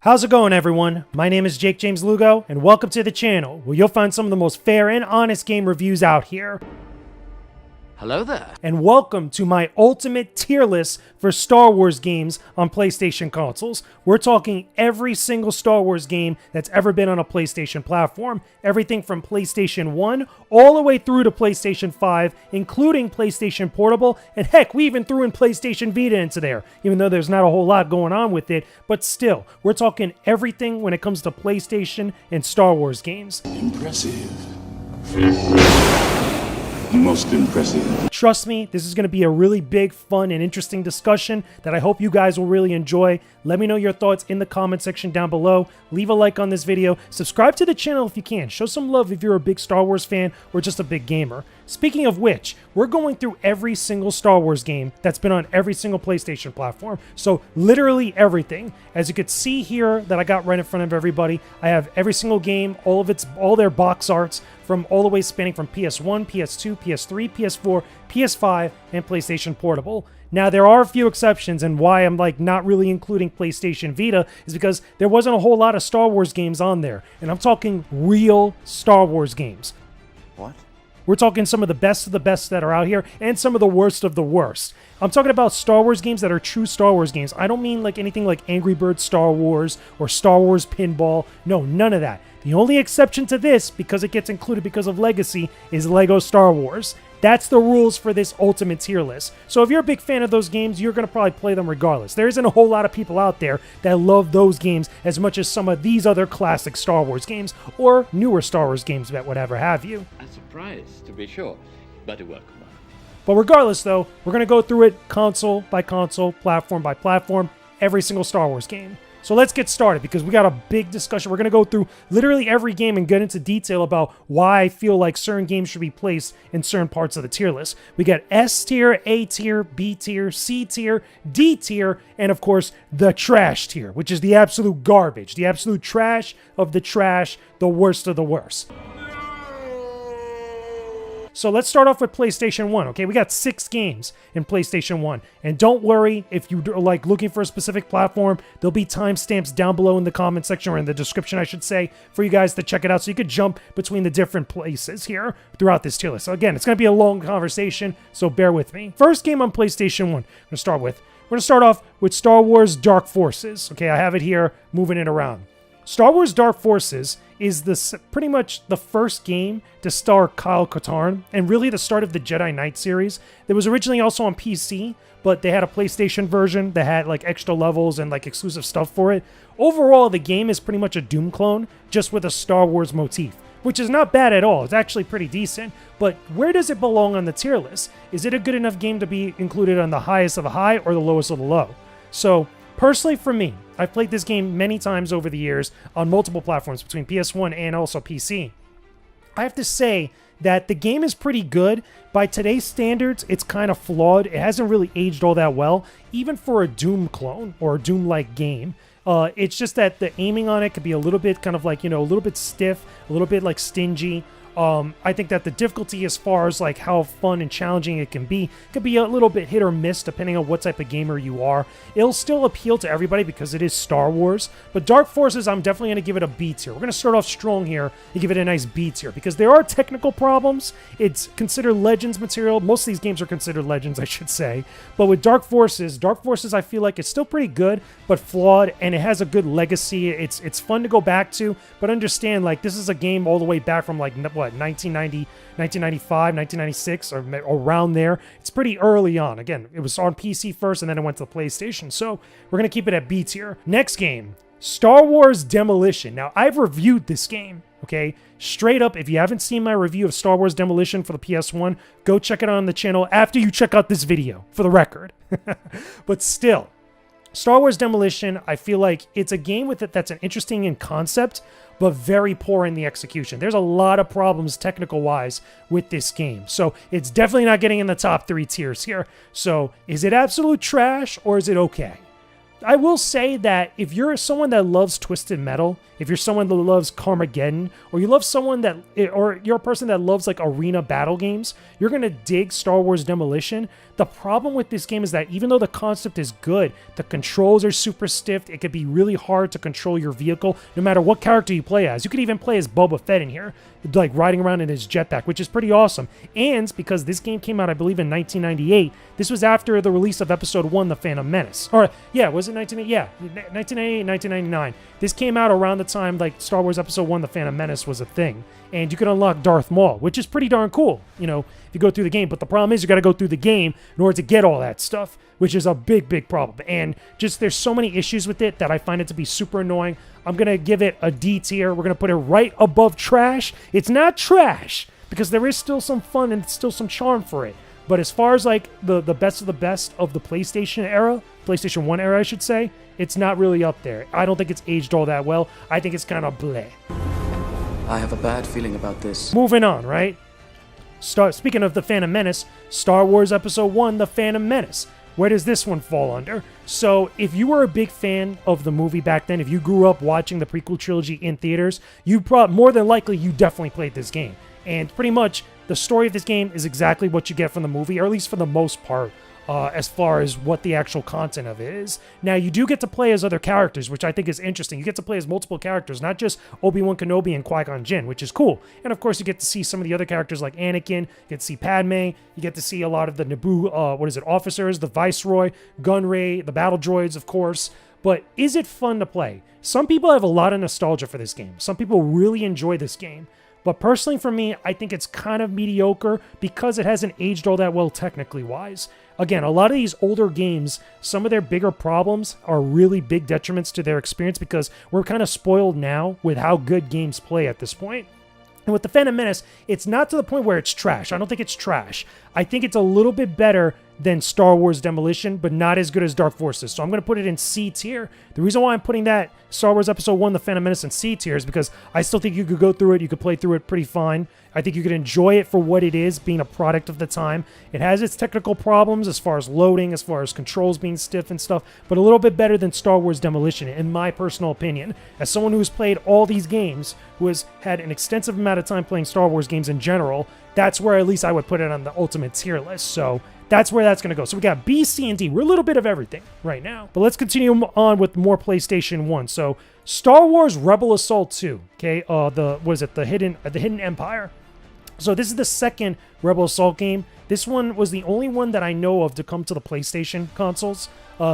How's it going, everyone? My name is Jakejames Lugo, and welcome to the channel, where you'll find some of the most fair and honest game reviews out here. Hello there. And welcome to my ultimate tier list for Star Wars games on PlayStation consoles. We're talking every single Star Wars game that's ever been on a PlayStation platform. Everything from PlayStation 1 all the way through to PlayStation 5, including PlayStation Portable, and heck, we even threw in PlayStation Vita into there, even though there's not a whole lot going on with it, but still, we're talking everything when it comes to PlayStation and Star Wars games. Impressive. Most impressive. Trust me, this is going to be a really big, fun, and interesting discussion that I hope you guys will really enjoy. Let me know your thoughts in the comment section down below. Leave a like on this video. Subscribe to the channel if you can. Show some love if you're a big Star Wars fan or just a big gamer. Speaking of which, we're going through every single Star Wars game that's been on every single PlayStation platform. So literally everything. As you could see here that I got right in front of everybody, I have every single game, all their box arts, from all the way spanning from PS1, PS2, PS3, PS4, PS5, and PlayStation Portable. Now, there are a few exceptions, and why I'm not really including PlayStation Vita is because there wasn't a whole lot of Star Wars games on there. And I'm talking real Star Wars games. What? We're talking some of the best that are out here, and some of the worst of the worst. I'm talking about Star Wars games that are true Star Wars games. I don't mean anything like Angry Birds Star Wars or Star Wars Pinball. No, none of that. The only exception to this, because it gets included because of legacy, is Lego Star Wars. That's the rules for this ultimate tier list. So if you're a big fan of those games, you're going to probably play them regardless. There isn't a whole lot of people out there that love those games as much as some of these other classic Star Wars games, or newer Star Wars games that whatever have you. A surprise, to be sure, but a welcome one. But regardless, though, we're going to go through it console by console, platform by platform, every single Star Wars game. So let's get started, because we got a big discussion. We're going to go through literally every game and get into detail about why I feel like certain games should be placed in certain parts of the tier list. We got S tier, A tier, B tier, C tier, D tier, and of course, the trash tier, which is the absolute garbage, the absolute trash of the trash, the worst of the worst. So let's start off with PlayStation 1, okay? We got 6 games in PlayStation 1. And don't worry, if you're looking for a specific platform, there'll be timestamps down below in the comment section, or in the description, I should say, for you guys to check it out, so you could jump between the different places here throughout this tier list. So again, it's going to be a long conversation, so bear with me. First game on PlayStation 1, we're going to start off with Star Wars Dark Forces. Okay, I have it here, moving it around. Star Wars Dark Forces is pretty much the first game to star Kyle Katarn, and really the start of the Jedi Knight series. It was originally also on PC, but they had a PlayStation version that had extra levels and exclusive stuff for it. Overall, the game is pretty much a Doom clone, just with a Star Wars motif, which is not bad at all. It's actually pretty decent, but where does it belong on the tier list? Is it a good enough game to be included on the highest of the high or the lowest of the low? So, personally for me, I've played this game many times over the years on multiple platforms between PS1 and also PC. I have to say that the game is pretty good. By today's standards, it's kind of flawed. It hasn't really aged all that well, even for a Doom clone or a Doom-like game. It's just that the aiming on it could be a little bit a little bit stiff, a little bit stingy. I think that the difficulty, as far as how fun and challenging it can be, could be a little bit hit or miss depending on what type of gamer you are. It'll still appeal to everybody because it is Star Wars, but Dark Forces, I'm definitely going to give it a B tier. We're going to start off strong here and give it a nice B tier, because there are technical problems. It's considered Legends material. Most of these games are considered Legends, I should say. But with Dark Forces, I feel like it's still pretty good, but flawed, and it has a good legacy. It's fun to go back to, but understand, this is a game all the way back from, 1990, 1995, 1996, or around there. It's pretty early on. Again, it was on PC first, and then it went to the PlayStation, so we're going to keep it at B tier. Next game, Star Wars Demolition. Now, I've reviewed this game, okay? Straight up, if you haven't seen my review of Star Wars Demolition for the PS1, go check it out on the channel after you check out this video, for the record. But still, Star Wars Demolition, I feel like it's a game with it that's an interesting in concept, but very poor in the execution. There's a lot of problems technical-wise with this game. So it's definitely not getting in the top 3 tiers here. So is it absolute trash, or is it okay? I will say that if you're someone that loves Twisted Metal, if you're someone that loves Carmageddon, or you love someone that, or you're a person that loves like arena battle games, you're gonna dig Star Wars Demolition. The problem with this game is that even though the concept is good, the controls are super stiff. It could be really hard to control your vehicle, no matter what character you play as. You could even play as Boba Fett in here, like riding around in his jetpack, which is pretty awesome. And because this game came out, I believe, in 1998, this was after the release of Episode 1, The Phantom Menace. Or, yeah, was it 1998? Yeah, 1998, 1999. This came out around the time, like, Star Wars Episode 1, The Phantom Menace was a thing. And you could unlock Darth Maul, which is pretty darn cool, you know, if you go through the game. But the problem is you got to go through the game in order to get all that stuff, which is a big, big problem. And just there's so many issues with it that I find it to be super annoying. I'm going to give it a D tier. We're going to put it right above trash. It's not trash because there is still some fun and still some charm for it. But as far as like the best of the PlayStation era, PlayStation 1 era, I should say, it's not really up there. I don't think it's aged all that well. I think it's kind of bleh. I have a bad feeling about this. Moving on, right? Speaking of The Phantom Menace, Star Wars Episode 1, The Phantom Menace. Where does this one fall under? So, if you were a big fan of the movie back then, if you grew up watching the prequel trilogy in theaters, more than likely, you definitely played this game. And pretty much, the story of this game is exactly what you get from the movie, or at least for the most part, as far as what the actual content of it is. Now, you do get to play as other characters, which I think is interesting. You get to play as multiple characters, not just Obi-Wan Kenobi and Qui-Gon Jinn, which is cool. And of course, you get to see some of the other characters like Anakin, you get to see Padme, you get to see a lot of the Naboo, officers, the Viceroy, Gunray, the battle droids, of course. But is it fun to play? Some people have a lot of nostalgia for this game. Some people really enjoy this game. But personally for me, I think it's kind of mediocre because it hasn't aged all that well technically wise. Again, a lot of these older games, some of their bigger problems are really big detriments to their experience because we're kind of spoiled now with how good games play at this point. And with The Phantom Menace, it's not to the point where it's trash. I don't think it's trash. I think it's a little bit better than Star Wars Demolition, but not as good as Dark Forces. So I'm going to put it in C tier. The reason why I'm putting that Star Wars Episode 1, The Phantom Menace in C tier is because I still think you could go through it. You could play through it pretty fine. I think you could enjoy it for what it is, being a product of the time. It has its technical problems as far as loading, as far as controls being stiff and stuff, but a little bit better than Star Wars Demolition, in my personal opinion. As someone who's played all these games, who has had an extensive amount of time playing Star Wars games in general, that's where at least I would put it on the ultimate tier list. So that's where that's going to go. So we got B, C, and D. We're a little bit of everything right now. But let's continue on with more PlayStation 1. So Star Wars Rebel Assault 2. Okay, the Hidden Empire. So this is the second Rebel Assault game. This one was the only one that I know of to come to the PlayStation consoles,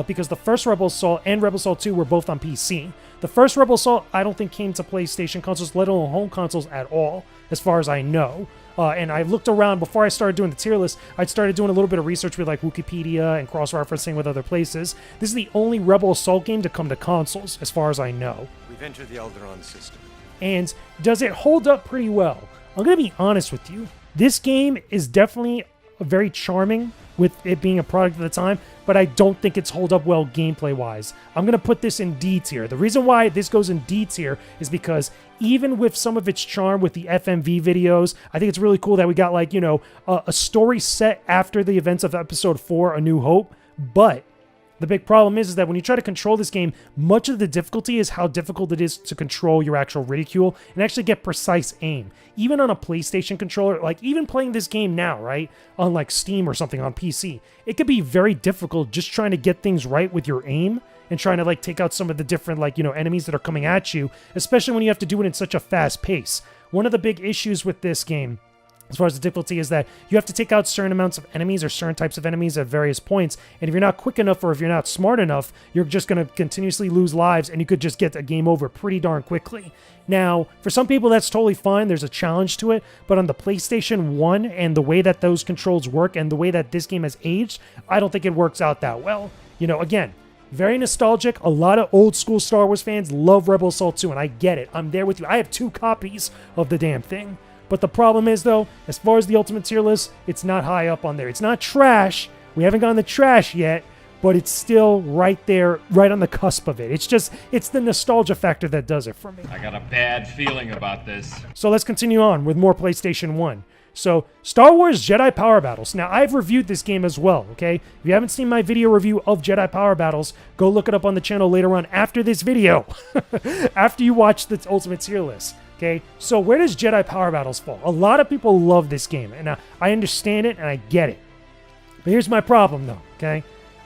because the first Rebel Assault and Rebel Assault 2 were both on PC. The first Rebel Assault I don't think came to PlayStation consoles, let alone home consoles at all, as far as I know. And I looked around before I started doing the tier list. I started doing a little bit of research with like Wikipedia and cross-referencing with other places. This is the only Rebel Assault game to come to consoles, as far as I know. We've entered the Alderaan system. And does it hold up pretty well? I'm going to be honest with you. This game is definitely very charming with it being a product of the time, but I don't think it's hold up well gameplay-wise. I'm going to put this in D tier. The reason why this goes in D tier is because even with some of its charm with the FMV videos, I think it's really cool that we got like, a story set after the events of Episode 4, A New Hope, but the big problem is that when you try to control this game, much of the difficulty is how difficult it is to control your actual ridicule and actually get precise aim. Even on a PlayStation controller, like even playing this game now, right, on like Steam or something on PC, it could be very difficult just trying to get things right with your aim and trying to like take out some of the different enemies that are coming at you, especially when you have to do it in such a fast pace. One of the big issues with this game, as far as the difficulty, is that you have to take out certain amounts of enemies or certain types of enemies at various points, and if you're not quick enough or if you're not smart enough, you're just going to continuously lose lives, and you could just get a game over pretty darn quickly. Now, for some people, that's totally fine. There's a challenge to it, but on the PlayStation 1 and the way that those controls work and the way that this game has aged, I don't think it works out that well. Again, very nostalgic. A lot of old school Star Wars fans love Rebel Assault 2, and I get it. I'm there with you. I have 2 copies of the damn thing. But the problem is, though, as far as the ultimate tier list, it's not high up on there. It's not trash. We haven't gone to trash yet, but it's still right there, right on the cusp of it. It's the nostalgia factor that does it for me. I got a bad feeling about this. So let's continue on with more PlayStation 1. So, Star Wars Jedi Power Battles. Now, I've reviewed this game as well, okay? If you haven't seen my video review of Jedi Power Battles, go look it up on the channel later on after this video. After you watch the Ultimate Tier List, okay? So, where does Jedi Power Battles fall? A lot of people love this game, and I understand it, and I get it. But here's my problem, though, okay?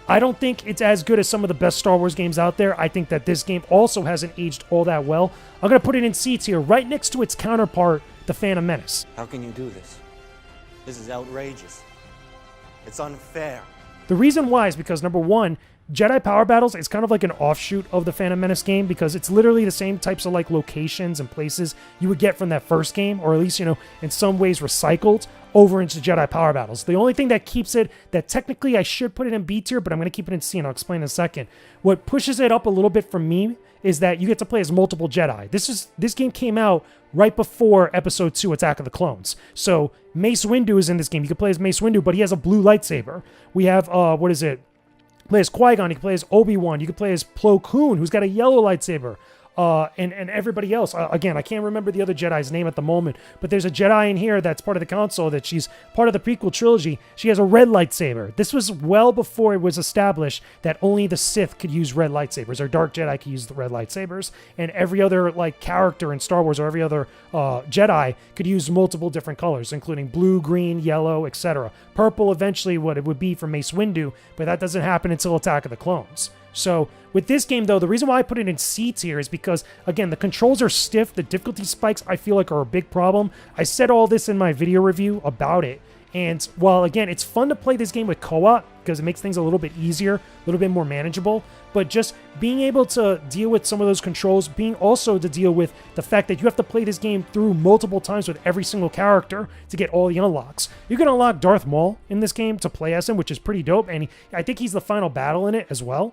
I don't think it's as good as some of the best Star Wars games out there. I think that this game also hasn't aged all that well. I'm going to put it in C tier, right next to its counterpart, The Phantom Menace. How can you do this? This is outrageous. It's unfair. The reason why is because, number one, Jedi Power Battles is kind of like an offshoot of the Phantom Menace game because it's literally the same types of like locations and places you would get from that first game, or at least, you know, in some ways recycled over into Jedi Power Battles. The only thing that keeps it, that technically I should put it in B tier, but I'm going to keep it in C, and I'll explain in a second. What pushes it up a little bit for me is that you get to play as multiple Jedi. This game came out right before Episode 2, Attack of the Clones. So Mace Windu is in this game. You can play as Mace Windu, but he has a blue lightsaber. We have, play as Qui-Gon, you can play as Obi-Wan, you can play as Plo Koon, who's got a yellow lightsaber, and everybody else. Again, I can't remember the other Jedi's name at the moment, but there's a Jedi in here that's part of the council, that she's part of the prequel trilogy. She has a red lightsaber. This was well before it was established that only the Sith could use red lightsabers, or Dark Jedi could use the red lightsabers, and every other like character in Star Wars, or every other Jedi could use multiple different colors, including blue, green, yellow, etc. Purple eventually what it would be for Mace Windu, but that doesn't happen until Attack of the Clones. So with this game, though, the reason why I put it in C tier is because, again, the controls are stiff. The difficulty spikes, I feel like, are a big problem. I said all this in my video review about it. And while, again, it's fun to play this game with co-op because it makes things a little bit easier, a little bit more manageable, but just being able to deal with some of those controls, being also to deal with the fact that you have to play this game through multiple times with every single character to get all the unlocks. You can unlock Darth Maul in this game to play as him, which is pretty dope, and I think he's the final battle in it as well.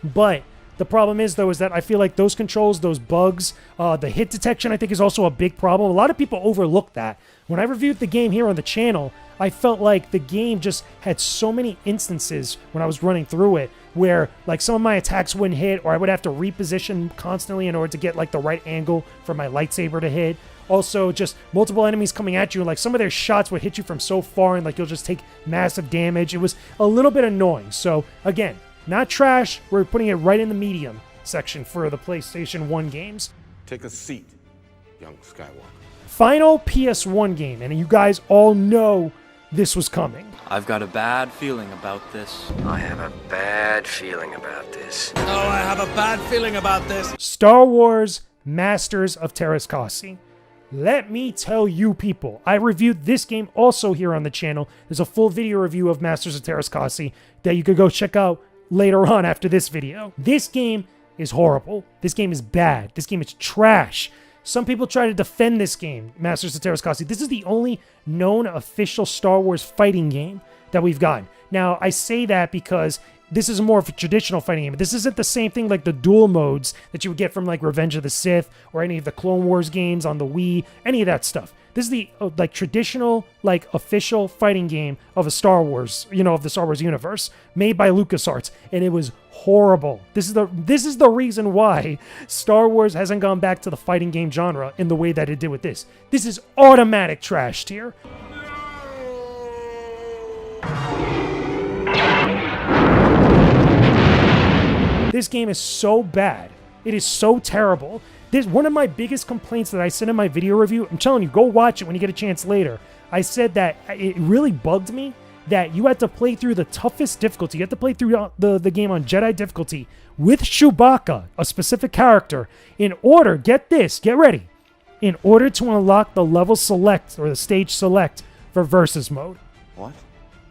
But the problem is, though, is that I feel like those controls, those bugs, the hit detection, I think is also a big problem. A lot of people overlook that. When I reviewed the game here on the channel, I felt like the game just had so many instances when I was running through it where like some of my attacks wouldn't hit, or I would have to reposition constantly in order to get like the right angle for my lightsaber to hit. Also, just multiple enemies coming at you, and like some of their shots would hit you from so far, and like you'll just take massive damage. It was a little bit annoying. So again, not trash, we're putting it right in the medium section for the PlayStation 1 games. Take a seat, young Skywalker. Final PS1 game, and you guys all know this was coming. I've got a bad feeling about this. I have a bad feeling about this. Oh, I have a bad feeling about this. Star Wars Masters of Terrascasi. Let me tell you people, I reviewed this game also here on the channel. There's a full video review of Masters of Terrascasi that you could go check out later on after this video. This game is horrible. This game is bad. This game is trash. Some people try to defend this game, Masters of Terrascasi. This is the only known official Star Wars fighting game that we've gotten. Now, I say that because this is more of a traditional fighting game. This isn't the same thing like the dual modes that you would get from like Revenge of the Sith or any of the Clone Wars games on the Wii, any of that stuff. This is the like traditional, like official fighting game of a Star Wars, you know, of the Star Wars universe, made by LucasArts, and it was horrible. This is the reason why Star Wars hasn't gone back to the fighting game genre in the way that it did with this. This is automatic trash tier. This game is so bad. It is so terrible. This one of my biggest complaints that I said in my video review. I'm telling you, go watch it when you get a chance later. I said that it really bugged me that you had to play through the toughest difficulty. You had to play through the game on Jedi difficulty with Chewbacca, a specific character, in order, get this, get ready, in order to unlock the level select or the stage select for versus mode. What?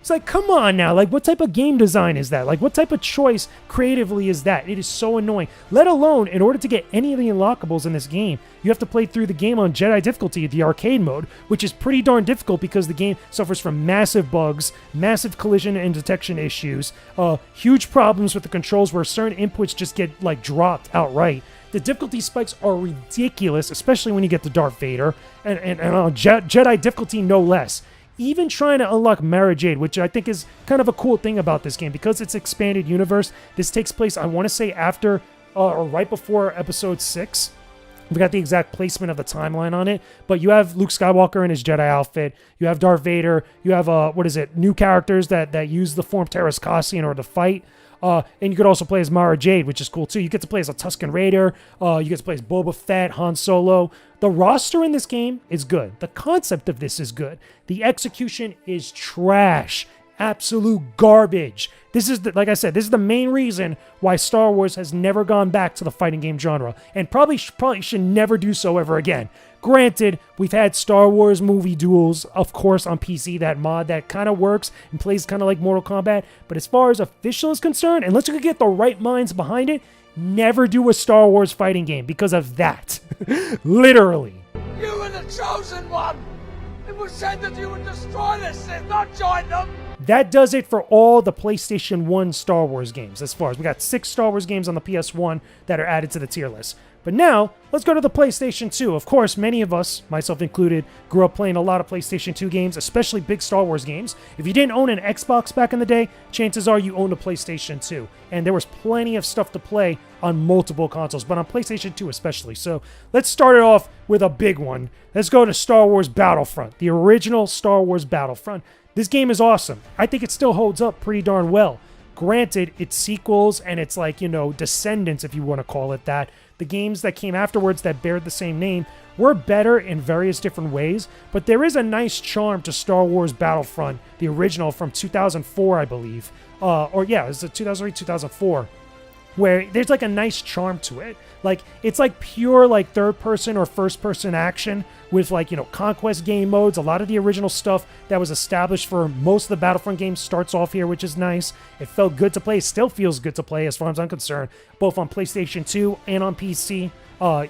It's like, come on now. Like, what type of game design is that? Like, what type of choice creatively is that? It is so annoying. Let alone, in order to get any of the unlockables in this game, you have to play through the game on Jedi difficulty, the arcade mode, which is pretty darn difficult because the game suffers from massive bugs, massive collision and detection issues, huge problems with the controls where certain inputs just get, like, dropped outright. The difficulty spikes are ridiculous, especially when you get to Darth Vader, and on Jedi difficulty no less. Even trying to unlock Mara Jade, which I think is kind of a cool thing about this game, because it's expanded universe. This takes place, I want to say, after or right before Episode 6. We got the exact placement of the timeline on it, but you have Luke Skywalker in his Jedi outfit. You have Darth Vader. You have new characters that use the form Terras Kasi in order to fight. And you could also play as Mara Jade, which is cool too. You get to play as a Tusken Raider. You get to play as Boba Fett, Han Solo. The roster in this game is good. The concept of this is good. The execution is trash. Absolute garbage. This is, like I said, this is the main reason why Star Wars has never gone back to the fighting game genre, and probably should never do so ever again. Granted, we've had Star Wars movie duels, of course, on PC, that mod that kind of works and plays kind of like Mortal Kombat, but as far as official is concerned, unless you could get the right minds behind it, never do a Star Wars fighting game because of that. Literally. You were the chosen one! It was said that you would destroy the Sith, not join them! That does it for all the PlayStation 1 Star Wars games. As far as we got 6 Star Wars games on the PS1 that are added to the tier list. But now, let's go to the PlayStation 2. Of course, many of us, myself included, grew up playing a lot of PlayStation 2 games, especially big Star Wars games. If you didn't own an Xbox back in the day, chances are you owned a PlayStation 2. And there was plenty of stuff to play on multiple consoles, but on PlayStation 2 especially. So let's start it off with a big one. Let's go to Star Wars Battlefront, the original Star Wars Battlefront. This game is awesome. I think it still holds up pretty darn well. Granted, it's sequels and it's like, descendants, if you want to call it that. The games that came afterwards that bear the same name were better in various different ways, but there is a nice charm to Star Wars Battlefront, the original from 2004, I believe. It was 2003, 2004. Where there's like a nice charm to it. Like, it's like pure like third person or first person action with like, conquest game modes. A lot of the original stuff that was established for most of the Battlefront games starts off here, which is nice. It felt good to play. It still feels good to play as far as I'm concerned, both on PlayStation 2 and on PC.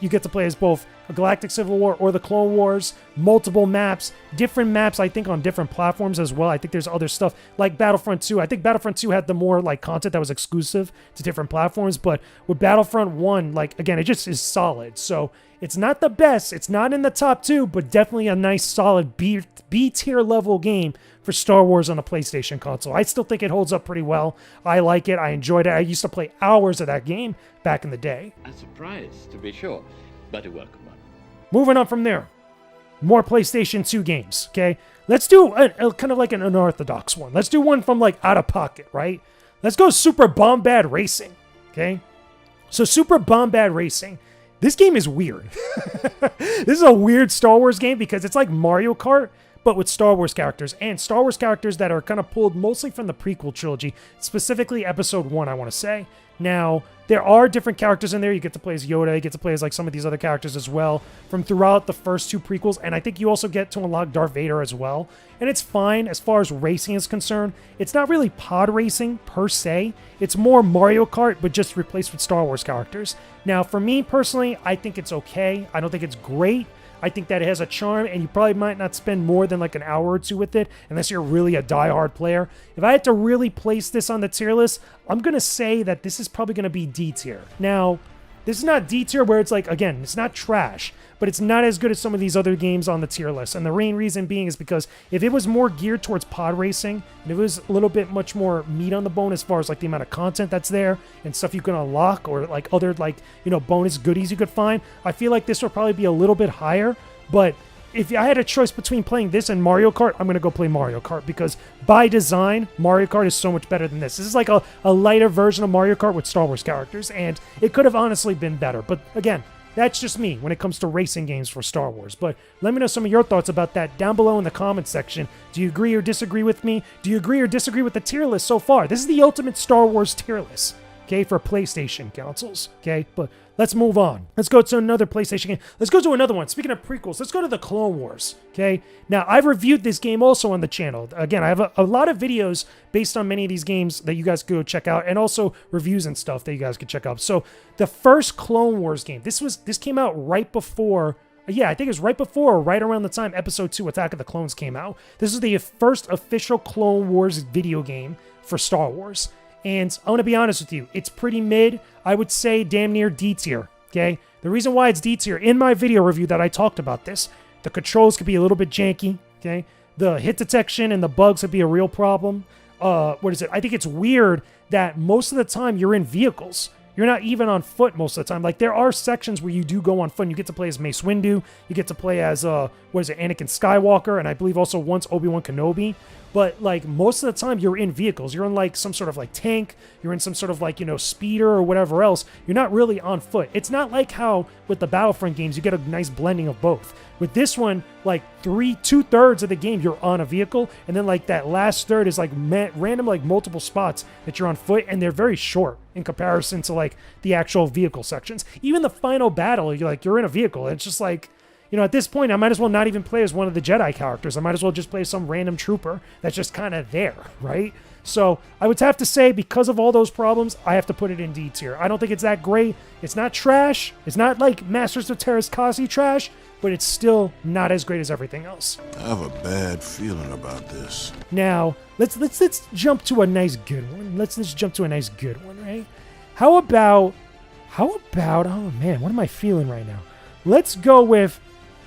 You get to play as both a Galactic Civil War or the Clone Wars, multiple maps, different maps, I think, on different platforms as well. I think there's other stuff like Battlefront 2. I think Battlefront 2 had the more like content that was exclusive to different platforms, but with Battlefront 1, like, again, it just is solid. So it's not the best, it's not in the top 2, but definitely a nice solid B-tier level game for Star Wars on a PlayStation console. I still think it holds up pretty well. I like it. I enjoyed it. I used to play hours of that game back in the day. A surprise, to be sure, but a welcome one. Moving on from there, more PlayStation 2 games, okay? Let's do a kind of like an unorthodox one. Let's do one from like out of pocket, right? Let's go Super Bombad Racing, okay? So Super Bombad Racing, this game is weird. This is a weird Star Wars game because it's like Mario Kart, but with Star Wars characters, and Star Wars characters that are kind of pulled mostly from the prequel trilogy, specifically Episode 1, I want to say. Now, there are different characters in there. You get to play as Yoda, you get to play as like some of these other characters as well from throughout the first 2 prequels, and I think you also get to unlock Darth Vader as well. And it's fine as far as racing is concerned. It's not really pod racing per se. It's more Mario Kart, but just replaced with Star Wars characters. Now, for me personally, I think it's okay. I don't think it's great. I think that it has a charm, and you probably might not spend more than like an hour or 2 with it, unless you're really a diehard player. If I had to really place this on the tier list, I'm going to say that this is probably going to be D tier. Now, this is not D tier where it's like, again, it's not trash, but it's not as good as some of these other games on the tier list. And the main reason being is because if it was more geared towards pod racing, and it was a little bit much more meat on the bone as far as like the amount of content that's there and stuff you can unlock or like other like, bonus goodies you could find, I feel like this would probably be a little bit higher. But if I had a choice between playing this and Mario Kart, I'm going to go play Mario Kart because by design, Mario Kart is so much better than this. This is like a lighter version of Mario Kart with Star Wars characters, and it could have honestly been better. But again, that's just me when it comes to racing games for Star Wars. But let me know some of your thoughts about that down below in the comments section. Do you agree or disagree with me? Do you agree or disagree with the tier list so far? This is the ultimate Star Wars tier list, okay, for PlayStation consoles, okay? But let's move on. Let's go to another PlayStation game. Let's go to another one. Speaking of prequels, let's go to the Clone Wars, okay? Now, I've reviewed this game also on the channel. Again, I have a lot of videos based on many of these games that you guys could go check out, and also reviews and stuff that you guys could check out. So, the first Clone Wars game, this came out right before, I think it was right before or right around the time Episode 2 Attack of the Clones came out. This is the first official Clone Wars video game for Star Wars. And I want to be honest with you, it's pretty mid. I would say damn near D tier, okay? The reason why it's D tier, in my video review that I talked about this, the controls could be a little bit janky, okay? The hit detection and the bugs would be a real problem. I think it's weird that most of the time you're in vehicles. you're not even on foot most of the time. Like, there are sections where you do go on foot and you get to play as Mace Windu, you get to play as Anakin Skywalker, and I believe also once Obi-Wan Kenobi. But like most of the time you're in vehicles. You're in like some sort of like tank, you're in some sort of like, speeder or whatever else. You're not really on foot. It's not like how with the Battlefront games you get a nice blending of both. With this one, like 2/3 of the game you're on a vehicle, and then like that last third is like random like multiple spots that you're on foot, and they're very short in comparison to like the actual vehicle sections. Even the final battle, you're in a vehicle. It's just like, at this point, I might as well not even play as one of the Jedi characters. I might as well just play as some random trooper that's just kind of there, right? So I would have to say, because of all those problems, I have to put it in D tier. I don't think it's that great. It's not trash. It's not like Masters of Terrascasi trash, but it's still not as great as everything else. I have a bad feeling about this. Now, let's jump to a nice good one. Let's jump to a nice good one, right? How about, oh man, what am I feeling right now? Let's go with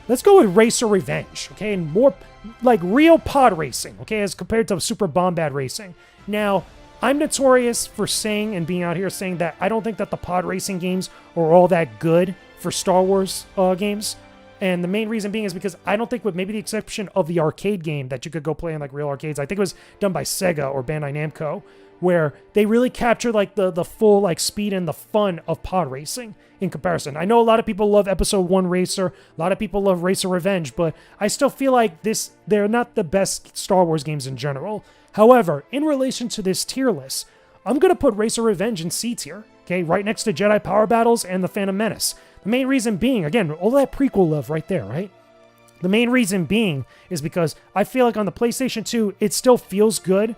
Racer Revenge, okay? And more like real pod racing, okay, as compared to Super Bombad racing. Now, I'm notorious for saying and being out here saying that I don't think that the pod racing games are all that good for Star Wars games. And the main reason being is because I don't think, with maybe the exception of the arcade game that you could go play in like real arcades, I think it was done by Sega or Bandai Namco, where they really captured like the full like speed and the fun of pod racing in comparison. I know a lot of people love Episode 1 Racer, a lot of people love Racer Revenge, but I still feel like they're not the best Star Wars games in general. However, in relation to this tier list, I'm going to put Racer Revenge in C tier, okay, right next to Jedi Power Battles and The Phantom Menace. The main reason being, again, all that prequel love right there, right? The main reason being is because I feel like on the PlayStation 2, it still feels good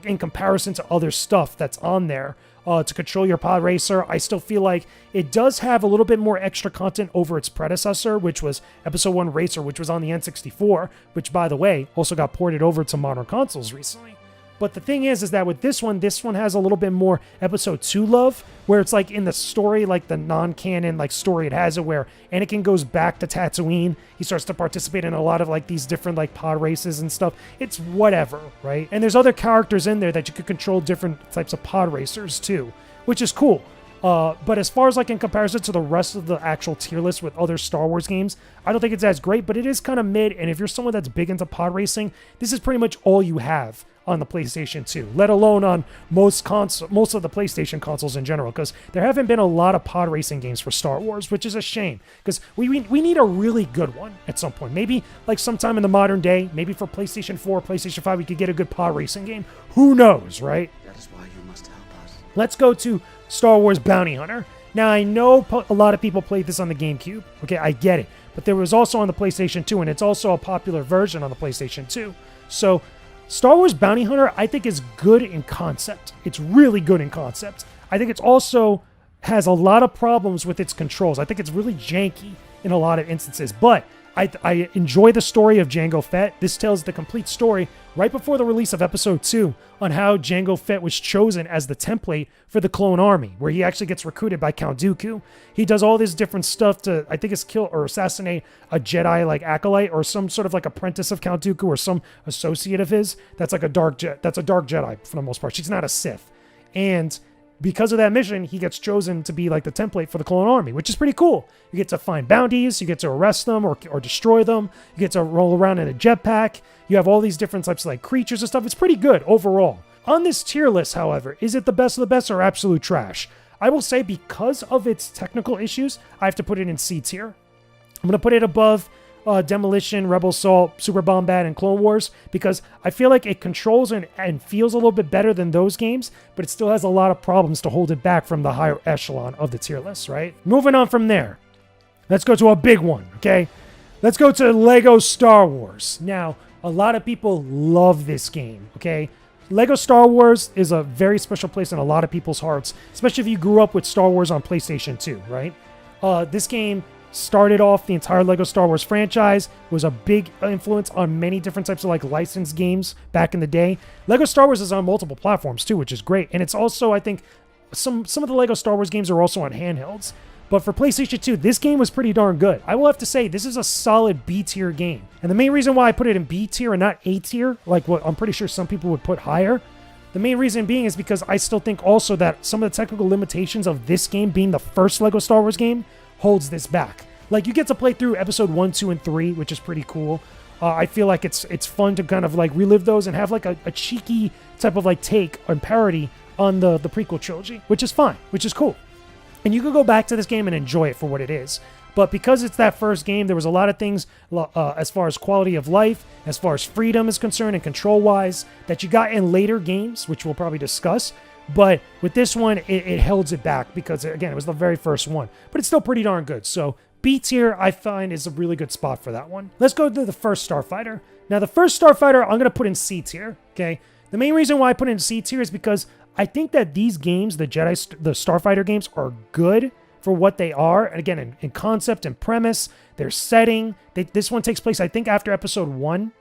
in comparison to other stuff that's on there. To control your pod racer, I still feel like it does have a little bit more extra content over its predecessor, which was Episode 1 Racer, which was on the N64, which, by the way, also got ported over to modern consoles recently. But the thing is that with this one has a little bit more Episode 2 love, where it's like in the story, like the non-canon like story, it has it where Anakin goes back to Tatooine. He starts to participate in a lot of like these different like pod races and stuff. It's whatever, right? And there's other characters in there that you could control different types of pod racers too, which is cool. But as far as like in comparison to the rest of the actual tier list with other Star Wars games, I don't think it's as great, but it is kind of mid. And if you're someone that's big into pod racing, this is pretty much all you have on the PlayStation 2, let alone on most of the PlayStation consoles in general, because there haven't been a lot of pod racing games for Star Wars, which is a shame, because we need a really good one at some point. Maybe like sometime in the modern day, maybe for PlayStation 4, PlayStation 5, we could get a good pod racing game. Who knows, right? That is why you must help us. Let's go to Star Wars Bounty Hunter. Now, I know a lot of people played this on the GameCube. Okay, I get it. But there was also on the PlayStation 2, and it's also a popular version on the PlayStation 2. So Star Wars Bounty Hunter, I think, is good in concept. It's really good in concept. I think it's also has a lot of problems with its controls. I think it's really janky in a lot of instances. But I enjoy the story of Jango Fett. This tells the complete story right before the release of Episode 2 on how Jango Fett was chosen as the template for the Clone Army, where he actually gets recruited by Count Dooku. He does all this different stuff to, I think it's kill or assassinate a Jedi like acolyte or some sort of like apprentice of Count Dooku or some associate of his. That's like a dark Jedi for the most part. She's not a Sith. And because of that mission, he gets chosen to be like the template for the Clone Army, which is pretty cool. You get to find bounties, you get to arrest them or destroy them, you get to roll around in a jetpack, you have all these different types of like creatures and stuff. It's pretty good overall. On this tier list, however, is it the best of the best or absolute trash? I will say because of its technical issues, I have to put it in C tier. I'm going to put it above Demolition, Rebel Assault, Super Bombad, and Clone Wars, because I feel like it controls and feels a little bit better than those games, but it still has a lot of problems to hold it back from the higher echelon of the tier list, right? Moving on from there, let's go to a big one, okay? Let's go to Lego Star Wars. Now, a lot of people love this game, okay? Lego Star Wars is a very special place in a lot of people's hearts, especially if you grew up with Star Wars on PlayStation 2, right? This game started off the entire Lego Star Wars franchise, was a big influence on many different types of like licensed games back in the day. Lego Star Wars is on multiple platforms too, which is great. And it's also, I think, some of the Lego Star Wars games are also on handhelds. But for PlayStation 2, this game was pretty darn good. I will have to say, this is a solid B tier game. And the main reason why I put it in B tier and not A tier, like what I'm pretty sure some people would put higher, The main reason being is because I still think also that some of the technical limitations of this game being the first Lego Star Wars game holds this back. Like, you get to play through episode 1, 2, and 3, which is pretty cool. I feel like it's fun to kind of like relive those and have like a cheeky type of like take and parody on the prequel trilogy, which is fine, which is cool. And you could go back to this game and enjoy it for what it is. But because it's that first game, there was a lot of things as far as quality of life, as far as freedom is concerned and control-wise, that you got in later games, which we'll probably discuss. But with this one, it held it back because, again, it was the very first one. But it's still pretty darn good. So B tier, I find, is a really good spot for that one. Let's go to the first Starfighter. Now, the first Starfighter, I'm going to put in C tier, okay? The main reason why I put in C tier is because I think that these games, the Starfighter games, are good for what they are. And again, in concept and premise, their setting. This one takes place, I think, after episode 1,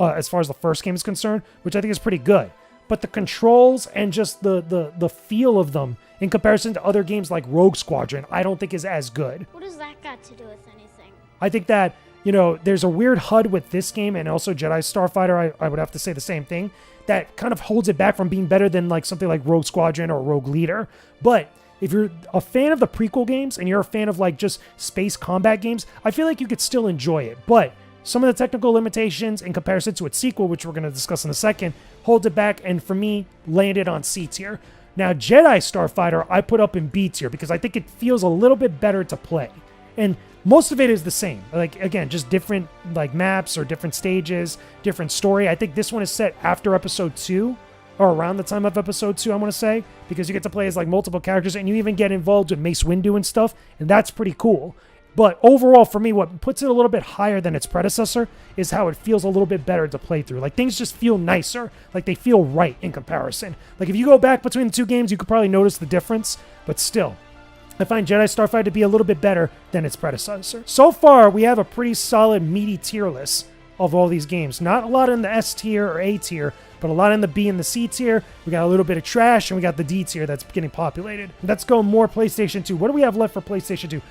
as far as the first game is concerned, which I think is pretty good. But the controls and just the feel of them in comparison to other games like Rogue Squadron, I don't think is as good. What does that got to do with anything? I think that, you know, there's a weird HUD with this game and also Jedi Starfighter, I would have to say the same thing, that kind of holds it back from being better than like something like Rogue Squadron or Rogue Leader. But if you're a fan of the prequel games and you're a fan of like just space combat games, I feel like you could still enjoy it. But some of the technical limitations in comparison to its sequel, which we're going to discuss in a second, hold it back and for me, landed on C tier. Now, Jedi Starfighter, I put up in B tier because I think it feels a little bit better to play. And most of it is the same. Like, again, just different like maps or different stages, different story. I think this one is set after episode 2 or around the time of episode 2, I want to say, because you get to play as like multiple characters and you even get involved with Mace Windu and stuff, and that's pretty cool. But overall, for me, what puts it a little bit higher than its predecessor is how it feels a little bit better to play through. Like, things just feel nicer. Like, they feel right in comparison. Like, if you go back between the two games, you could probably notice the difference. But still, I find Jedi Starfighter to be a little bit better than its predecessor. So far, we have a pretty solid, meaty tier list of all these games. Not a lot in the S tier or A tier, but a lot in the B and the C tier. We got a little bit of trash, and we got the D tier that's getting populated. Let's go more PlayStation 2. What do we have left for PlayStation 2?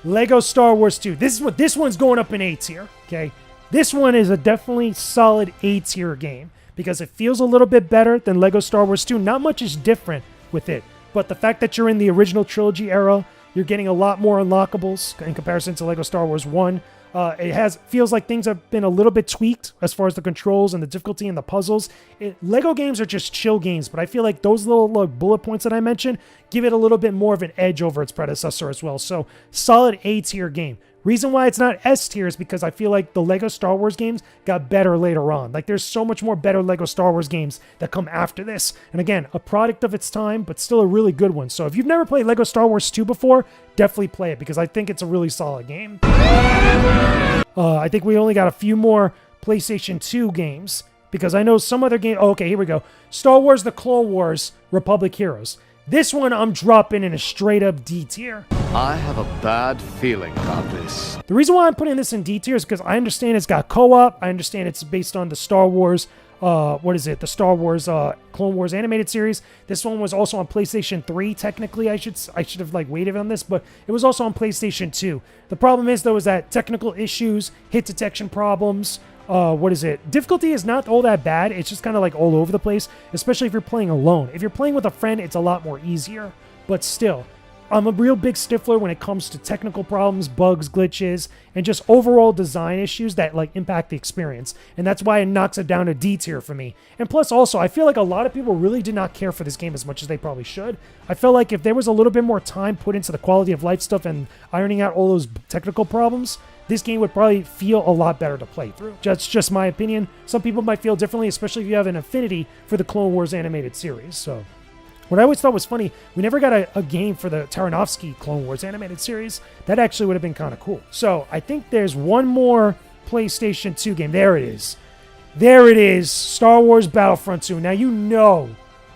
Lego Star Wars 2. This one's going up in A tier, okay? This one is a definitely solid A tier game because it feels a little bit better than Lego Star Wars 2. Not much is different with it, but the fact that you're in the original trilogy era, you're getting a lot more unlockables in comparison to Lego Star Wars 1. It feels like things have been a little bit tweaked as far as the controls and the difficulty and the puzzles. Lego games are just chill games, but I feel like those little bullet points that I mentioned give it a little bit more of an edge over its predecessor as well. So, solid A tier game. Reason why it's not S tier is because I feel like the Lego Star Wars games got better later on. Like, there's so much more better Lego Star Wars games that come after this. And again, a product of its time, but still a really good one. So if you've never played Lego Star Wars 2 before, definitely play it because I think it's a really solid game. I think we only got a few more PlayStation 2 games because I know some other game. Oh, okay, here we go. Star Wars The Clone Wars Republic Heroes. This one I'm dropping in a straight up D tier. I have a bad feeling about this. The reason why I'm putting this in D tier is because I understand it's got co-op. I understand it's based on the Star Wars, the Star Wars Clone Wars animated series. This one was also on PlayStation 3, technically. I should have waited on this, but it was also on PlayStation 2. The problem is, though, is that technical issues, hit detection problems, difficulty is not all that bad. It's just kind of like all over the place, especially if you're playing alone. If you're playing with a friend, it's a lot more easier. But still, I'm a real big stickler when it comes to technical problems, bugs, glitches, and just overall design issues that impact the experience. And that's why it knocks it down to D tier for me. And plus also, I feel like a lot of people really did not care for this game as much as they probably should. I felt like if there was a little bit more time put into the quality of life stuff and ironing out all those technical problems, this game would probably feel a lot better to play through. That's just my opinion. Some people might feel differently, especially if you have an affinity for the Clone Wars animated series. So, what I always thought was funny, we never got a game for the Taranofsky Clone Wars animated series. That actually would have been kind of cool. So, I think there's one more PlayStation 2 game. There it is. There it is. Star Wars Battlefront 2. Now, you know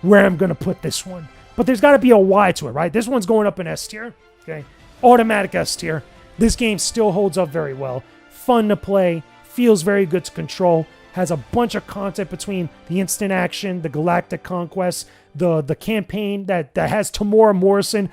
where I'm going to put this one. But there's got to be a Y to it, right? This one's going up in S tier. Okay. Automatic S tier. This game still holds up very well. Fun to play, feels very good to control, has a bunch of content between the instant action, the galactic conquest, the campaign that has Tamora Morrison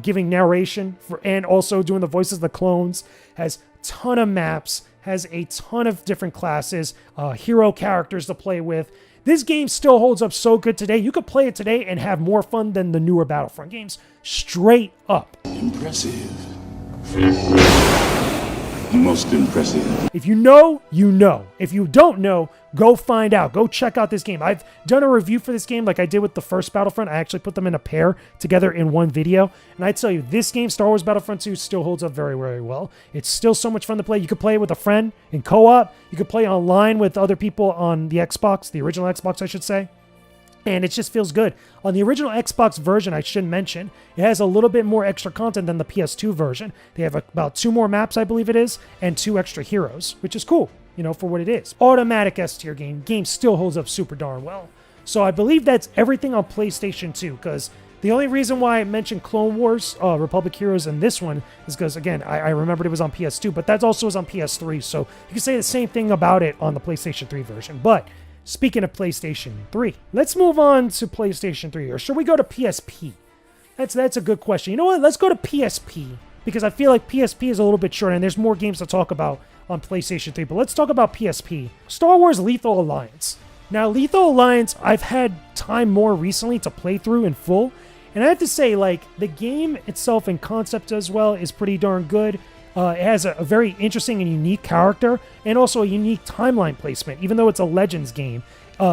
giving narration and also doing the voices of the clones, has a ton of maps, has a ton of different classes, hero characters to play with. This game still holds up so good today. You could play it today and have more fun than the newer Battlefront games. Straight up. Impressive. Most impressive. If you know, you know. If you don't know, go find out. Go check out this game. I've done a review for this game like I did with the first Battlefront. I actually put them in a pair together in one video. And I tell you, this game, Star Wars Battlefront 2, still holds up very, very well. It's still so much fun to play. You could play it with a friend in co-op. You could play online with other people on the Xbox, the original Xbox, I should say. And it just feels good. On the original Xbox version, I should mention, it has a little bit more extra content than the PS2 version. They have about 2 more maps, I believe it is, and 2 extra heroes, which is cool, you know, for what it is. Automatic S-tier game. Game still holds up super darn well. So I believe that's everything on PlayStation 2, because the only reason why I mentioned Clone Wars, Republic Heroes, and this one is because, again, I remembered it was on PS2, but that also was on PS3, so you can say the same thing about it on the PlayStation 3 version. But speaking of PlayStation 3, let's move on to PlayStation 3, or should we go to PSP? That's a good question. You know what? Let's go to PSP, because I feel like PSP is a little bit short, and there's more games to talk about on PlayStation 3, but let's talk about PSP. Star Wars Lethal Alliance. Now, Lethal Alliance, I've had time more recently to play through in full, and I have to say, like, the game itself and concept as well is pretty darn good. It has a very interesting and unique character, and also a unique timeline placement, even though it's a Legends game.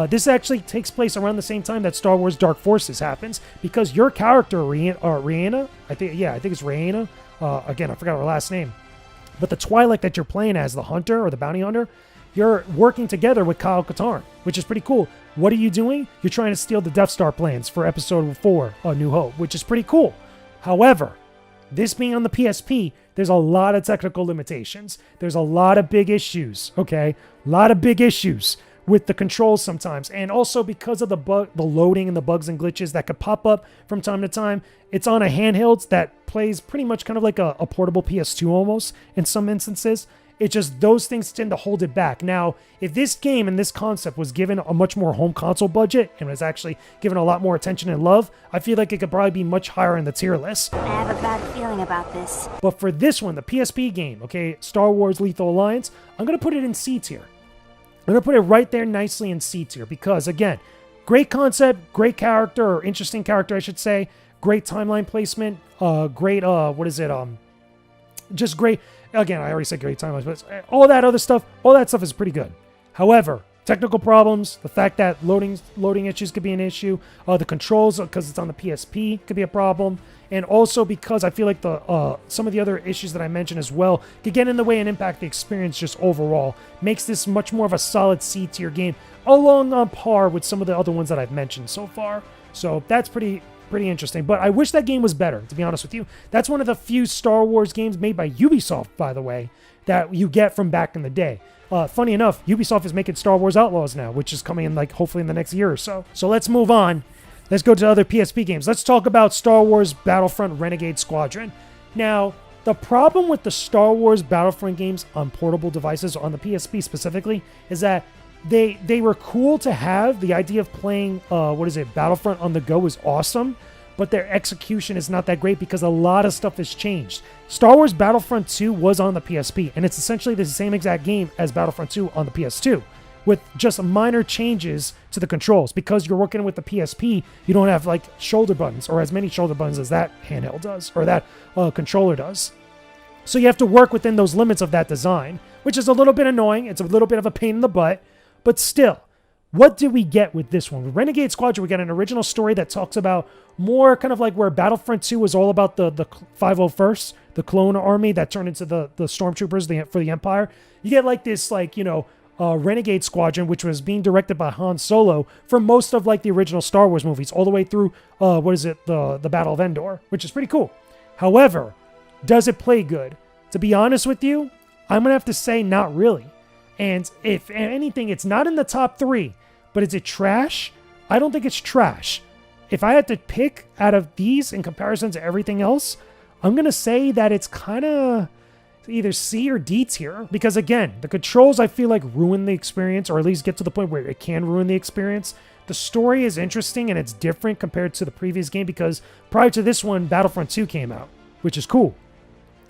This actually takes place around the same time that Star Wars Dark Forces happens, because your character, Rhianna, I think it's Rhianna. Again, I forgot her last name. But the Twi'lek that you're playing as, the Hunter or the Bounty Hunter, you're working together with Kyle Katarn, which is pretty cool. What are you doing? You're trying to steal the Death Star plans for Episode 4, A New Hope, which is pretty cool. However, this being on the PSP, there's a lot of technical limitations. There's a lot of big issues, okay? A lot of big issues with the controls sometimes. And also because of the loading and the bugs and glitches that could pop up from time to time, it's on a handheld that plays pretty much kind of like a portable PS2 almost in some instances. It just, those things tend to hold it back. Now, if this game and this concept was given a much more home console budget and was actually given a lot more attention and love, I feel like it could probably be much higher in the tier list. I have a bad feeling about this. But for this one, the PSP game, okay, Star Wars Lethal Alliance, I'm going to put it in C tier. I'm going to put it right there nicely in C tier because, again, great concept, great character, or interesting character, I should say, great timeline placement, just great. Again, I already said great timelines, but all that other stuff, all that stuff is pretty good. However, technical problems, the fact that loading issues could be an issue, the controls, because it's on the PSP, could be a problem, and also because I feel like the some of the other issues that I mentioned as well could get in the way and impact the experience just overall. Makes this much more of a solid C tier game, along on par with some of the other ones that I've mentioned so far. So that's pretty interesting, but I wish that game was better, to be honest with you. That's one of the few Star Wars games made by Ubisoft, by the way, that you get from back in the day. Funny enough, Ubisoft is making Star Wars Outlaws now, which is coming in like hopefully in the next year or so. So let's move on. Let's go to other PSP games. Let's talk about Star Wars Battlefront Renegade Squadron. Now, the problem with the Star Wars Battlefront games on portable devices, on the PSP specifically, is that they were cool to have. The idea of playing, Battlefront on the go is awesome, but their execution is not that great because a lot of stuff has changed. Star Wars Battlefront 2 was on the PSP, and it's essentially the same exact game as Battlefront 2 on the PS2, with just minor changes to the controls. Because you're working with the PSP, you don't have like shoulder buttons, or as many shoulder buttons as that handheld does, or that controller does. So you have to work within those limits of that design, which is a little bit annoying. It's a little bit of a pain in the butt. But still, what did we get with this one? With Renegade Squadron, we got an original story that talks about more kind of like where Battlefront 2 was all about the 501st, the clone army that turned into the stormtroopers for the Empire. You get like this, Renegade Squadron, which was being directed by Han Solo for most of like the original Star Wars movies, all the way through, the Battle of Endor, which is pretty cool. However, does it play good? To be honest with you, I'm going to have to say not really. And if anything, it's not in the top 3. But is it trash? I don't think it's trash. If I had to pick out of these in comparison to everything else, I'm going to say that it's kind of either C or D tier. Because again, the controls I feel like ruin the experience, or at least get to the point where it can ruin the experience. The story is interesting and it's different compared to the previous game because prior to this one, Battlefront 2 came out, which is cool.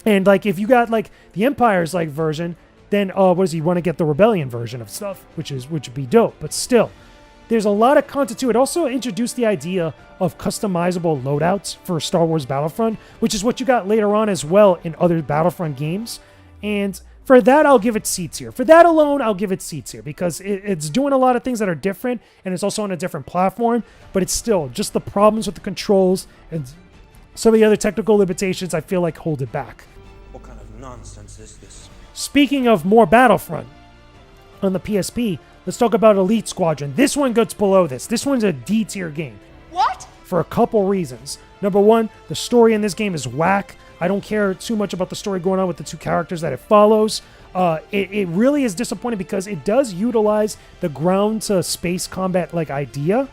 And like if you got like the Empire's like version, then you want to get the Rebellion version of stuff, which would be dope. But still, there's a lot of content to it. Also introduced the idea of customizable loadouts for Star Wars Battlefront, which is what you got later on as well in other Battlefront games. And for that, I'll give it C tier. For that alone, I'll give it C tier because it's doing a lot of things that are different, and it's also on a different platform, but it's still just the problems with the controls and some of the other technical limitations I feel like hold it back. What kind of nonsense is this? Speaking of more Battlefront, on the PSP, let's talk about Elite Squadron. This one gets below this. This one's a D tier game. What? For a couple reasons. Number one, the story in this game is whack. I don't care too much about the story going on with the two characters that it follows. It really is disappointing because it does utilize the ground to space combat like idea.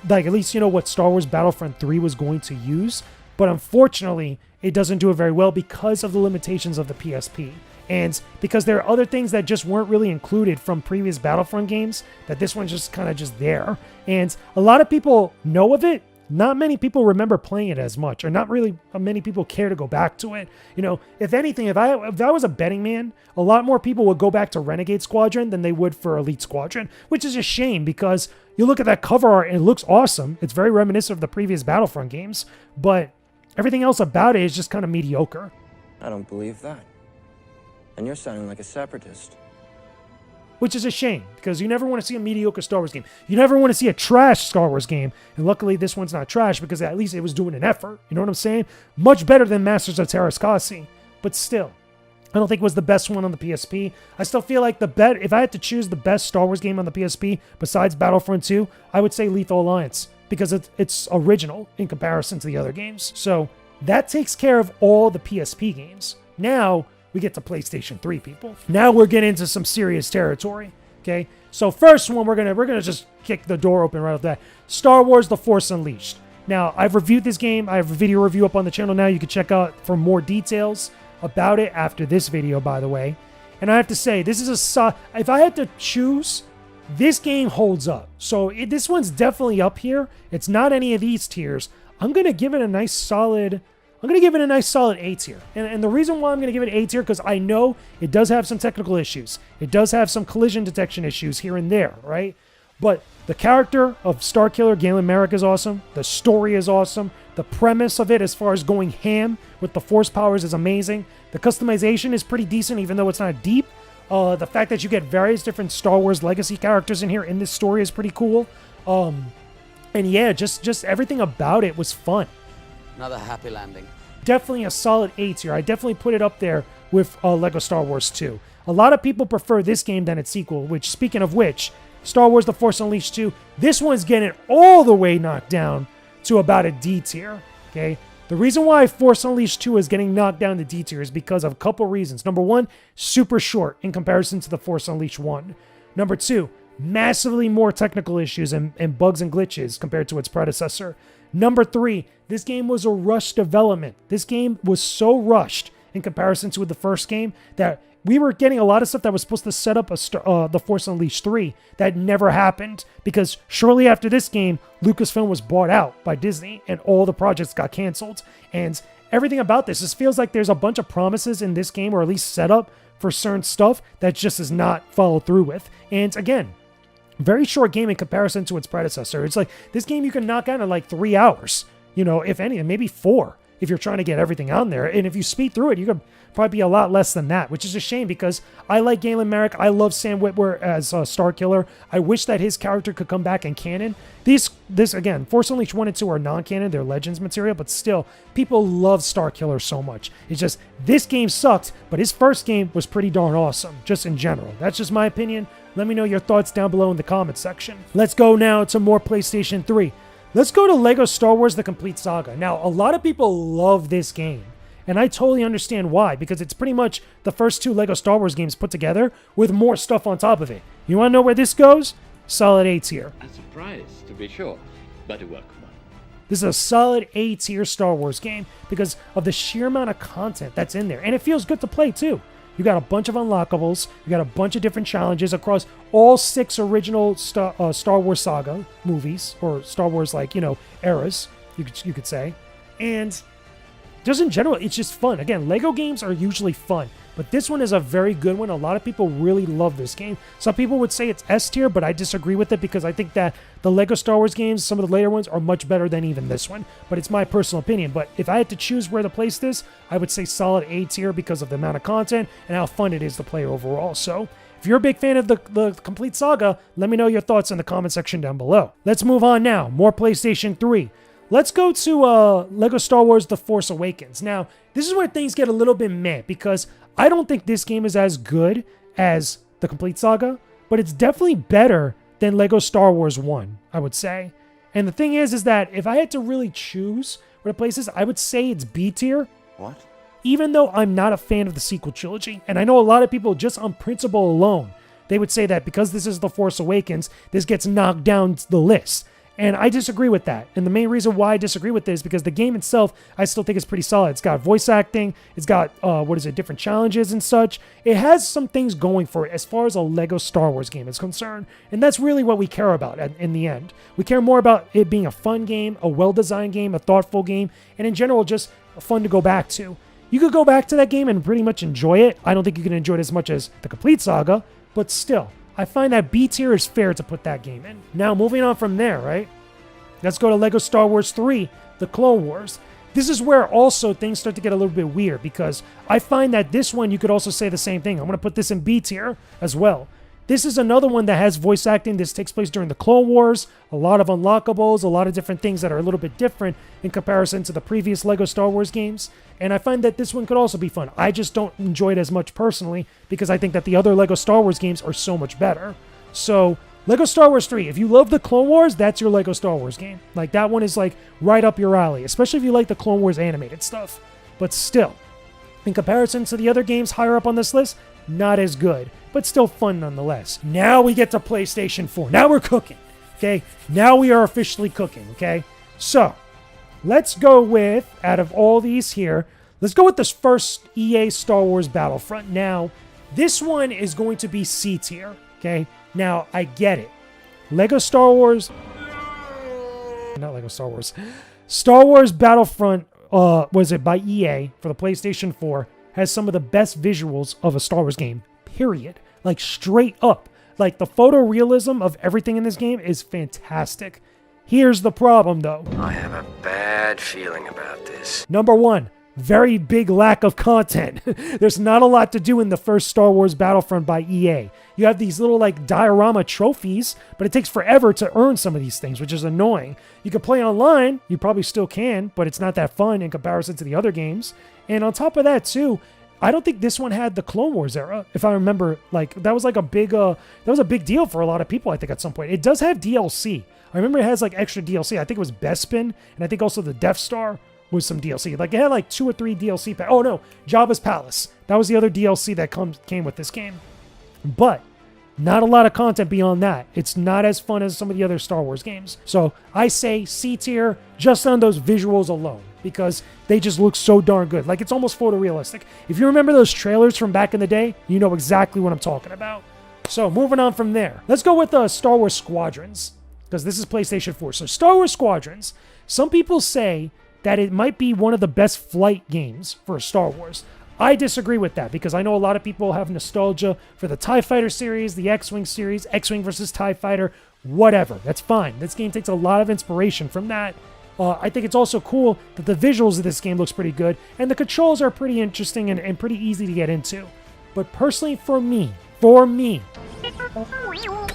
Like at least you know what Star Wars Battlefront 3 was going to use. But unfortunately, it doesn't do it very well because of the limitations of the PSP. And because there are other things that just weren't really included from previous Battlefront games, that this one's just kind of just there. And a lot of people know of it. Not many people remember playing it as much, or not really many people care to go back to it. You know, if anything, if I was a betting man, a lot more people would go back to Renegade Squadron than they would for Elite Squadron, which is a shame because you look at that cover art and it looks awesome. It's very reminiscent of the previous Battlefront games, but everything else about it is just kind of mediocre. I don't believe that. And you're sounding like a separatist. Which is a shame, because you never want to see a mediocre Star Wars game. You never want to see a trash Star Wars game, and luckily this one's not trash, because at least it was doing an effort. You know what I'm saying? Much better than Masters of Terrascasi, but still. I don't think it was the best one on the PSP. I still feel like if I had to choose the best Star Wars game on the PSP, besides Battlefront 2, I would say Lethal Alliance, because it's original in comparison to the other games. So that takes care of all the PSP games. Now, we get to PlayStation 3, people. Now we're getting into some serious territory, okay? So first one, we're gonna just kick the door open right off that. Star Wars The Force Unleashed. Now, I've reviewed this game. I have a video review up on the channel now. You can check out for more details about it after this video, by the way. And I have to say, this is if I had to choose, this game holds up. So this one's definitely up here. It's not any of these tiers. I'm gonna give it a nice solid A tier. And the reason why I'm going to give it A tier, because I know it does have some technical issues. It does have some collision detection issues here and there, right? But the character of Starkiller Galen Merrick is awesome. The story is awesome. The premise of it as far as going ham with the Force powers is amazing. The customization is pretty decent, even though it's not deep. The fact that you get various different Star Wars legacy characters in here in this story is pretty cool. And yeah, just everything about it was fun. Another happy landing. Definitely a solid A tier. I definitely put it up there with Lego Star Wars 2. A lot of people prefer this game than its sequel, which, speaking of which, Star Wars The Force Unleashed 2, this one's getting all the way knocked down to about a D tier, okay? The reason why Force Unleashed 2 is getting knocked down to D tier is because of a couple reasons. Number one, super short in comparison to The Force Unleashed 1. Number two, massively more technical issues and bugs and glitches compared to its predecessor. Number three, this game was a rushed development. This game was so rushed in comparison to the first game that we were getting a lot of stuff that was supposed to set up The Force Unleashed 3 that never happened because shortly after this game, Lucasfilm was bought out by Disney and all the projects got canceled. And everything about this just feels like there's a bunch of promises in this game, or at least set up for certain stuff that just is not followed through with. And again, very short game in comparison to its predecessor. It's like this game you can knock out in like 3 hours, you know, if any, maybe 4 if you're trying to get everything on there. And if you speed through it, you could probably be a lot less than that, which is a shame because I like Galen Merrick. I love Sam Witwer as Starkiller. I wish that his character could come back in canon. This again, Force Unleashed 1 and 2 are non-canon. They're Legends material, but still, people love Starkiller so much. It's just, this game sucked, but his first game was pretty darn awesome, just in general. That's just my opinion. Let me know your thoughts down below in the comments section. Let's go now to more PlayStation 3. Let's go to LEGO Star Wars The Complete Saga. Now, a lot of people love this game, and I totally understand why, because it's pretty much the first 2 LEGO Star Wars games put together with more stuff on top of it. You want to know where this goes? Solid A tier. A surprise, to be sure, but a welcome one. This is a solid A tier Star Wars game because of the sheer amount of content that's in there, and it feels good to play too. You got a bunch of unlockables. You got a bunch of different challenges across all 6 original Star Wars saga movies, or Star Wars, like, you know, eras, you could say. And just in general, it's just fun. Again, LEGO games are usually fun. But this one is a very good one. A lot of people really love this game. Some people would say it's S tier, but I disagree with it because I think that the Lego Star Wars games, some of the later ones, are much better than even this one. But it's my personal opinion. But if I had to choose where to place this, I would say solid A tier because of the amount of content and how fun it is to play overall. So if you're a big fan of the complete saga, let me know your thoughts in the comment section down below. Let's move on now. More PlayStation 3. Let's go to Lego Star Wars The Force Awakens. Now, this is where things get a little bit meh because I don't think this game is as good as the complete saga, but it's definitely better than Lego Star Wars 1, I would say. And the thing is that if I had to really choose where to place this, I would say it's B tier. What? Even though I'm not a fan of the sequel trilogy. And I know a lot of people, just on principle alone, they would say that because this is The Force Awakens, this gets knocked down the list. And I disagree with that. And the main reason why I disagree with this is because the game itself, I still think is pretty solid. It's got voice acting. It's got, different challenges and such. It has some things going for it as far as a Lego Star Wars game is concerned. And that's really what we care about in the end. We care more about it being a fun game, a well-designed game, a thoughtful game, and in general, just fun to go back to. You could go back to that game and pretty much enjoy it. I don't think you can enjoy it as much as the complete saga, but still, I find that B tier is fair to put that game in. Now, moving on from there, right? Let's go to Lego Star Wars 3, The Clone Wars. This is where also things start to get a little bit weird because I find that this one, you could also say the same thing. I'm going to put this in B tier as well. This is another one that has voice acting. This takes place during the Clone Wars. A lot of unlockables, a lot of different things that are a little bit different in comparison to the previous Lego Star Wars games. And I find that this one could also be fun. I just don't enjoy it as much personally because I think that the other Lego Star Wars games are so much better. So, Lego Star Wars 3, if you love the Clone Wars, that's your Lego Star Wars game. Like, that one is like right up your alley, especially if you like the Clone Wars animated stuff. But still, in comparison to the other games higher up on this list, not as good, but still fun nonetheless. Now we get to PlayStation 4. Now we're cooking, okay? Now we are officially cooking, okay? So, let's go with, out of all these here, let's go with this first EA Star Wars Battlefront. Now, this one is going to be C tier, okay? Now, I get it. Lego Star Wars... Not Lego Star Wars. Star Wars Battlefront, was it by EA for the PlayStation 4, has some of the best visuals of a Star Wars game, period. Like, straight up. Like, the photorealism of everything in this game is fantastic. Here's the problem, though. I have a bad feeling about this. Number one, very big lack of content. There's not a lot to do in the first Star Wars Battlefront by EA. You have these little, like, diorama trophies, but it takes forever to earn some of these things, which is annoying. You can play online. You probably still can, but it's not that fun in comparison to the other games. And on top of that, too, I don't think this one had the Clone Wars era. If I remember, like, that was like a big, that was a big deal for a lot of people, I think, at some point. It does have DLC. I remember it has, like, extra DLC. I think it was Bespin, and I think also the Death Star was some DLC. Like, it had, like, 2 or 3 DLC packs. Oh, no, Jabba's Palace. That was the other DLC that came with this game. But not a lot of content beyond that. It's not as fun as some of the other Star Wars games. So I say C tier just on those visuals alone because they just look so darn good. Like, it's almost photorealistic. If you remember those trailers from back in the day, you know exactly what I'm talking about. So moving on from there, let's go with Star Wars Squadrons because this is PlayStation 4. So Star Wars Squadrons, some people say that it might be one of the best flight games for Star Wars. I disagree with that because I know a lot of people have nostalgia for the TIE Fighter series, the X-Wing series, X-Wing versus TIE Fighter, whatever. That's fine. This game takes a lot of inspiration from that. I think it's also cool that the visuals of this game looks pretty good, and the controls are pretty interesting and pretty easy to get into. But personally, for me,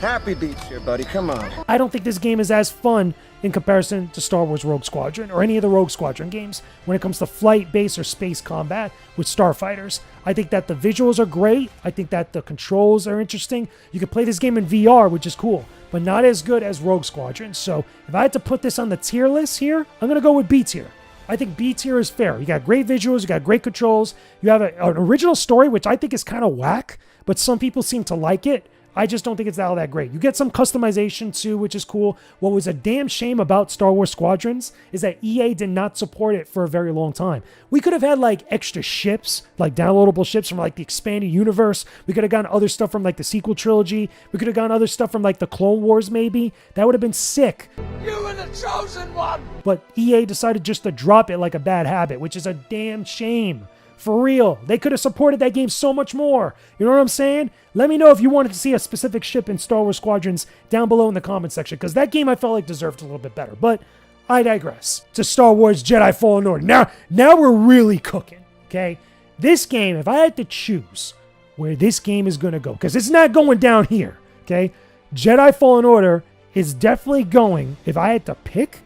Happy beats here, buddy. Come on. I don't think this game is as fun in comparison to Star Wars Rogue Squadron or any of the Rogue Squadron games when it comes to flight, base, or space combat with starfighters. I think that the visuals are great. I think that the controls are interesting. You can play this game in VR, which is cool, but not as good as Rogue Squadron. So if I had to put this on the tier list here, I'm going to go with B tier. I think B tier is fair. You got great visuals, you got great controls, you have an original story, which I think is kind of whack, but some people seem to like it. I just don't think it's all that great. You get some customization too, which is cool. What was a damn shame about Star Wars Squadrons is that EA did not support it for a very long time. We could have had like extra ships, like downloadable ships from like the expanded universe. We could have gotten other stuff from like the sequel trilogy. We could have gotten other stuff from like the Clone Wars maybe. That would have been sick. You were the chosen one! But EA decided just to drop it like a bad habit, which is a damn shame. For real. They could have supported that game so much more. You know what I'm saying? Let me know if you wanted to see a specific ship in Star Wars Squadrons down below in the comment section, because that game I felt like deserved a little bit better. But I digress. To Star Wars Jedi Fallen Order. Now we're really cooking, okay? This game, if I had to choose where this game is going to go, because it's not going down here, okay? Jedi Fallen Order is definitely going, if I had to pick,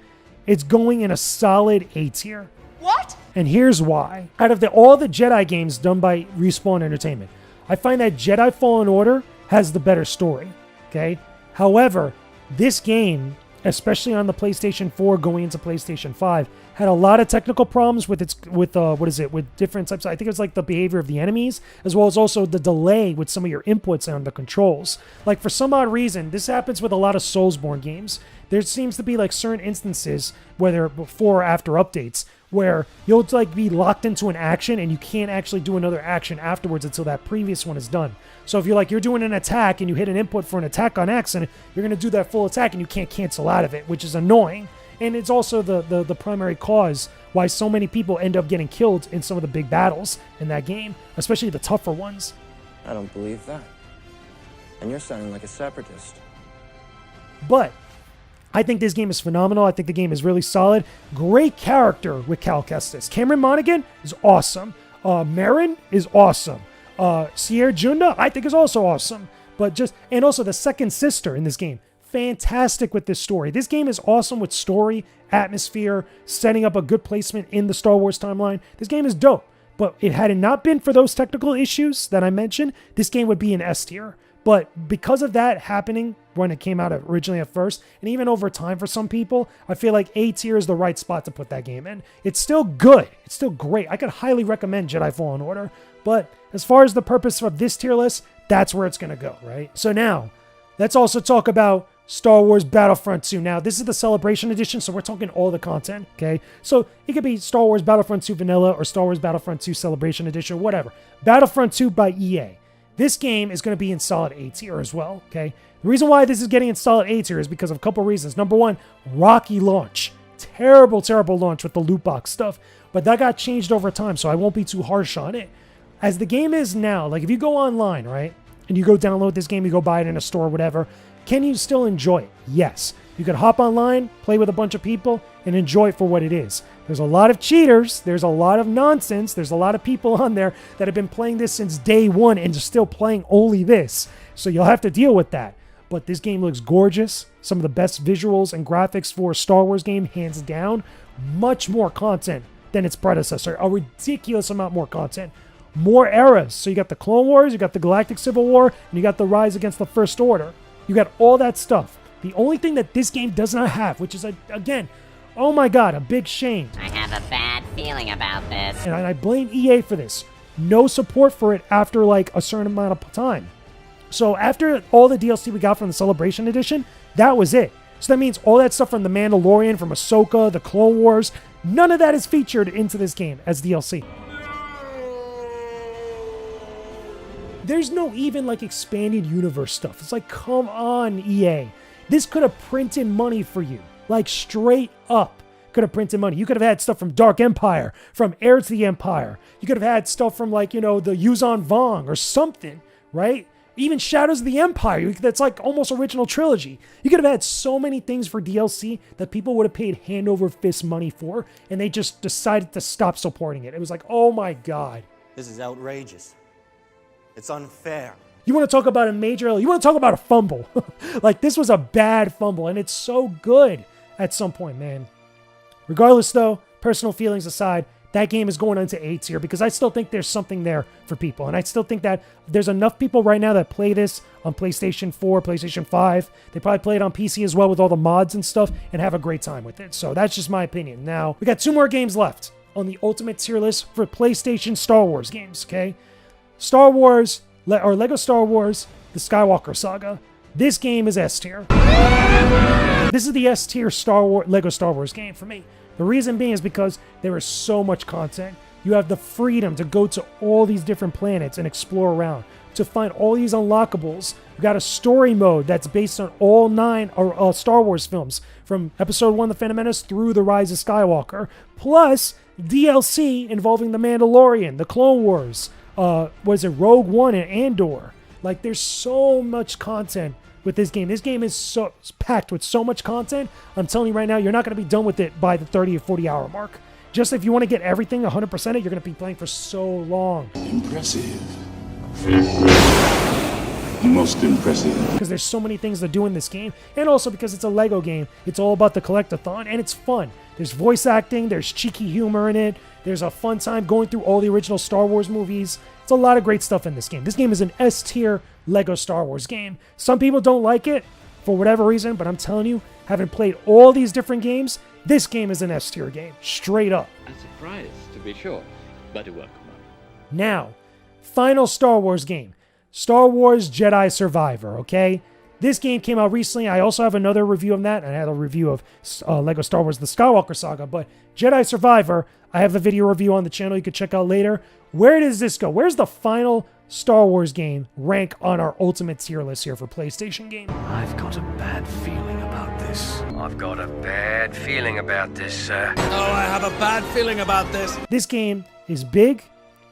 it's going in a solid A tier. What? And here's why. Out of all the Jedi games done by Respawn Entertainment, I find that Jedi Fallen Order has the better story, okay? However, this game, especially on the PlayStation 4 going into PlayStation 5, had a lot of technical problems with different types. I think it was like the behavior of the enemies, as well as also the delay with some of your inputs on the controls. Like for some odd reason, this happens with a lot of Soulsborne games. There seems to be like certain instances, whether before or after updates, where you'll like be locked into an action and you can't actually do another action afterwards until that previous one is done. So if you're doing an attack and you hit an input for an attack on accident, you're going to do that full attack and you can't cancel out of it, which is annoying. And it's also the primary cause why so many people end up getting killed in some of the big battles in that game, especially the tougher ones. I don't believe that. And you're sounding like a separatist. But I think this game is phenomenal. I think the game is really solid. Great character with Cal Kestis. Cameron Monaghan is awesome. Marin is awesome. Sierra Junda, I think, is also awesome. And also the second sister in this game. Fantastic with this story. This game is awesome with story, atmosphere, setting up a good placement in the Star Wars timeline. This game is dope. But had it not been for those technical issues that I mentioned, this game would be an S tier. But because of that happening when it came out originally at first, and even over time for some people, I feel like A tier is the right spot to put that game in. It's still good. It's still great. I could highly recommend Jedi Fallen Order. But as far as the purpose of this tier list, that's where it's going to go, right? So now, let's also talk about Star Wars Battlefront 2. Now, this is the Celebration Edition, so we're talking all the content, okay? So it could be Star Wars Battlefront 2 Vanilla or Star Wars Battlefront 2 Celebration Edition, whatever. Battlefront 2 by EA. This game is going to be in solid A tier as well, okay? The reason why this is getting in solid A tier is because of a couple reasons. Number one, rocky launch. Terrible, terrible launch with the loot box stuff. But that got changed over time, so I won't be too harsh on it. As the game is now, like if you go online, right, and you go download this game, you go buy it in a store, whatever, can you still enjoy it? Yes. You can hop online, play with a bunch of people, and enjoy it for what it is. There's a lot of cheaters. There's a lot of nonsense. There's a lot of people on there that have been playing this since day one and are still playing only this. So you'll have to deal with that. But this game looks gorgeous. Some of the best visuals and graphics for a Star Wars game, hands down. Much more content than its predecessor. A ridiculous amount more content. More eras. So you got the Clone Wars, you got the Galactic Civil War, and you got the Rise Against the First Order. You got all that stuff. The only thing that this game does not have, which is, again, oh my god, a big shame. I have a bad feeling about this. And I blame EA for this. No support for it after like a certain amount of time. So after all the DLC we got from the Celebration Edition, that was it. So that means all that stuff from The Mandalorian, from Ahsoka, the Clone Wars, none of that is featured into this game as DLC. There's no even like expanded universe stuff. It's like, come on, EA. This could have printed money for you. Like straight up could have printed money. You could have had stuff from Dark Empire, from Heir to the Empire. You could have had stuff from like, the Yuzan Vong or something, right? Even Shadows of the Empire. That's like almost original trilogy. You could have had so many things for DLC that people would have paid hand over fist money for, and they just decided to stop supporting it. It was like, oh my god. This is outrageous. It's unfair. You want to talk about you want to talk about a fumble. Like, this was a bad fumble, and it's so good at some point, man. Regardless, though, personal feelings aside, that game is going into A tier because I still think there's something there for people. And I still think that there's enough people right now that play this on PlayStation 4, PlayStation 5. They probably play it on PC as well with all the mods and stuff and have a great time with it. So that's just my opinion. Now, we got 2 more games left on the ultimate tier list for PlayStation Star Wars games, okay? Star Wars, or Lego Star Wars, The Skywalker Saga. This game is S tier. This is the S tier Lego Star Wars game for me. The reason being is because there is so much content. You have the freedom to go to all these different planets and explore around, to find all these unlockables. You got a story mode that's based on all 9 Star Wars films, from Episode 1, The Phantom Menace, through The Rise of Skywalker. Plus, DLC involving The Mandalorian, The Clone Wars, was it Rogue One and Andor? Like, there's so much content with this game. This game is so packed with so much content. I'm telling you right now, you're not going to be done with it by the 30 or 40 hour mark. Just if you want to get everything 100% it, you're going to be playing for so long. Impressive. Most impressive. Because there's so many things to do in this game, and also because it's a Lego game, it's all about the collectathon, and it's fun. There's voice acting, there's cheeky humor in it, there's a fun time going through all the original Star Wars movies. It's a lot of great stuff in this game. This game is an S-tier Lego Star Wars game. Some people don't like it for whatever reason, but I'm telling you, having played all these different games, this game is an S-tier game, straight up. A surprise, to be sure, but a welcome one. Now, final Star Wars game. Star Wars Jedi Survivor, okay? This game came out recently. I also have another review of that, and I had a review of Lego Star Wars The Skywalker Saga, but Jedi Survivor, I have a video review on the channel you could check out later. Where does this go? Where's the final Star Wars game rank on our ultimate tier list here for PlayStation game? I've got a bad feeling about this. I've got a bad feeling about this, sir. Oh, I have a bad feeling about this. This game is big.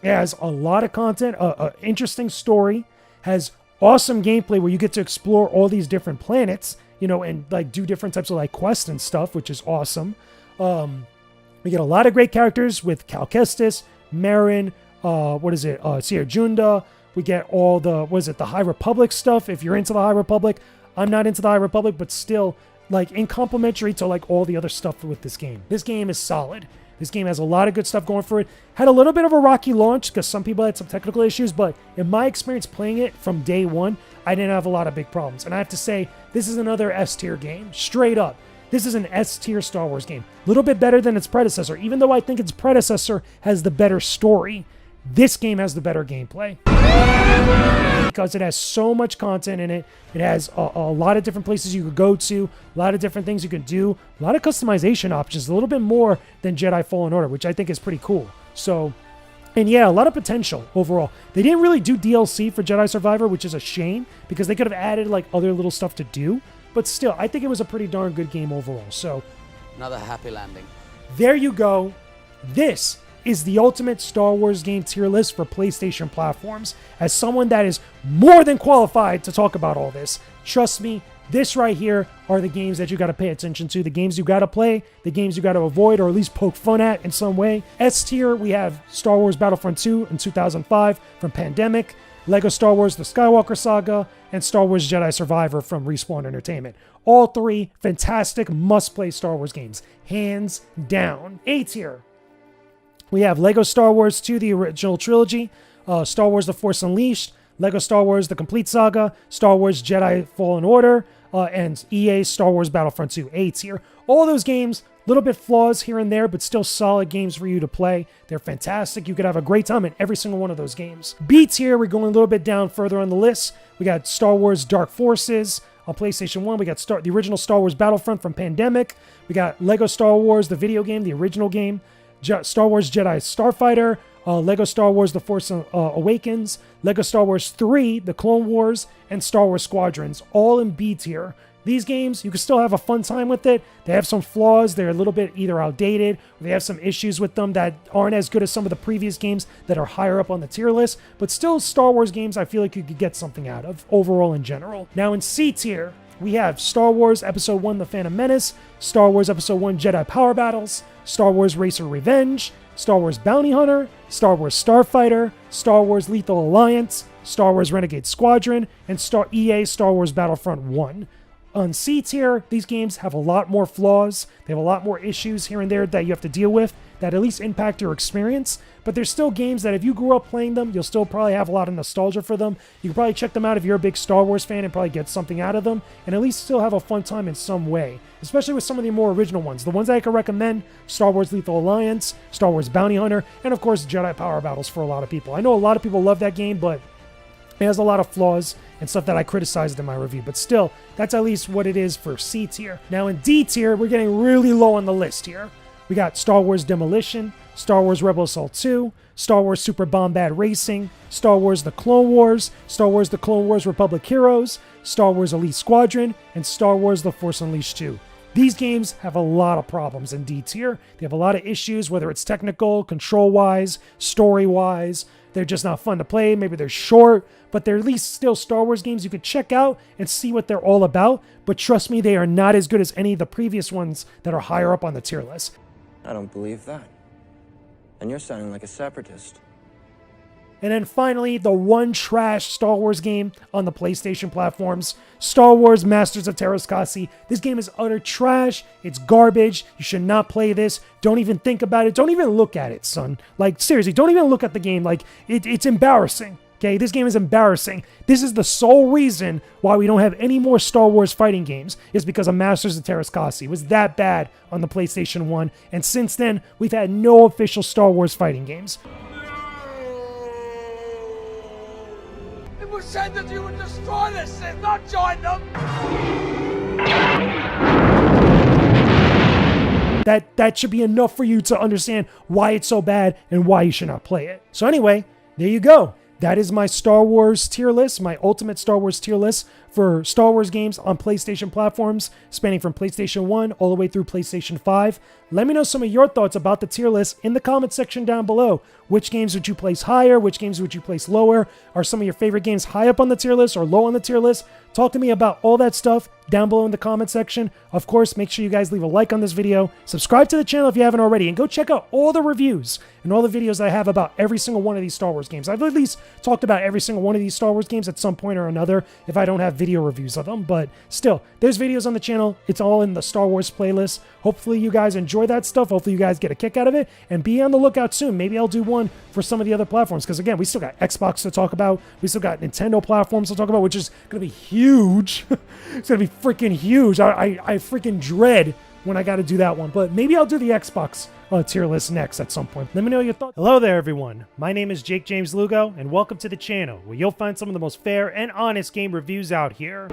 It has a lot of content, an interesting story, has awesome gameplay where you get to explore all these different planets, you know, and like do different types of like quests and stuff, which is awesome. We get a lot of great characters with Cal Kestis, Marin, Sierra Junda. We get all the, the High Republic stuff. If you're into the High Republic, I'm not into the High Republic, but still, like, in complementary to like all the other stuff with this game. This game is solid. This game has a lot of good stuff going for it. Had a little bit of a rocky launch because some people had some technical issues, but in my experience playing it from day one, I didn't have a lot of big problems. And I have to say, this is another S-tier game, straight up. This is an S-tier Star Wars game. A little bit better than its predecessor. Even though I think its predecessor has the better story, this game has the better gameplay. Because it has so much content in it. It has a lot of different places you could go to, a lot of different things you can do, a lot of customization options, a little bit more than Jedi Fallen Order, which I think is pretty cool. So, and yeah, a lot of potential overall. They didn't really do DLC for Jedi Survivor, which is a shame, because they could have added like other little stuff to do. But still, I think it was a pretty darn good game overall. So, Another happy landing. there you go. This is the ultimate Star Wars game tier list for PlayStation platforms. As someone that is more than qualified to talk about all this, trust me, this right here are the games that you got to pay attention to, the games you got to play, the games you got to avoid or at least poke fun at in some way. S tier, we have Star Wars Battlefront 2 in 2005 from Pandemic, Lego Star Wars The Skywalker Saga, and Star Wars Jedi Survivor from Respawn Entertainment. All three fantastic must-play Star Wars games, hands down. A tier, we have Lego Star Wars 2, the original trilogy, Star Wars The Force Unleashed, Lego Star Wars The Complete Saga, Star Wars Jedi Fallen Order, and EA Star Wars Battlefront 2, A tier. All those games, little bit flaws here and there, but still solid games for you to play. They're fantastic. You could have a great time in every single one of those games. B tier, we're going a little bit down further on the list. We got Star Wars Dark Forces on PlayStation 1. We got the original Star Wars Battlefront from Pandemic. We got Lego Star Wars, the video game, the original game. Star Wars Jedi Starfighter, Lego Star Wars The Force Awakens, Lego Star Wars 3, The Clone Wars, and Star Wars Squadrons, all in B tier. These games, you can still have a fun time with it. They have some flaws. They're a little bit either outdated, or they have some issues with them that aren't as good as some of the previous games that are higher up on the tier list. But still, Star Wars games I feel like you could get something out of overall in general. Now in C tier, we have Star Wars Episode 1 The Phantom Menace, Star Wars Episode 1 Jedi Power Battles, Star Wars Racer Revenge, Star Wars Bounty Hunter, Star Wars Starfighter, Star Wars Lethal Alliance, Star Wars Renegade Squadron, and EA Star Wars Battlefront 1. On C tier, these games have a lot more flaws. They have a lot more issues here and there that you have to deal with that at least impact your experience. But there's still games that if you grew up playing them, you'll still probably have a lot of nostalgia for them. You can probably check them out if you're a big Star Wars fan and probably get something out of them and at least still have a fun time in some way, especially with some of the more original ones. The ones that I can recommend, Star Wars Lethal Alliance, Star Wars Bounty Hunter, and of course Jedi Power Battles for a lot of people. I know a lot of people love that game, but it has a lot of flaws and stuff that I criticized in my review, but still, that's at least what it is for C tier. Now in D tier, we're getting really low on the list here. We got Star Wars Demolition, Star Wars Rebel Assault 2, Star Wars Super Bombad Racing, Star Wars The Clone Wars, Star Wars The Clone Wars Republic Heroes, Star Wars Elite Squadron, and Star Wars The Force Unleashed 2. These games have a lot of problems in D tier. They have a lot of issues, whether it's technical, control-wise, story-wise. They're just not fun to play. Maybe they're short, but they're at least still Star Wars games you could check out and see what they're all about. But trust me, they are not as good as any of the previous ones that are higher up on the tier list. I don't believe that. And you're sounding like a separatist. And then finally, the one trash Star Wars game on the PlayStation platforms, Star Wars Masters of Terrascasi. This game is utter trash. It's garbage. You should not play this. Don't even think about it. Don't even look at it, son. Like, seriously, don't even look at the game. Like, it's embarrassing. Okay, this game is embarrassing. This is the sole reason why we don't have any more Star Wars fighting games, is because of Masters of Terrascasi. It was that bad on the PlayStation 1, and since then, we've had no official Star Wars fighting games. It was said that you would destroy the Sith, not join them! That should be enough for you to understand why it's so bad and why you should not play it. So anyway, there you go. That is my Star Wars tier list, my ultimate Star Wars tier list for Star Wars games on PlayStation platforms, spanning from PlayStation 1 all the way through PlayStation 5. Let me know some of your thoughts about the tier list in the comment section down below. Which games would you place higher? Which games would you place lower? Are some of your favorite games high up on the tier list or low on the tier list? Talk to me about all that stuff down below in the comment section. Of course, make sure you guys leave a like on this video, subscribe to the channel if you haven't already, and go check out all the reviews and all the videos that I have about every single one of these Star Wars games. I've at least talked about every single one of these Star Wars games at some point or another if I don't have video reviews of them, but still, there's videos on the channel. It's all in the Star Wars playlist. Hopefully you guys enjoy that stuff. Hopefully you guys get a kick out of it, and be on the lookout soon. Maybe I'll do one for some of the other platforms, because again, we still got Xbox to talk about. We still got Nintendo platforms to talk about, which is going to be huge. It's going to be freaking huge. I freaking dread when I got to do that one, but maybe I'll do the Xbox tier list next at some point. Let me know your thoughts. Hello there, everyone. My name is Jakejames Lugo, and welcome to the channel, where you'll find some of the most fair and honest game reviews out here.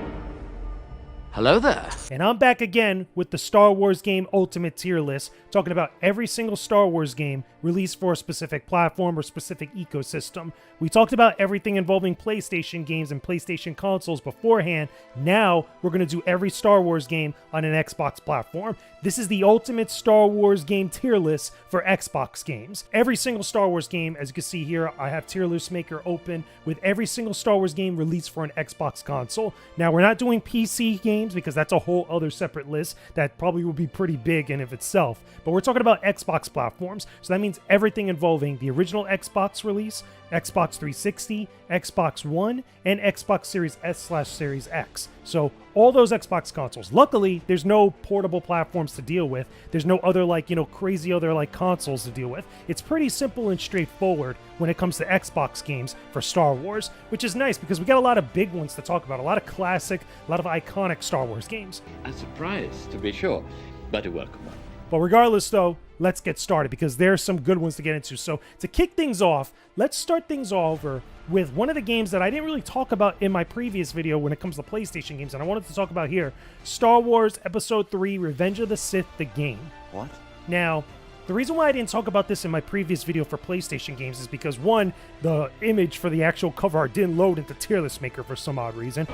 Hello there. And I'm back again with the Star Wars game Ultimate tier list, talking about every single Star Wars game released for a specific platform or specific ecosystem. We talked about everything involving PlayStation games and PlayStation consoles beforehand. Now we're going to do every Star Wars game on an Xbox platform. This is the Ultimate Star Wars game tier list for Xbox games. Every single Star Wars game, as you can see here, I have tier list maker open with every single Star Wars game released for an Xbox console. Now we're not doing PC games because that's a whole other separate list that probably will be pretty big in of itself. But we're talking about Xbox platforms, so that means everything involving the original Xbox release, Xbox 360, Xbox One, and Xbox Series S/Series X. So all those Xbox consoles. Luckily, there's no portable platforms to deal with. There's no other crazy other consoles to deal with. It's pretty simple and straightforward when it comes to Xbox games for Star Wars, which is nice because we got a lot of big ones to talk about, a lot of classic, a lot of iconic Star Wars games. A surprise, to be sure, but a welcome one. But regardless, though, let's get started because there's some good ones to get into. So to kick things off, let's start things over with one of the games that I didn't really talk about in my previous video when it comes to PlayStation games, and I wanted to talk about here, Star Wars Episode 3 Revenge of the Sith, the game. What? Now, the reason why I didn't talk about this in my previous video for PlayStation games is because, one, the image for the actual cover art didn't load into Tier List Maker for some odd reason.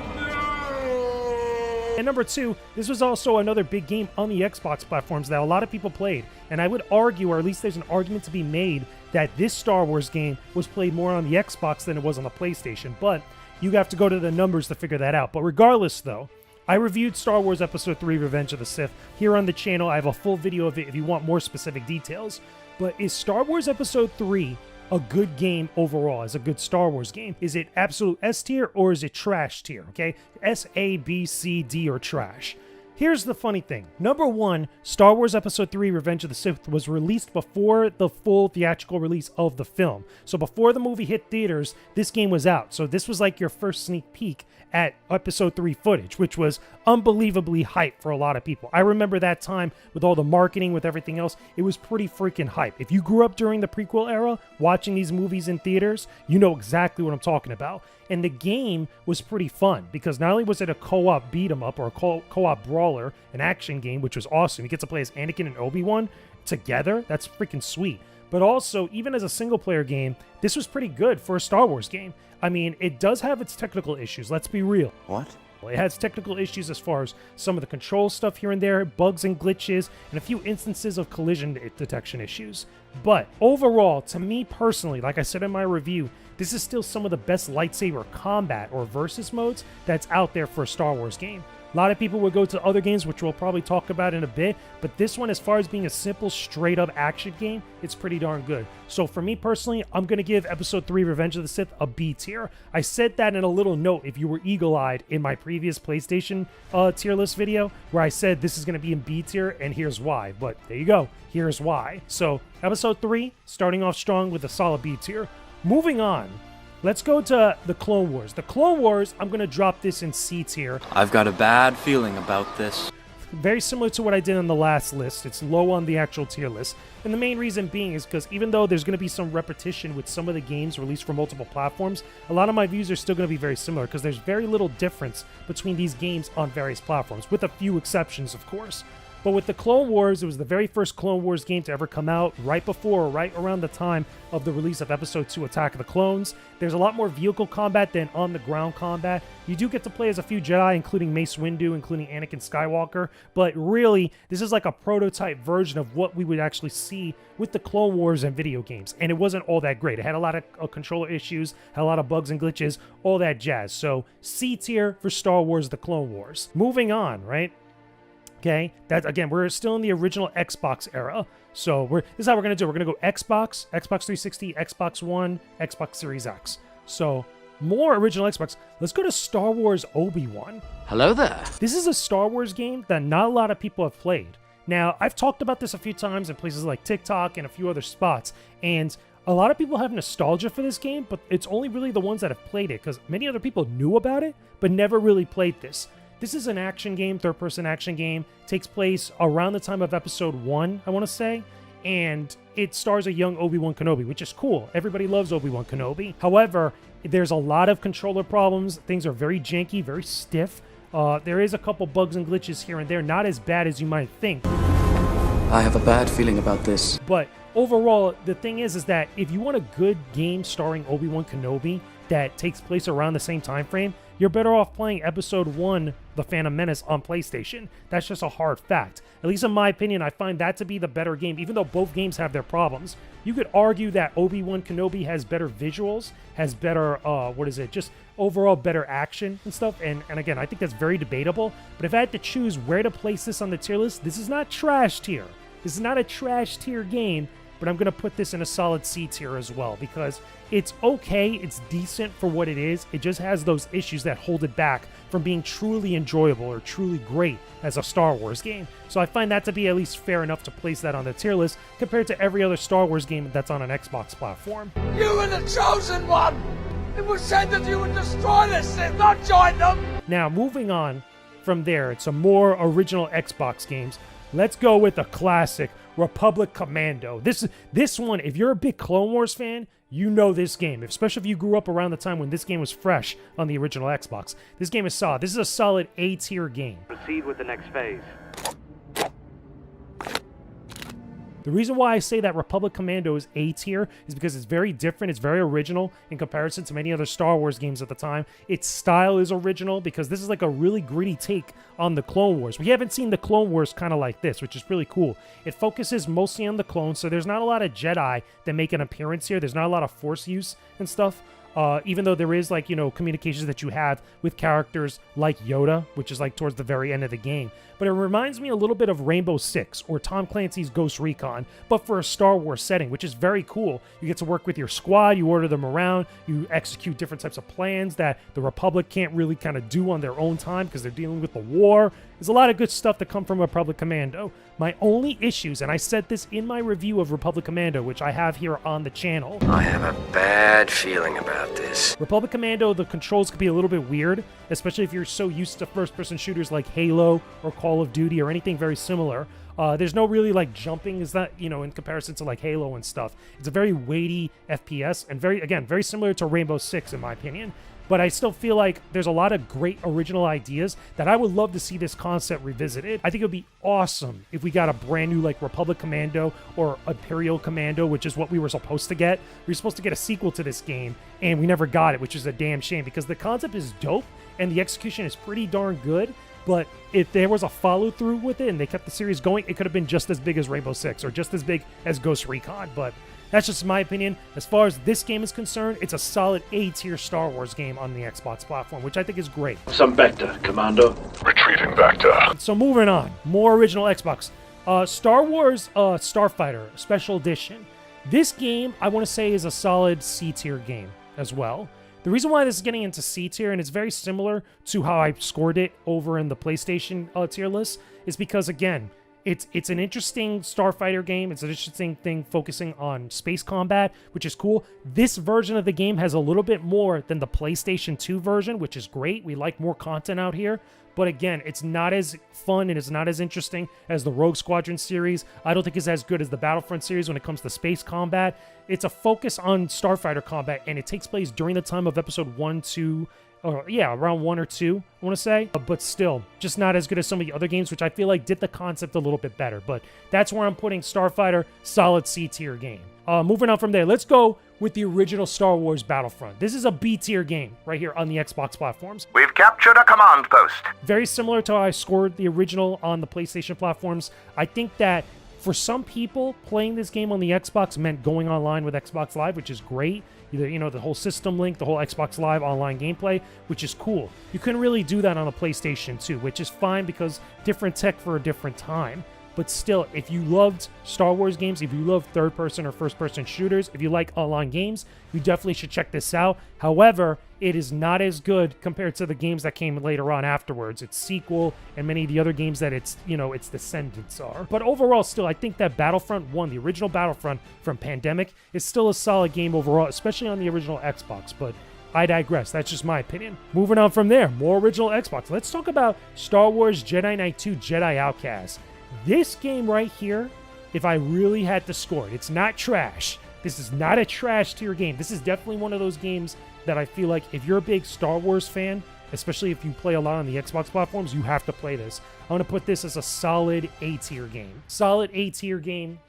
And number two, this was also another big game on the Xbox platforms that a lot of people played. And I would argue, or at least there's an argument to be made, that this Star Wars game was played more on the Xbox than it was on the PlayStation. But you have to go to the numbers to figure that out. But regardless, though, I reviewed Star Wars Episode 3 Revenge of the Sith here on the channel. I have a full video of it if you want more specific details. But is Star Wars Episode 3 a good game overall, as a good Star Wars game? Is it absolute S tier or is it trash tier? Okay, S, A, B, C, D, or trash. Here's the funny thing. Number one, Star Wars Episode 3 Revenge of the Sith was released before the full theatrical release of the film. So before the movie hit theaters, this game was out. So this was like your first sneak peek at Episode 3 footage, which was unbelievably hype for a lot of people. I remember that time with all the marketing, with everything else, it was pretty freaking hype. If you grew up during the prequel era, watching these movies in theaters, you know exactly what I'm talking about. And the game was pretty fun, because not only was it a co-op beat-em-up, or a co-op brawler, an action game, which was awesome. You get to play as Anakin and Obi-Wan together. That's freaking sweet. But also, even as a single-player game, this was pretty good for a Star Wars game. I mean, it does have its technical issues, let's be real. What? It has technical issues as far as some of the control stuff here and there, bugs and glitches, and a few instances of collision detection issues. But overall, to me personally, like I said in my review, this is still some of the best lightsaber combat or versus modes that's out there for a Star Wars game. A lot of people would go to other games, which we'll probably talk about in a bit, but this one, as far as being a simple, straight-up action game, it's pretty darn good. So for me personally, I'm going to give Episode 3 Revenge of the Sith a B tier. I said that in a little note if you were eagle-eyed in my previous PlayStation tier list video, where I said this is going to be in B tier, and here's why. But there you go. Here's why. So Episode 3, starting off strong with a solid B tier. Moving on. Let's go to the Clone Wars. The Clone Wars, I'm going to drop this in C tier. I've got a bad feeling about this. Very similar to what I did on the last list. It's low on the actual tier list. And the main reason being is because even though there's going to be some repetition with some of the games released for multiple platforms, a lot of my views are still going to be very similar because there's very little difference between these games on various platforms, with a few exceptions, of course. But with the Clone Wars, it was the very first Clone Wars game to ever come out right before or right around the time of the release of Episode 2 Attack of the Clones. There's a lot more vehicle combat than on-the-ground combat. You do get to play as a few Jedi, including Mace Windu, including Anakin Skywalker, but really, this is like a prototype version of what we would actually see with the Clone Wars and video games, and it wasn't all that great. It had a lot of controller issues, had a lot of bugs and glitches, all that jazz. So, C tier for Star Wars The Clone Wars. Moving on, right? Okay, that again, we're still in the original Xbox era. So this is how we're gonna do. We're gonna go Xbox, Xbox 360, Xbox One, Xbox Series X. So more original Xbox. Let's go to Star Wars Obi-Wan. Hello there. This is a Star Wars game that not a lot of people have played. Now, I've talked about this a few times in places like TikTok and a few other spots, and a lot of people have nostalgia for this game, but it's only really the ones that have played it, because many other people knew about it, but never really played this. This is an action game, third-person action game. Takes place around the time of Episode 1, I want to say. And it stars a young Obi-Wan Kenobi, which is cool. Everybody loves Obi-Wan Kenobi. However, there's a lot of controller problems. Things are very janky, very stiff. There is a couple bugs and glitches here and there. Not as bad as you might think. I have a bad feeling about this. But overall, the thing is that if you want a good game starring Obi-Wan Kenobi that takes place around the same time frame, you're better off playing Episode 1, The Phantom Menace, on PlayStation. That's just a hard fact. At least in my opinion, I find that to be the better game, even though both games have their problems. You could argue that Obi-Wan Kenobi has better visuals, has better, just overall better action and stuff. And again, I think that's very debatable. But if I had to choose where to place this on the tier list, this is not trash tier. This is not a trash tier game, but I'm going to put this in a solid C tier as well, because it's okay, it's decent for what it is. It just has those issues that hold it back from being truly enjoyable or truly great as a Star Wars game. So I find that to be at least fair enough to place that on the tier list compared to every other Star Wars game that's on an Xbox platform. You were the chosen one! It was said that you would destroy the Sith, not join them! Now, moving on from there, it's some more original Xbox games. Let's go with a classic, Republic Commando. This one, if you're a big Clone Wars fan, you know this game, especially if you grew up around the time when this game was fresh on the original Xbox. This game is solid. This is a solid A-tier game. Proceed with the next phase. The reason why I say that Republic Commando is A-tier is because it's very different, it's very original in comparison to many other Star Wars games at the time. Its style is original because this is like a really gritty take on the Clone Wars. We haven't seen the Clone Wars kind of like this, which is really cool. It focuses mostly on the clones, so there's not a lot of Jedi that make an appearance here. There's not a lot of Force use and stuff. Even though there is, like, you know, communications that you have with characters like Yoda, which is like towards the very end of the game. But it reminds me a little bit of Rainbow Six or Tom Clancy's Ghost Recon, but for a Star Wars setting, which is very cool. You get to work with your squad, you order them around, you execute different types of plans that the Republic can't really kind of do on their own time because they're dealing with the war. There's a lot of good stuff that come from Republic Commando. My only issues, and I said this in my review of Republic Commando, which I have here on the channel. I have a bad feeling about this. Republic Commando, the controls could be a little bit weird, especially if you're so used to first-person shooters like Halo or Call of Duty or anything very similar. There's no really like jumping, is that, you know, in comparison to like Halo and stuff. It's a very weighty FPS and very similar to Rainbow Six in my opinion. but I still feel like there's a lot of great original ideas that I would love to see this concept revisited. I think it would be awesome if we got a brand new like Republic Commando or Imperial Commando, which is what we were supposed to get. We were supposed to get a sequel to this game, and we never got it, which is a damn shame because the concept is dope and the execution is pretty darn good. But if there was a follow-through with it and they kept the series going, it could have been just as big as Rainbow Six or just as big as Ghost Recon. But that's just my opinion. As far as this game is concerned, it's a solid A-tier Star Wars game on the Xbox platform, which I think is great. Some Vector, Commander. Retrieving Vector. So moving on, more original Xbox. Star Wars Starfighter Special Edition. This game, I want to say, is a solid C-tier game as well. The reason why this is getting into C tier, and it's very similar to how I scored it over in the PlayStation tier list, is because, again, it's an interesting Starfighter game. It's an interesting thing focusing on space combat, which is cool. This version of the game has a little bit more than the PlayStation 2 version, which is great. We like more content out here. But again, it's not as fun and it's not as interesting as the Rogue Squadron series. I don't think it's as good as the Battlefront series when it comes to space combat. It's a focus on Starfighter combat, and it takes place during the time of episode 1, 2, or yeah, around 1 or 2, I want to say. But still, just not as good as some of the other games, which I feel like did the concept a little bit better. But that's where I'm putting Starfighter, solid C-tier game. Moving on from there, let's go with the original Star Wars Battlefront. This is a B-tier game right here on the Xbox platforms. We've captured a command post. Very similar to how I scored the original on the PlayStation platforms. I think that for some people, playing this game on the Xbox meant going online with Xbox Live, which is great. Either, you know, the whole system link, the whole Xbox Live online gameplay, which is cool. You couldn't really do that on a PlayStation 2, which is fine because different tech for a different time. But still, if you loved Star Wars games, if you love third-person or first-person shooters, if you like online games, you definitely should check this out. However, it is not as good compared to the games that came later on afterwards. Its sequel and many of the other games that its descendants are. But overall, still, I think that Battlefront 1, the original Battlefront from Pandemic, is still a solid game overall, especially on the original Xbox. But I digress. That's just my opinion. Moving on from there, more original Xbox. Let's talk about Star Wars Jedi Knight 2 Jedi Outcast. This game right here, if I really had to score it, it's not trash. This is not a trash tier game. This is definitely one of those games that I feel like if you're a big Star Wars fan, especially if you play a lot on the Xbox platforms, you have to play this. I'm going to put this as a solid A tier game. Solid A tier game,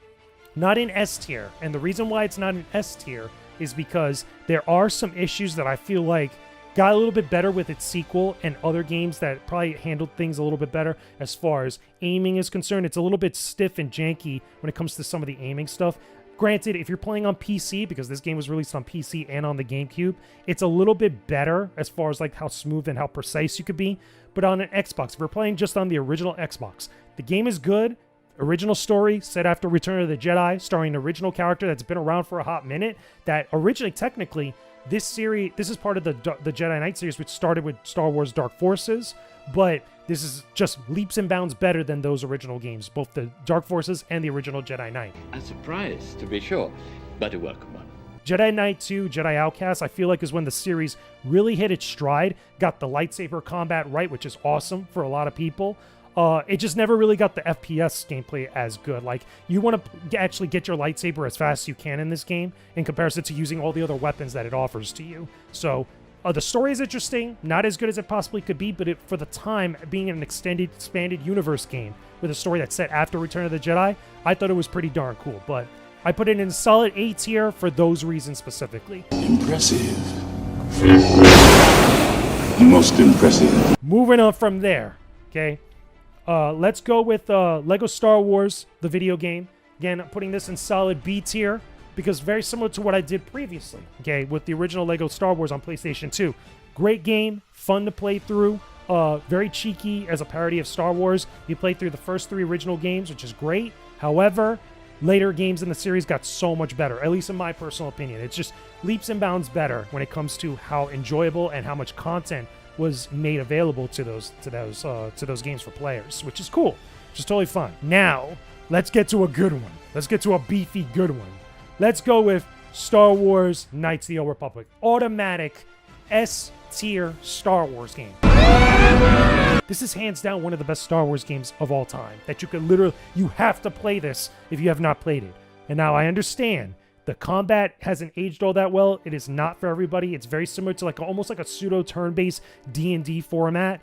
not in S tier. And the reason why it's not an S tier is because there are some issues that I feel like got a little bit better with its sequel and other games that probably handled things a little bit better as far as aiming is concerned. It's a little bit stiff and janky when it comes to some of the aiming stuff. Granted, if you're playing on PC, because this game was released on PC and on the GameCube, it's a little bit better as far as like how smooth and how precise you could be. But on an Xbox, if you're playing just on the original Xbox, the game is good. Original story set after Return of the Jedi, starring an original character that's been around for a hot minute, that originally, technically, this is part of the Jedi Knight series, which started with Star Wars Dark Forces, but this is just leaps and bounds better than those original games, both the Dark Forces and the original Jedi Knight. A surprise, to be sure, but a welcome one. Jedi Knight 2, Jedi Outcast, I feel like is when the series really hit its stride, got the lightsaber combat right, which is awesome for a lot of people. It just never really got the FPS gameplay as good. Like, you want to actually get your lightsaber as fast as you can in this game in comparison to using all the other weapons that it offers to you. So, the story is interesting, not as good as it possibly could be, but for the time, being an expanded universe game with a story that's set after Return of the Jedi, I thought it was pretty darn cool. But I put it in solid A tier for those reasons specifically. Impressive. Most impressive. Moving on from there, okay? Let's go with Lego Star Wars, the video game. Again, I'm putting this in solid B tier because very similar to what I did previously, okay, with the original Lego Star Wars on PlayStation 2. Great game, fun to play through, very cheeky as a parody of Star Wars. You play through the first 3 original games, which is great. However, later games in the series got so much better, at least in my personal opinion. It's just leaps and bounds better when it comes to how enjoyable and how much content was made available to those games for players, which is cool, which is totally fun. Now, let's get to a good one. Let's get to a beefy good one. Let's go with Star Wars Knights of the Old Republic. Automatic S-tier Star Wars game. This is hands down one of the best Star Wars games of all time. That you have to play this if you have not played it. And now I understand The combat hasn't aged all that well. It is not for everybody. It's very similar to like almost like a pseudo turn-based D&D format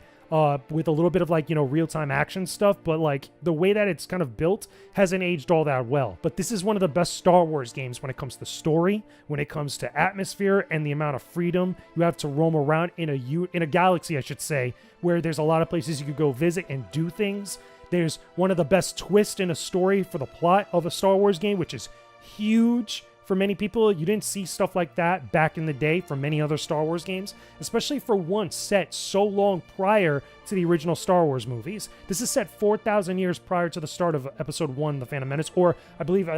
with a little bit of like, you know, real-time action stuff, but like the way that it's kind of built hasn't aged all that well. But this is one of the best Star Wars games when it comes to story, when it comes to atmosphere, and the amount of freedom you have to roam around in a galaxy, I should say, where there's a lot of places you could go visit and do things. There's one of the best twists in a story for the plot of a Star Wars game, which is huge for many people. You didn't see stuff like that back in the day from many other Star Wars games, especially for one set so long prior to the original Star Wars movies. This is set 4,000 years prior to the start of Episode 1, The Phantom Menace, or I believe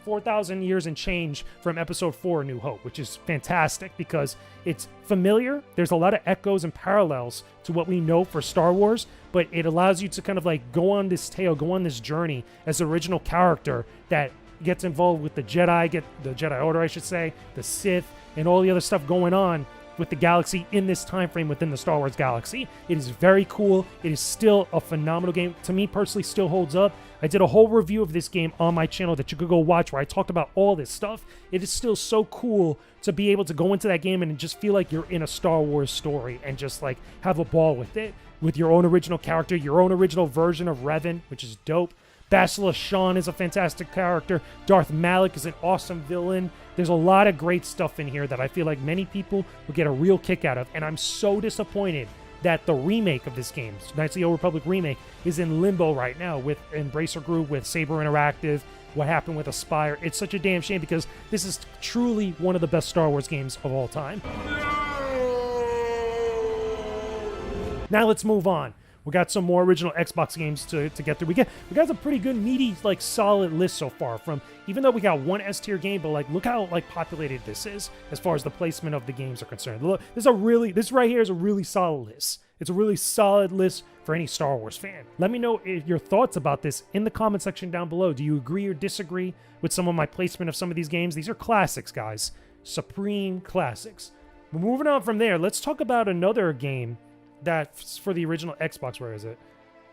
4,000 years and change from Episode 4, New Hope, which is fantastic because it's familiar. There's a lot of echoes and parallels to what we know for Star Wars, but it allows you to kind of like go on this tale, go on this journey as the original character that gets involved with the Jedi Order, I should say, the Sith, and all the other stuff going on with the galaxy in this time frame within the Star Wars galaxy. It is very cool. It is still a phenomenal game. To me personally, still holds up. I did a whole review of this game on my channel that you could go watch where I talked about all this stuff. It is still so cool to be able to go into that game and just feel like you're in a Star Wars story and just like have a ball with it, with your own original character, your own original version of Revan, which is dope. Bastila Shan is a fantastic character. Darth Malak is an awesome villain. There's a lot of great stuff in here that I feel like many people will get a real kick out of, and I'm so disappointed that the remake of this game, Knights of the Old Republic remake, is in limbo right now with Embracer Group, with Saber Interactive, what happened with Aspire. It's such a damn shame because this is truly one of the best Star Wars games of all time. Now let's move on. We got some more original Xbox games to get through. We got a pretty good, meaty, like solid list so far. From even though we got one S tier game, but like look how like populated this is as far as the placement of the games are concerned. Look, this right here is a really solid list. It's a really solid list for any Star Wars fan. Let me know your thoughts about this in the comment section down below. Do you agree or disagree with some of my placement of some of these games? These are classics, guys. Supreme classics. But moving on from there, let's talk about another game that's for the original Xbox. Where is it?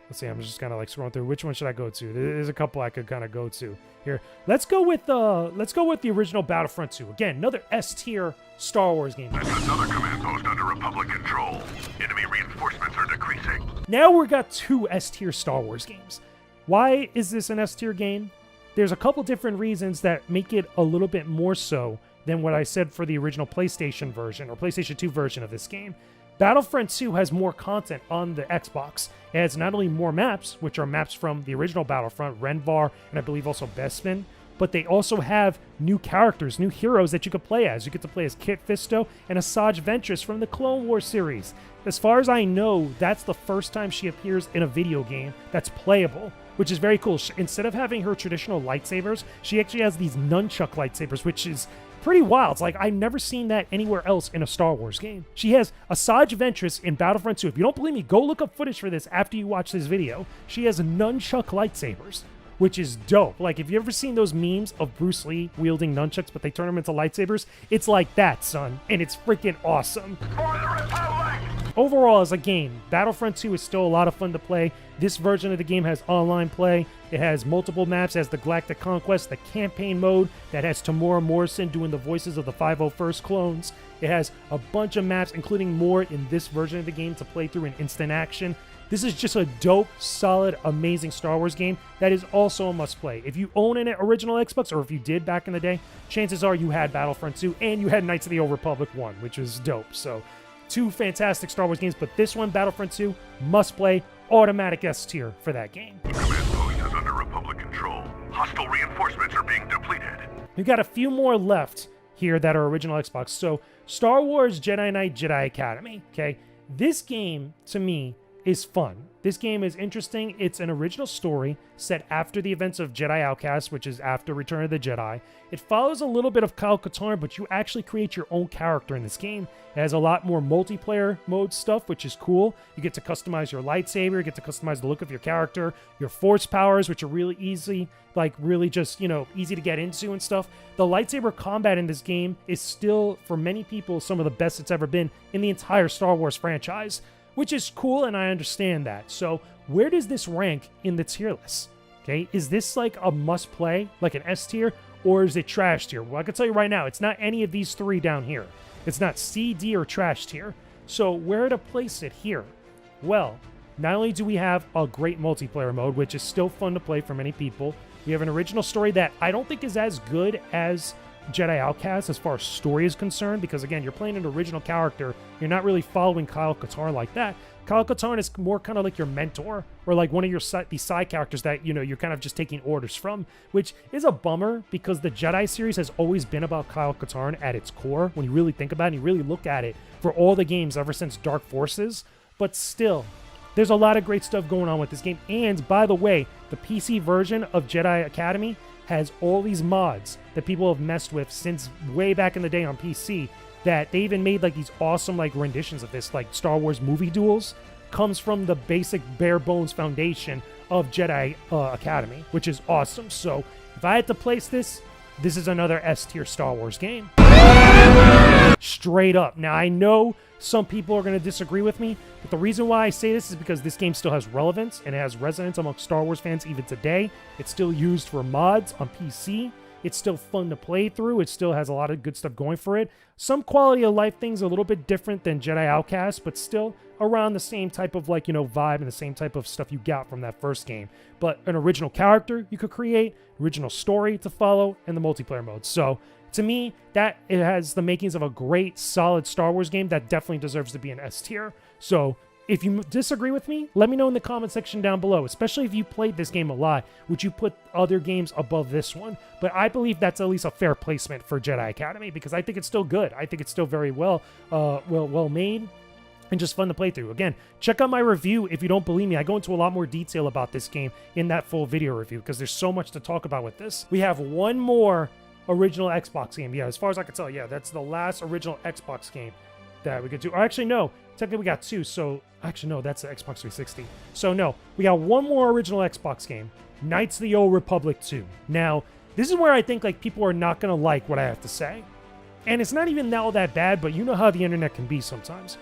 Let's see. I'm just kind of like scrolling through. Which one should I go to? There's a couple I could kind of go to here. Let's go with the original Battlefront 2. Again, another S tier Star Wars game. That's another command post under Republic control. Enemy reinforcements are decreasing. Now we've got two S tier Star Wars games. Why is this an S tier game? There's a couple different reasons that make it a little bit more so than what I said for the original PlayStation version or PlayStation 2 version of this game. Battlefront 2 has more content on the Xbox. It has not only more maps, which are maps from the original Battlefront, Renvar, and I believe also Bespin, but they also have new characters, new heroes that you could play as. You get to play as Kit Fisto and Asajj Ventress from the Clone Wars series. As far as I know, that's the first time she appears in a video game that's playable, which is very cool. Instead of having her traditional lightsabers, she actually has these nunchuck lightsabers, which is pretty wild. It's like I've never seen that anywhere else in a Star Wars game. She has Asajj Ventress in Battlefront 2. If you don't believe me, go look up footage for this after you watch this video. She has nunchuck lightsabers, which is dope. Like, if you ever seen those memes of Bruce Lee wielding nunchucks, but they turn them into lightsabers, it's like that, son, and it's freaking awesome. Overall, as a game, Battlefront 2 is still a lot of fun to play. This version of the game has online play. It has multiple maps. It has the Galactic Conquest, the campaign mode that has Tamora Morrison doing the voices of the 501st clones. It has a bunch of maps, including more in this version of the game to play through in instant action. This is just a dope, solid, amazing Star Wars game that is also a must-play. If you own an original Xbox, or if you did back in the day, chances are you had Battlefront 2 and you had Knights of the Old Republic 1, which is dope. So, two fantastic Star Wars games, but this one, Battlefront 2, must-play, automatic S tier for that game. The command post is under Republic control. Hostile reinforcements are being depleted. We've got a few more left here that are original Xbox. So, Star Wars Jedi Knight Jedi Academy, okay? This game, to me, is fun. This game is interesting. It's an original story set after the events of Jedi Outcast, which is after Return of the Jedi. It follows a little bit of Kyle Katarn, but you actually create your own character in this game. It has a lot more multiplayer mode stuff, which is cool. You get to customize your lightsaber, you get to customize the look of your character, your force powers, which are really easy, like really just, you know, easy to get into and stuff. The lightsaber combat in this game is still, for many people, some of the best it's ever been in the entire Star Wars franchise, which is cool, and I understand that. So where does this rank in the tier list? Okay, is this like a must-play, like an S tier, or is it trash tier? Well, I can tell you right now, it's not any of these three down here. It's not C, D, or trash tier. So where to place it here? Well, not only do we have a great multiplayer mode, which is still fun to play for many people, we have an original story that I don't think is as good as Jedi Outcast as far as story is concerned, because again, you're playing an original character. You're not really following Kyle Katarn like that. Kyle Katarn is more kind of like your mentor, or like one of your these side characters that, you know, you're kind of just taking orders from, which is a bummer because the Jedi series has always been about Kyle Katarn at its core. When you really think about it, and you really look at it for all the games ever since Dark Forces, but still, there's a lot of great stuff going on with this game. And by the way, the PC version of Jedi Academy has all these mods that people have messed with since way back in the day on PC, that they even made like these awesome like renditions of this, like Star Wars movie duels, comes from the basic bare bones foundation of Jedi Academy, which is awesome. So if I had to place this, this is another S tier Star Wars game. Straight up. Now I know some people are going to disagree with me, but the reason why I say this is because this game still has relevance and it has resonance among Star Wars fans even today. It's still used for mods on PC. It's still fun to play through. It still has a lot of good stuff going for it. Some quality of life things a little bit different than Jedi Outcast, but still around the same type of like, you know, vibe and the same type of stuff you got from that first game. But an original character you could create, original story to follow, and the multiplayer mode. So to me, that it has the makings of a great, solid Star Wars game that definitely deserves to be an S tier. So if you disagree with me, let me know in the comment section down below, especially if you played this game a lot. Would you put other games above this one? But I believe that's at least a fair placement for Jedi Academy because I think it's still good. I think it's still very well made and just fun to play through. Again, check out my review if you don't believe me. I go into a lot more detail about this game in that full video review because there's so much to talk about with this. We have one more original Xbox game. Yeah, as far as I can tell, yeah, that's the last original Xbox game that we could do. Or actually, no. Technically, we got two. So, actually, no, that's the Xbox 360. So, no. We got one more original Xbox game. Knights of the Old Republic 2. Now, this is where I think, like, people are not going to like what I have to say. And it's not even all that bad, but you know how the internet can be sometimes.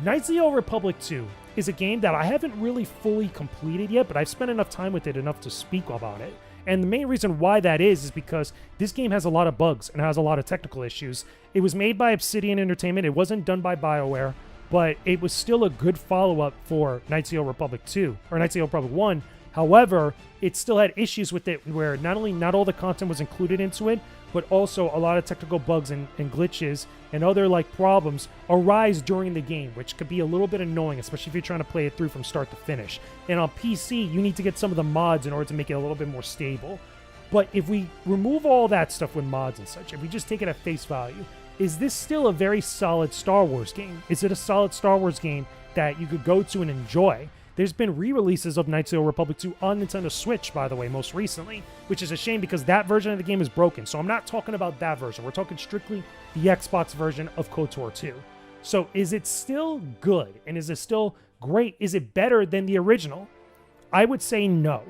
Knights of the Old Republic 2 is a game that I haven't really fully completed yet, but I've spent enough time with it enough to speak about it. And the main reason why that is because this game has a lot of bugs and has a lot of technical issues. It was made by Obsidian Entertainment. It wasn't done by BioWare, but it was still a good follow-up for Knights of the Old Republic 2, or Knights of the Old Republic 1. However, it still had issues with it where not all the content was included into it, but also a lot of technical bugs and glitches and other like problems arise during the game, which could be a little bit annoying, especially if you're trying to play it through from start to finish. And on PC, you need to get some of the mods in order to make it a little bit more stable. But if we remove all that stuff with mods and such, if we just take it at face value, is this still a very solid Star Wars game? Is it a solid Star Wars game that you could go to and enjoy? There's been re-releases of Knights of the Old Republic 2 on Nintendo Switch, by the way, most recently, which is a shame because that version of the game is broken. So I'm not talking about that version. We're talking strictly the Xbox version of KOTOR 2. So is it still good? And is it still great? Is it better than the original? I would say no.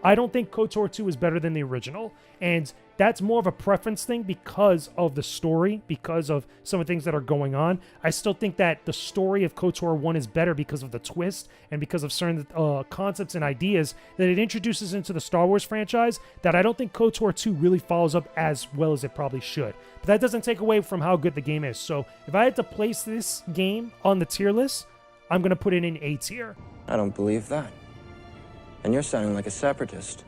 I don't think KOTOR 2 is better than the original, and that's more of a preference thing because of the story, because of some of the things that are going on. I still think that the story of KOTOR 1 is better because of the twist and because of certain concepts and ideas that it introduces into the Star Wars franchise that I don't think KOTOR 2 really follows up as well as it probably should. But that doesn't take away from how good the game is. So if I had to place this game on the tier list, I'm going to put it in A tier. I don't believe that. And you're sounding like a separatist.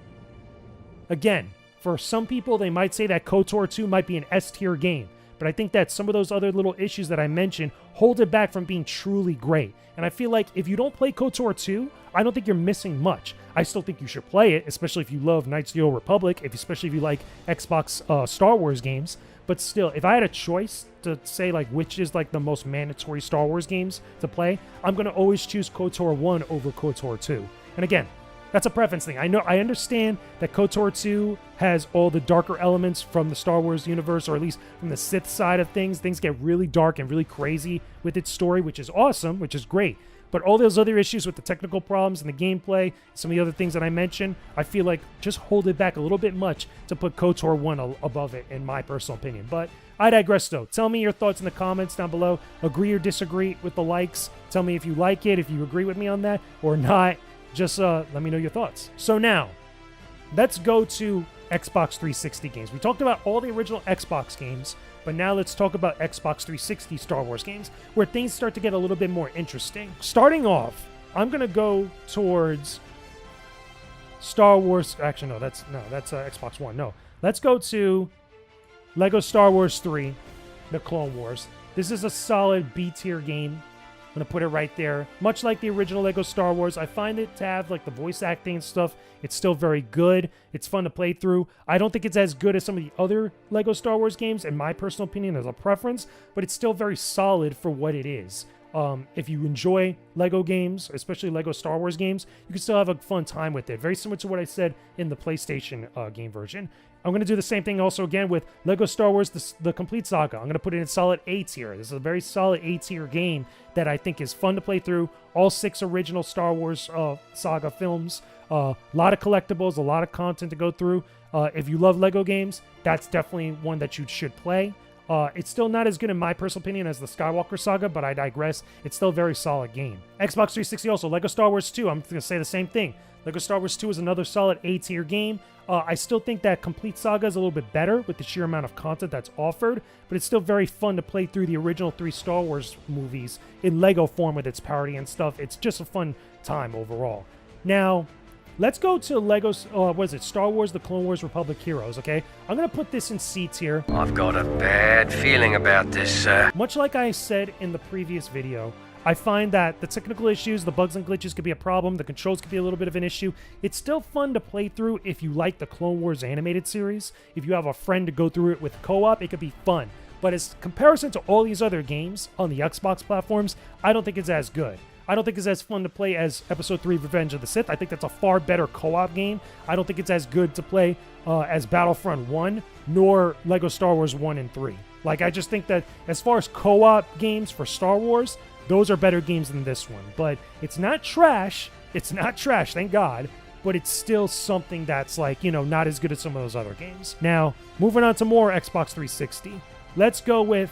Again, for some people, they might say that KOTOR 2 might be an S-tier game, but I think that some of those other little issues that I mentioned hold it back from being truly great. And I feel like if you don't play KOTOR 2, I don't think you're missing much. I still think you should play it, especially if you love Knights of the Old Republic, especially if you like Xbox Star Wars games. But still, if I had a choice to say like which is like the most mandatory Star Wars games to play, I'm going to always choose KOTOR 1 over KOTOR 2. And again, that's a preference thing. I understand that KOTOR 2 has all the darker elements from the Star Wars universe, or at least from the Sith side of things. Things get really dark and really crazy with its story, which is awesome, which is great. But all those other issues with the technical problems and the gameplay, some of the other things that I mentioned, I feel like just hold it back a little bit much to put KOTOR 1 above it, in my personal opinion. But I digress, though. Tell me your thoughts in the comments down below. Agree or disagree with the likes. Tell me if you like it, if you agree with me on that, or not. Just let me know your thoughts. So now, let's go to Xbox 360 games. We talked about all the original Xbox games, but now let's talk about Xbox 360 Star Wars games, where things start to get a little bit more interesting. Starting off, I'm going to go towards Star Wars. Actually, no, that's Xbox One. No, let's go to Lego Star Wars 3, The Clone Wars. This is a solid B tier game. I'm going to put it right there. Much like the original Lego Star Wars, I find it to have like the voice acting and stuff. It's still very good. It's fun to play through. I don't think it's as good as some of the other Lego Star Wars games, in my personal opinion, as a preference, but it's still very solid for what it is. If you enjoy Lego games, especially Lego Star Wars games, you can still have a fun time with it. Very similar to what I said in the PlayStation game version. I'm going to do the same thing also again with Lego Star Wars, the Complete Saga. I'm going to put it in solid A tier. This is a very solid A tier game that I think is fun to play through. All 6 original Star Wars saga films. A lot of collectibles, a lot of content to go through. If you love Lego games, that's definitely one that you should play. It's still not as good in my personal opinion as the Skywalker Saga, but I digress. It's still a very solid game. Xbox 360 also, Lego Star Wars 2. I'm going to say the same thing. Lego Star Wars 2 is another solid A-tier game. I still think that Complete Saga is a little bit better with the sheer amount of content that's offered, but it's still very fun to play through the original 3 Star Wars movies in Lego form with its parody and stuff. It's just a fun time overall. Now, let's go to Lego's, Star Wars The Clone Wars Republic Heroes, okay? I'm going to put this in C tier. I've got a bad feeling about this, sir. Much like I said in the previous video, I find that the technical issues, the bugs and glitches could be a problem, the controls could be a little bit of an issue. It's still fun to play through if you like the Clone Wars animated series. If you have a friend to go through it with co-op, it could be fun. But as comparison to all these other games on the Xbox platforms, I don't think it's as good. I don't think it's as fun to play as Episode 3 Revenge of the Sith. I think that's a far better co-op game. I don't think it's as good to play as Battlefront 1, nor Lego Star Wars 1 and 3. Like, I just think that as far as co-op games for Star Wars, those are better games than this one. But it's not trash. It's not trash, thank God. But it's still something that's like, you know, not as good as some of those other games. Now, moving on to more Xbox 360. Let's go with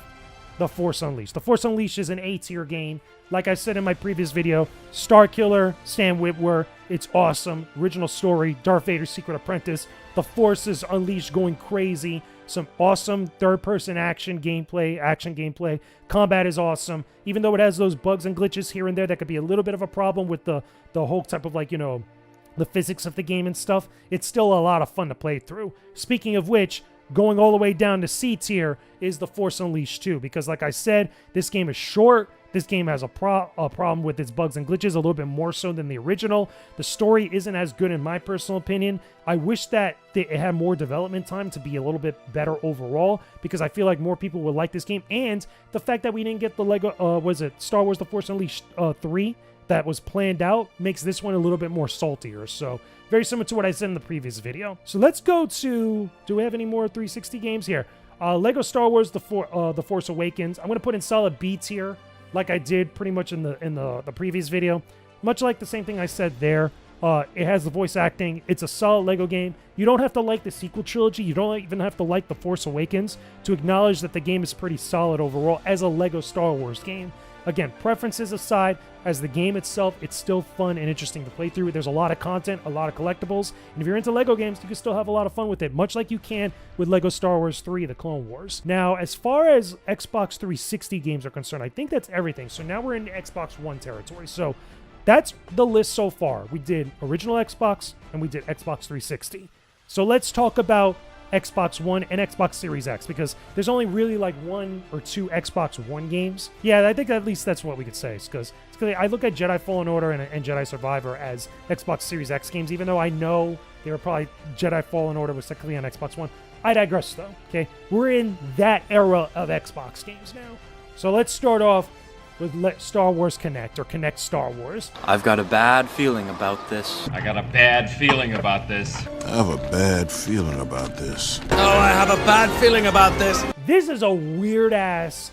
The Force Unleashed. The Force Unleashed is an A-tier game. Like I said in my previous video, Starkiller, Sam Witwer, it's awesome. Original story, Darth Vader's secret apprentice. The Force is unleashed, going crazy. Some awesome third-person action gameplay. Combat is awesome. Even though it has those bugs and glitches here and there that could be a little bit of a problem with the whole type of, like, you know, the physics of the game and stuff, it's still a lot of fun to play through. Speaking of which, going all the way down to C tier is The Force Unleashed 2, because like I said, this game is short. This game has a problem with its bugs and glitches, a little bit more so than the original. The story isn't as good in my personal opinion. I wish that it had more development time to be a little bit better overall, because I feel like more people would like this game. And the fact that we didn't get the Lego, Star Wars The Force Unleashed 3 that was planned out makes this one a little bit more saltier. So very similar to what I said in the previous video. So let's go to, do we have any more 360 games here? Lego Star Wars The Force Awakens. I'm going to put in solid B tier, like I did pretty much in the previous video. Much like the same thing I said there. It has the voice acting. It's a solid Lego game. You don't have to like the sequel trilogy. You don't even have to like The Force Awakens to acknowledge that the game is pretty solid overall as a Lego Star Wars game. Again, preferences aside, as the game itself, it's still fun and interesting to play through. There's a lot of content, a lot of collectibles, and if you're into Lego games, you can still have a lot of fun with it, much like you can with Lego Star Wars 3, The Clone Wars. Now, as far as Xbox 360 games are concerned, I think that's everything. So now we're in Xbox One territory. So that's the list so far. We did original Xbox, and we did Xbox 360. So let's talk about Xbox One and Xbox Series X, because there's only really like 1 or 2 Xbox One games. Yeah, I think at least that's what we could say, because I look at Jedi Fallen Order and Jedi Survivor as Xbox Series X games, even though I know they were probably Jedi Fallen Order was technically on Xbox One. I digress though, okay? We're in that era of Xbox games now. So let's start off with Star Wars Connect, or Connect Star Wars. I've got a bad feeling about this. I got a bad feeling about this. I have a bad feeling about this. Oh, I have a bad feeling about this. This is a weird-ass,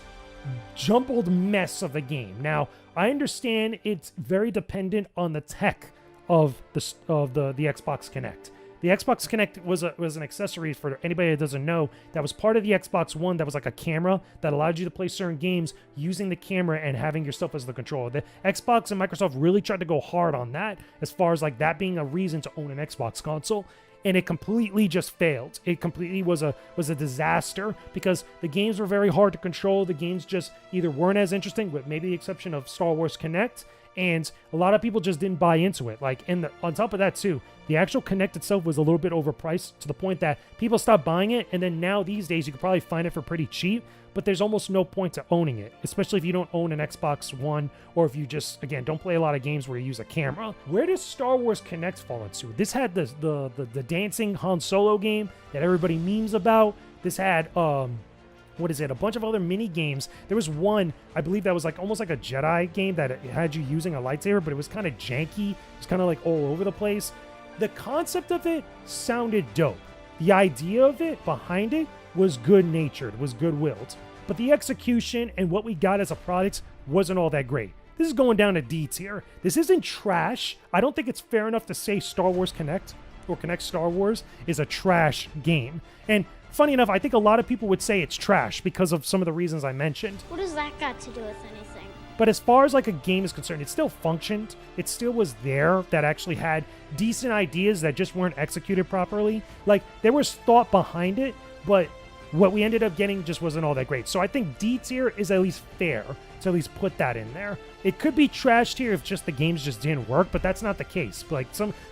jumbled mess of a game. Now, I understand it's very dependent on the tech of the Xbox Connect. The Xbox Connect was an accessory, for anybody that doesn't know, that was part of the Xbox One, that was like a camera that allowed you to play certain games using the camera and having yourself as the controller. The Xbox and Microsoft really tried to go hard on that, as far as like that being a reason to own an Xbox console. and it completely just failed. It completely was a disaster because the games were very hard to control. The games just either weren't as interesting, with maybe the exception of Star Wars Connect, and a lot of people just didn't buy into it. Like, and on top of that too, the actual Connect itself was a little bit overpriced to the point that people stopped buying it, and then now these days you could probably find it for pretty cheap, but there's almost no point to owning it, especially if you don't own an Xbox One, or if you just, again, don't play a lot of games where you use a camera. Where does Star Wars Connect fall into? This had the dancing Han Solo game that everybody memes about. This had, what is it? A bunch of other mini games. There was one, I believe that was like almost like a Jedi game that it had you using a lightsaber, but it was kind of janky. It was kind of like all over the place. The concept of it sounded dope. The idea of it behind it was good-natured, was good-willed. But the execution and what we got as a product wasn't all that great. This is going down to D tier. This isn't trash. I don't think it's fair enough to say Star Wars Connect or Connect Star Wars is a trash game. And funny enough, I think a lot of people would say it's trash because of some of the reasons I mentioned. What does that got to do with anything? But as far as like a game is concerned, it still functioned. It still was there, that actually had decent ideas that just weren't executed properly. Like, there was thought behind it, but what we ended up getting just wasn't all that great. So I think D tier is at least fair to at least put that in there. It could be trash tier if just the games just didn't work, but that's not the case. Like,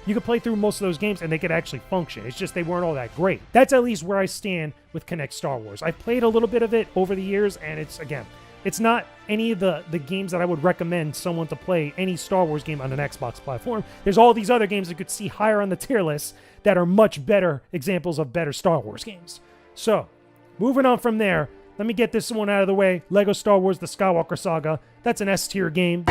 you could play through most of those games and they could actually function. It's just they weren't all that great. That's at least where I stand with Connect Star Wars. I've played a little bit of it over the years, and it's not any of the games that I would recommend someone to play any Star Wars game on an Xbox platform. There's all these other games you could see higher on the tier list that are much better examples of better Star Wars games. So, moving on from there, let me get this one out of the way. Lego Star Wars The Skywalker Saga. That's an S-tier game.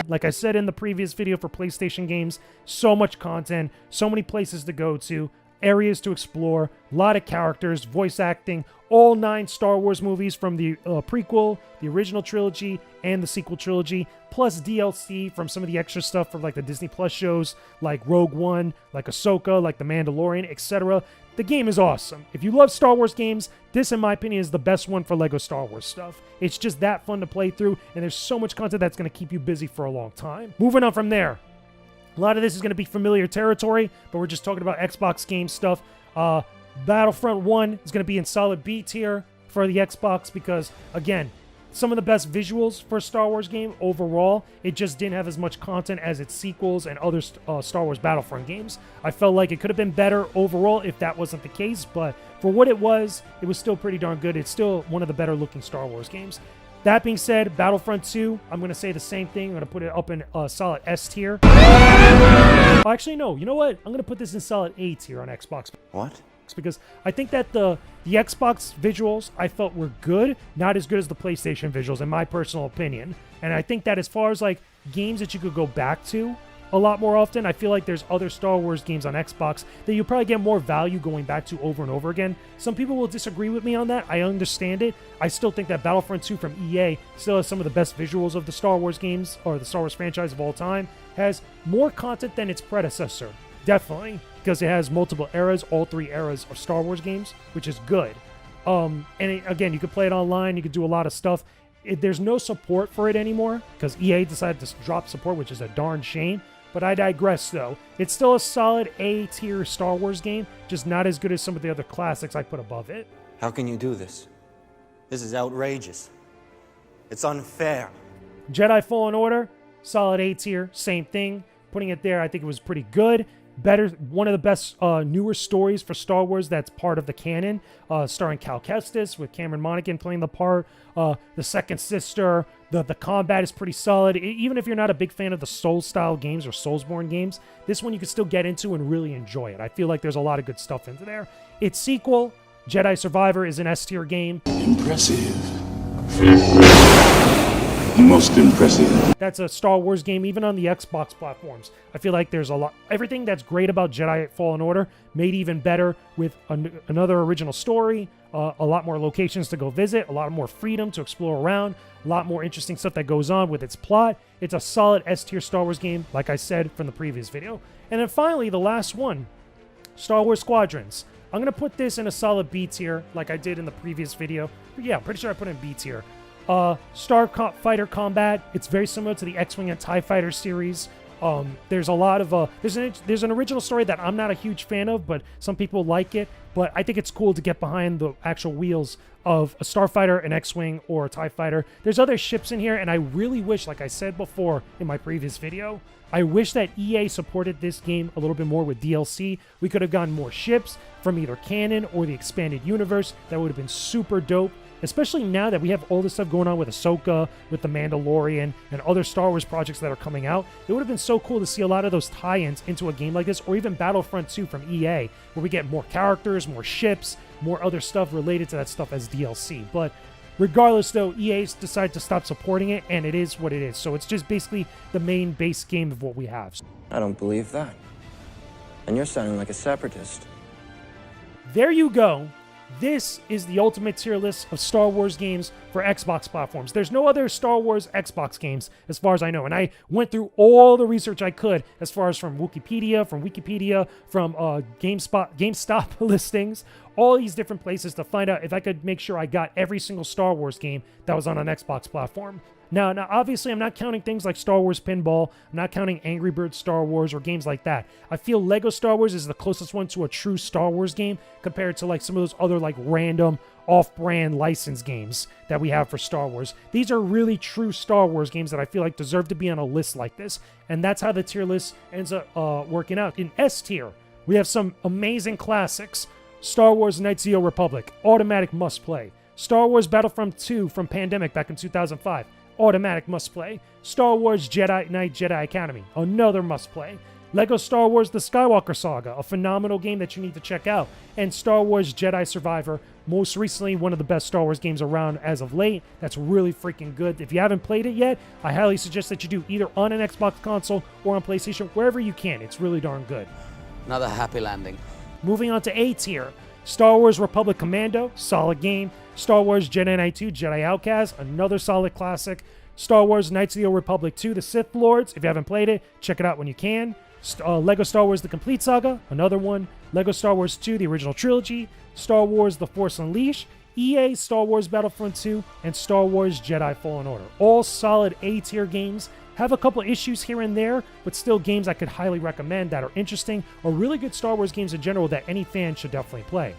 Like I said in the previous video for PlayStation games, so much content, so many places to go to, areas to explore, a lot of characters, voice acting, all 9 Star Wars movies from the prequel, the original trilogy, and the sequel trilogy, plus DLC from some of the extra stuff from like the Disney Plus shows, like Rogue One, like Ahsoka, like The Mandalorian, etc. The game is awesome. If you love Star Wars games, this, in my opinion, is the best one for Lego Star Wars stuff. It's just that fun to play through, and there's so much content that's going to keep you busy for a long time. Moving on from there, a lot of this is going to be familiar territory, but we're just talking about Xbox game stuff. Battlefront 1 is going to be in solid B tier for the Xbox because, again, some of the best visuals for a Star Wars game overall. It just didn't have as much content as its sequels and other Star Wars Battlefront games. I felt like it could have been better overall if that wasn't the case, but for what it was still pretty darn good. It's still one of the better looking Star Wars games. That being said, Battlefront 2, I'm going to say the same thing. I'm going to put it up in solid S tier. Actually, no. You know what? I'm going to put this in solid A tier on Xbox. What? Because I think that the Xbox visuals I felt were good, not as good as the PlayStation visuals, in my personal opinion. And I think that as far as like games that you could go back to a lot more often, I feel like there's other Star Wars games on Xbox that you'll probably get more value going back to over and over again. Some people will disagree with me on that. I understand it. I still think that Battlefront 2 from EA still has some of the best visuals of the Star Wars games, or the Star Wars franchise of all time. Has more content than its predecessor. Definitely, because it has multiple eras, all 3 eras of Star Wars games, which is good. Again, you could play it online, you could do a lot of stuff. There's no support for it anymore, because EA decided to drop support, which is a darn shame. But I digress, though. It's still a solid A-tier Star Wars game, just not as good as some of the other classics I put above it. How can you do this? This is outrageous. It's unfair. Jedi Fallen Order, solid A-tier, same thing. Putting it there, I think it was pretty good. Better, one of the best newer stories for Star Wars that's part of the canon, starring Cal Kestis with Cameron Monaghan playing the part. The Second Sister, the combat is pretty solid. Even if you're not a big fan of the Souls-style games or Soulsborne games, this one you can still get into and really enjoy it. I feel like there's a lot of good stuff into there. Its sequel, Jedi Survivor, is an S-tier game. Impressive. Most impressive. That's a Star Wars game, even on the Xbox platforms. I feel like there's a lot. Everything that's great about Jedi Fallen Order made even better with another original story, a lot more locations to go visit, a lot more freedom to explore around, a lot more interesting stuff that goes on with its plot. It's a solid S-tier Star Wars game, like I said from the previous video. And then finally, the last one, Star Wars Squadrons. I'm going to put this in a solid B tier, like I did in the previous video. But yeah, I'm pretty sure I put it in B tier. Starfighter combat, it's very similar to the X-Wing and TIE Fighter series. There's a lot of there's an original story that I'm not a huge fan of, but some people like it. But I think it's cool to get behind the actual wheels of a starfighter, an X-wing, or a TIE fighter. There's other ships in here, and I really wish, like I said before in my previous video, I wish that EA supported this game a little bit more with DLC. We could have gotten more ships from either canon or the expanded universe. That would have been super dope, especially now that we have all this stuff going on with Ahsoka, with The Mandalorian, and other Star Wars projects that are coming out. It would have been so cool to see a lot of those tie-ins into a game like this, or even Battlefront 2 from EA, where we get more characters, more ships, more other stuff related to that stuff as DLC. But regardless, though, EA's decided to stop supporting it, and it is what it is. So it's just basically the main base game of what we have. I don't believe that. And you're sounding like a separatist. There you go. This is the ultimate tier list of Star Wars games for Xbox platforms. There's no other Star Wars Xbox games as far as I know. And I went through all the research I could as far as from Wikipedia, from GameStop listings, all these different places to find out if I could make sure I got every single Star Wars game that was on an Xbox platform. Now, obviously, I'm not counting things like Star Wars Pinball. I'm not counting Angry Birds Star Wars or games like that. I feel Lego Star Wars is the closest one to a true Star Wars game compared to like some of those other like random off-brand license games that we have for Star Wars. These are really true Star Wars games that I feel like deserve to be on a list like this. And that's how the tier list ends up working out. In S tier, we have some amazing classics. Star Wars Knights of the Old Republic, automatic must play. Star Wars Battlefront 2 from Pandemic back in 2005. Automatic must play. Star Wars Jedi Knight Jedi Academy, another must play. Lego Star Wars The Skywalker Saga, a phenomenal game that you need to check out. And Star Wars Jedi Survivor, most recently one of the best Star Wars games around as of late. That's really freaking good. If you haven't played it yet, I highly suggest that you do, either on an Xbox console or on PlayStation, wherever you can. It's really darn good. Another happy landing. Moving on to A tier. Star Wars Republic Commando, solid game. Star Wars Jedi Knight 2, Jedi Outcast, another solid classic. Star Wars Knights of the Old Republic 2, The Sith Lords. If you haven't played it, check it out when you can. Lego Star Wars The Complete Saga, another one. Lego Star Wars 2, the original trilogy. Star Wars The Force Unleashed. EA Star Wars Battlefront 2, and Star Wars Jedi Fallen Order. All solid A-tier games. Have a couple issues here and there, but still games I could highly recommend that are interesting, or really good Star Wars games in general that any fan should definitely play.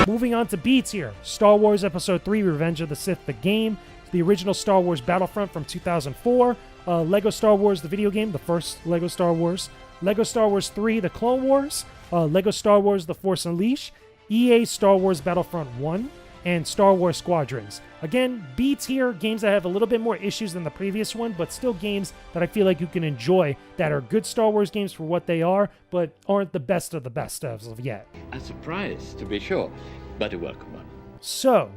Moving on to B tier. Star Wars Episode 3, Revenge of the Sith, the game. The original Star Wars Battlefront from 2004. Lego Star Wars, the video game, the first Lego Star Wars. Lego Star Wars 3, The Clone Wars. Lego Star Wars, The Force Unleashed. EA Star Wars Battlefront 1. And Star Wars Squadrons. Again, B tier games that have a little bit more issues than the previous one, but still games that I feel like you can enjoy, that are good Star Wars games for what they are, but aren't the best of the best as of yet. A surprise, to be sure, but a welcome one. So,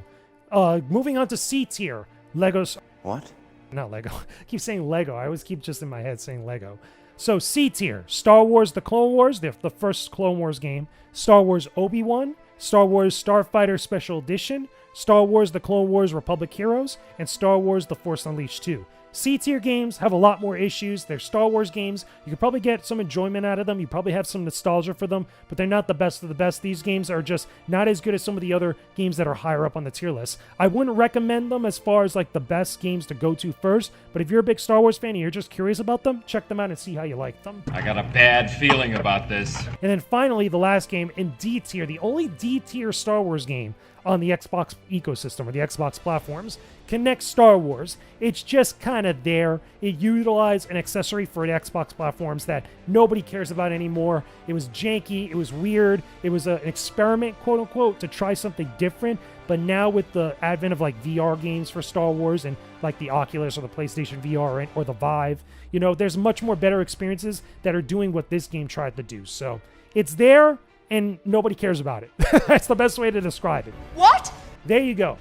moving on to C tier. Legos. What? Not Lego. I keep saying Lego. I always keep just in my head saying Lego. So, C tier. Star Wars The Clone Wars, the first Clone Wars game. Star Wars Obi-Wan. Star Wars Starfighter Special Edition, Star Wars The Clone Wars Republic Heroes, and Star Wars The Force Unleashed 2. C-tier games have a lot more issues. They're Star Wars games. You could probably get some enjoyment out of them. You probably have some nostalgia for them, but they're not the best of the best. These games are just not as good as some of the other games that are higher up on the tier list. I wouldn't recommend them as far as like the best games to go to first, but if you're a big Star Wars fan and you're just curious about them, check them out and see how you like them. I got a bad feeling about this. And then finally, the last game in D tier, the only D tier Star Wars game on the Xbox ecosystem or the Xbox platforms, Kinect Star Wars. It's just kind of there. It utilized an accessory for the Xbox platforms that nobody cares about anymore. It was janky. It was weird. It was an experiment, quote unquote, to try something different. But now with the advent of like VR games for Star Wars and like the Oculus or the PlayStation VR or the Vive, you know, there's much more better experiences that are doing what this game tried to do. So it's there and nobody cares about it. That's the best way to describe it. What? There you go.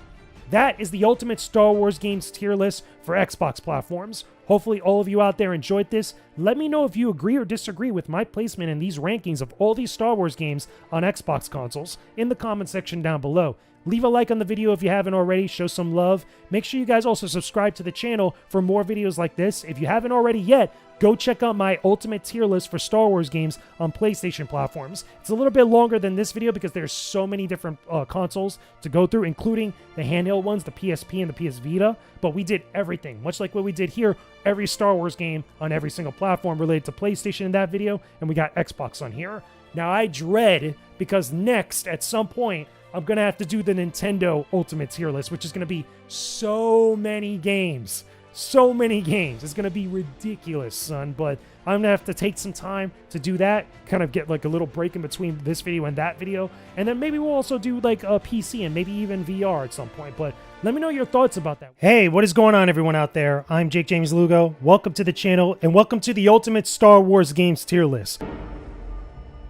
That is the ultimate Star Wars games tier list for Xbox platforms. Hopefully all of you out there enjoyed this. Let me know if you agree or disagree with my placement in these rankings of all these Star Wars games on Xbox consoles in the comment section down below. Leave a like on the video if you haven't already. Show some love. Make sure you guys also subscribe to the channel for more videos like this. If you haven't already yet, go check out my ultimate tier list for Star Wars games on PlayStation platforms. It's a little bit longer than this video because there's so many different consoles to go through, including the handheld ones, the PSP and the PS Vita. But we did every everything, much like what we did here, every Star Wars game on every single platform related to PlayStation in that video, and we got Xbox on here. Now I dread, because next, at some point, I'm going to have to do the Nintendo Ultimate tier list, which is going to be so many games. So many games. It's going to be ridiculous, son, but I'm going to have to take some time to do that, kind of get like a little break in between this video and that video, and then maybe we'll also do like a PC and maybe even VR at some point, but let me know your thoughts about that. Hey, what is going on, everyone out there? I'm Jakejames Lugo. Welcome to the channel, and welcome to the Ultimate Star Wars Games tier list.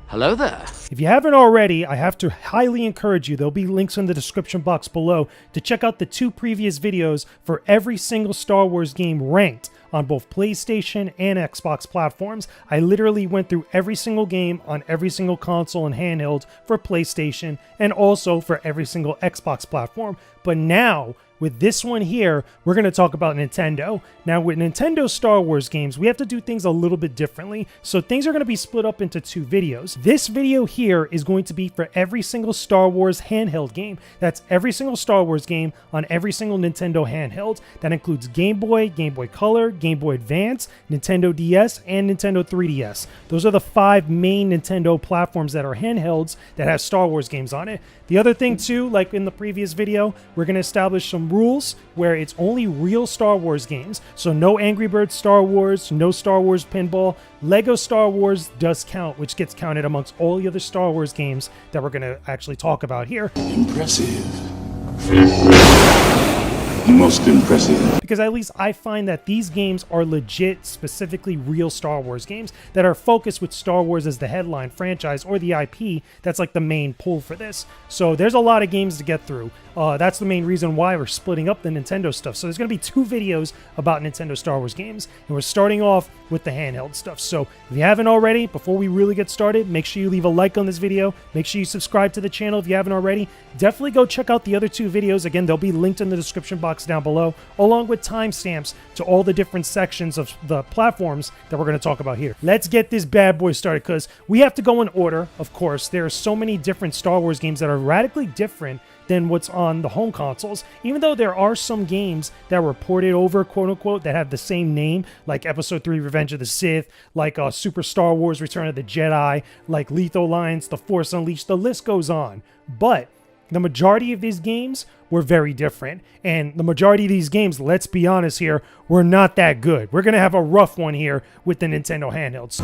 Hello there. If you haven't already, I have to highly encourage you, there'll be links in the description box below, to check out the 2 previous videos for every single Star Wars game ranked on both PlayStation and Xbox platforms. I literally went through every single game on every single console and handheld for PlayStation and also for every single Xbox platform. But now, with this one here, we're going to talk about Nintendo. Now, with Nintendo Star Wars games, we have to do things a little bit differently, so things are going to be split up into 2 videos. This video here is going to be for every single Star Wars handheld game. That's every single Star Wars game on every single Nintendo handheld. That includes Game Boy, Game Boy Color, Game Boy Advance, Nintendo DS, and Nintendo 3DS. Those are the 5 main Nintendo platforms that are handhelds that have Star Wars games on it. The other thing too, like in the previous video, we're going to establish some rules where it's only real Star Wars games. So no Angry Birds Star Wars, no Star Wars Pinball. Lego Star Wars does count, which gets counted amongst all the other Star Wars games that we're going to actually talk about here. Impressive. Most impressive. Because at least I find that these games are legit, specifically real Star Wars games that are focused with Star Wars as the headline franchise or the IP that's like the main pull for this. So there's a lot of games to get through. That's the main reason why we're splitting up the Nintendo stuff. So there's going to be 2 videos about Nintendo Star Wars games, and we're starting off with the handheld stuff. So if you haven't already, before we really get started, make sure you leave a like on this video. Make sure you subscribe to the channel if you haven't already. Definitely go check out the other 2 videos. Again, they'll be linked in the description box down below, along with timestamps to all the different sections of the platforms that we're going to talk about here. Let's get this bad boy started, because we have to go in order, of course. There are so many different Star Wars games that are radically different than what's on the home consoles, even though there are some games that were ported over, quote unquote, that have the same name, like Episode 3 Revenge of the Sith, like Super Star Wars Return of the Jedi, like Lethal Alliance, The Force Unleashed, the list goes on. But the majority of these games were very different, and the majority of these games, let's be honest here, were not that good. We're going to have a rough one here with the Nintendo handhelds.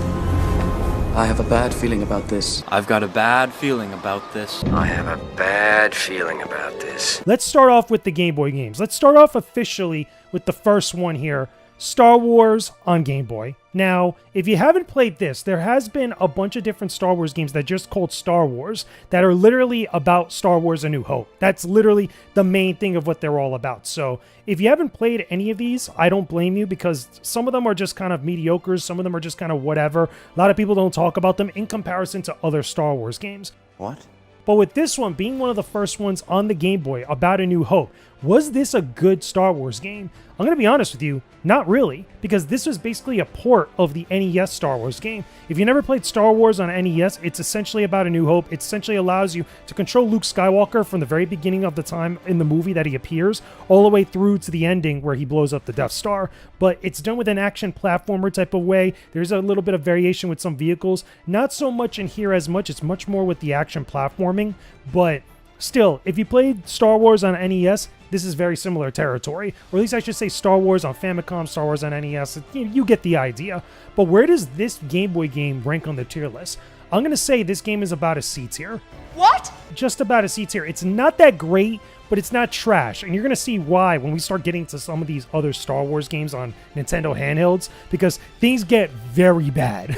I have a bad feeling about this. I've got a bad feeling about this. I have a bad feeling about this. Let's start off with the Game Boy games. Let's start off officially with the first one here, Star Wars on Game Boy. Now, if you haven't played this, there has been a bunch of different Star Wars games that are just called Star Wars that are literally about Star Wars A New Hope. That's literally the main thing of what they're all about. So if you haven't played any of these, I don't blame you, because some of them are just kind of mediocre. Some of them are just kind of whatever. A lot of people don't talk about them in comparison to other Star Wars games. What? But with this one being one of the first ones on the Game Boy about A New Hope, was this a good Star Wars game? I'm going to be honest with you, not really, because this was basically a port of the NES Star Wars game. If you never played Star Wars on NES, it's essentially about A New Hope. It essentially allows you to control Luke Skywalker from the very beginning of the time in the movie that he appears, all the way through to the ending where he blows up the Death Star. But it's done with an action platformer type of way. There's a little bit of variation with some vehicles. Not so much in here as much. It's much more with the action platforming, but still, if you played Star Wars on NES, this is very similar territory. Or at least I should say Star Wars on Famicom, Star Wars on NES. You get the idea. But where does this Game Boy game rank on the tier list? I'm going to say this game is about a C tier. What? Just about a C tier. It's not that great, but it's not trash. And you're going to see why when we start getting to some of these other Star Wars games on Nintendo handhelds, because things get very bad.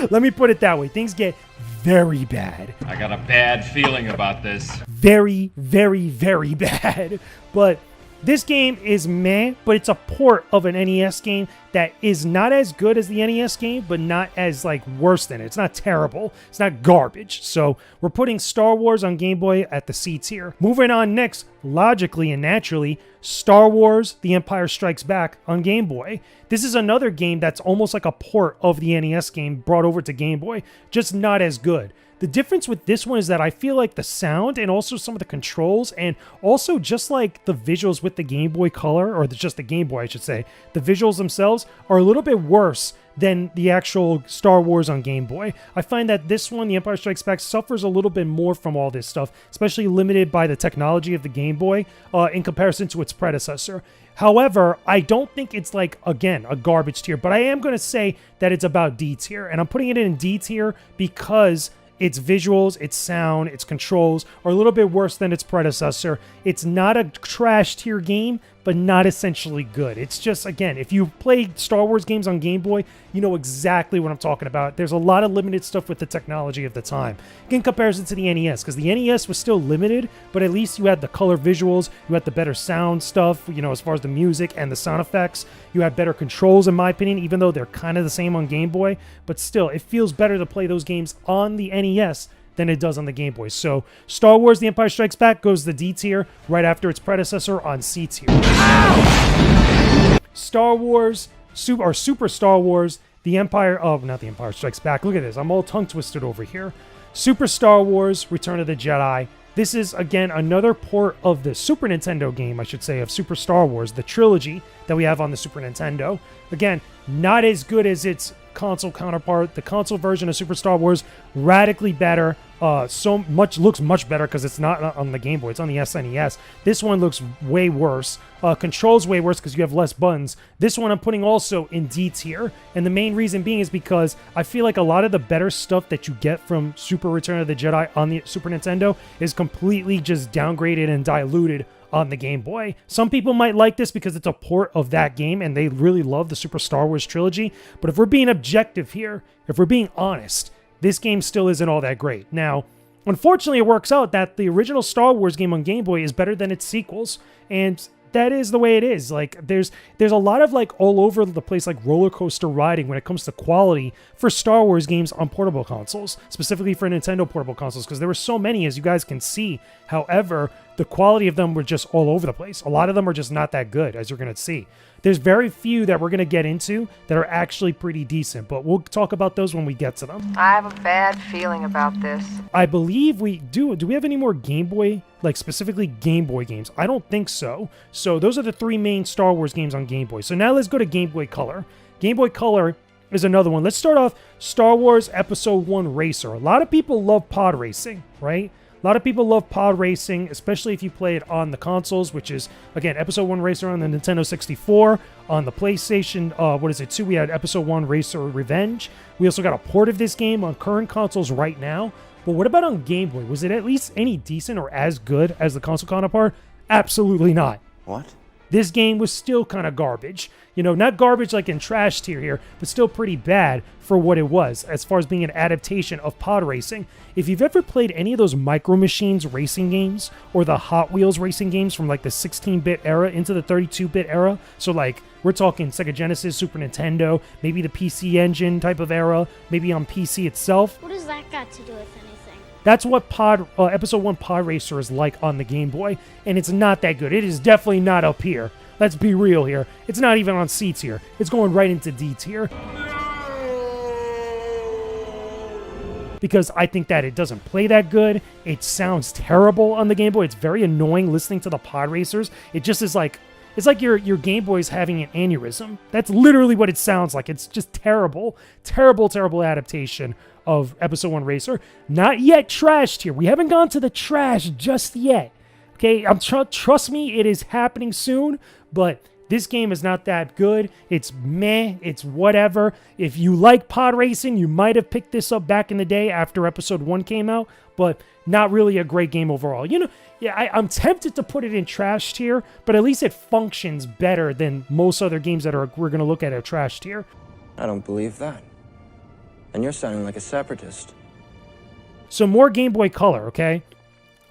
Let me put it that way. Things get very bad. I got a bad feeling about this. Very, very, very bad. But this game is meh, but it's a port of an NES game that is not as good as the NES game, but not as like worse than it. It's not terrible. It's not garbage. So we're putting Star Wars on Game Boy at the C tier. Moving on next, logically and naturally, Star Wars The Empire Strikes Back on Game Boy. This is another game that's almost like a port of the NES game brought over to Game Boy, just not as good. The difference with this one is that I feel like the sound and also some of the controls and also just like the visuals with the Game Boy Color, or just the Game Boy, I should say, the visuals themselves are a little bit worse than the actual Star Wars on Game Boy. I find that this one, The Empire Strikes Back, suffers a little bit more from all this stuff, especially limited by the technology of the Game Boy in comparison to its predecessor. However, I don't think it's like, again, a garbage tier, but I am going to say that it's about D tier, and I'm putting it in D tier because its visuals, its sound, its controls are a little bit worse than its predecessor. It's not a trash tier game, but not essentially good. It's just, again, if you play Star Wars games on Game Boy, you know exactly what I'm talking about. There's a lot of limited stuff with the technology of the time. In comparison to the NES, because the NES was still limited, but at least you had the color visuals, you had the better sound stuff, you know, as far as the music and the sound effects. You had better controls, in my opinion, even though they're kind of the same on Game Boy. But still, it feels better to play those games on the NES than it does on the Game Boy. So Star Wars The Empire Strikes Back goes the D tier right after its predecessor on C tier. Star Wars, Super Star Wars, not The Empire Strikes Back. Look at this. I'm all tongue twisted over here. Super Star Wars Return of the Jedi. This is, again, another port of the Super Nintendo game, I should say, of Super Star Wars, the trilogy that we have on the Super Nintendo. Again, not as good as its console counterpart. The console version of Super Star Wars, radically better. Looks much better because it's not on the Game Boy. It's on the SNES. This one looks way worse. Controls way worse because you have less buttons. This one I'm putting also in D tier. And the main reason being is because I feel like a lot of the better stuff that you get from Super Return of the Jedi on the Super Nintendo is completely just downgraded and diluted on the Game Boy. Some people might like this because it's a port of that game and they really love the Super Star Wars trilogy. But if we're being objective here, if we're being honest, this game still isn't all that great. Now, unfortunately, it works out that the original Star Wars game on Game Boy is better than its sequels, and that is the way it is. Like, there's a lot of like all over the place like roller coaster riding when it comes to quality for Star Wars games on portable consoles, specifically for Nintendo portable consoles, because there were so many, as you guys can see. However, the quality of them were just all over the place. A lot of them are just not that good, as you're going to see. There's very few that we're going to get into that are actually pretty decent, but we'll talk about those when we get to them. I have a bad feeling about this. I believe we do. Do we have any more Game Boy, like specifically Game Boy games? I don't think so. So those are the three main Star Wars games on Game Boy. So now let's go to Game Boy Color. Game Boy Color is another one. Let's start off Star Wars Episode 1 Racer. A lot of people love pod racing, right? A lot of people love pod racing, especially if you play it on the consoles, which is, again, Episode 1 Racer on the Nintendo 64. On the PlayStation, 2, we had Episode 1 Racer Revenge. We also got a port of this game on current consoles right now. But what about on Game Boy? Was it at least any decent or as good as the console counterpart? Absolutely not. What? This game was still kind of garbage. You know, not garbage like in trash tier here, but still pretty bad for what it was as far as being an adaptation of pod racing. If you've ever played any of those Micro Machines racing games or the Hot Wheels racing games from like the 16-bit era into the 32-bit era, so like we're talking Sega Genesis, Super Nintendo, maybe the PC Engine type of era, maybe on PC itself. What does that got to do with anything? That's what Episode 1 Pod Racer is like on the Game Boy, and it's not that good. It is definitely not up here. Let's be real here. It's not even on C tier. It's going right into D tier. Because I think that it doesn't play that good. It sounds terrible on the Game Boy. It's very annoying listening to the pod racers. It just is like, it's like your Game Boy is having an aneurysm. That's literally what it sounds like. It's just terrible, terrible, terrible adaptation of Episode 1 Racer. Not yet trashed here. We haven't gone to the trash just yet. Okay, trust me, it is happening soon, but this game is not that good. It's meh, it's whatever. If you like pod racing, you might have picked this up back in the day after Episode 1 came out, but not really a great game overall. You know, yeah, I'm tempted to put it in trash tier, but at least it functions better than most other games that we're going to look at trash tier. I don't believe that. And you're sounding like a separatist. So more Game Boy Color, okay?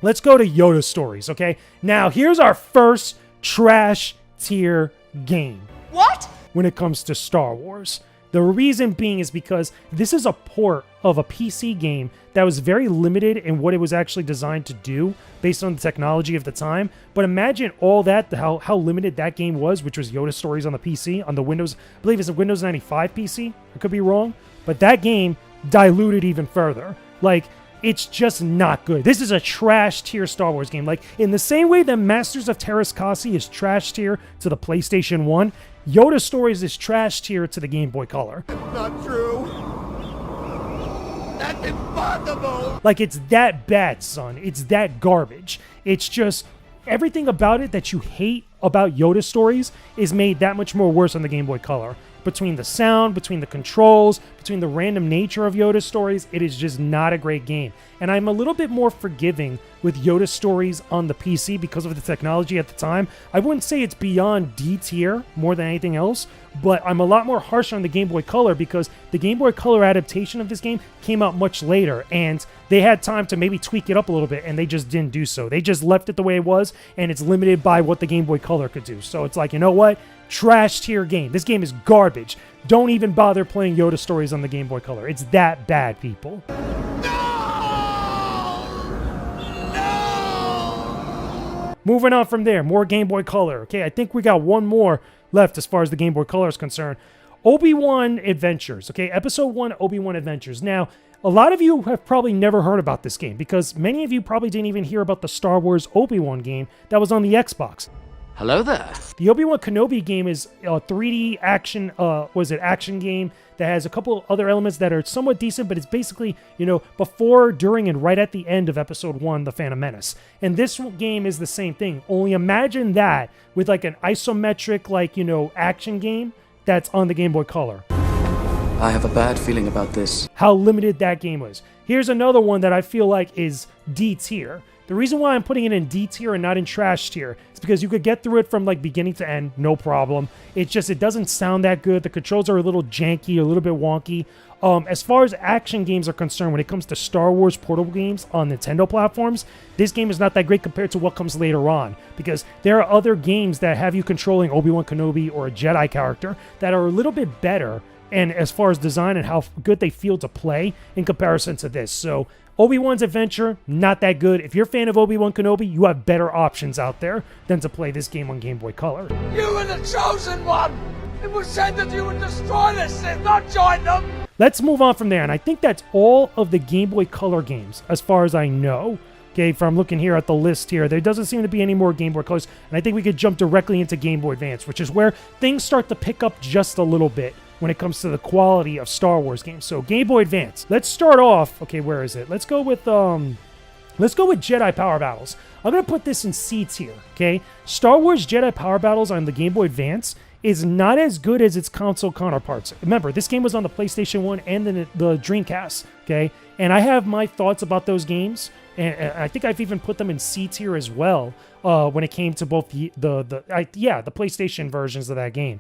Let's go to Yoda Stories, okay? Now, here's our first trash tier game. What? When it comes to Star Wars. The reason being is because this is a port of a PC game that was very limited in what it was actually designed to do based on the technology of the time. But imagine all that, how limited that game was, which was Yoda Stories on the PC, on the Windows, I believe it's a Windows 95 PC. I could be wrong. But that game diluted even further. Like, It's just not good. This is a trash tier Star Wars game. Like, in the same way that Masters of Terrascasi is trash tier to the PlayStation 1, Yoda Stories is trash tier to the Game Boy Color. Not true. That's impossible. Like, it's that bad, son. It's that garbage. It's just everything about it that you hate about Yoda Stories is made that much more worse on the Game Boy Color. Between the sound, between the controls, between the random nature of Yoda Stories, it is just not a great game. And I'm a little bit more forgiving with Yoda Stories on the PC because of the technology at the time. I wouldn't say it's beyond D tier more than anything else, but I'm a lot more harsh on the Game Boy Color because the Game Boy Color adaptation of this game came out much later, and they had time to maybe tweak it up a little bit, and they just didn't do so. They just left it the way it was, and it's limited by what the Game Boy Color could do. So it's like, you know what? Trash tier game. This game is garbage. Don't even bother playing Yoda Stories on the Game Boy Color. It's that bad, people. Moving on from there, more Game Boy Color. Okay, I think we got one more left as far as the Game Boy Color is concerned. Obi-Wan Adventures. Okay, Episode 1, Obi-Wan Adventures. Now, a lot of you have probably never heard about this game because many of you probably didn't even hear about the Star Wars Obi-Wan game that was on the Xbox. Hello there. The Obi-Wan Kenobi game is a 3D action, action game that has a couple other elements that are somewhat decent, but it's basically, before, during, and right at the end of Episode 1, The Phantom Menace. And this game is the same thing, only imagine that with like an isometric, action game that's on the Game Boy Color. I have a bad feeling about this. How limited that game was. Here's another one that I feel like is D tier. The reason why I'm putting it in D tier and not in trash tier is because you could get through it from like beginning to end, no problem. It's just, it doesn't sound that good. The controls are a little janky, a little bit wonky. As far as action games are concerned, when it comes to Star Wars portable games on Nintendo platforms, this game is not that great compared to what comes later on, because there are other games that have you controlling Obi-Wan Kenobi or a Jedi character that are a little bit better, and as far as design and how good they feel to play in comparison to this. So Obi-Wan's Adventure, not that good. If you're a fan of Obi-Wan Kenobi, you have better options out there than to play this game on Game Boy Color. You were the chosen one! It was said that you would destroy the Sith, not join them! Let's move on from there, and I think that's all of the Game Boy Color games, as far as I know. Okay, if I'm looking here at the list here, there doesn't seem to be any more Game Boy Colors, and I think we could jump directly into Game Boy Advance, which is where things start to pick up just a little bit when it comes to the quality of Star Wars games. So Game Boy Advance. Let's start off. Okay, where is it? Let's go with Jedi Power Battles. I'm gonna put this in C tier. Okay, Star Wars Jedi Power Battles on the Game Boy Advance is not as good as its console counterparts. Remember, this game was on the PlayStation 1 and the Dreamcast. Okay, and I have my thoughts about those games, and I think I've even put them in C tier as well when it came to both the PlayStation versions of that game.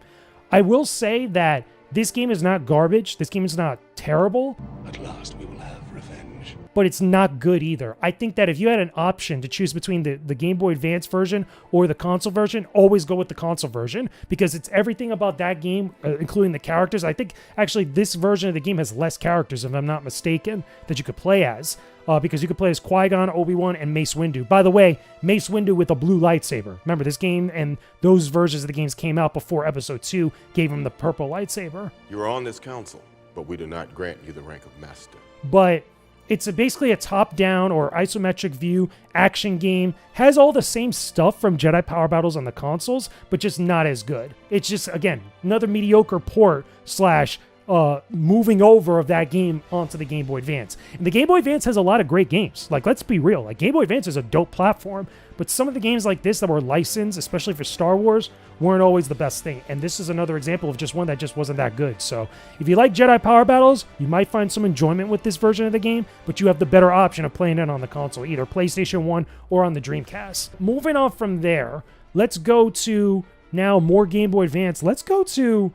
I will say that this game is not garbage. This game is not terrible. At last we will have revenge. But it's not good either. I think that if you had an option to choose between the Game Boy Advance version or the console version, always go with the console version because it's everything about that game, including the characters. I think actually this version of the game has less characters, if I'm not mistaken, that you could play as. Because you could play as Qui-Gon, Obi-Wan, and Mace Windu. By the way, Mace Windu with a blue lightsaber. Remember, this game and those versions of the games came out before Episode 2 gave him the purple lightsaber. You are on this council, but we do not grant you the rank of master. But it's basically a top-down or isometric view action game. Has all the same stuff from Jedi Power Battles on the consoles, but just not as good. It's just, again, another mediocre port / moving over of that game onto the Game Boy Advance. And the Game Boy Advance has a lot of great games. Like, let's be real. Like, Game Boy Advance is a dope platform, but some of the games like this that were licensed, especially for Star Wars, weren't always the best thing. And this is another example of just one that just wasn't that good. So if you like Jedi Power Battles, you might find some enjoyment with this version of the game, but you have the better option of playing it on the console, either PlayStation 1 or on the Dreamcast. Moving on from there, let's go to now more Game Boy Advance. Let's go to...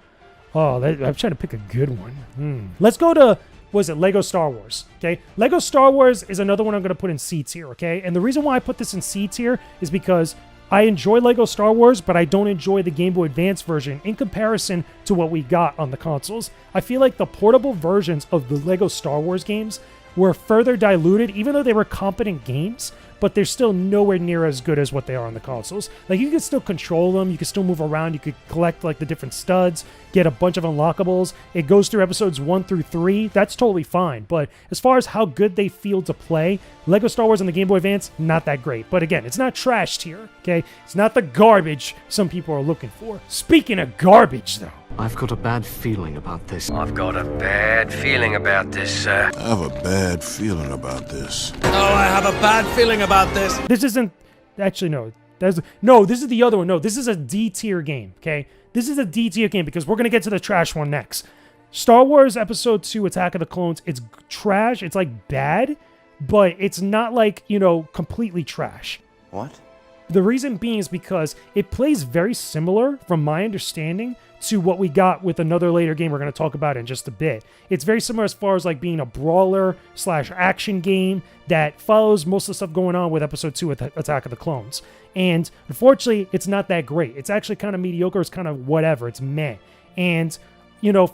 I'm trying to pick a good one. Let's go to, Lego Star Wars, okay? Lego Star Wars is another one I'm going to put in C tier, okay? And the reason why I put this in C tier is because I enjoy Lego Star Wars, but I don't enjoy the Game Boy Advance version in comparison to what we got on the consoles. I feel like the portable versions of the Lego Star Wars games were further diluted, even though they were competent games, but they're still nowhere near as good as what they are on the consoles. Like, you can still control them, you can still move around, you could collect like the different studs, get a bunch of unlockables. It goes through episodes 1 through 3. That's totally fine. But as far as how good they feel to play, Lego Star Wars on the Game Boy Advance, not that great. But again, it's not trash tier, okay? It's not the garbage some people are looking for. Speaking of garbage, though, I've got a bad feeling about this. I've got a bad feeling about this, sir. I have a bad feeling about this. Oh, I have a bad feeling about this. This isn't... Actually, no. This is the other one. No, this is a D tier game, okay? This is a D tier game because we're going to get to the trash one next. Star Wars Episode 2 Attack of the Clones, it's trash. It's like bad, but it's not like, completely trash. What? The reason being is because it plays very similar, from my understanding, to what we got with another later game we're going to talk about in just a bit. It's very similar as far as like being a brawler / action game that follows most of the stuff going on with Episode 2 with Attack of the Clones. And unfortunately, it's not that great. It's actually kind of mediocre. It's kind of whatever. It's meh. And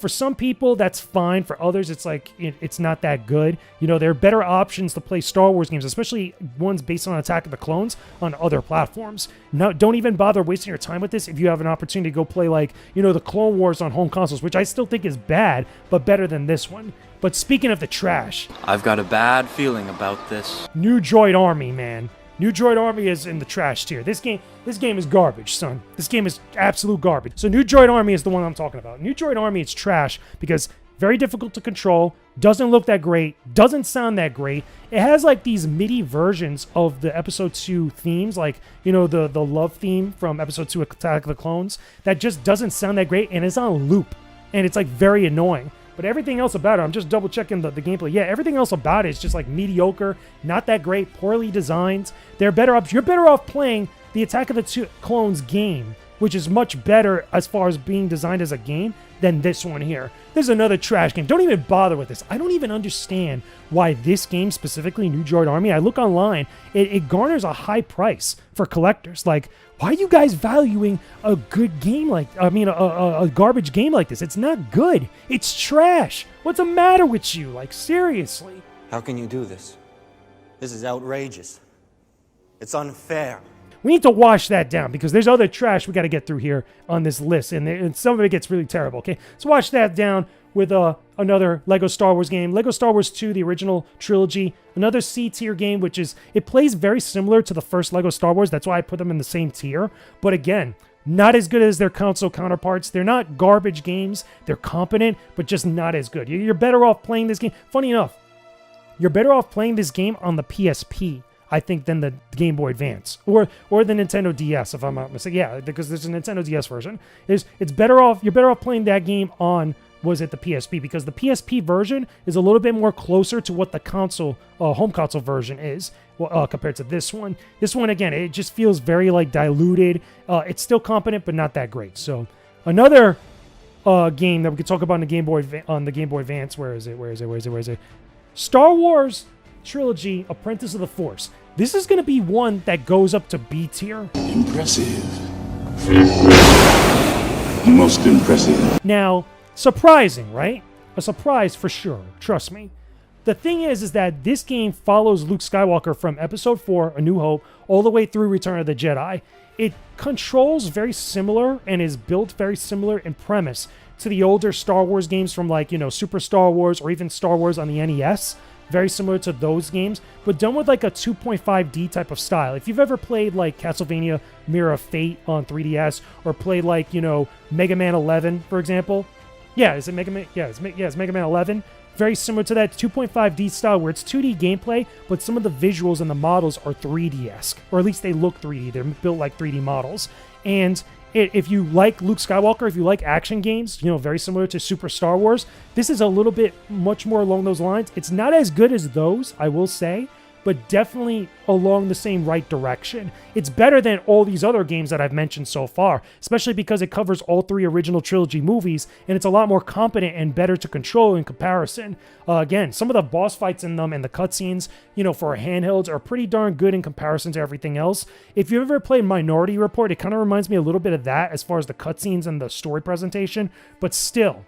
for some people, that's fine. For others, it's like, it's not that good. There are better options to play Star Wars games, especially ones based on Attack of the Clones on other platforms. No, don't even bother wasting your time with this if you have an opportunity to go play like, the Clone Wars on home consoles, which I still think is bad, but better than this one. But speaking of the trash, I've got a bad feeling about this. New Droid Army, man. New Droid Army is in the trash tier. This game is garbage, son. This game is absolute garbage. So New Droid Army is the one I'm talking about. New Droid Army is trash because very difficult to control, doesn't look that great, doesn't sound that great. It has like these MIDI versions of the Episode 2 themes, like, the love theme from Episode 2 Attack of the Clones, that just doesn't sound that great, and it's on loop, and it's like very annoying. But everything else about it, I'm just double checking the gameplay. Yeah, everything else about it is just like mediocre, not that great, poorly designed. You're better off playing the Attack of the Clones game, which is much better as far as being designed as a game than this one here. This is another trash game. Don't even bother with this. I don't even understand why this game, specifically New Droid Army, I look online, it garners a high price for collectors. Like, why are you guys valuing a good game a garbage game like this? It's not good. It's trash. What's the matter with you? Like, seriously. How can you do this? This is outrageous. It's unfair. We need to wash that down because there's other trash we got to get through here on this list, and some of it gets really terrible, okay? Let's wash that down with another Lego Star Wars game. Lego Star Wars 2, the original trilogy, another C-tier game, which is, it plays very similar to the first Lego Star Wars. That's why I put them in the same tier. But again, not as good as their console counterparts. They're not garbage games. They're competent, but just not as good. You're better off playing this game. Funny enough, you're better off playing this game on the PSP, I think, than the Game Boy Advance or the Nintendo DS, if I'm not mistaken. Yeah, because there's a Nintendo DS version. You're better off playing that game on, was it the PSP? Because the PSP version is a little bit more closer to what the console, home console version is compared to this one. This one, again, it just feels very like diluted. It's still competent, but not that great. So another game that we could talk about on the Game Boy Advance. Where is it? Star Wars Trilogy Apprentice of the Force. This is going to be one that goes up to B tier. Impressive. Most impressive. Now, surprising, right? A surprise for sure. Trust me. The thing is that this game follows Luke Skywalker from Episode 4, A New Hope, all the way through Return of the Jedi. It controls very similar and is built very similar in premise to the older Star Wars games from Super Star Wars or even Star Wars on the NES. Very similar to those games, but done with like a 2.5D type of style. If you've ever played like Castlevania Mirror of Fate on 3DS or played like, Mega Man 11, for example. Yeah, is it Mega Man? Yeah, it's Mega Man 11. Very similar to that 2.5D style where it's 2D gameplay, but some of the visuals and the models are 3D-esque, or at least they look 3D. They're built like 3D models. And if you like Luke Skywalker, if you like action games, very similar to Super Star Wars, this is a little bit much more along those lines. It's not as good as those, I will say, but definitely along the same right direction. It's better than all these other games that I've mentioned so far, especially because it covers all 3 original trilogy movies, and it's a lot more competent and better to control in comparison. Again, some of the boss fights in them and the cutscenes, for handhelds are pretty darn good in comparison to everything else. If you've ever played Minority Report, it kind of reminds me a little bit of that as far as the cutscenes and the story presentation, but still,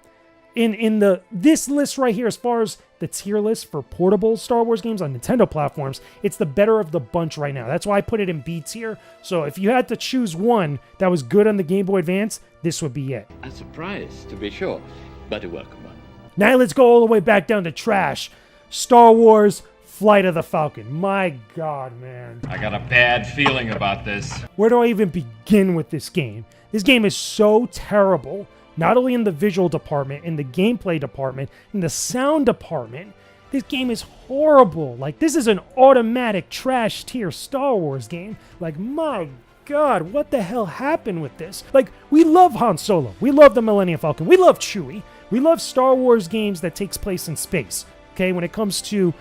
in this list right here, as far as the tier list for portable Star Wars games on Nintendo platforms, it's the better of the bunch right now. That's why I put it in B tier. So if you had to choose one that was good on the Game Boy Advance, this would be it. A surprise, to be sure, but a welcome one. Now let's go all the way back down to trash. Star Wars Flight of the Falcon. My God, man. I got a bad feeling about this. Where do I even begin with this game? This game is so terrible. Not only in the visual department, in the gameplay department, in the sound department. This game is horrible. Like, this is an automatic trash tier Star Wars game. Like, my God, what the hell happened with this? Like, we love Han Solo. We love the Millennium Falcon. We love Chewie. We love Star Wars games that takes place in space. Okay, when it comes to,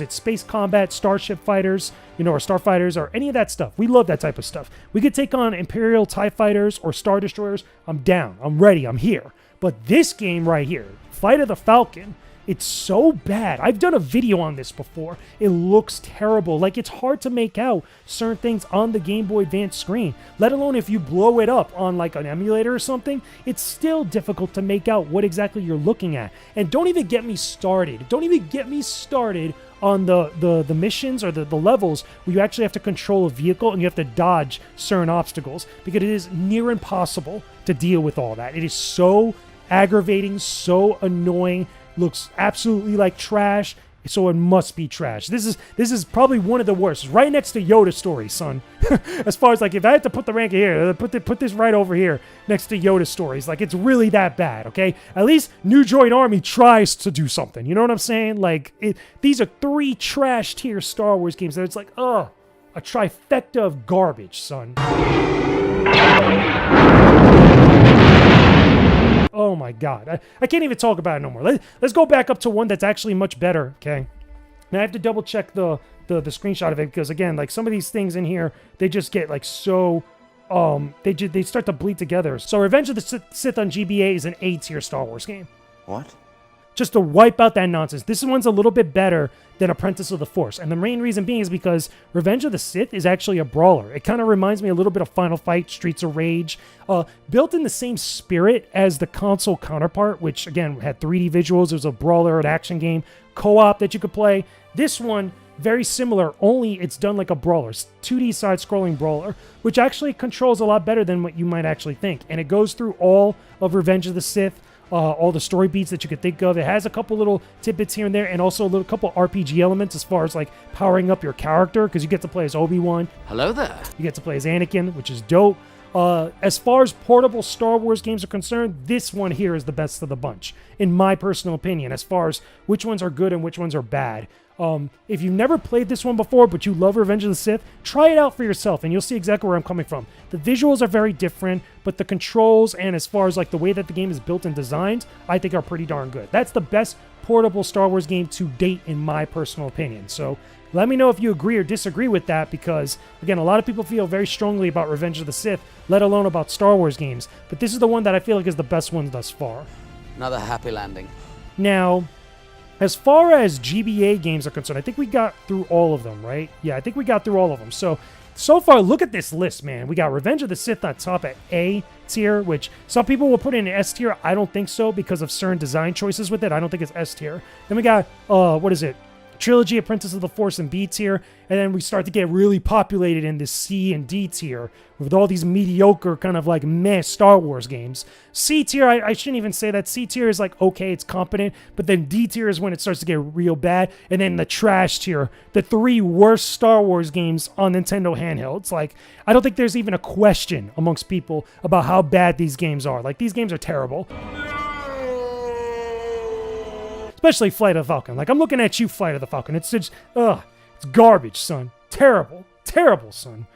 space combat, starship fighters, or starfighters, or any of that stuff. We love that type of stuff. We could take on Imperial TIE fighters or Star Destroyers. I'm down. I'm ready. I'm here. But this game right here, Flight of the Falcon, it's so bad. I've done a video on this before. It looks terrible. Like, it's hard to make out certain things on the Game Boy Advance screen, let alone if you blow it up on like an emulator or something. It's still difficult to make out what exactly you're looking at. And don't even get me started. Don't even get me started on the missions or the levels where you actually have to control a vehicle and you have to dodge certain obstacles, because it is near impossible to deal with all that. It is so aggravating, so annoying. Looks absolutely like trash, so it must be trash. This is probably one of the worst. Right next to Yoda Story, son. As far as, like, if I had to put the rank here, put this right over here next to Yoda Stories. Like, it's really that bad, okay? At least New Droid Army tries to do something. You know what I'm saying? Like, these are 3 trash tier Star Wars games that it's like, a trifecta of garbage, son. Oh my God. I can't even talk about it no more. Let's go back up to one that's actually much better, okay? Now I have to double check the screenshot of it, because again, like, some of these things in here, they just get like so, they start to bleed together. So Revenge of the Sith on GBA is an A tier Star Wars game. What? Just to wipe out that nonsense. This one's a little bit better than Apprentice of the Force. And the main reason being is because Revenge of the Sith is actually a brawler. It kind of reminds me a little bit of Final Fight, Streets of Rage. Built in the same spirit as the console counterpart, which, again, had 3D visuals. It was a brawler, an action game, co-op that you could play. This one, very similar, only it's done like a brawler. 2D side-scrolling brawler, which actually controls a lot better than what you might actually think. And it goes through all of Revenge of the Sith, all the story beats that you could think of. It has a couple little tidbits here and there, and also a couple RPG elements as far as like powering up your character, because you get to play as Obi-Wan. Hello there. You get to play as Anakin, which is dope. As far as portable Star Wars games are concerned, this one here is the best of the bunch, in my personal opinion, as far as which ones are good and which ones are bad. If you've never played this one before, but you love Revenge of the Sith, try it out for yourself, and you'll see exactly where I'm coming from. The visuals are very different, but the controls, and as far as like the way that the game is built and designed, I think are pretty darn good. That's the best portable Star Wars game to date, in my personal opinion. So let me know if you agree or disagree with that, because, again, a lot of people feel very strongly about Revenge of the Sith, let alone about Star Wars games, but this is the one that I feel like is the best one thus far. Another happy landing. Now, as far as GBA games are concerned, I think we got through all of them, right? Yeah, I think we got through all of them. So far, look at this list, man. We got Revenge of the Sith on top at A tier, which some people will put in an S tier. I don't think so, because of certain design choices with it. I don't think it's S tier. Then we got, Trilogy, Apprentice of the Force in B tier, and then we start to get really populated in this C and D tier with all these mediocre kind of like meh Star Wars games. C tier, I shouldn't even say that. C tier is like, okay, it's competent, but then D tier is when it starts to get real bad, and then the trash tier, the 3 worst Star Wars games on Nintendo handhelds. Like, I don't think there's even a question amongst people about how bad these games are. Like, these games are terrible. Especially Flight of the Falcon. Like, I'm looking at you, Flight of the Falcon. It's just, it's garbage, son. Terrible. Terrible, son.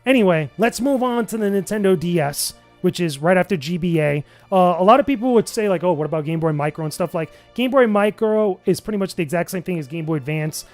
Anyway, let's move on to the Nintendo DS, which is right after GBA. A lot of people would say, like, oh, what about Game Boy Micro and stuff? Like, Game Boy Micro is pretty much the exact same thing as Game Boy Advance.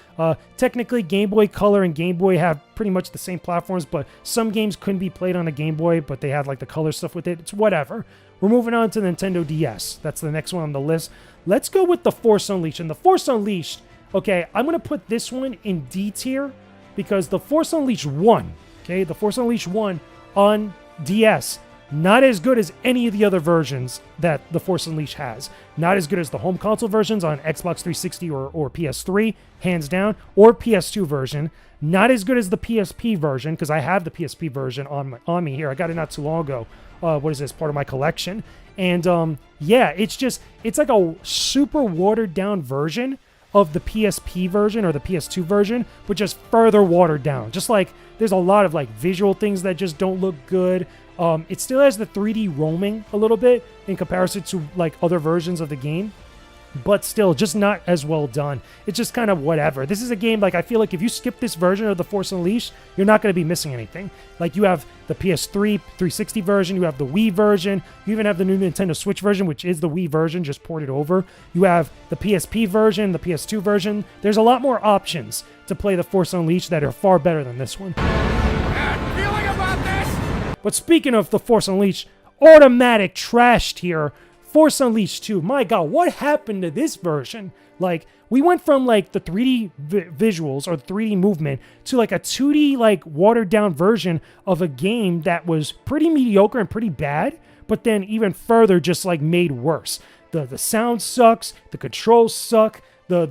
Technically, Game Boy Color and Game Boy have pretty much the same platforms, but some games couldn't be played on a Game Boy, but they had, like, the color stuff with it. It's whatever. We're moving on to Nintendo DS. That's the next one on the list. Let's go with The Force Unleashed. And The Force Unleashed, okay, I'm going to put this one in D tier, because The Force Unleashed 1, okay, The Force Unleashed 1 on DS not as good as any of the other versions that The Force Unleashed has. Not as good as the home console versions on Xbox 360 or PS3, hands down, or PS2 version. Not as good as the PSP version, because I have the PSP version on me here. I got it not too long ago. What is this? Part of my collection. And yeah, it's like a super watered down version of the PSP version or the PS2 version, but just further watered down. Just like there's a lot of like visual things that just don't look good. It still has the 3D roaming a little bit in comparison to like other versions of the game, but still just not as well done. It's just kind of whatever. This is a game, like, I feel like if you skip this version of The Force Unleashed, you're not going to be missing anything. Like, you have the PS3 360 version, you have the Wii version, you even have the new Nintendo Switch version, which is the Wii version, just ported over. You have the PSP version, the PS2 version. There's a lot more options to play The Force Unleashed that are far better than this one. Bad feeling about this! But speaking of The Force Unleashed, automatic trashed here. Force Unleashed 2, my god, what happened to this version? Like, we went from like the 3D visuals or 3D movement to like a 2D like watered down version of a game that was pretty mediocre and pretty bad, but then even further just like made worse. The sound sucks, the controls suck, the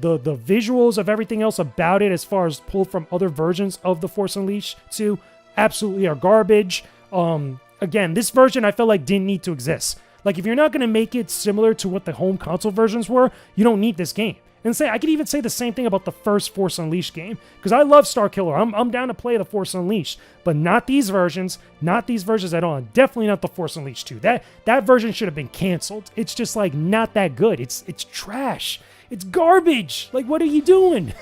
visuals of everything else about it as far as pulled from other versions of The Force Unleashed 2 absolutely are garbage. Again, this version I felt like didn't need to exist. Like, if you're not going to make it similar to what the home console versions were, you don't need this game. And I could even say the same thing about the first Force Unleashed game, because I love Starkiller. I'm down to play the Force Unleashed, but not these versions. Not these versions at all. And definitely not the Force Unleashed 2. That version should have been canceled. It's just like not that good. It's trash. It's garbage. Like, what are you doing?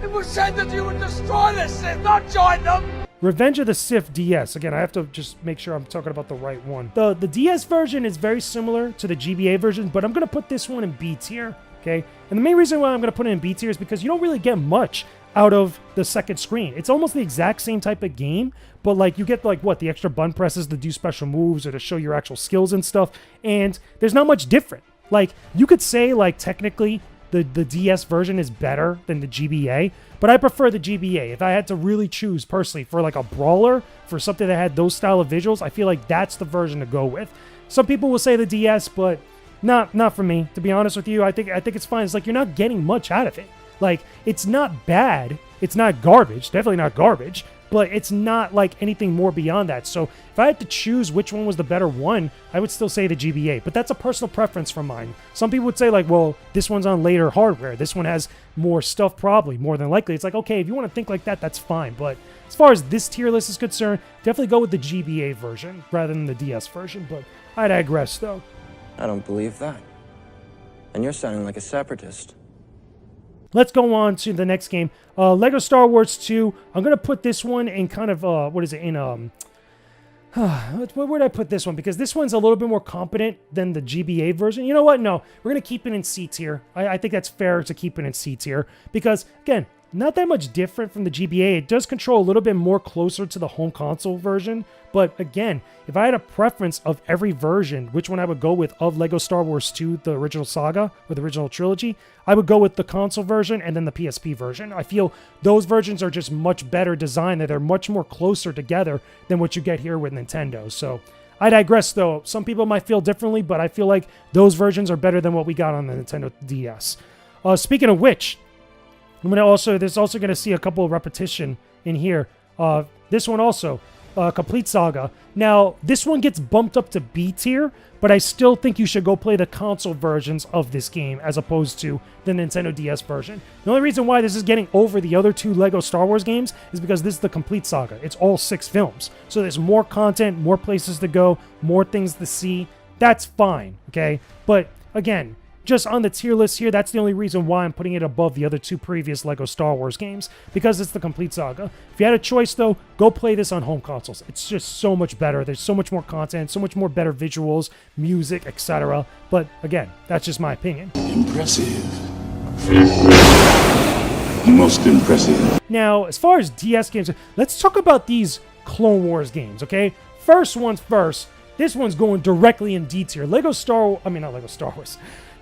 It was said that you would destroy the Sith, not join them! Revenge of the Sith DS. Again, I have to just make sure I'm talking about the right one. The DS version is very similar to the GBA version, but I'm going to put this one in B tier, okay? And the main reason why I'm going to put it in B tier is because you don't really get much out of the second screen. It's almost the exact same type of game, but like you get like what, the extra button presses to do special moves or to show your actual skills and stuff, and there's not much different. Like, you could say like technically the DS version is better than the GBA, but I prefer the GBA. If I had to really choose personally for like a brawler, for something that had those style of visuals, I feel like that's the version to go with. Some people will say the DS, but not for me. To be honest with you, I think it's fine. It's like you're not getting much out of it. Like, it's not bad. It's not garbage. Definitely not garbage. But it's not like anything more beyond that. So if I had to choose which one was the better one, I would still say the GBA. But that's a personal preference from mine. Some people would say like, well, this one's on later hardware. This one has more stuff probably, more than likely. It's like, okay, if you want to think like that, that's fine. But as far as this tier list is concerned, definitely go with the GBA version rather than the DS version. But I digress though. I don't believe that. And you're sounding like a separatist. Let's go on to the next game. Lego Star Wars 2. I'm going to put this one in kind of, what is it, in, where did I put this one? Because this one's a little bit more competent than the GBA version. You know what? No, we're going to keep it in C tier. I think that's fair to keep it in C tier. Because, again, not that much different from the GBA. It does control a little bit more closer to the home console version. But again, if I had a preference of every version, which one I would go with of Lego Star Wars 2, the original saga, or the original trilogy, I would go with the console version and then the PSP version. I feel those versions are just much better designed, that they're much more closer together than what you get here with Nintendo. So I digress though. Some people might feel differently, but I feel like those versions are better than what we got on the Nintendo DS. Speaking of which, there's also going to see a couple of repetition in here. This one also, Complete Saga. Now, this one gets bumped up to B tier, but I still think you should go play the console versions of this game as opposed to the Nintendo DS version. The only reason why this is getting over the other two Lego Star Wars games is because this is the Complete Saga. It's all 6 films. So there's more content, more places to go, more things to see. That's fine, okay? But again, just on the tier list here, that's the only reason why I'm putting it above the other two previous Lego Star Wars games, because it's the Complete Saga. If you had a choice, though, go play this on home consoles. It's just so much better. There's so much more content, so much more better visuals, music, etc. But again, that's just my opinion. Impressive. Most impressive. Now, as far as DS games, let's talk about these Clone Wars games, okay? First one's first. This one's going directly in D tier.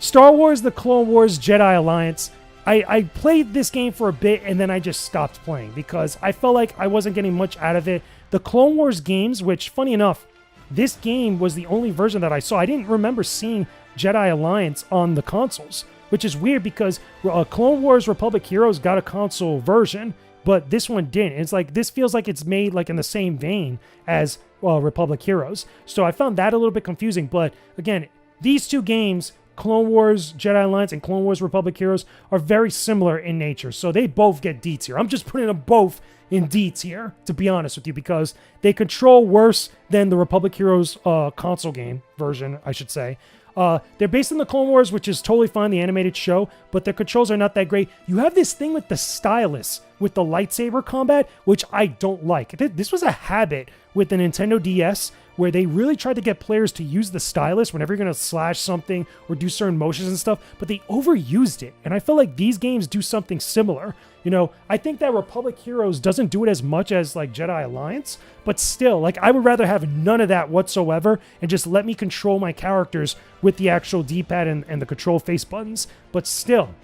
Star Wars The Clone Wars Jedi Alliance. I played this game for a bit and then I just stopped playing because I felt like I wasn't getting much out of it. The Clone Wars games, which, funny enough, this game was the only version that I saw. I didn't remember seeing Jedi Alliance on the consoles, which is weird because Clone Wars Republic Heroes got a console version, but this one didn't. It's like, this feels like it's made like in the same vein as Republic Heroes. So I found that a little bit confusing. But again, these two games, Clone Wars Jedi Alliance and Clone Wars Republic Heroes, are very similar in nature. So they both get D tier. I'm just putting them both in D tier, to be honest with you, because they control worse than the Republic Heroes console game version, I should say. They're based on the Clone Wars, which is totally fine, the animated show, but their controls are not that great. You have this thing with the stylus, with the lightsaber combat, which I don't like. This was a habit with the Nintendo DS, where they really tried to get players to use the stylus whenever you're going to slash something or do certain motions and stuff, but they overused it. And I feel like these games do something similar. You know, I think that Republic Heroes doesn't do it as much as like Jedi Alliance, but still, like, I would rather have none of that whatsoever and just let me control my characters with the actual D-pad and the control face buttons. But still,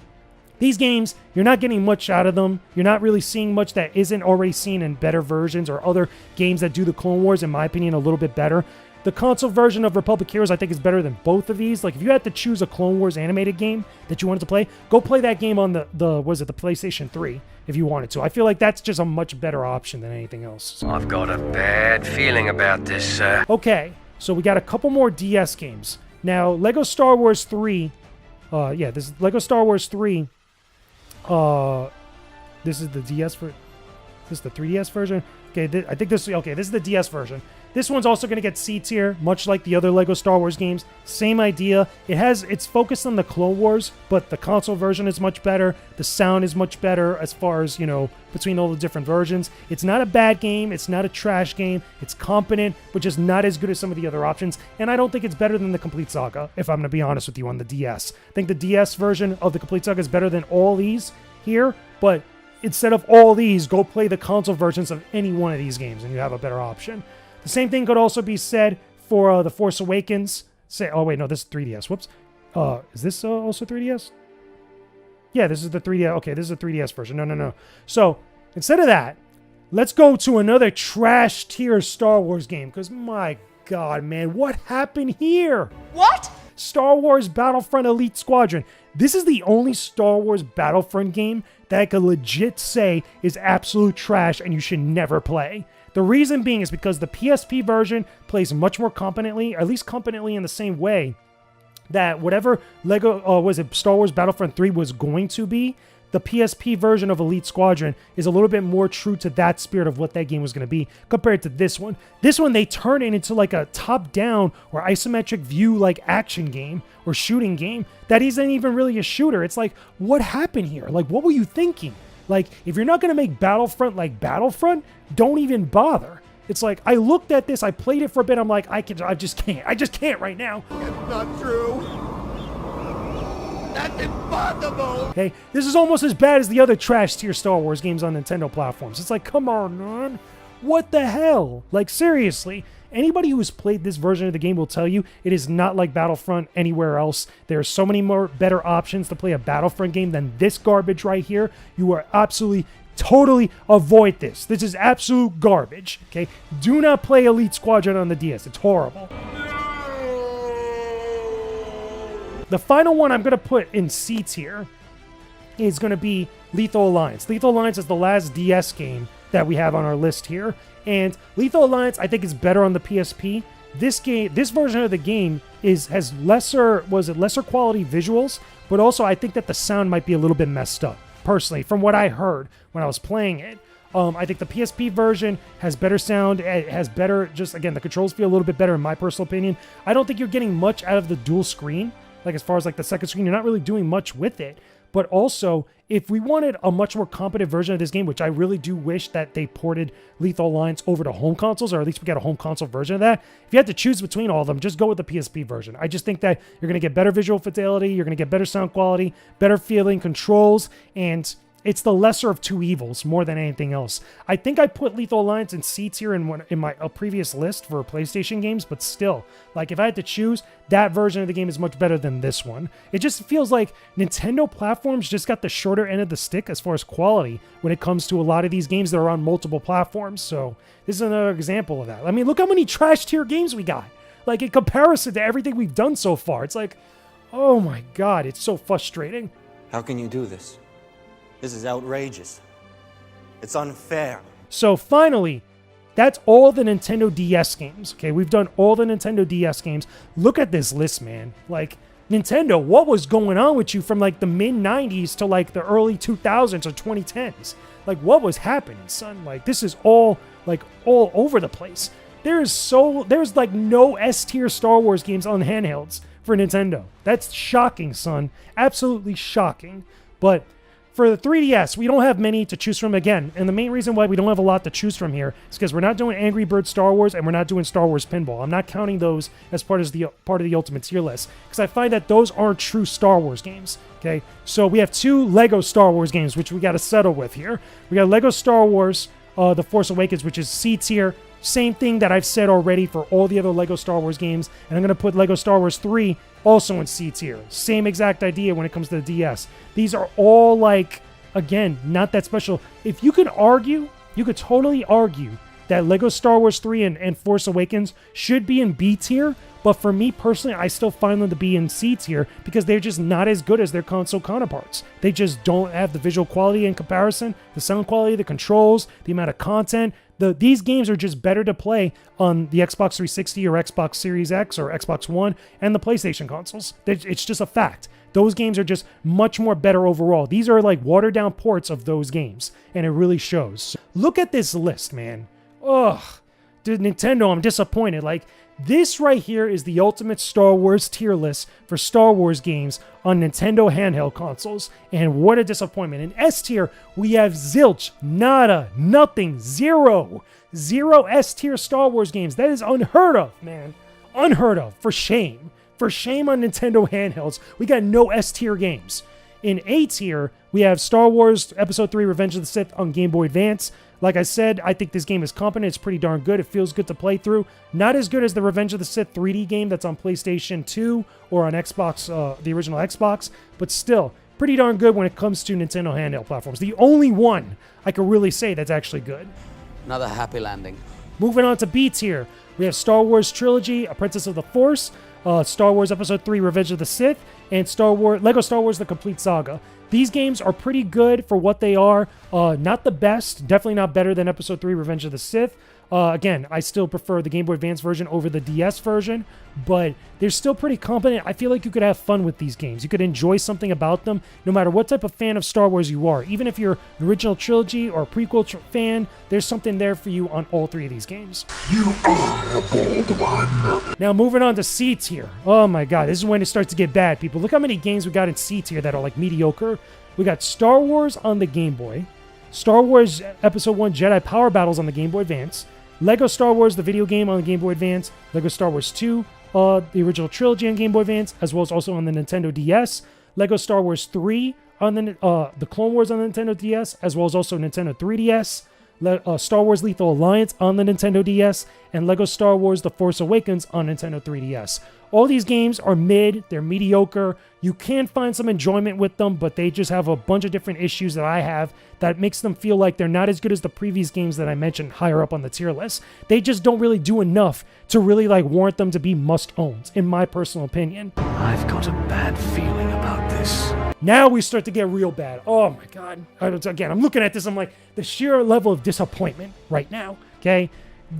these games, you're not getting much out of them. You're not really seeing much that isn't already seen in better versions or other games that do the Clone Wars, in my opinion, a little bit better. The console version of Republic Heroes, I think, is better than both of these. Like, if you had to choose a Clone Wars animated game that you wanted to play, go play that game on the PlayStation 3 if you wanted to. I feel like that's just a much better option than anything else. I've got a bad feeling about this, sir. Okay, so we got a couple more DS games. Now, Lego Star Wars 3, this is Lego Star Wars 3. This is the DS for. This is the 3DS version. Okay, I think this. Okay, this is the DS version. This one's also going to get C tier, much like the other Lego Star Wars games. Same idea. It's focused on the Clone Wars, but the console version is much better. The sound is much better as far as, you know, between all the different versions. It's not a bad game. It's not a trash game. It's competent, but just not as good as some of the other options. And I don't think it's better than the Complete Saga, if I'm going to be honest with you, on the DS. I think the DS version of the Complete Saga is better than all these here, but instead of all these, go play the console versions of any one of these games and you have a better option. The same thing could also be said for The Force Awakens. Oh wait, no, this is 3DS. Whoops. Is this also 3DS? Yeah, this is the 3DS. Okay, this is the 3DS version. No. So instead of that, let's go to another trash tier Star Wars game. Because my God, man, what happened here? What? Star Wars Battlefront Elite Squadron. This is the only Star Wars Battlefront game that I could legit say is absolute trash and you should never play. The reason being is because the PSP version plays much more competently, or at least competently in the same way that whatever Star Wars Battlefront 3 was going to be, the PSP version of Elite Squadron is a little bit more true to that spirit of what that game was going to be compared to this one. This one, they turn it into like a top-down or isometric view like action game or shooting game that isn't even really a shooter. It's like, what happened here? Like, what were you thinking? Like, if you're not going to make Battlefront like Battlefront, don't even bother. It's like, I looked at this, I played it for a bit, I'm like, I just can't right now. It's not true. That's impossible. Okay, this is almost as bad as the other trash tier Star Wars games on Nintendo platforms. It's like, come on, man. What the hell? Like, seriously. Anybody who has played this version of the game will tell you it is not like Battlefront anywhere else. There are so many more better options to play a Battlefront game than this garbage right here. You are absolutely, totally avoid this. This is absolute garbage, okay? Do not play Elite Squadron on the DS. It's horrible. The final one I'm going to put in C tier is going to be Lethal Alliance. Lethal Alliance is the last DS game that we have on our list here. And Lethal Alliance, I think, is better on the PSP. This version of the game has lesser quality visuals, but also I think that the sound might be a little bit messed up, personally, from what I heard when I was playing it. I think the PSP version has better sound. It has better, just again, the controls feel a little bit better in my personal opinion. I don't think you're getting much out of the dual screen. Like, as far as like the second screen, you're not really doing much with it. But also, if we wanted a much more competent version of this game, which I really do wish that they ported Lethal Alliance over to home consoles, or at least we got a home console version of that. If you had to choose between all of them, just go with the PSP version. I just think that you're going to get better visual fidelity, you're going to get better sound quality, better feeling controls, and it's the lesser of two evils more than anything else. I think I put Lethal Alliance in C tier in my previous list for PlayStation games, but still, like if I had to choose, that version of the game is much better than this one. It just feels like Nintendo platforms just got the shorter end of the stick as far as quality when it comes to a lot of these games that are on multiple platforms. So this is another example of that. I mean, look how many trash tier games we got. Like in comparison to everything we've done so far, it's like, oh my God, it's so frustrating. How can you do this? This is outrageous. It's unfair. So finally, that's all the Nintendo DS games. Okay, we've done all the Nintendo DS games. Look at this list, man. Like, Nintendo, what was going on with you from like the mid-90s to like the early 2000s or 2010s? Like, what was happening, son? Like, this is all over the place. There's like no S-tier Star Wars games on handhelds for Nintendo. That's shocking, son. Absolutely shocking. But for the 3DS, we don't have many to choose from again. And the main reason why we don't have a lot to choose from here is because we're not doing Angry Birds Star Wars and we're not doing Star Wars Pinball. I'm not counting those as part of the Ultimate tier list because I find that those aren't true Star Wars games. Okay, so we have 2 Lego Star Wars games, which we got to settle with here. We got Lego Star Wars The Force Awakens, which is C tier. Same thing that I've said already for all the other Lego Star Wars games. And I'm going to put Lego Star Wars 3 also in C tier. Same exact idea when it comes to the DS. These are all like, again, not that special. If you could argue, you could totally argue that Lego Star Wars 3 and Force Awakens should be in B tier. But for me personally, I still find them to be in C tier because they're just not as good as their console counterparts. They just don't have the visual quality in comparison, the sound quality, the controls, the amount of content. These games are just better to play on the Xbox 360 or Xbox Series X or Xbox One and the PlayStation consoles. It's just a fact. Those games are just much more better overall. These are like watered down ports of those games, and it really shows. Look at this list, man. Ugh. Dude, Nintendo, I'm disappointed. Like, this right here is the ultimate Star Wars tier list for Star Wars games on Nintendo handheld consoles. And what a disappointment. In S tier, we have zilch, nada, nothing, zero S tier Star Wars games. That is unheard of, man. Unheard of. For shame. For shame on Nintendo handhelds. We got no S tier games. In A tier, we have Star Wars Episode 3 Revenge of the Sith on Game Boy Advance. Like I said, I think this game is competent. It's pretty darn good. It feels good to play through. Not as good as the Revenge of the Sith 3D game that's on PlayStation 2 or on Xbox, the original Xbox, but still pretty darn good when it comes to Nintendo handheld platforms. The only one I could really say that's actually good. Another happy landing. Moving on to B tier, we have Star Wars Trilogy, Apprentice of the Force, Star Wars Episode 3 Revenge of the Sith, and Lego Star Wars The Complete Saga. These games are pretty good for what they are. Not the best, definitely not better than Episode 3 Revenge of the Sith. Again, I still prefer the Game Boy Advance version over the DS version, but they're still pretty competent. I feel like you could have fun with these games. You could enjoy something about them, no matter what type of fan of Star Wars you are. Even if you're an original trilogy or a prequel fan, there's something there for you on all 3 of these games. You are a bold one. Now moving on to C tier. Oh my God, this is when it starts to get bad, people. Look how many games we got in C tier that are like mediocre. We got Star Wars on the Game Boy, Star Wars Episode 1 Jedi Power Battles on the Game Boy Advance, Lego Star Wars, the video game on the Game Boy Advance, Lego Star Wars 2, the original trilogy on Game Boy Advance, as well as also on the Nintendo DS, Lego Star Wars 3 on the Clone Wars on the Nintendo DS, as well as also Nintendo 3DS, Star Wars Lethal Alliance on the Nintendo DS, and Lego Star Wars The Force Awakens on Nintendo 3DS. All these games are mid, they're mediocre. You can find some enjoyment with them, but they just have a bunch of different issues that I have that makes them feel like they're not as good as the previous games that I mentioned higher up on the tier list. They just don't really do enough to really like warrant them to be must-owns, in my personal opinion. I've got a bad feeling about this. Now we start to get real bad. Oh my God. Again, I'm looking at this, I'm like, the sheer level of disappointment right now, okay?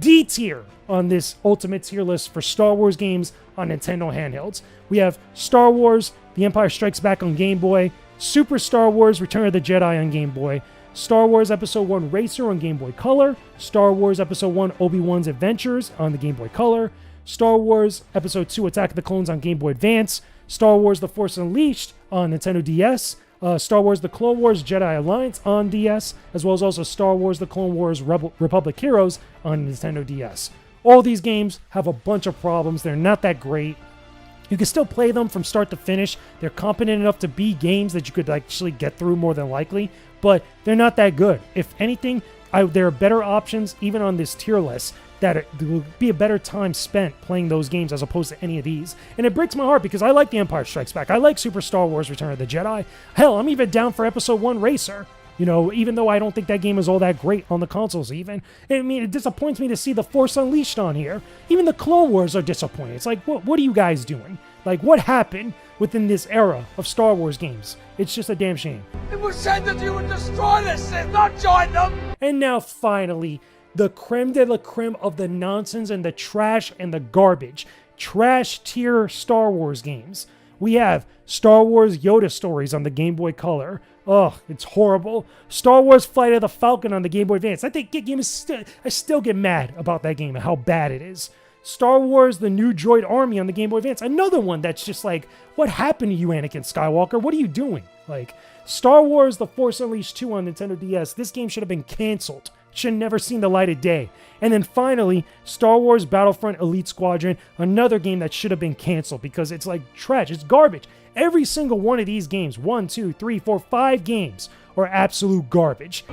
D tier on this ultimate tier list for Star Wars games on Nintendo handhelds. We have Star Wars The Empire Strikes Back on Game Boy, Super Star Wars Return of the Jedi on Game Boy, Star Wars Episode 1 Racer on Game Boy Color, Star Wars Episode 1 Obi-Wan's Adventures on the Game Boy Color, Star Wars Episode 2 Attack of the Clones on Game Boy Advance, Star Wars The Force Unleashed on Nintendo DS, Star Wars The Clone Wars Jedi Alliance on DS, as well as also Star Wars The Clone Wars Republic Heroes on Nintendo DS. All these games have a bunch of problems. They're not that great. You can still play them from start to finish. They're competent enough to be games that you could actually get through more than likely, but they're not that good. If anything, there are better options even on this tier list that it will be a better time spent playing those games as opposed to any of these. And it breaks my heart because I like The Empire Strikes Back. I like Super Star Wars Return of the Jedi. Hell, I'm even down for Episode 1 Racer. You know, even though I don't think that game is all that great on the consoles even. I mean, it disappoints me to see The Force Unleashed on here. Even the Clone Wars are disappointing. It's like, what are you guys doing? Like, what happened within this era of Star Wars games? It's just a damn shame. It was said that you would destroy the Sith, not join them! And now, finally, the creme de la creme of the nonsense and the trash and the garbage. Trash tier Star Wars games. We have Star Wars Yoda Stories on the Game Boy Color. Ugh, it's horrible. Star Wars Flight of the Falcon on the Game Boy Advance. I think that game is I still get mad about that game and how bad it is. Star Wars The New Droid Army on the Game Boy Advance. Another one that's just like, what happened to you, Anakin Skywalker? What are you doing? Like, Star Wars The Force Unleashed 2 on Nintendo DS. This game should have been canceled. Should have never seen the light of day. And then finally, Star Wars Battlefront Elite Squadron, another game that should have been canceled because it's like trash, it's garbage. Every single one of these games, 1, 2, 3, 4, 5 games, are absolute garbage.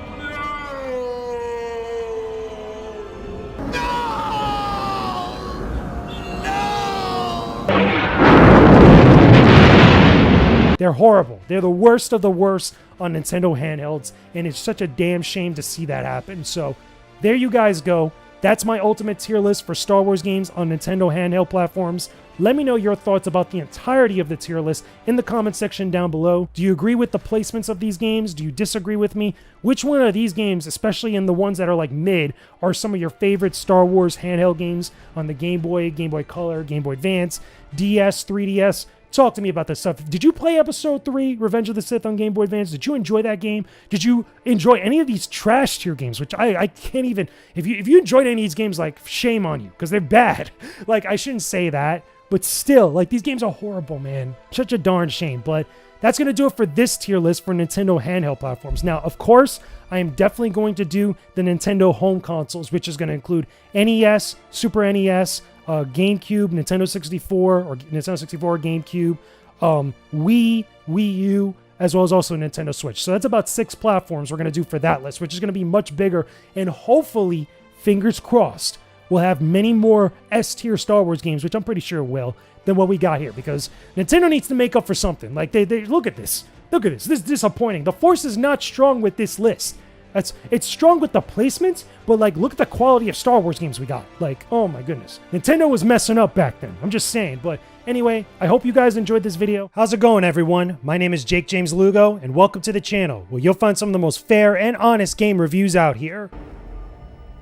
They're horrible. They're the worst of the worst on Nintendo handhelds, and it's such a damn shame to see that happen. So there you guys go. That's my ultimate tier list for Star Wars games on Nintendo handheld platforms. Let me know your thoughts about the entirety of the tier list in the comment section down below. Do you agree with the placements of these games? Do you disagree with me? Which one of these games, especially in the ones that are like mid, are some of your favorite Star Wars handheld games on the Game Boy, Game Boy Color, Game Boy Advance, DS, 3DS? Talk to me about this stuff. Did you play Episode 3, Revenge of the Sith on Game Boy Advance? Did you enjoy that game? Did you enjoy any of these trash tier games, which I can't even... If you enjoyed any of these games, like, shame on you, because they're bad. Like, I shouldn't say that, but still, like, these games are horrible, man. Such a darn shame, but that's going to do it for this tier list for Nintendo handheld platforms. Now, of course, I am definitely going to do the Nintendo home consoles, which is going to include NES, Super NES, GameCube, Nintendo 64, or Nintendo 64, GameCube, Wii, Wii U, as well as also Nintendo Switch. So that's about 6 platforms we're going to do for that list, which is going to be much bigger, and hopefully, fingers crossed, we'll have many more S-tier Star Wars games, which I'm pretty sure will, than what we got here, because Nintendo needs to make up for something. Like, they look at this. Look at this. This is disappointing. The Force is not strong with this list. It's strong with the placements, but like, look at the quality of Star Wars games we got. Like, oh my goodness. Nintendo was messing up back then. I'm just saying. But anyway, I hope you guys enjoyed this video. How's it going, everyone? My name is Jakejames Lugo, and welcome to the channel, where you'll find some of the most fair and honest game reviews out here.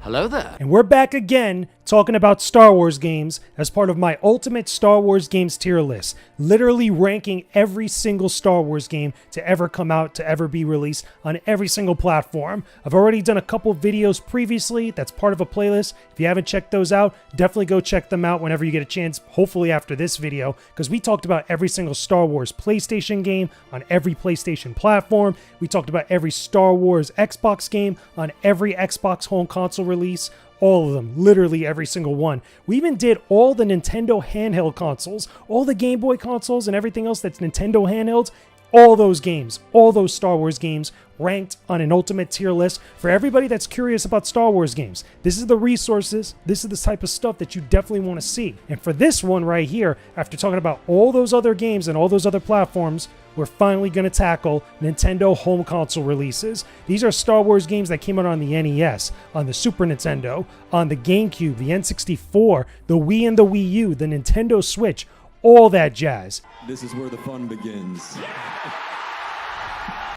Hello there. And we're back again talking about Star Wars games as part of my ultimate Star Wars games tier list. Literally ranking every single Star Wars game to ever come out, to ever be released on every single platform. I've already done a couple videos previously that's part of a playlist. If you haven't checked those out, definitely go check them out whenever you get a chance, hopefully after this video, because we talked about every single Star Wars PlayStation game on every PlayStation platform. We talked about every Star Wars Xbox game on every Xbox home console release. All of them, literally every single one. We even did all the Nintendo handheld consoles, all the Game Boy consoles and everything else that's Nintendo handhelds. All those games, all those Star Wars games ranked on an ultimate tier list for everybody that's curious about Star Wars games. This is the resources, this is the type of stuff that you definitely want to see. And for this one right here, after talking about all those other games and all those other platforms, we're finally going to tackle Nintendo home console releases. These are Star Wars games that came out on the NES, on the Super Nintendo, on the GameCube, the N64, the Wii and the Wii U, the Nintendo Switch, all that jazz. This is where the fun begins.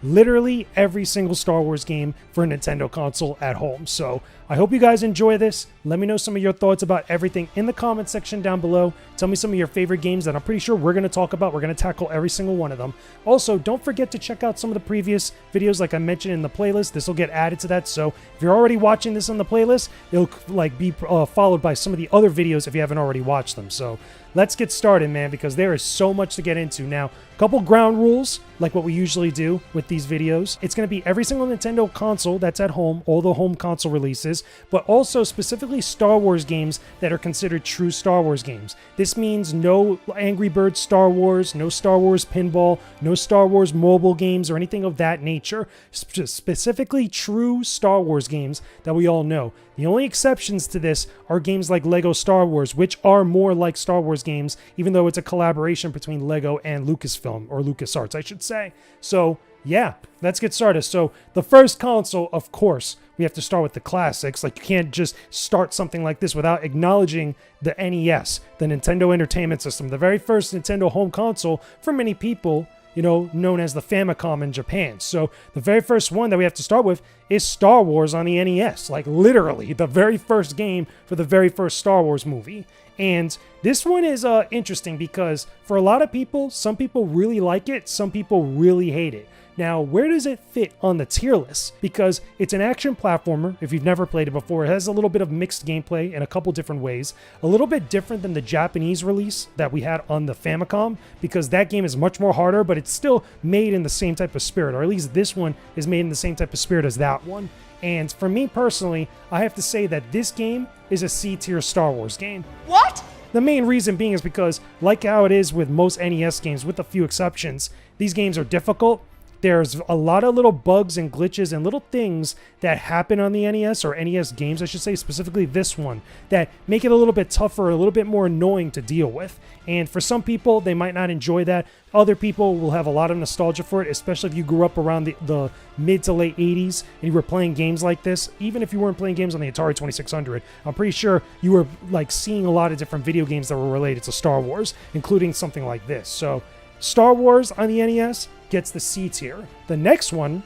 Literally every single Star Wars game for a Nintendo console at home. So I hope you guys enjoy this. Let me know some of your thoughts about everything in the comment section down below. Tell me some of your favorite games that I'm pretty sure we're going to talk about. We're going to tackle every single one of them. Also, don't forget to check out some of the previous videos like I mentioned in the playlist. This will get added to that. So if you're already watching this on the playlist, it'll like be followed by some of the other videos if you haven't already watched them. So let's get started, man, because there is so much to get into. Now, Couple ground rules, like what we usually do with these videos. It's going to be every single Nintendo console that's at home, all the home console releases, but also specifically Star Wars games that are considered true Star Wars games. This means no Angry Birds Star Wars, no Star Wars Pinball, no Star Wars mobile games or anything of that nature. Specifically true Star Wars games that we all know. The only exceptions to this are games like Lego Star Wars, which are more like Star Wars games, even though it's a collaboration between Lego and Lucasfilm, or LucasArts, I should say. So, yeah, let's get started. So, the first console, of course, we have to start with the classics. Like, you can't just start something like this without acknowledging the NES, the Nintendo Entertainment System, the very first Nintendo home console for many people, you know, known as the Famicom in Japan. So the very first one that we have to start with is Star Wars on the NES. Like literally the very first game for the very first Star Wars movie. And this one is interesting because for a lot of people, some people really like it, some people really hate it. Now, where does it fit on the tier list? Because it's an action platformer. If you've never played it before, it has a little bit of mixed gameplay in a couple different ways. A little bit different than the Japanese release that we had on the Famicom, because that game is much more harder, but it's still made in the same type of spirit, or at least this one is made in the same type of spirit as that one. And for me personally, I have to say that this game is a C-tier Star Wars game. What? The main reason being is because, like how it is with most NES games, with a few exceptions, these games are difficult. There's a lot of little bugs and glitches and little things that happen on the NES, or NES games, I should say, specifically this one, that make it a little bit tougher, a little bit more annoying to deal with. And for some people, they might not enjoy that. Other people will have a lot of nostalgia for it, especially if you grew up around the mid to late 80s and you were playing games like this. Even if you weren't playing games on the Atari 2600, I'm pretty sure you were like seeing a lot of different video games that were related to Star Wars, including something like this. So Star Wars on the NES gets the C tier. The next one,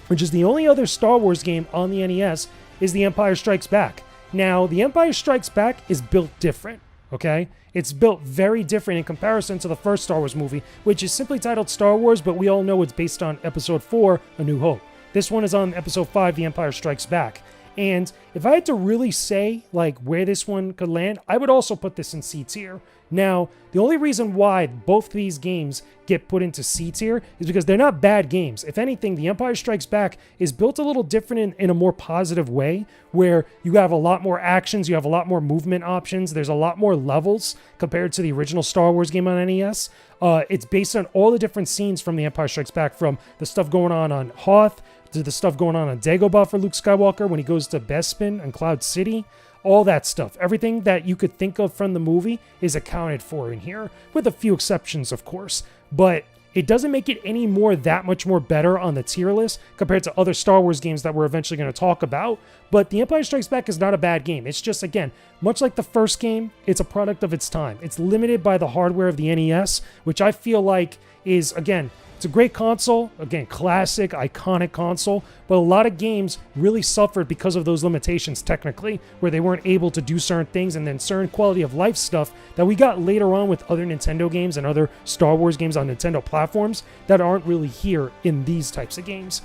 which is the only other Star Wars game on the NES, is The Empire Strikes Back. Now, The Empire Strikes Back is built different, okay? It's built very different in comparison to the first Star Wars movie, which is simply titled Star Wars, but we all know it's based on Episode 4, A New Hope. This one is on Episode 5, The Empire Strikes Back. And if I had to really say like where this one could land, I would also put this in C tier. Now, the only reason why both these games get put into C tier is because they're not bad games. If anything, The Empire Strikes Back is built a little different in a more positive way, where you have a lot more actions, you have a lot more movement options, there's a lot more levels compared to the original Star Wars game on NES. It's based on all the different scenes from The Empire Strikes Back, from the stuff going on Hoth, to the stuff going on Dagobah for Luke Skywalker when he goes to Bespin and Cloud City. All that stuff. Everything that you could think of from the movie is accounted for in here, with a few exceptions, of course. But it doesn't make it any more that much more better on the tier list compared to other Star Wars games that we're eventually going to talk about. But The Empire Strikes Back is not a bad game. It's just, again, much like the first game, it's a product of its time. It's limited by the hardware of the NES, which I feel like is, again, it's a great console, again, classic, iconic console, but a lot of games really suffered because of those limitations technically, where they weren't able to do certain things, and then certain quality of life stuff that we got later on with other Nintendo games and other Star Wars games on Nintendo platforms that aren't really here in these types of games.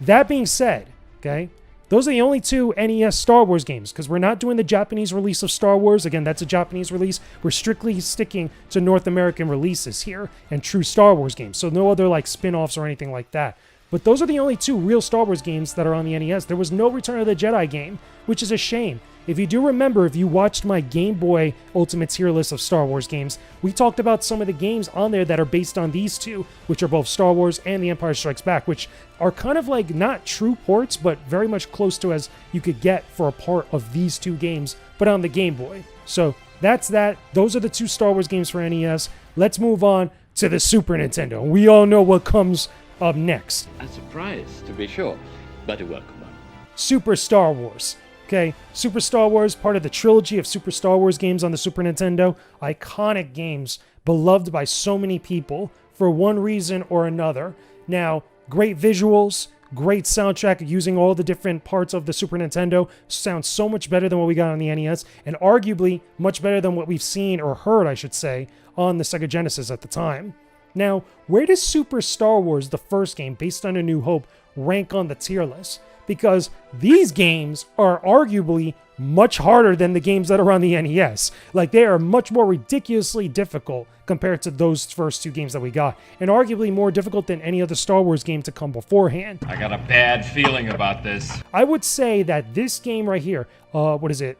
That being said, okay, those are the only two NES Star Wars games, because we're not doing the Japanese release of Star Wars. Again, that's a Japanese release. We're strictly sticking to North American releases here and true Star Wars games. So no other like spin-offs or anything like that. But those are the only two real Star Wars games that are on the NES. There was no Return of the Jedi game, which is a shame. If you do remember, if you watched my Game Boy Ultimate tier list of Star Wars games, we talked about some of the games on there that are based on these two, which are both Star Wars and The Empire Strikes Back, which are kind of like not true ports, but very much close to as you could get for a part of these two games, but on the Game Boy. So that's that. Those are the two Star Wars games for NES. Let's move on to the Super Nintendo. We all know what comes up next. A surprise, to be sure, but a welcome one. Super Star Wars. Okay, Super Star Wars, part of the trilogy of Super Star Wars games on the Super Nintendo. Iconic games, beloved by so many people for one reason or another. Now, great visuals, great soundtrack using all the different parts of the Super Nintendo. Sounds so much better than what we got on the NES, and arguably much better than what we've seen, or heard, I should say, on the Sega Genesis at the time. Now, where does Super Star Wars, the first game based on A New Hope, rank on the tier list? because these games are arguably much harder than the games that are on the NES. Like, they are much more ridiculously difficult compared to those first two games that we got, and arguably more difficult than any other Star Wars game to come beforehand. I got a bad feeling about this. I would say that this game right here, what is it?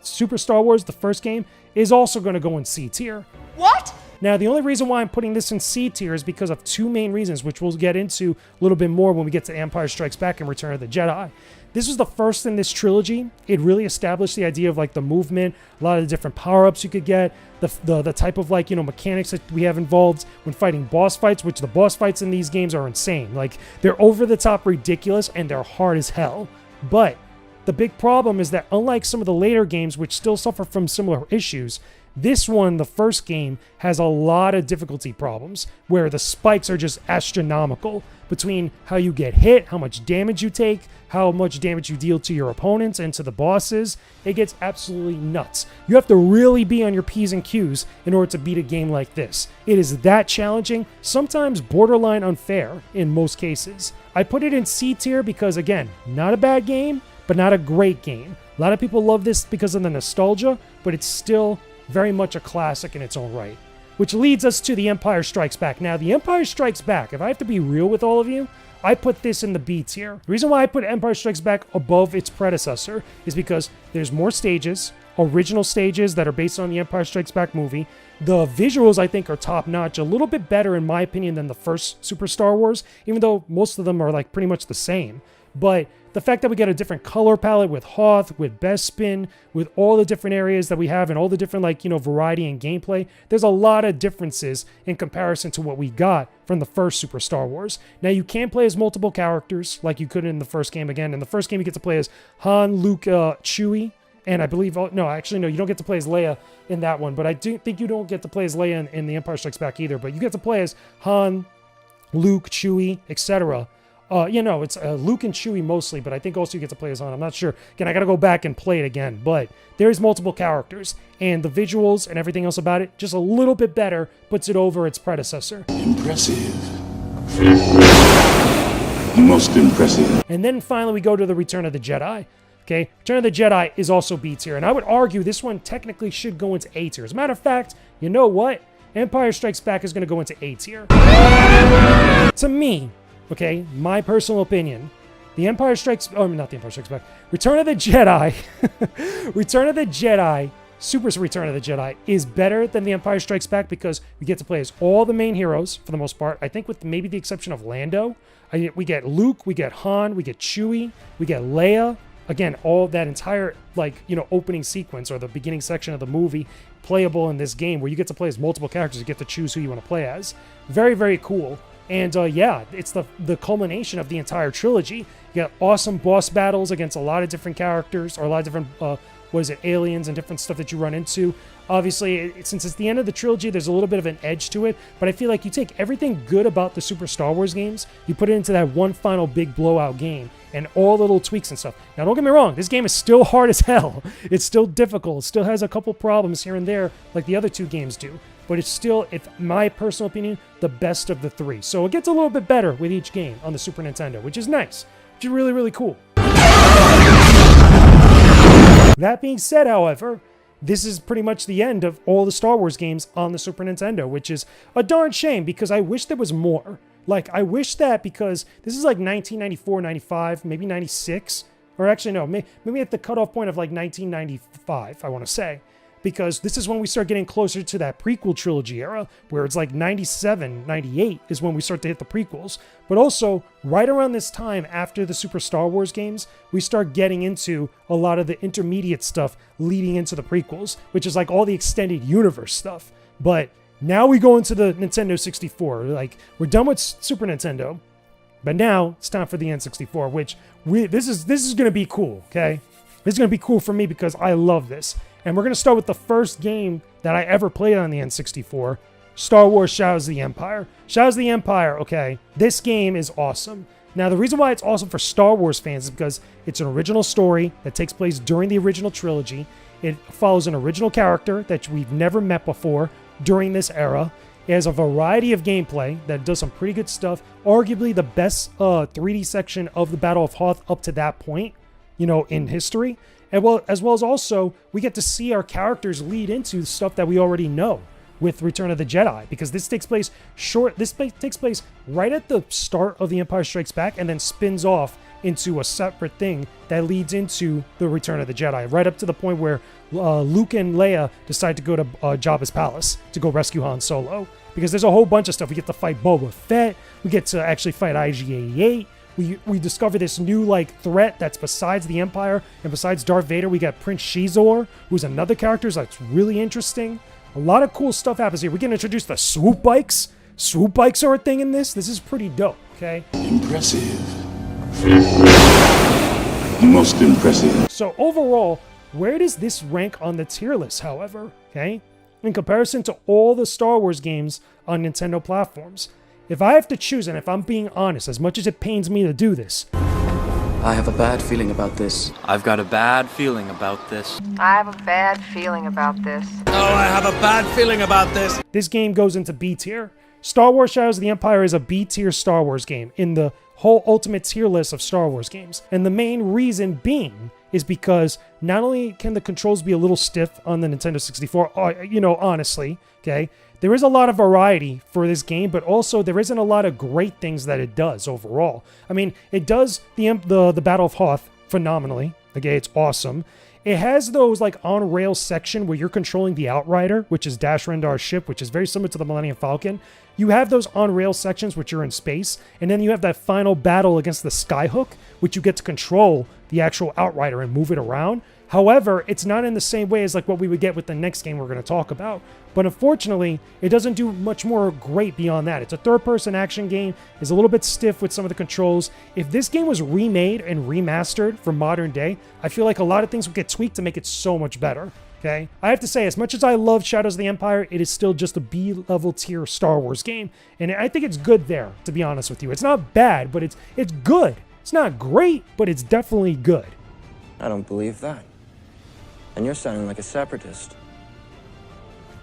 Super Star Wars, the first game, is also going to go in C tier. What? Now, the only reason why I'm putting this in C tier is because of two main reasons, which we'll get into a little bit more when we get to Empire Strikes Back and Return of the Jedi. This was the first in this trilogy. It really established the idea of like the movement, a lot of the different power-ups you could get, the type of like, you know, mechanics that we have involved when fighting boss fights, which the boss fights in these games are insane. Like, they're over-the-top ridiculous and they're hard as hell. But the big problem is that unlike some of the later games, which still suffer from similar issues, this one, the first game, has a lot of difficulty problems where the spikes are just astronomical between how you get hit, how much damage you take, how much damage you deal to your opponents and to the bosses. It gets absolutely nuts. You have to really be on your P's and Q's in order to beat a game like this. It is that challenging, sometimes borderline unfair in most cases. I put it in C tier because, again, not a bad game, but not a great game. A lot of people love this because of the nostalgia, but it's still very much a classic in its own right. Which leads us to The Empire Strikes Back. Now, The Empire Strikes Back, if I have to be real with all of you, I put this in the B tier. The reason why I put Empire Strikes Back above its predecessor is because there's more stages, original stages that are based on the Empire Strikes Back movie. The visuals, I think, are top-notch, a little bit better, in my opinion, than the first Super Star Wars, even though most of them are like pretty much the same. But the fact that we get a different color palette with Hoth, with Bespin, with all the different areas that we have and all the different, like, you know, variety and gameplay, there's a lot of differences in comparison to what we got from the first Super Star Wars. Now, you can play as multiple characters like you could in the first game again. In the first game, you get to play as Han, Luke, Chewie, and I believe, no, actually, no, you don't get to play as Leia in that one, but I do think you don't get to play as Leia in The Empire Strikes Back either, but you get to play as Han, Luke, Chewie, etc. You know, it's Luke and Chewie mostly, but I think also you get to play as Han. I'm not sure. Again, I got to go back and play it again, but there's multiple characters, and the visuals and everything else about it, just a little bit better, puts it over its predecessor. Impressive. Most impressive. And then finally we go to the Return of the Jedi. Okay, Return of the Jedi is also B tier, and I would argue this one technically should go into A tier. As a matter of fact, you know what? Empire Strikes Back is going to go into A tier. To me, okay, my personal opinion, The Empire Strikes... Oh, not The Empire Strikes Back. Return of the Jedi... Return of the Jedi... Super Return of the Jedi is better than The Empire Strikes Back because we get to play as all the main heroes, for the most part. I think with maybe the exception of Lando. We get Luke, we get Han, we get Chewie, we get Leia. Again, all that entire, like, you know, opening sequence or the beginning section of the movie playable in this game where you get to play as multiple characters. You get to choose who you want to play as. Very, very cool. And yeah, it's the culmination of the entire trilogy. You got awesome boss battles against a lot of different characters, or a lot of different, aliens and different stuff that you run into. Obviously, since it's the end of the trilogy, there's a little bit of an edge to it, but I feel like you take everything good about the Super Star Wars games, you put it into that one final big blowout game, and all the little tweaks and stuff. Now, don't get me wrong, this game is still hard as hell. It's still difficult. It still has a couple problems here and there, like the other two games do. But it's still, in my personal opinion, the best of the three. So it gets a little bit better with each game on the Super Nintendo, which is nice. Which is really, really cool. That being said, however, this is pretty much the end of all the Star Wars games on the Super Nintendo, which is a darn shame because I wish there was more. Like, I wish that, because this is like 1994, 95, maybe 96, or actually no, maybe at the cutoff point of like 1995, I want to say. Because this is when we start getting closer to that prequel trilogy era, where it's like 97, 98 is when we start to hit the prequels. But also, right around this time, after the Super Star Wars games, we start getting into a lot of the intermediate stuff leading into the prequels, which is like all the extended universe stuff. But now we go into the Nintendo 64. Like, we're done with Super Nintendo, but now it's time for the N64, which this is going to be cool, okay? This is going to be cool for me because I love this. And we're going to start with the first game that I ever played on the N64, Star Wars Shadows of the Empire. Shadows of the Empire, okay, this game is awesome. Now, the reason why it's awesome for Star Wars fans is because it's an original story that takes place during the original trilogy. It follows an original character that we've never met before during this era. It has a variety of gameplay that does some pretty good stuff. Arguably the best 3D section of the Battle of Hoth up to that point, you know, in history. And as well as also, we get to see our characters lead into stuff that we already know with Return of the Jedi, because this takes place takes place right at the start of The Empire Strikes Back and then spins off into a separate thing that leads into the Return of the Jedi, right up to the point where Luke and Leia decide to go to Jabba's palace to go rescue Han Solo, because there's a whole bunch of stuff. We get to fight Boba Fett, we get to actually fight IG-88, we discover this new like threat that's besides the Empire and besides Darth Vader. We got Prince Shizor, who's another character that's really interesting. A lot of cool stuff happens here. We get introduced to swoop bikes. Swoop bikes are a thing in this. This is pretty dope, okay? Impressive. Most impressive. So overall, where does this rank on the tier list, however, okay? In comparison to all the Star Wars games on Nintendo platforms. If I have to choose, and if I'm being honest, as much as it pains me to do this, I have a bad feeling about this. I've got a bad feeling about this. I have a bad feeling about this. Oh, I have a bad feeling about this. This game goes into B tier. Star Wars Shadows of the Empire is a B tier Star Wars game in the whole ultimate tier list of Star Wars games. And the main reason being is because not only can the controls be a little stiff on the Nintendo 64, you know, honestly, okay, there is a lot of variety for this game, but also there isn't a lot of great things that it does overall. I mean, it does the Battle of Hoth phenomenally. Okay, it's awesome. It has those like on-rail section where you're controlling the Outrider, which is Dash Rendar's ship, which is very similar to the Millennium Falcon. You have those on-rail sections which you're in space, and then you have that final battle against the Skyhook, which you get to control the actual Outrider and move it around. However, it's not in the same way as like what we would get with the next game we're going to talk about. But unfortunately, it doesn't do much more great beyond that. It's a third-person action game. It's a little bit stiff with some of the controls. If this game was remade and remastered for modern day, I feel like a lot of things would get tweaked to make it so much better. Okay? I have to say, as much as I love Shadows of the Empire, it is still just a B-level tier Star Wars game. And I think it's good there, to be honest with you. It's not bad, but it's good. It's not great, but it's definitely good. I don't believe that. And you're sounding like a separatist.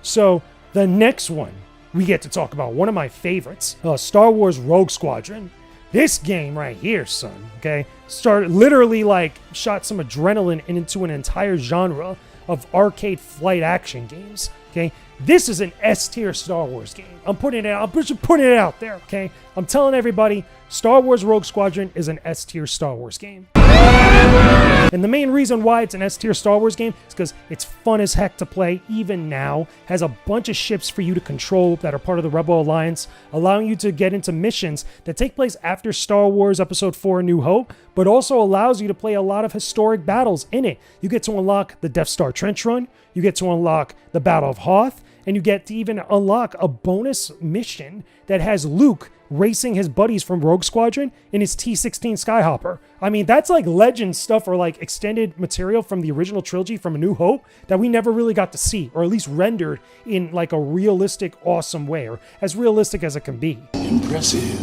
So, the next one we get to talk about, one of my favorites, Star Wars Rogue Squadron. This game right here, son, okay, literally like shot some adrenaline into an entire genre of arcade flight action games, okay? This is an S-tier Star Wars game. I'm putting it out there, okay? I'm telling everybody, Star Wars Rogue Squadron is an S-tier Star Wars game. And the main reason why it's an S-tier Star Wars game is because it's fun as heck to play even now, has a bunch of ships for you to control that are part of the Rebel Alliance, allowing you to get into missions that take place after Star Wars Episode 4 A New Hope, but also allows you to play a lot of historic battles in it. You get to unlock the Death Star Trench Run, you get to unlock the Battle of Hoth, and you get to even unlock a bonus mission that has Luke racing his buddies from Rogue Squadron in his T-16 Skyhopper. I mean, that's like legend stuff or like extended material from the original trilogy from A New Hope that we never really got to see, or at least rendered in like a realistic, awesome way, or as realistic as it can be. Impressive.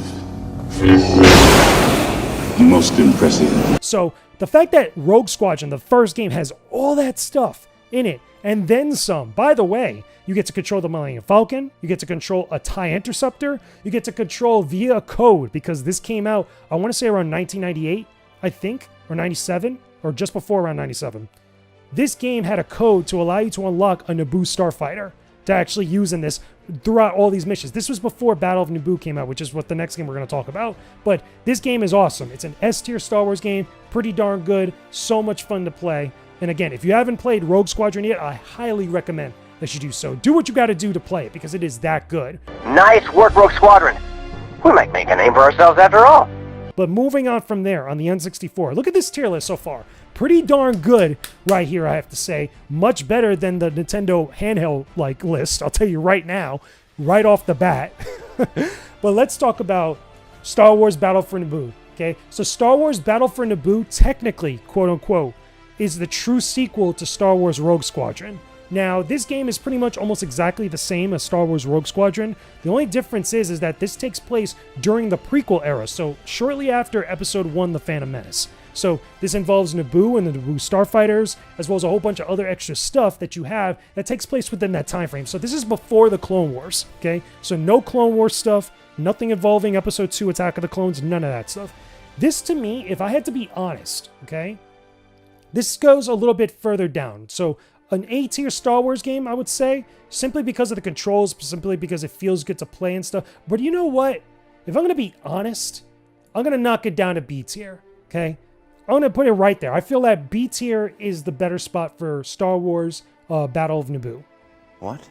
Most impressive. So the fact that Rogue Squadron, the first game, has all that stuff in it, and then some. By the way, you get to control the Millennium Falcon, you get to control a TIE Interceptor, you get to control via code, because this came out, I want to say around 1998, I think, or 97, or just before around 97. This game had a code to allow you to unlock a Naboo starfighter to actually use in this throughout all these missions. This was before Battle of Naboo came out, which is what the next game we're going to talk about. But this game is awesome. It's an S-tier Star Wars game, pretty darn good, so much fun to play. And again, if you haven't played Rogue Squadron yet, I highly recommend that you do so. Do what you got to do to play it, because it is that good. Nice work, Rogue Squadron. We might make a name for ourselves after all. But moving on from there, on the N64, look at this tier list so far. Pretty darn good right here, I have to say. Much better than the Nintendo handheld like list, I'll tell you right now, right off the bat. But let's talk about Star Wars Battle for Naboo, okay? So Star Wars Battle for Naboo, technically, quote-unquote, is the true sequel to Star Wars Rogue Squadron. Now, this game is pretty much almost exactly the same as Star Wars Rogue Squadron. The only difference is that this takes place during the prequel era, so shortly after Episode 1, The Phantom Menace. So this involves Naboo and the Naboo starfighters, as well as a whole bunch of other extra stuff that you have that takes place within that time frame. So this is before the Clone Wars, okay? So no Clone Wars stuff, nothing involving Episode 2 Attack of the Clones, none of that stuff. This, to me, if I had to be honest, okay, this goes a little bit further down. So an A-tier Star Wars game, I would say, simply because of the controls, simply because it feels good to play and stuff. But you know what? If I'm going to be honest, I'm going to knock it down to B-tier, okay? I'm going to put it right there. I feel that B-tier is the better spot for Star Wars Battle of Naboo. What?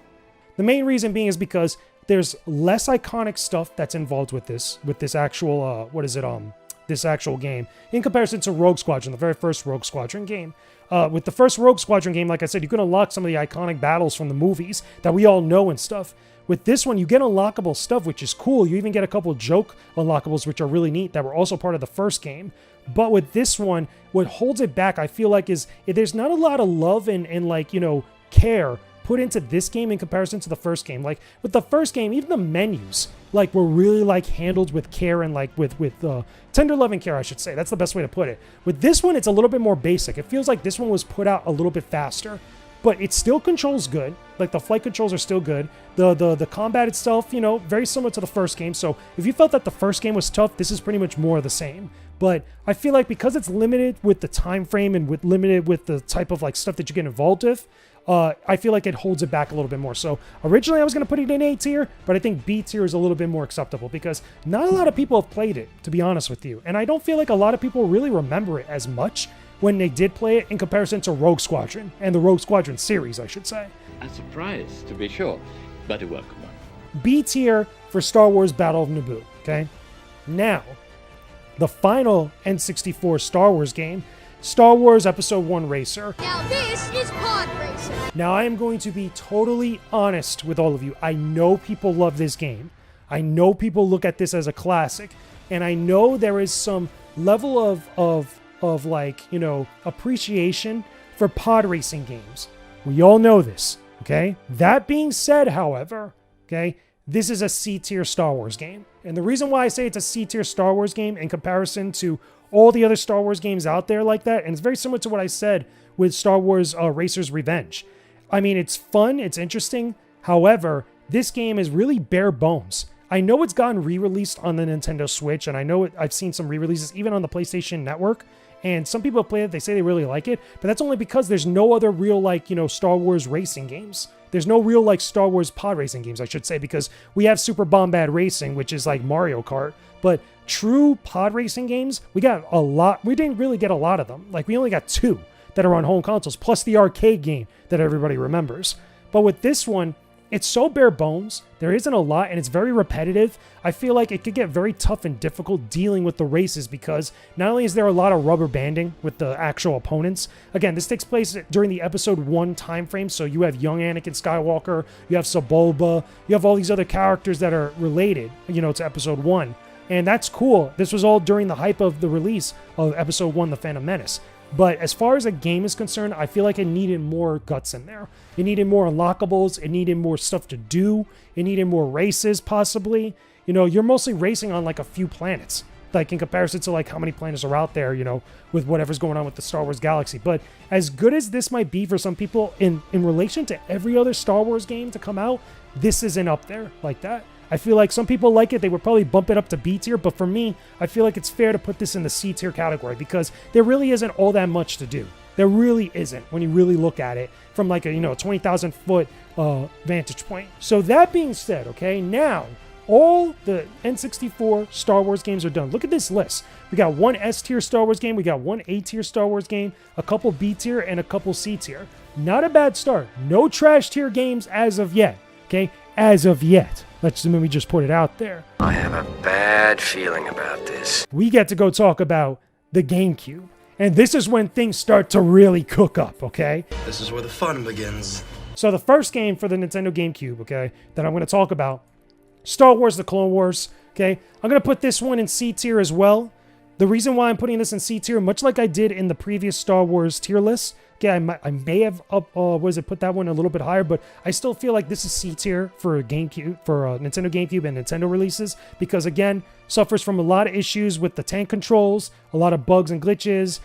The main reason being is because there's less iconic stuff that's involved with this actual, this actual game in comparison to Rogue Squadron, the very first Rogue Squadron game. With the first Rogue Squadron game, like I said, you can unlock some of the iconic battles from the movies that we all know and stuff. With this one, you get unlockable stuff, which is cool. You even get a couple joke unlockables, which are really neat, that were also part of the first game. But with this one, what holds it back, I feel like, is there's not a lot of love and like, you know, care put into this game in comparison to the first game. Like, with the first game, even the menus, like, were really, like, handled with care and, like, with tender love and care, I should say. That's the best way to put it. With this one, it's a little bit more basic. It feels like this one was put out a little bit faster. But it still controls good. Like, the flight controls are still good. The combat itself, you know, very similar to the first game. So if you felt that the first game was tough, this is pretty much more of the same. But I feel like because it's limited with the time frame and limited with the type of like stuff that you get involved with, I feel like it holds it back a little bit more. So originally I was going to put it in A tier, but I think B tier is a little bit more acceptable because not a lot of people have played it, to be honest with you. And I don't feel like a lot of people really remember it as much when they did play it in comparison to Rogue Squadron and the Rogue Squadron series, I should say. A surprise, to be sure, but a welcome one. B tier for Star Wars Battle of Naboo, okay? Now, the final N64 Star Wars game, Star Wars Episode 1 Racer. Now this is Pod Racer. Now I am going to be totally honest with all of you. I know people love this game. I know people look at this as a classic. And I know there is some level of like, you know, appreciation for pod racing games. We all know this, okay? That being said, however, okay, this is a C-tier Star Wars game. And the reason why I say it's a C-tier Star Wars game in comparison to all the other Star Wars games out there like that, and it's very similar to what I said with Star Wars Racer's Revenge. I mean, it's fun, it's interesting. However, this game is really bare bones. I know it's gotten re-released on the Nintendo Switch, and I know I've seen some re-releases even on the PlayStation Network. And some people have played it, they say they really like it, but that's only because there's no other real, like, you know, Star Wars racing games. There's no real, like, Star Wars pod racing games, I should say, because we have Super Bombad Racing, which is like Mario Kart, but true pod racing games, we got a lot. We didn't really get a lot of them. Like, we only got 2 that are on home consoles, plus the arcade game that everybody remembers. But with this one, it's so bare bones, there isn't a lot, and it's very repetitive. I feel like it could get very tough and difficult dealing with the races because not only is there a lot of rubber banding with the actual opponents, again, this takes place during the Episode 1 time frame, so you have young Anakin Skywalker, you have Sebulba, you have all these other characters that are related, you know, to Episode 1. And that's cool. This was all during the hype of the release of Episode 1, The Phantom Menace. But as far as a game is concerned, I feel like it needed more guts in there. It needed more unlockables. It needed more stuff to do. It needed more races, possibly. You know, you're mostly racing on like a few planets, like in comparison to like how many planets are out there, you know, with whatever's going on with the Star Wars galaxy. But as good as this might be for some people, in relation to every other Star Wars game to come out, this isn't up there like that. I feel like some people like it. They would probably bump it up to B tier, but for me, I feel like it's fair to put this in the C tier category because there really isn't all that much to do. There really isn't when you really look at it from like a, you know, 20,000 foot vantage point. So that being said, okay, now all the N64 Star Wars games are done. Look at this list. We got 1 S tier Star Wars game, we got 1 A tier Star Wars game, a couple B tier, and a couple C tier. Not a bad start. No trash tier games as of yet, okay? As of yet. Let me just put it out there. I have a bad feeling about this. We get to go talk about the GameCube. And this is when things start to really cook up, okay? This is where the fun begins. So the first game for the Nintendo GameCube, okay, that I'm going to talk about, Star Wars The Clone Wars, okay? I'm going to put this one in C tier as well. The reason why I'm putting this in C tier, much like I did in the previous Star Wars tier list, okay, I may have put that one a little bit higher, but I still feel like this is C tier for GameCube, for Nintendo GameCube and Nintendo releases, because again, suffers from a lot of issues with the tank controls, a lot of bugs and glitches.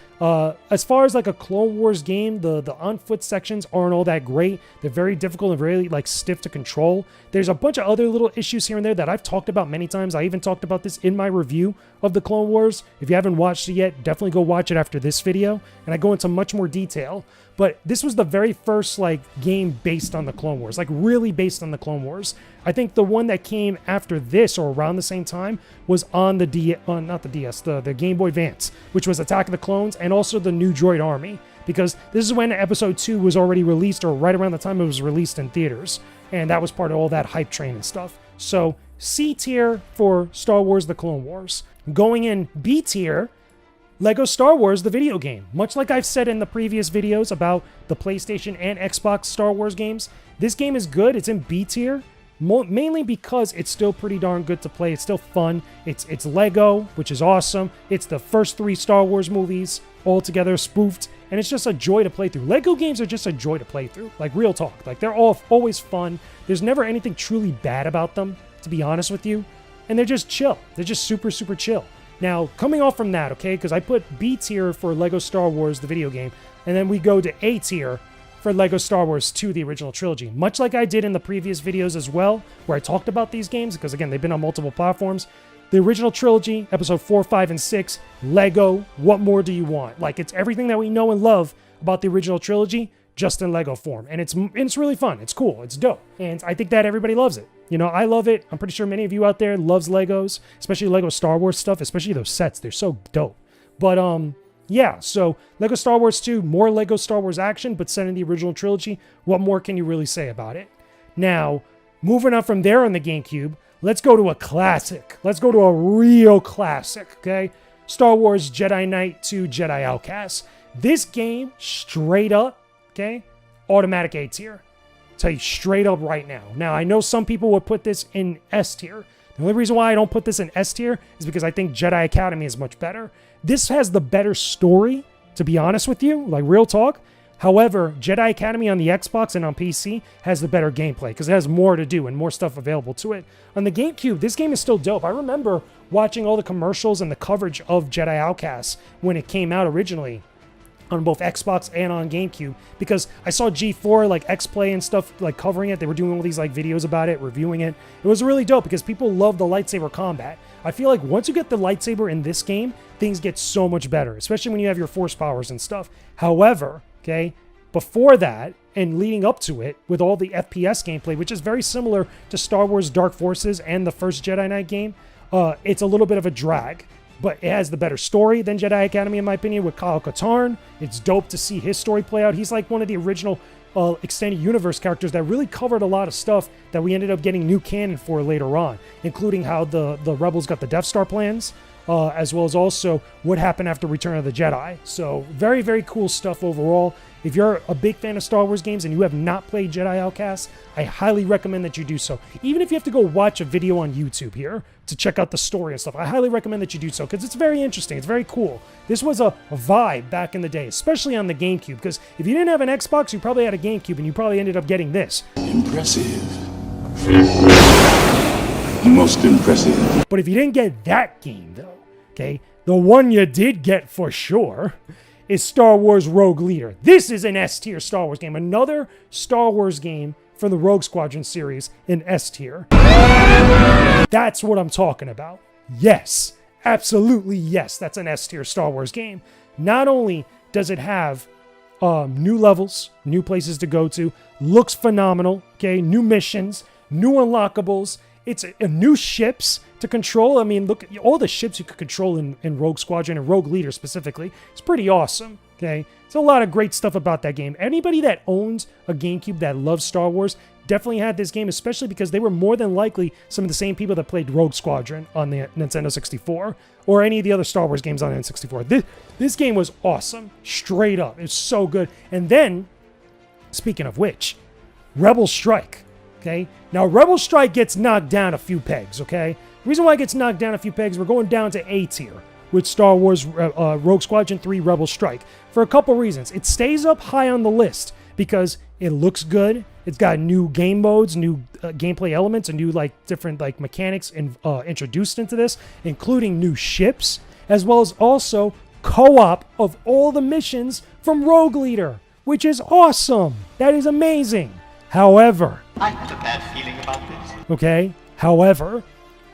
As far as like a Clone Wars game, the on-foot sections aren't all that great. They're very difficult and really like stiff to control. There's a bunch of other little issues here and there that I've talked about many times. I even talked about this in my review of the Clone Wars. If you haven't watched it yet, definitely go watch it after this video, and I go into much more detail. But this was the very first like game based on the Clone Wars, like really based on the Clone Wars. I think the one that came after this or around the same time was on the the Game Boy Advance, which was Attack of the Clones and also the New Droid Army, because this is when Episode 2 was already released, or right around the time it was released in theaters, and that was part of all that hype train and stuff. So C tier for Star Wars The Clone Wars. Going in B tier, Lego Star Wars, the video game. Much like I've said in the previous videos about the PlayStation and Xbox Star Wars games, this game is good. It's in B tier, mainly because it's still pretty darn good to play. It's still fun. It's Lego, which is awesome. It's the first 3 Star Wars movies all together spoofed, and it's just a joy to play through. Lego games are just a joy to play through, like real talk. Like they're always fun. There's never anything truly bad about them, to be honest with you, and they're just chill. They're just super, super chill. Now, coming off from that, okay, because I put B tier for Lego Star Wars, the video game, and then we go to A tier for Lego Star Wars 2, the original trilogy. Much like I did in the previous videos as well, where I talked about these games, because again, they've been on multiple platforms. The original trilogy, episode 4, 5, and 6, Lego, what more do you want? Like, it's everything that we know and love about the original trilogy, just in Lego form. And it's really fun. It's cool. It's dope. And I think that everybody loves it. You know, I love it. I'm pretty sure many of you out there loves Legos, especially Lego Star Wars stuff, especially those sets. They're so dope. But, yeah, so Lego Star Wars 2, more Lego Star Wars action, but set in the original trilogy. What more can you really say about it? Now, moving on from there on the GameCube, let's go to a classic. Let's go to a real classic, okay? Star Wars Jedi Knight 2 Jedi Outcast. This game, straight up, okay, automatic A tier. Tell you straight up right now. Now, I know some people would put this in S tier. The only reason why I don't put this in S tier is because I think Jedi Academy is much better. This has the better story, to be honest with you, like real talk. However, Jedi Academy on the Xbox and on PC has the better gameplay because it has more to do and more stuff available to it. On the GameCube, this game is still dope. I remember watching all the commercials and the coverage of Jedi Outcast when it came out originally on both Xbox and on GameCube, because I saw G4, like X-Play and stuff, like covering it. They were doing all these like videos about it, reviewing it. It was really dope because people love the lightsaber combat. I feel like once you get the lightsaber in this game, things get so much better, especially when you have your force powers and stuff. However, okay, before that and leading up to it with all the FPS gameplay, which is very similar to Star Wars Dark Forces and the first Jedi Knight game, it's a little bit of a drag. But it has the better story than Jedi Academy, in my opinion, with Kyle Katarn. It's dope to see his story play out. He's like one of the original extended universe characters that really covered a lot of stuff that we ended up getting new canon for later on, including how the Rebels got the Death Star plans, as well as also what happened after Return of the Jedi. So very, very cool stuff overall. If you're a big fan of Star Wars games and you have not played Jedi Outcast, I highly recommend that you do so. Even if you have to go watch a video on YouTube here to check out the story and stuff, I highly recommend that you do so because it's very interesting. It's very cool. This was a vibe back in the day, especially on the GameCube, because if you didn't have an Xbox, you probably had a GameCube and you probably ended up getting this. Impressive. Most impressive. But if you didn't get that game, though, okay, the one you did get for sure is Star Wars Rogue Leader. This is an S tier Star Wars game. Another Star Wars game from the Rogue Squadron series in S tier. That's what I'm talking about. Yes, absolutely yes, that's an S tier Star Wars game. Not only does it have new levels, new places to go to, looks phenomenal, okay, new missions, new unlockables, it's new ships to control. I mean, look, all the ships you could control in Rogue Squadron and Rogue Leader specifically. It's pretty awesome, okay? There's a lot of great stuff about that game. Anybody that owns a GameCube that loves Star Wars definitely had this game, especially because they were more than likely some of the same people that played Rogue Squadron on the Nintendo 64 or any of the other Star Wars games on the N64. This game was awesome, straight up. It's so good. And then, speaking of which, Rebel Strike. Okay, now Rebel Strike gets knocked down a few pegs, okay? The reason why it gets knocked down a few pegs, we're going down to A tier with Star Wars Rogue Squadron 3 Rebel Strike for a couple reasons. It stays up high on the list because it looks good. It's got new game modes, new gameplay elements, and new like different like mechanics introduced into this, including new ships. as well as also co-op of all the missions from Rogue Leader, which is awesome. That is amazing. However, I have a bad feeling about this. Okay? However,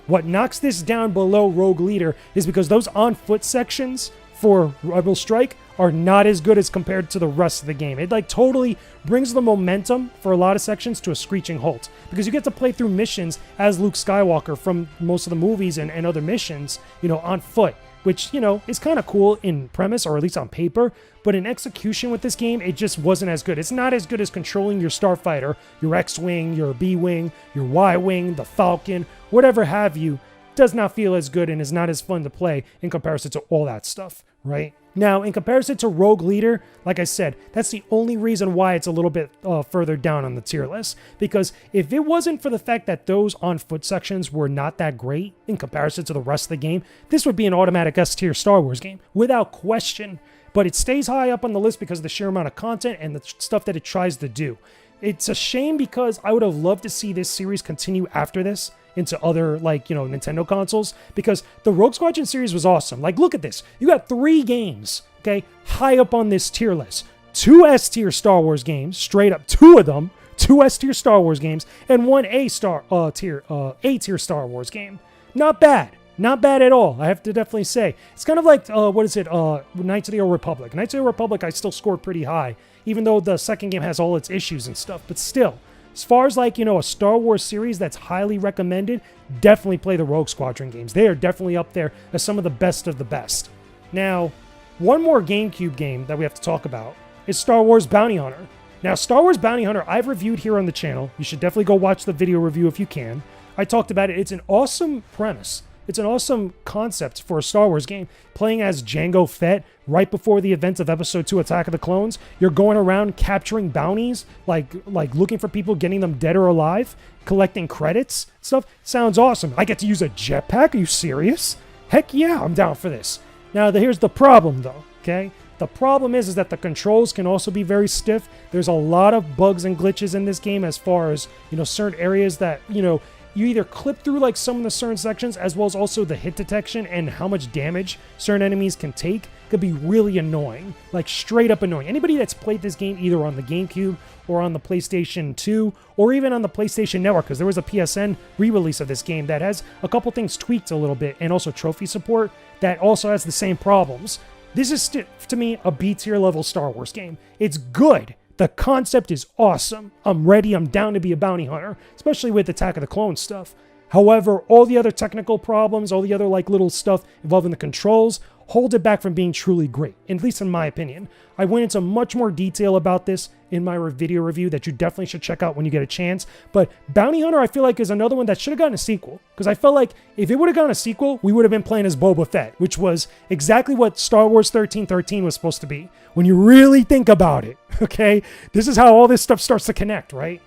what knocks this down below Rogue Leader is because those on-foot sections for Rebel Strike are not as good as compared to the rest of the game. It like totally brings the momentum for a lot of sections to a screeching halt, because you get to play through missions as Luke Skywalker from most of the movies and other missions, you know, on foot, which, you know, is kind of cool in premise, or at least on paper, but in execution with this game, it just wasn't as good. It's not as good as controlling your starfighter, your X-Wing, your B-Wing, your Y-Wing, the Falcon, whatever have you. Does not feel as good and is not as fun to play in comparison to all that stuff, right? Now, in comparison to Rogue Leader, like I said, that's the only reason why it's a little bit further down on the tier list. Because if it wasn't for the fact that those on-foot sections were not that great in comparison to the rest of the game, this would be an automatic S-tier Star Wars game, without question. But it stays high up on the list because of the sheer amount of content and the stuff that it tries to do. It's a shame because I would have loved to see this series continue after this into other, like, you know, Nintendo consoles, because the Rogue Squadron series was awesome. Like, look at this. You got 3 games, okay, high up on this tier list. 2 S-tier Star Wars games, straight up, 2 of them, 2 S-tier Star Wars games, and 1 A-tier Star Wars game. Not bad. Not bad at all, I have to definitely say. It's kind of like, Knights of the Old Republic. Knights of the Old Republic, I still scored pretty high, even though the second game has all its issues and stuff, but still. As far as, like, you know, a Star Wars series that's highly recommended, definitely play the Rogue Squadron games. They are definitely up there as some of the best of the best. Now, one more GameCube game that we have to talk about is Star Wars Bounty Hunter. Now, Star Wars Bounty Hunter, I've reviewed here on the channel. You should definitely go watch the video review if you can. I talked about it. It's an awesome premise. It's an awesome concept for a Star Wars game. Playing as Jango Fett right before the events of Episode 2 Attack of the Clones, you're going around capturing bounties, like looking for people, getting them dead or alive, collecting credits, stuff. Sounds awesome. I get to use a jetpack? Are you serious? Heck yeah, I'm down for this. Now, here's the problem, though, okay? The problem is that the controls can also be very stiff. There's a lot of bugs and glitches in this game as far as, you know, certain areas that, you know, you either clip through like some of the certain sections, as well as also the hit detection and how much damage certain enemies can take could be really annoying, like straight up annoying. Anybody that's played this game either on the GameCube or on the PlayStation 2 or even on the PlayStation Network, because there was a PSN re-release of this game that has a couple things tweaked a little bit, and also trophy support that also has the same problems. This is, to me, a B-tier level Star Wars game. It's good. The concept is awesome. I'm ready. I'm down to be a bounty hunter, especially with Attack of the Clones stuff. However, all the other technical problems, all the other like little stuff involving the controls, hold it back from being truly great, at least in my opinion. I went into much more detail about this in my video review that you definitely should check out when you get a chance. But Bounty Hunter, I feel like, is another one that should have gotten a sequel, because I felt like if it would have gotten a sequel, we would have been playing as Boba Fett, which was exactly what Star Wars 1313 was supposed to be. When you really think about it, okay? This is how all this stuff starts to connect, right?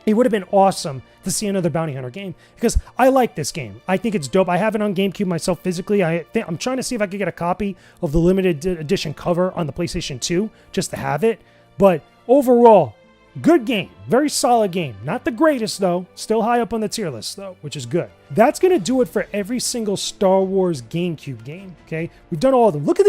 It would have been awesome to see another Bounty Hunter game, because I like this game. I think it's dope. I have it on GameCube myself physically. I'm trying to see if I could get a copy of the limited edition cover on the PlayStation 2 just to have it. But overall, good game. Very solid game. Not the greatest, though. Still high up on the tier list, though, which is good. That's going to do it for every single Star Wars GameCube game, okay? We've done all of them. Look at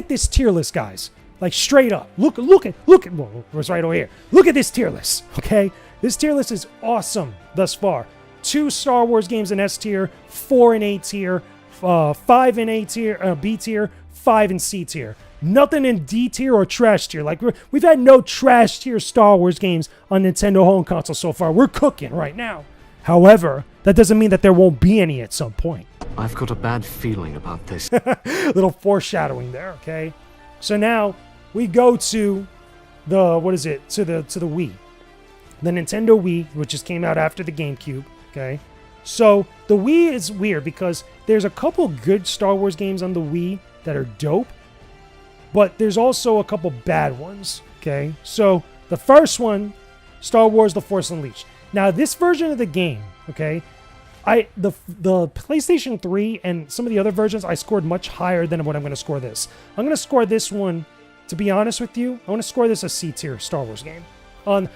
this tier list, guys. Like, straight up. Look at, well, it was right over here. Look at this tier list, okay? This tier list is awesome thus far. 2 Star Wars games in S tier, 4 in A tier, 5 in A tier, B tier, 5 in C tier. Nothing in D tier or trash tier. Like, we've had no trash tier Star Wars games on Nintendo home console so far. We're cooking right now. However, that doesn't mean that there won't be any at some point. I've got a bad feeling about this. Little foreshadowing there, okay? So now we go to the, to the Wii. The Nintendo Wii, which just came out after the GameCube, okay? So the Wii is weird because there's a couple good Star Wars games on the Wii that are dope, but there's also a couple bad ones, okay? So the first one, Star Wars The Force Unleashed. Now, this version of the game, okay, the PlayStation 3 and some of the other versions, I scored much higher than what I'm going to score this. I'm going to score this one, to be honest with you, I want to score this a C-tier Star Wars game. On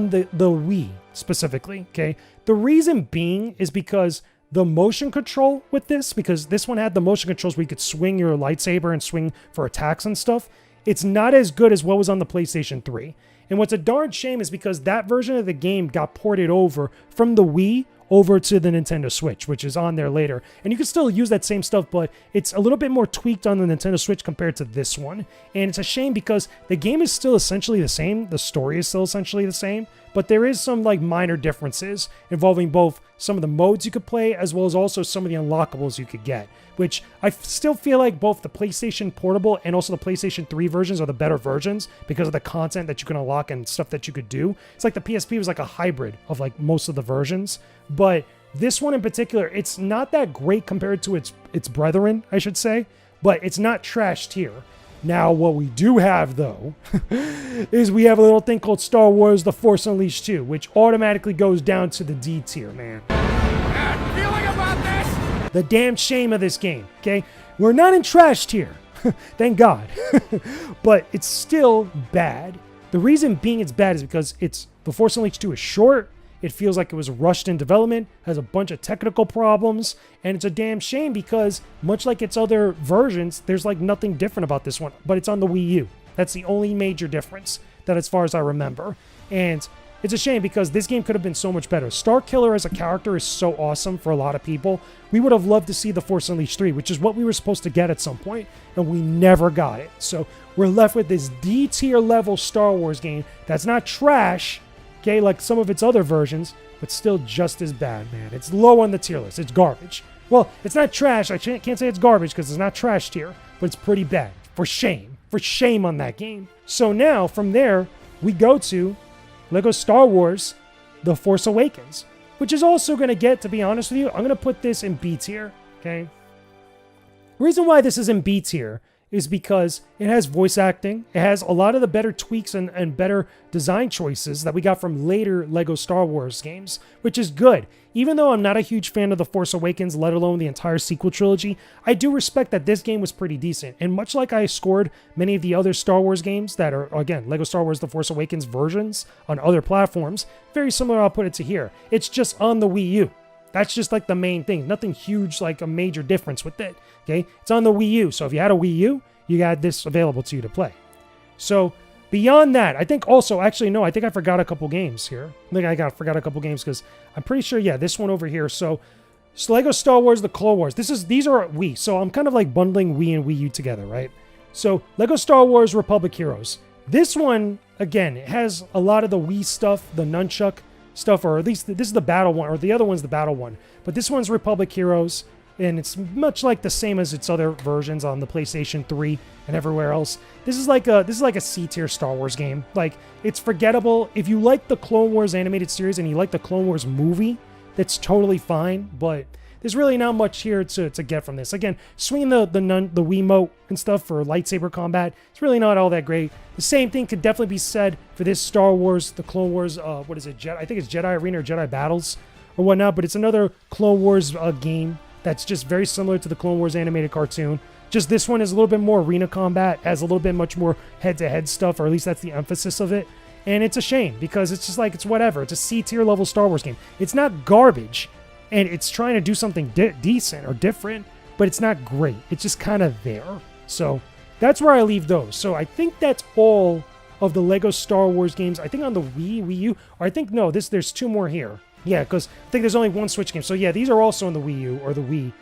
the Wii specifically, okay? The reason being is because the motion control with this, because this one had the motion controls where you could swing your lightsaber and swing for attacks and stuff, it's not as good as what was on the PlayStation 3. And what's a darn shame is because that version of the game got ported over from the Wii over to the Nintendo Switch, which is on there later. And you can still use that same stuff, but it's a little bit more tweaked on the Nintendo Switch compared to this one. And it's a shame because the game is still essentially the same. The story is still essentially the same, but there is some like minor differences involving both some of the modes you could play as well as also some of the unlockables you could get, which I still feel like both the PlayStation Portable and also the PlayStation 3 versions are the better versions because of the content that you can unlock and stuff that you could do. It's like the PSP was like a hybrid of like most of the versions, but this one in particular, it's not that great compared to its brethren, I should say, but it's not trashed here. Now, what we do have, though, is we have a little thing called Star Wars The Force Unleashed 2, which automatically goes down to the D tier, man. Bad feeling about this? The damn shame of this game, okay? We're not in trash tier, thank God, but it's still bad. The reason being it's bad is because The Force Unleashed 2 is short, it feels like it was rushed in development, has a bunch of technical problems, and it's a damn shame because, much like its other versions, there's like nothing different about this one, but it's on the Wii U. That's the only major difference, that as far as I remember. And it's a shame because this game could have been so much better. Starkiller as a character is so awesome for a lot of people. We would have loved to see The Force Unleashed 3, which is what we were supposed to get at some point, and we never got it. So we're left with this D-tier level Star Wars game that's not trash, okay, like some of its other versions, but still just as bad, man. It's low on the tier list. It's garbage. Well, it's not trash. I can't say it's garbage because it's not trash tier, but it's pretty bad. For shame. For shame on that game. So now, from there, we go to Lego Star Wars The Force Awakens, which is also going to get, to be honest with you, I'm going to put this in B tier, okay? The reason why this is in B tier is because it has voice acting. It has a lot of the better tweaks and better design choices that we got from later Lego Star Wars games, which is good. Even though I'm not a huge fan of The Force Awakens, let alone the entire sequel trilogy, I do respect that this game was pretty decent. And much like I scored many of the other Star Wars games that are, again, Lego Star Wars The Force Awakens versions on other platforms, very similar, I'll put it to here. It's just on the Wii U. That's just like the main thing. Nothing huge, like a major difference with it. Okay? It's on the Wii U. So if you had a Wii U, you got this available to you to play. So beyond that, I think also, actually, no, I think I forgot a couple games here. I think I forgot a couple games because I'm pretty sure, yeah, this one over here. So Lego Star Wars The Clone Wars. These are Wii. So I'm kind of like bundling Wii and Wii U together, right? So Lego Star Wars Republic Heroes. This one, again, it has a lot of the Wii stuff, the nunchuck stuff, or at least this is the battle one, or the other one's the battle one. But this one's Republic Heroes, and it's much like the same as its other versions on the PlayStation 3 and everywhere else. This is like a C-tier Star Wars game. Like, it's forgettable. If you like the Clone Wars animated series and you like the Clone Wars movie, that's totally fine, but there's really not much here to get from this. Again, swinging the Wiimote and stuff for lightsaber combat, it's really not all that great. The same thing could definitely be said for this Star Wars, the Clone Wars, what is it? I think it's Jedi Arena or Jedi Battles or whatnot, but it's another Clone Wars game that's just very similar to the Clone Wars animated cartoon. Just this one is a little bit more arena combat, has a little bit much more head-to-head stuff, or at least that's the emphasis of it. And it's a shame because it's just like, it's whatever. It's a C-tier level Star Wars game. It's not garbage, and it's trying to do something decent or different, but it's not great. It's just kind of there. So that's where I leave those. So I think that's all of the Lego Star Wars games. I think on the Wii U, or I think, no, there's two more here. Yeah, because I think there's only one Switch game. So yeah, these are also on the Wii U or the Wii.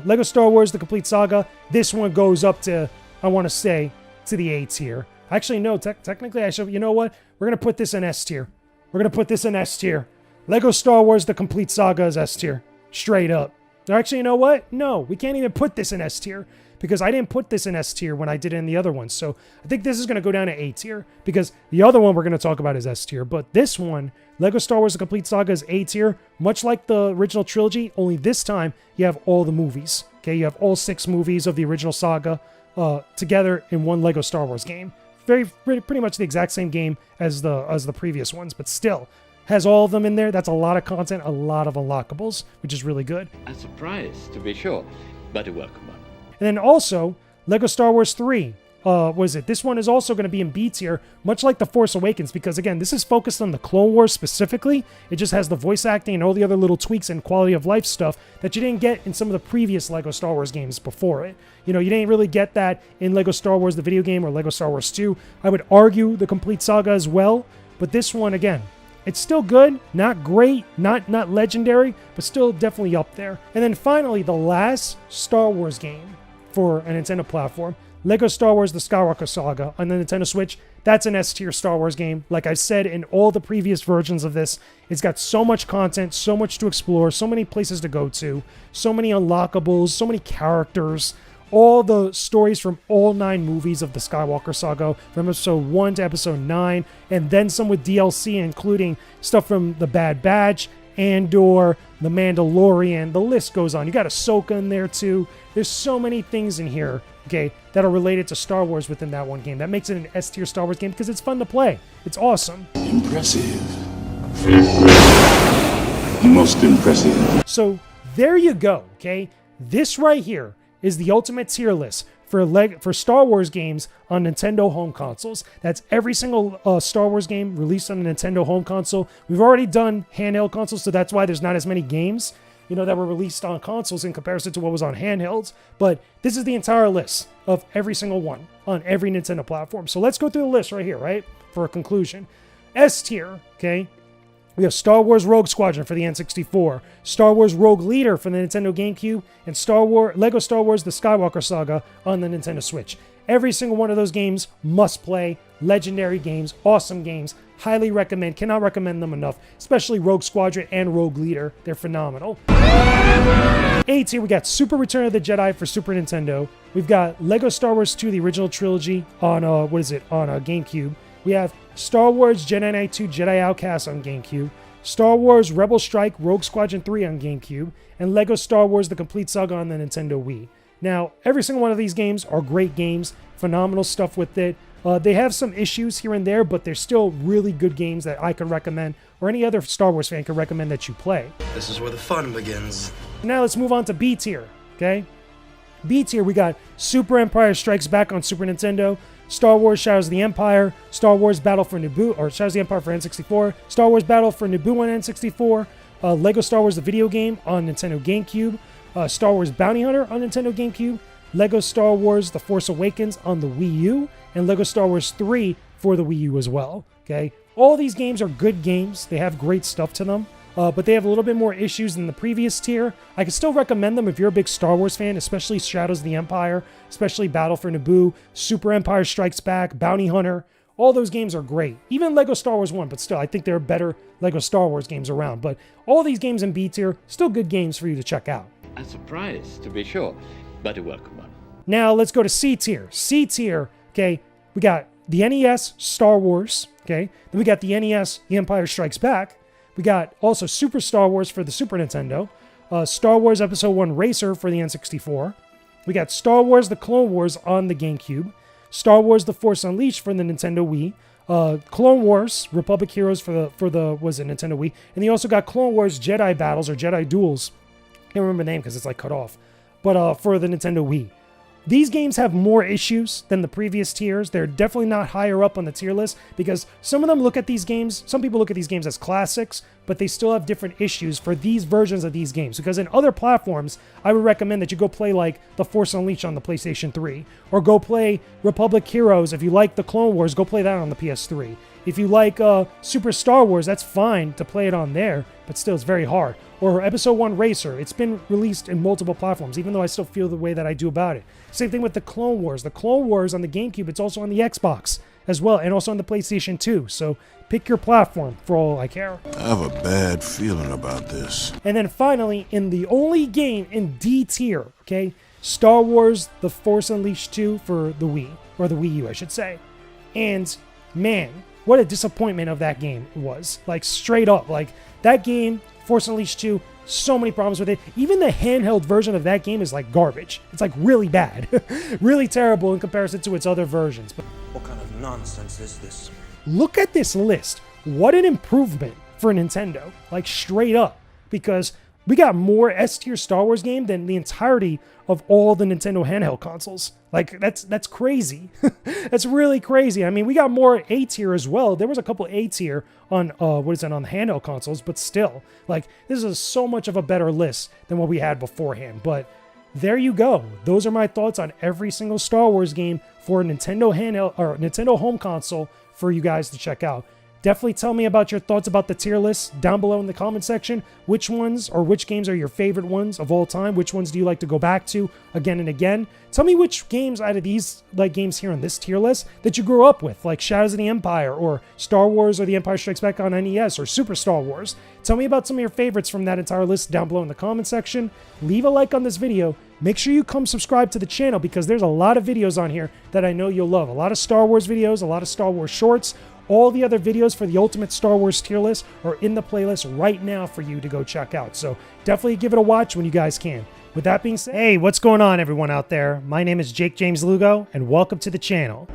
Lego Star Wars, The Complete Saga. This one goes up to, I want to say, to the A tier. Actually, no, technically I should, you know what? We're going to put this in S tier. We're going to put this in S tier. Lego Star Wars, The Complete Saga is S tier. Straight up. Actually, you know what? No, we can't even put this in S tier because I didn't put this in S tier when I did it in the other one. So I think this is going to go down to A tier because the other one we're going to talk about is S tier. But this one, Lego Star Wars The Complete Saga, is A tier, much like the original trilogy, only this time you have all the movies. Okay, you have all 6 movies of the original saga together in one Lego Star Wars game. Pretty much the exact same game as the previous ones, but still has all of them in there. That's a lot of content, a lot of unlockables, which is really good. A surprise, to be sure, but a welcome one. And then also, Lego Star Wars 3, This one is also going to be in B tier, much like The Force Awakens, because again, this is focused on the Clone Wars specifically. It just has the voice acting and all the other little tweaks and quality of life stuff that you didn't get in some of the previous LEGO Star Wars games before it. You know, you didn't really get that in LEGO Star Wars, the video game, or LEGO Star Wars 2. I would argue the complete saga as well, but this one, again, it's still good, not great, not legendary, but still definitely up there. And then finally, the last Star Wars game for a Nintendo platform, LEGO Star Wars The Skywalker Saga on the Nintendo Switch. That's an S-tier Star Wars game. Like I said in all the previous versions of this, it's got so much content, so much to explore, so many places to go to, so many unlockables, so many characters, all the stories from all 9 movies of the Skywalker Saga, from episode 1 to episode 9, and then some with DLC, including stuff from The Bad Batch, Andor, The Mandalorian. The list goes on. You got Ahsoka in there too. There's so many things in here, okay, that are related to Star Wars within that one game. That makes it an S-tier Star Wars game because it's fun to play. It's awesome. Impressive. Most impressive. So there you go, okay? This right here is the ultimate tier list for Star Wars games on Nintendo home consoles. That's every single Star Wars game released on a Nintendo home console. We've already done handheld consoles, so that's why there's not as many games, you know, that were released on consoles in comparison to what was on handhelds. But this is the entire list of every single one on every Nintendo platform. So let's go through the list right here, right? For a conclusion. S tier, okay? We have Star Wars Rogue Squadron for the N64, Star Wars Rogue Leader for the Nintendo GameCube, and LEGO Star Wars The Skywalker Saga on the Nintendo Switch. Every single one of those games must play, legendary games, awesome games, highly recommend, cannot recommend them enough, especially Rogue Squadron and Rogue Leader. They're phenomenal. A tier, we got Super Return of the Jedi for Super Nintendo. We've got LEGO Star Wars 2, the original trilogy on, GameCube. We have Star Wars Jedi Knight 2 Jedi Outcast on GameCube, Star Wars Rebel Strike Rogue Squadron 3 on GameCube, and LEGO Star Wars The Complete Saga on the Nintendo Wii. Now, every single one of these games are great games, phenomenal stuff with it. They have some issues here and there, but they're still really good games that I could recommend, or any other Star Wars fan could recommend that you play. This is where the fun begins. Now let's move on to B tier, okay? B tier, we got Super Empire Strikes Back on Super Nintendo, Star Wars Shadows of the Empire, Star Wars Battle for Naboo, or Shadows of the Empire for N64, Star Wars Battle for Naboo on N64, LEGO Star Wars the video game on Nintendo GameCube, Star Wars Bounty Hunter on Nintendo GameCube, LEGO Star Wars The Force Awakens on the Wii U, and LEGO Star Wars 3 for the Wii U as well, okay? All these games are good games. They have great stuff to them. But they have a little bit more issues than the previous tier. I can still recommend them if you're a big Star Wars fan, especially Shadows of the Empire, especially Battle for Naboo, Super Empire Strikes Back, Bounty Hunter. All those games are great. Even LEGO Star Wars 1, but still, I think there are better LEGO Star Wars games around. But all these games in B tier, still good games for you to check out. A surprise, to be sure, but a welcome one. Now let's go to C tier. C tier, okay, we got the NES Star Wars, okay? Then we got the NES The Empire Strikes Back. We got also Super Star Wars for the Super Nintendo, Star Wars Episode 1 Racer for the N64. We got Star Wars The Clone Wars on the GameCube, Star Wars The Force Unleashed for the Nintendo Wii, Clone Wars Republic Heroes for the Nintendo Wii, and you also got Clone Wars Jedi Battles or Jedi Duels. I can't remember the name because it's like cut off, but for the Nintendo Wii. These games have more issues than the previous tiers. They're definitely not higher up on the tier list because some of them look at these games, some people look at these games as classics, but they still have different issues for these versions of these games. Because in other platforms, I would recommend that you go play like The Force Unleashed on the PlayStation 3, or go play Republic Heroes. If you like the Clone Wars, go play that on the PS3. If you like Super Star Wars, that's fine to play it on there, but still it's very hard. Or Episode 1 Racer, it's been released in multiple platforms, even though I still feel the way that I do about it. Same thing with the Clone Wars. The Clone Wars on the GameCube, it's also on the Xbox as well, and also on the PlayStation 2. So pick your platform for all I care. I have a bad feeling about this. And then finally, in the only game in D tier, okay, Star Wars The Force Unleashed 2 for the Wii, or the Wii U, I should say. And man, what a disappointment of that game was. Like, straight up, like, that game, Force Unleashed 2, so many problems with it. Even the handheld version of that game is like garbage. It's like really bad. Really terrible in comparison to its other versions. But what kind of nonsense is this? Look at this list. What an improvement for Nintendo. Like, straight up. Because We got more S-tier Star Wars game than the entirety of all the Nintendo handheld consoles. Like, that's crazy. That's really crazy. I mean, we got more A-tier as well. There was a couple A-tier on, on the handheld consoles, but still, like, this is so much of a better list than what we had beforehand. But there you go. Those are my thoughts on every single Star Wars game for Nintendo handheld or Nintendo home console for you guys to check out. Definitely tell me about your thoughts about the tier list down below in the comment section. Which ones or which games are your favorite ones of all time? Which ones do you like to go back to again and again? Tell me which games out of these like games here on this tier list that you grew up with, like Shadows of the Empire or Star Wars or The Empire Strikes Back on NES or Super Star Wars. Tell me about some of your favorites from that entire list down below in the comment section. Leave a like on this video. Make sure you come subscribe to the channel because there's a lot of videos on here that I know you'll love. A lot of Star Wars videos, a lot of Star Wars shorts. All the other videos for the Ultimate Star Wars tier list are in the playlist right now for you to go check out. So definitely give it a watch when you guys can. With that being said, hey, what's going on everyone out there? My name is Jakejames Lugo and welcome to the channel.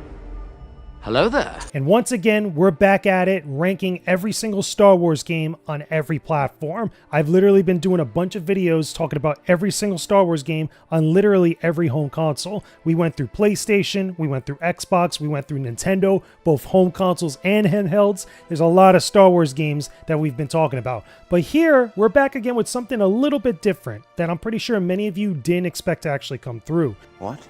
Hello there. And once again, we're back at it, ranking every single Star Wars game on every platform. I've literally been doing a bunch of videos talking about every single Star Wars game on literally every home console. We went through PlayStation, we went through Xbox, we went through Nintendo, both home consoles and handhelds. There's a lot of Star Wars games that we've been talking about. But here, we're back again with something a little bit different that I'm pretty sure many of you didn't expect to actually come through. What?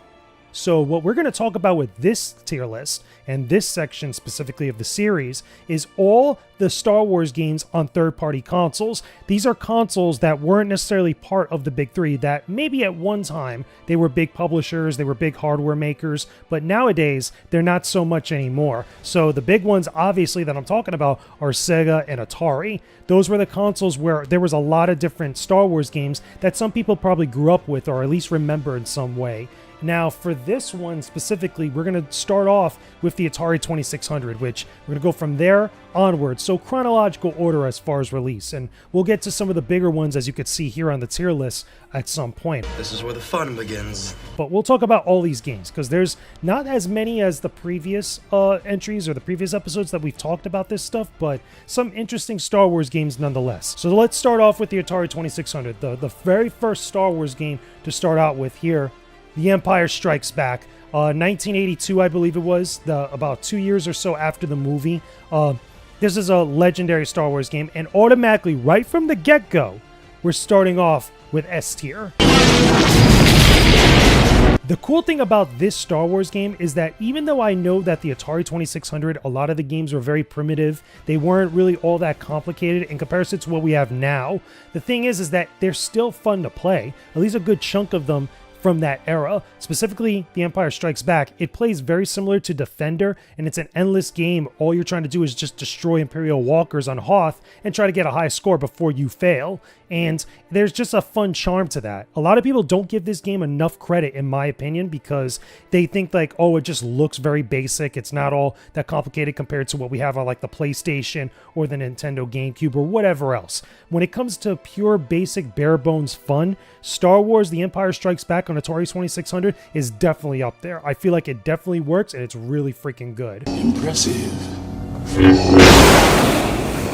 So what we're going to talk about with this tier list, and this section specifically of the series, is all the Star Wars games on third-party consoles. These are consoles that weren't necessarily part of the big three, that maybe at one time they were big publishers, they were big hardware makers, but nowadays they're not so much anymore. So the big ones, obviously, that I'm talking about are Sega and Atari. Those were the consoles where there was a lot of different Star Wars games that some people probably grew up with or at least remember in some way. Now, for this one specifically, we're going to start off with the Atari 2600, which we're going to go from there onwards. So chronological order as far as release. And we'll get to some of the bigger ones, as you could see here on the tier list at some point. This is where the fun begins. But we'll talk about all these games because there's not as many as the previous entries or the previous episodes that we've talked about this stuff, but some interesting Star Wars games nonetheless. So let's start off with the Atari 2600, the very first Star Wars game to start out with here. The Empire Strikes Back, 1982, I believe it was, about 2 years or so after the movie. This is a legendary Star Wars game, and automatically, right from the get-go, we're starting off with S tier. The cool thing about this Star Wars game is that even though I know that the Atari 2600, a lot of the games were very primitive, they weren't really all that complicated in comparison to what we have now, the thing is that they're still fun to play, at least a good chunk of them from that era. Specifically, The Empire Strikes Back, it plays very similar to Defender, and it's an endless game. All you're trying to do is just destroy Imperial walkers on Hoth and try to get a high score before you fail. And there's just a fun charm to that. A lot of people don't give this game enough credit, in my opinion, because they think like, oh, it just looks very basic. It's not all that complicated compared to what we have on like the PlayStation or the Nintendo GameCube or whatever else. When it comes to pure, basic, bare bones fun, Star Wars The Empire Strikes Back on Atari 2600 is definitely up there. I feel like it definitely works, and it's really freaking good. Impressive.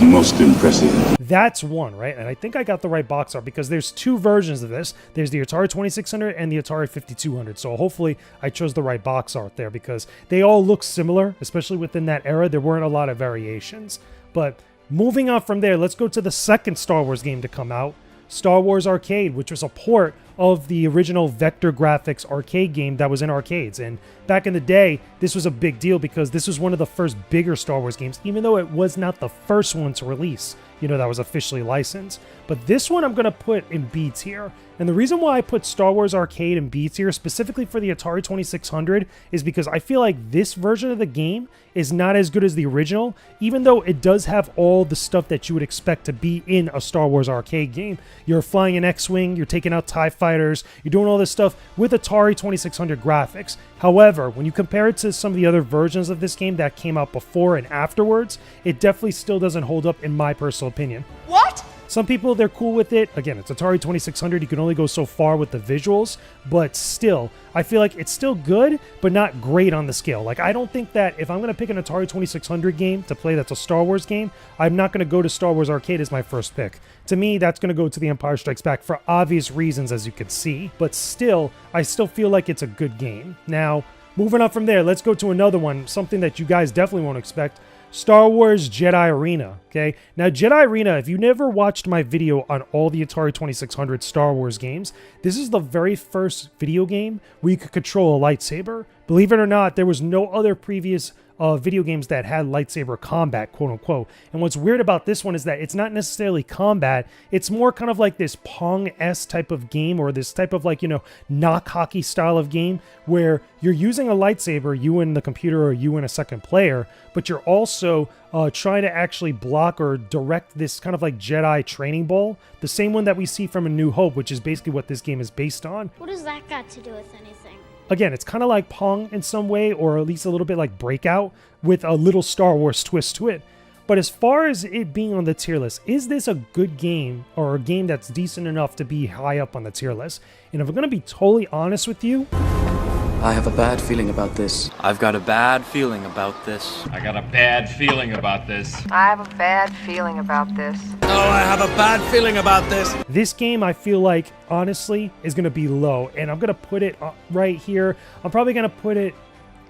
Most impressive. That's one, right? And I think I got the right box art because there's two versions of this. There's the Atari 2600 and the Atari 5200. So hopefully I chose the right box art there because they all look similar, especially within that era. There weren't a lot of variations. But moving on from there, let's go to the second Star Wars game to come out, Star Wars Arcade, which was a port of the original vector graphics arcade game that was in arcades. And back in the day, this was a big deal because this was one of the first bigger Star Wars games, even though it was not the first one to release, that was officially licensed. But this one I'm going to put in B tier. And the reason why I put Star Wars Arcade in B tier, specifically for the Atari 2600, is because I feel like this version of the game is not as good as the original, even though it does have all the stuff that you would expect to be in a Star Wars arcade game. You're flying an X-Wing, you're taking out TIE fighters, you're doing all this stuff with Atari 2600 graphics. However, when you compare it to some of the other versions of this game that came out before and afterwards, it definitely still doesn't hold up in my personal opinion. What? Some people, they're cool with it. Again, it's Atari 2600. You can only go so far with the visuals, but still, I feel like it's still good, but not great on the scale. Like, I don't think that if I'm going to pick an Atari 2600 game to play that's a Star Wars game, I'm not going to go to Star Wars Arcade as my first pick. To me, that's going to go to The Empire Strikes Back for obvious reasons, as you can see. But still, I still feel like it's a good game. Now, moving on from there, let's go to another one, something that you guys definitely won't expect. Star Wars Jedi Arena, okay? Now, Jedi Arena, if you never watched my video on all the Atari 2600 Star Wars games, this is the very first video game where you could control a lightsaber. Believe it or not, there was no other previous video games that had lightsaber combat, quote unquote. And what's weird about this one is that it's not necessarily combat. It's more kind of like this Pong-esque type of game, or this type of like, you know, knock hockey style of game where you're using a lightsaber, you and the computer or you and a second player, but you're also trying to actually block or direct this kind of like Jedi training ball, the same one that we see from A New Hope, which is basically what this game is based on. What does that got to do with anything? Again, it's kind of like Pong in some way, or at least a little bit like Breakout, with a little Star Wars twist to it. But as far as it being on the tier list, is this a good game, or a game that's decent enough to be high up on the tier list? And if I'm going to be totally honest with you, I have a bad feeling about this. I've got a bad feeling about this. I got a bad feeling about this. I have a bad feeling about this. Oh, I have a bad feeling about this. This game, I feel like, honestly, is going to be low. And I'm going to put it right here. I'm probably going to put it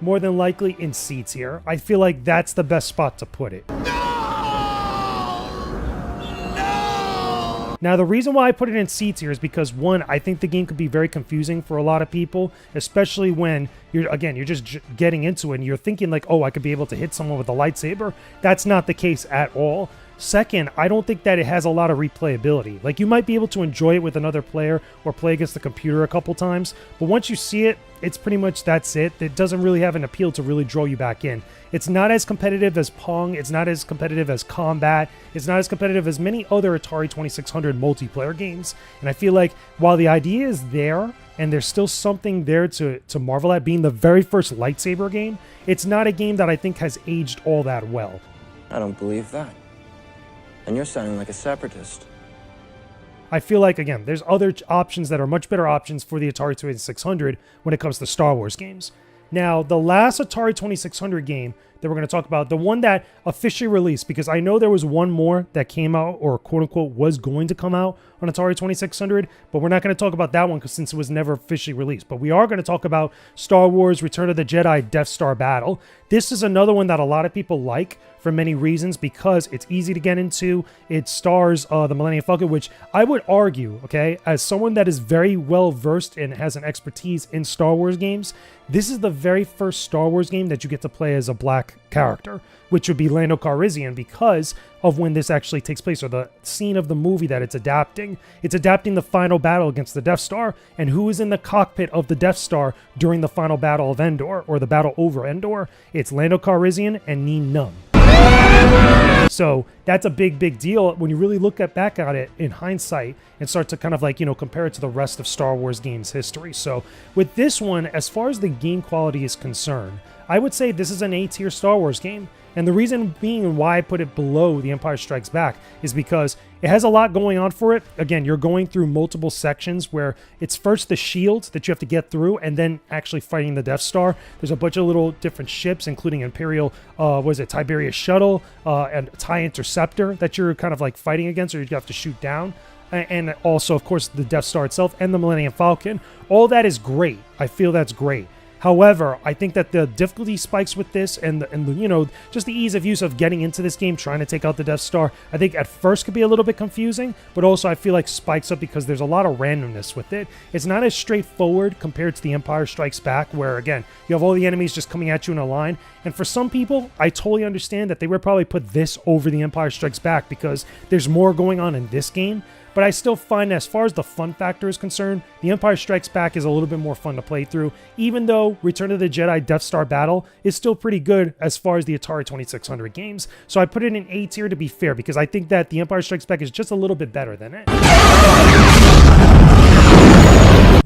more than likely in C tier. I feel like that's the best spot to put it. Now, the reason why I put it in C tier is because, one, I think the game could be very confusing for a lot of people, especially when you're just getting into it and you're thinking like, oh, I could be able to hit someone with a lightsaber. That's not the case at all. Second, I don't think that it has a lot of replayability. Like, you might be able to enjoy it with another player or play against the computer a couple times, but once you see it, it's pretty much that's it. It doesn't really have an appeal to really draw you back in. It's not as competitive as Pong. It's not as competitive as Combat. It's not as competitive as many other Atari 2600 multiplayer games. And I feel like while the idea is there, and there's still something there to marvel at, being the very first lightsaber game, it's not a game that I think has aged all that well. I don't believe that. And you're sounding like a separatist. I feel like, again, there's other options that are much better options for the Atari 2600 when it comes to Star Wars games. Now, the last Atari 2600 game that we're going to talk about, the one that officially released, because I know there was one more that came out, or quote-unquote was going to come out on Atari 2600, but we're not going to talk about that one since it was never officially released. But we are going to talk about Star Wars Return of the Jedi Death Star Battle. This is another one that a lot of people like for many reasons, because it's easy to get into. It stars the Millennium Falcon, which I would argue, okay, as someone that is very well versed and has an expertise in Star Wars games, this is the very first Star Wars game that you get to play as a black character, which would be Lando Calrissian, because of when this actually takes place, or the scene of the movie that it's adapting. It's adapting the final battle against the Death Star, and who is in the cockpit of the Death Star during the final battle of Endor, or the battle over Endor? It's Lando Calrissian and Nien Nunb. So that's a big deal when you really look back at it in hindsight and start to kind of like, you know, compare it to the rest of Star Wars games history. So with this one, as far as the game quality is concerned, I would say this is an A-tier Star Wars game. And the reason being why I put it below The Empire Strikes Back is because it has a lot going on for it. Again, you're going through multiple sections where it's first the shields that you have to get through, and then actually fighting the Death Star. There's a bunch of little different ships, including Imperial, Tiberius Shuttle, and TIE Interceptor that you're kind of like fighting against, or you have to shoot down. And also, of course, the Death Star itself and the Millennium Falcon. All that is great. I feel that's great. However, I think that the difficulty spikes with this, and the, you know, just the ease of use of getting into this game, trying to take out the Death Star, I think at first could be a little bit confusing, but also I feel like spikes up because there's a lot of randomness with it. It's not as straightforward compared to The Empire Strikes Back, where again, you have all the enemies just coming at you in a line. And for some people, I totally understand that they would probably put this over The Empire Strikes Back because there's more going on in this game. But I still find, as far as the fun factor is concerned, The Empire Strikes Back is a little bit more fun to play through, even though Return of the Jedi Death Star Battle is still pretty good as far as the Atari 2600 games. So I put it in A tier to be fair, because I think that The Empire Strikes Back is just a little bit better than it.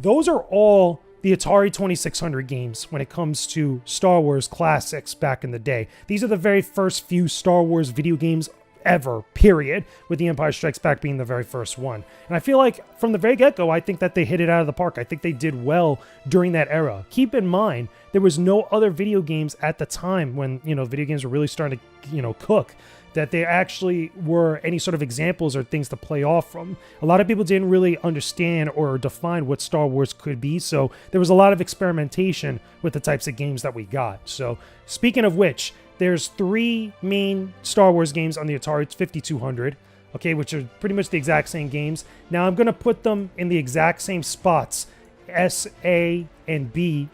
Those are all the Atari 2600 games when it comes to Star Wars classics back in the day. These are the very first few Star Wars video games ever, period, with The Empire Strikes Back being the very first one. And I feel like from the very get-go, I think that they hit it out of the park. I think they did well during that era. Keep in mind, there was no other video games at the time when, video games were really starting to, cook, that they actually were any sort of examples or things to play off from. A lot of people didn't really understand or define what Star Wars could be, so there was a lot of experimentation with the types of games that we got. So, speaking of which, there's 3 main Star Wars games on the Atari 5200, okay, which are pretty much the exact same games. Now, I'm going to put them in the exact same spots, S, A, and B,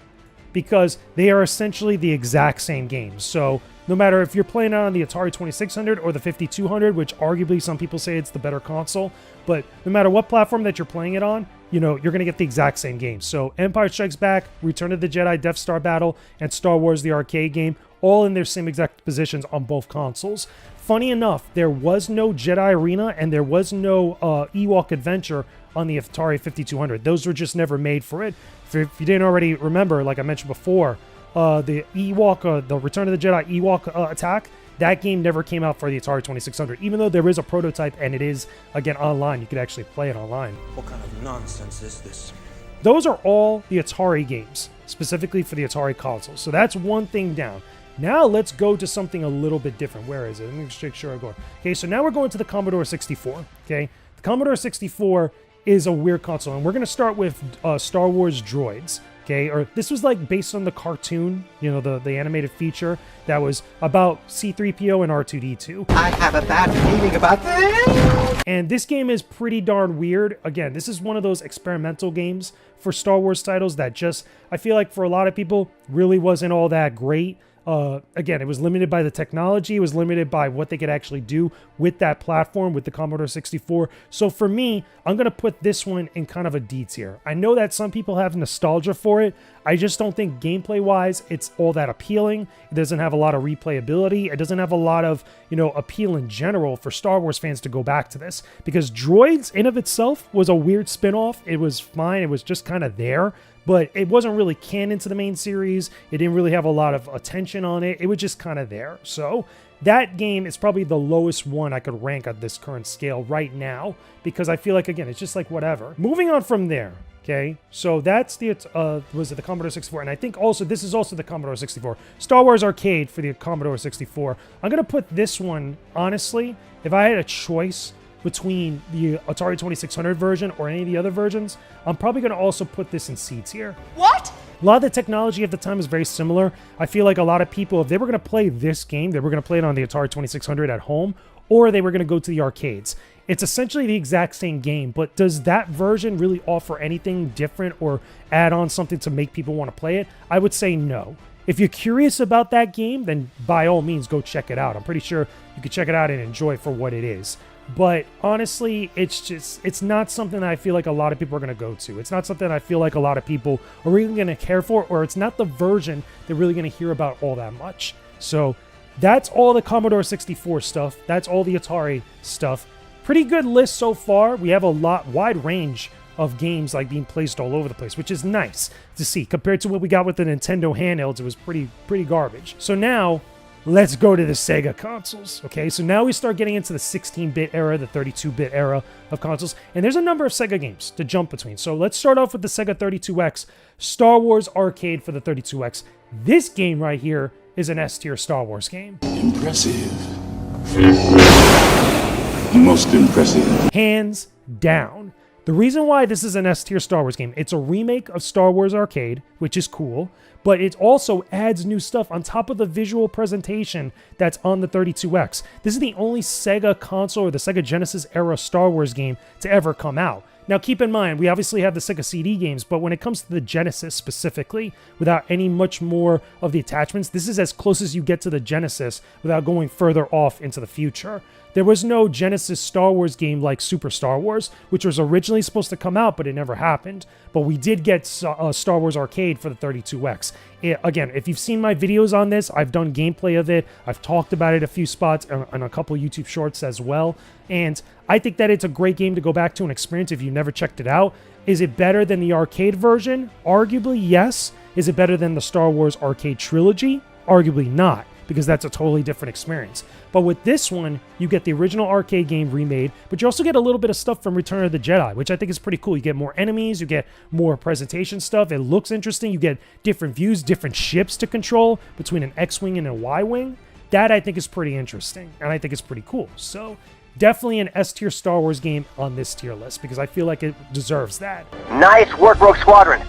because they are essentially the exact same games. So, no matter if you're playing it on the Atari 2600 or the 5200, which arguably some people say it's the better console, but no matter what platform that you're playing it on, you're going to get the exact same game. So Empire Strikes Back, Return of the Jedi, Death Star Battle, and Star Wars the arcade game, all in their same exact positions on both consoles. Funny enough, there was no Jedi Arena and there was no Ewok Adventure on the Atari 5200. Those were just never made for it. If you didn't already remember, like I mentioned before, the Ewok, the Return of the Jedi Ewok attack, that game never came out for the Atari 2600, even though there is a prototype and it is, again, online. You could actually play it online. What kind of nonsense is this? Those are all the Atari games, specifically for the Atari console. So that's one thing down. Now let's go to something a little bit different. Where is it? Let me just make sure I go. Okay, so now we're going to the Commodore 64. Okay, the Commodore 64 is a weird console, and we're going to start with Star Wars Droids. Okay, or this was like based on the cartoon, the animated feature that was about C-3PO and R2-D2. I have a bad feeling about this. And this game is pretty darn weird. Again, this is one of those experimental games for Star Wars titles that just, I feel like for a lot of people, really wasn't all that great. Again, it was limited by the technology. It was limited by what they could actually do with that platform, with the Commodore 64. So for me, I'm going to put this one in kind of a D tier. I know that some people have nostalgia for it. I just don't think gameplay-wise it's all that appealing. It doesn't have a lot of replayability. It doesn't have a lot of, appeal in general for Star Wars fans to go back to this. Because Droids in of itself was a weird spin-off. It was fine. It was just kind of there. But it wasn't really canon to the main series. It didn't really have a lot of attention on it. It was just kind of there. So that game is probably the lowest one I could rank on this current scale right now, because I feel like, again, it's just like whatever. Moving on from there, okay? So that's the, was it the Commodore 64? And I think also, this is also the Commodore 64. Star Wars Arcade for the Commodore 64. I'm going to put this one, honestly, if I had a choice between the Atari 2600 version or any of the other versions, I'm probably going to also put this in C tier. What? A lot of the technology at the time is very similar. I feel like a lot of people, if they were going to play this game, they were going to play it on the Atari 2600 at home, or they were going to go to the arcades. It's essentially the exact same game, but does that version really offer anything different or add on something to make people want to play it? I would say no. If you're curious about that game, then by all means, go check it out. I'm pretty sure you could check it out and enjoy it for what it is. But honestly, it's not something that I feel like a lot of people are going to go to. It's not something I feel like a lot of people are really going to care for, or it's not the version they're really going to hear about all that much. So that's all the Commodore 64 stuff. That's all the Atari stuff. Pretty good list so far. We have a wide range of games like being placed all over the place, which is nice to see. Compared to what we got with the Nintendo handhelds, it was pretty garbage. So now, let's go to the Sega consoles, okay? So now we start getting into the 16-bit era, the 32-bit era of consoles, and there's a number of Sega games to jump between. So let's start off with the Sega 32X, Star Wars Arcade for the 32X. This game right here is an S-tier Star Wars game. Impressive. Most impressive. Hands down. The reason why this is an S-tier Star Wars game, it's a remake of Star Wars Arcade, which is cool, but it also adds new stuff on top of the visual presentation that's on the 32X. This is the only Sega console or the Sega Genesis era Star Wars game to ever come out. Now keep in mind, we obviously have the Sega CD games, but when it comes to the Genesis specifically, without any much more of the attachments, this is as close as you get to the Genesis without going further off into the future. There was no Genesis Star Wars game like Super Star Wars, which was originally supposed to come out, but it never happened. But we did get Star Wars Arcade for the 32X. Again, if you've seen my videos on this, I've done gameplay of it. I've talked about it a few spots on a couple YouTube shorts as well. And I think that it's a great game to go back to and experience if you've never checked it out. Is it better than the arcade version? Arguably, yes. Is it better than the Star Wars Arcade trilogy? Arguably not. because that's a totally different experience. But with this one, you get the original arcade game remade, but you also get a little bit of stuff from Return of the Jedi, which I think is pretty cool. You get more enemies, you get more presentation stuff. It looks interesting. You get different views, different ships to control between an X-Wing and a Y-Wing. That I think is pretty interesting, and I think it's pretty cool. So definitely an S-tier Star Wars game on this tier list, because I feel like it deserves that. Nice work, Rogue Squadron.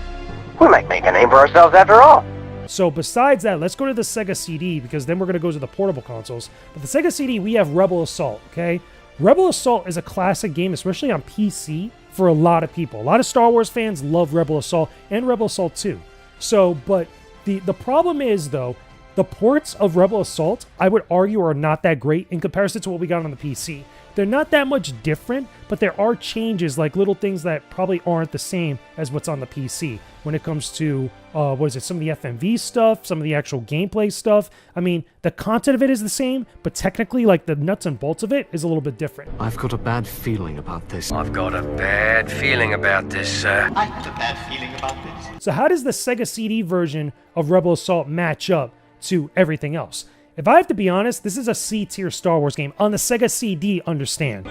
We might make a name for ourselves after all. So besides that, let's go to the Sega CD, because then we're going to go to the portable consoles. But the Sega CD, we have Rebel Assault, okay? Rebel Assault is a classic game, especially on PC, for a lot of people. A lot of Star Wars fans love Rebel Assault and Rebel Assault 2. So, but the problem is, though, the ports of Rebel Assault, I would argue, are not that great in comparison to what we got on the PC. They're not that much different, but there are changes, like little things that probably aren't the same as what's on the PC when it comes to, some of the FMV stuff, some of the actual gameplay stuff. I mean, the content of it is the same, but technically, like, the nuts and bolts of it is a little bit different. I've got a bad feeling about this. I've got a bad feeling about this, sir. I have a bad feeling about this. So how does the Sega CD version of Rebel Assault match up to everything else? If I have to be honest, this is a C-tier Star Wars game. On the Sega CD, understand.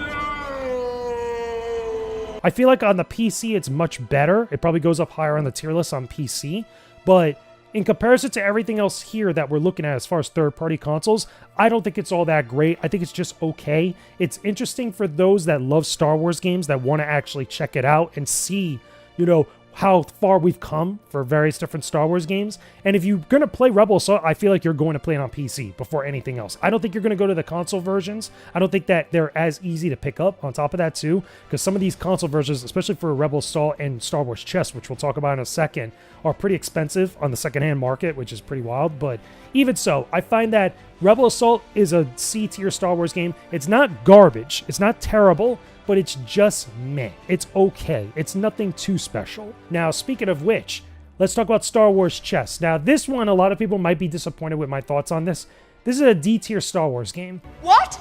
I feel like on the PC, it's much better. It probably goes up higher on the tier list on PC. But in comparison to everything else here that we're looking at as far as third-party consoles, I don't think it's all that great. I think it's just okay. It's interesting for those that love Star Wars games, that want to actually check it out and see, how far we've come for various different Star Wars games. And if you're going to play Rebel Assault, I feel like you're going to play it on PC before anything else. I don't think you're going to go to the console versions. I don't think that they're as easy to pick up on top of that too, because some of these console versions, especially for Rebel Assault and Star Wars Chess, which we'll talk about in a second, are pretty expensive on the secondhand market, which is pretty wild. But even so, I find that Rebel Assault is a C-tier Star Wars game. It's not garbage. It's not terrible, but it's just meh. It's okay. It's nothing too special. Now, speaking of which, let's talk about Star Wars Chess. Now, this one, a lot of people might be disappointed with my thoughts on this. This is a D-tier Star Wars game. What?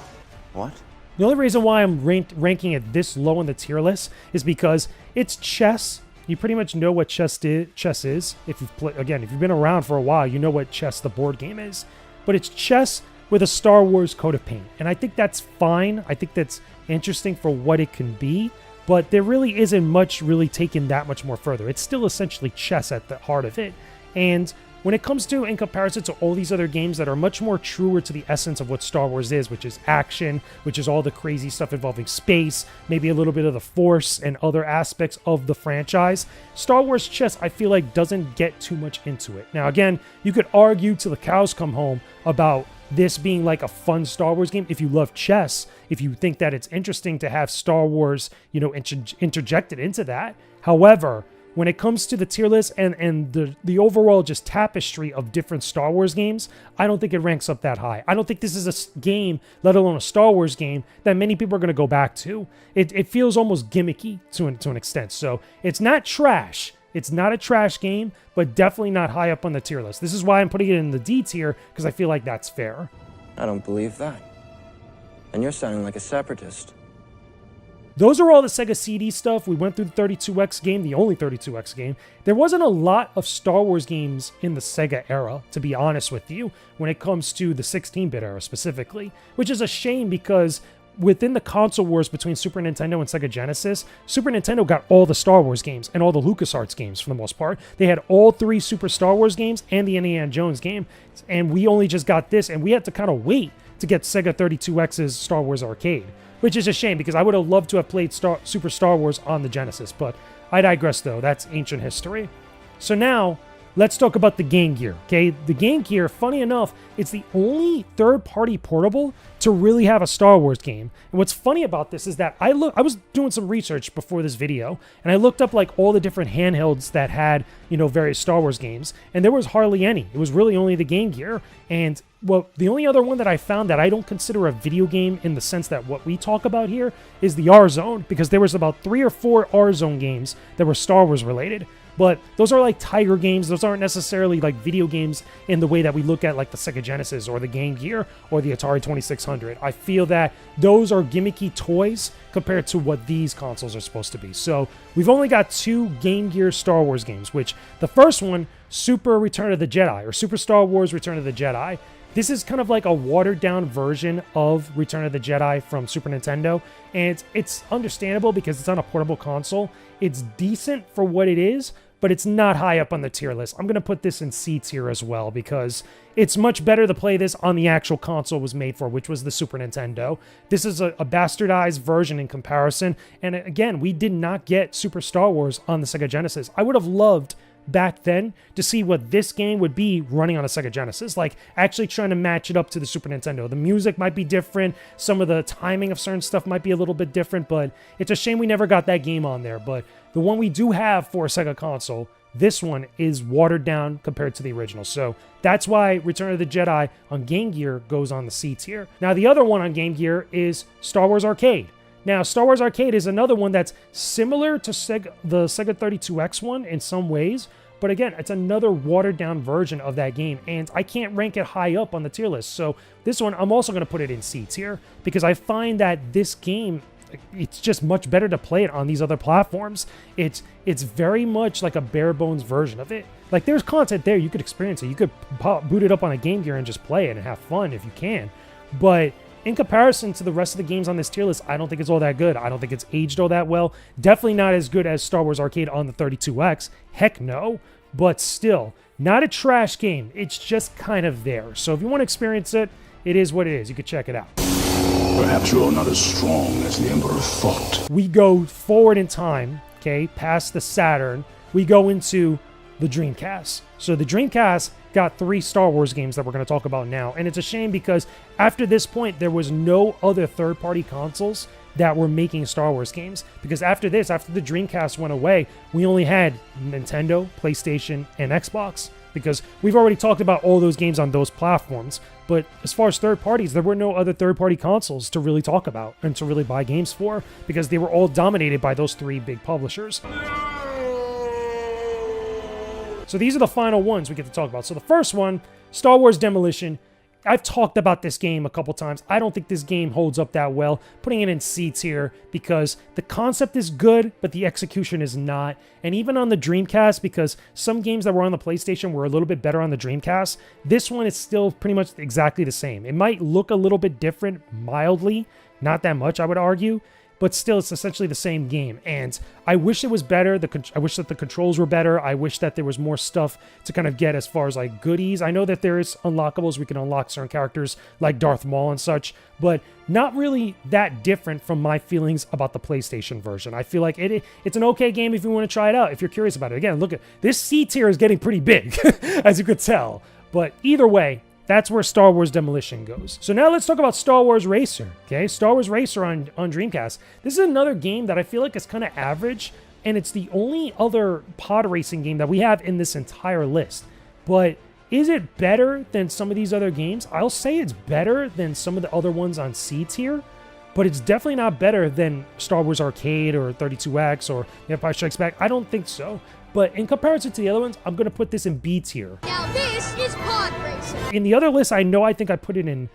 What? The only reason why I'm ranking it this low on the tier list is because it's chess. You pretty much know what chess is. If you've been around for a while, you know what chess, the board game, is. But it's chess with a Star Wars coat of paint. And I think that's fine. I think that's interesting for what it can be, but there really isn't much really taken that much more further. It's still essentially chess at the heart of it. And when it comes to, in comparison to all these other games that are much more truer to the essence of what Star Wars is, which is action, which is all the crazy stuff involving space, maybe a little bit of the Force and other aspects of the franchise, Star Wars Chess, I feel like, doesn't get too much into it. Now, again, you could argue till the cows come home about this being like a fun Star Wars game if you love chess, if you think that it's interesting to have Star Wars, interjected into that. However, when it comes to the tier list and the overall just tapestry of different Star Wars games, I don't think it ranks up that high. I don't think this is a game, let alone a Star Wars game, that many people are going to go back to. It feels almost gimmicky to an extent. So it's not trash. It's not a trash game, but definitely not high up on the tier list. This is why I'm putting it in the D tier, because I feel like that's fair. I don't believe that. And you're sounding like a separatist. Those are all the Sega CD stuff. We went through the 32X game, the only 32X game. There wasn't a lot of Star Wars games in the Sega era, to be honest with you, when it comes to the 16-bit era specifically, which is a shame because within the console wars between Super Nintendo and Sega Genesis, Super Nintendo got all the Star Wars games and all the LucasArts games for the most part. They had all 3 Super Star Wars games and the Indiana Jones game, and we only just got this, and we had to kind of wait to get Sega 32X's Star Wars Arcade, which is a shame because I would have loved to have played Super Star Wars on the Genesis, but I digress though. That's ancient history. So now, let's talk about the Game Gear, okay? The Game Gear, funny enough, it's the only third-party portable to really have a Star Wars game. And what's funny about this is that I was doing some research before this video, and I looked up like all the different handhelds that had, various Star Wars games, and there was hardly any. It was really only the Game Gear, and well, the only other one that I found that I don't consider a video game in the sense that what we talk about here is the R-Zone, because there was about 3 or 4 R-Zone games that were Star Wars related. But those are like Tiger games. Those aren't necessarily like video games in the way that we look at like the Sega Genesis or the Game Gear or the Atari 2600. I feel that those are gimmicky toys compared to what these consoles are supposed to be. So we've only got 2 Game Gear Star Wars games, which the first one, Super Return of the Jedi, or Super Star Wars Return of the Jedi, This is kind of like a watered-down version of Return of the Jedi from Super Nintendo, and it's understandable because it's on a portable console. It's decent for what it is, but it's not high up on the tier list. I'm going to put this in C tier as well because it's much better to play this on the actual console it was made for, which was the Super Nintendo. This is a bastardized version in comparison, and again, we did not get Super Star Wars on the Sega Genesis. I would have loved back then to see what this game would be running on a Sega Genesis, like actually trying to match it up to the Super Nintendo. The music might be different, some of the timing of certain stuff might be a little bit different, but it's a shame we never got that game on there. But the one we do have for a Sega console, this one is watered down compared to the original. So that's why Return of the Jedi on Game Gear goes on the C tier. Now the other one on Game Gear is Star Wars Arcade. Now, Star Wars Arcade is another one that's similar to the Sega 32X one in some ways, but again, it's another watered-down version of that game, and I can't rank it high up on the tier list. So this one, I'm also going to put it in C tier, because I find that this game, it's just much better to play it on these other platforms. It's very much like a bare-bones version of it. Like, there's content there, you could experience it. You could boot it up on a Game Gear and just play it and have fun if you can, but in comparison to the rest of the games on this tier list, I don't think it's all that good. I don't think it's aged all that well. Definitely not as good as Star Wars Arcade on the 32X. Heck no. But still, not a trash game. It's just kind of there. So if you want to experience it, it is what it is. You could check it out. Perhaps you're not as strong as the Emperor thought. We go forward in time, okay, past the Saturn. We go into the Dreamcast. So the Dreamcast got 3 Star Wars games that we're going to talk about now. And it's a shame because after this point, there was no other third-party consoles that were making Star Wars games. Because after this, after the Dreamcast went away, we only had Nintendo, PlayStation, and Xbox. Because we've already talked about all those games on those platforms. But as far as third parties, there were no other third-party consoles to really talk about and to really buy games for, because they were all dominated by those 3 big publishers. So these are the final ones we get to talk about. So the first one, Star Wars Demolition. I've talked about this game a couple times. I don't think this game holds up that well. Putting it in C tier because the concept is good, but the execution is not. And even on the Dreamcast, because some games that were on the PlayStation were a little bit better on the Dreamcast, this one is still pretty much exactly the same. It might look a little bit different, mildly, not that much, I would argue, but still, it's essentially the same game. And I wish it was better. I wish that the controls were better. I wish that there was more stuff to kind of get as far as like goodies. I know that there is unlockables. We can unlock certain characters like Darth Maul and such, but not really that different from my feelings about the PlayStation version. I feel like it's an okay game if you want to try it out, if you're curious about it. Again, look at this C tier is getting pretty big, as you could tell. But either way, that's where Star Wars Demolition goes. So now let's talk about Star Wars Racer, okay? Star Wars Racer on Dreamcast. This is another game that I feel like is kind of average, and it's the only other pod racing game that we have in this entire list. But is it better than some of these other games? I'll say it's better than some of the other ones on C tier, but it's definitely not better than Star Wars Arcade or 32X or Empire Strikes Back. I don't think so. But in comparison to the other ones, I'm going to put this in B tier. Now this is pod racing. In the other list, I think I put it in,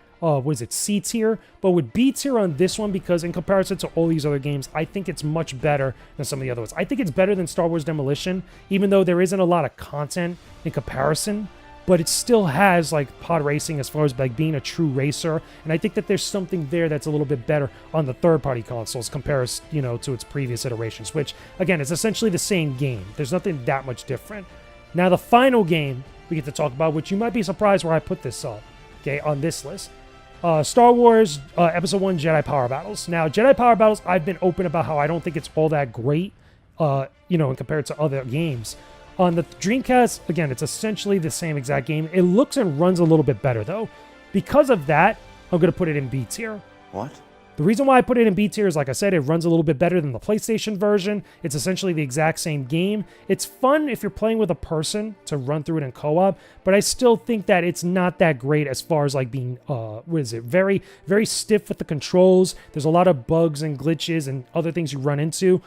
C tier? But with B tier on this one, because in comparison to all these other games, I think it's much better than some of the other ones. I think it's better than Star Wars Demolition, even though there isn't a lot of content in comparison. But it still has like pod racing as far as like being a true racer, and I think that there's something there that's a little bit better on the third-party consoles compared, to its previous iterations. Which again, it's essentially the same game. There's nothing that much different. Now the final game we get to talk about, which you might be surprised where I put this up, okay, on this list, Star Wars Episode 1 Jedi Power Battles. Now Jedi Power Battles, I've been open about how I don't think it's all that great, in compared to other games. On the Dreamcast, again, it's essentially the same exact game. It looks and runs a little bit better, though. Because of that, I'm going to put it in B tier. What? The reason why I put it in B tier is, like I said, it runs a little bit better than the PlayStation version. It's essentially the exact same game. It's fun if you're playing with a person to run through it in co-op, but I still think that it's not that great as far as like being, very, very stiff with the controls. There's a lot of bugs and glitches and other things you run into.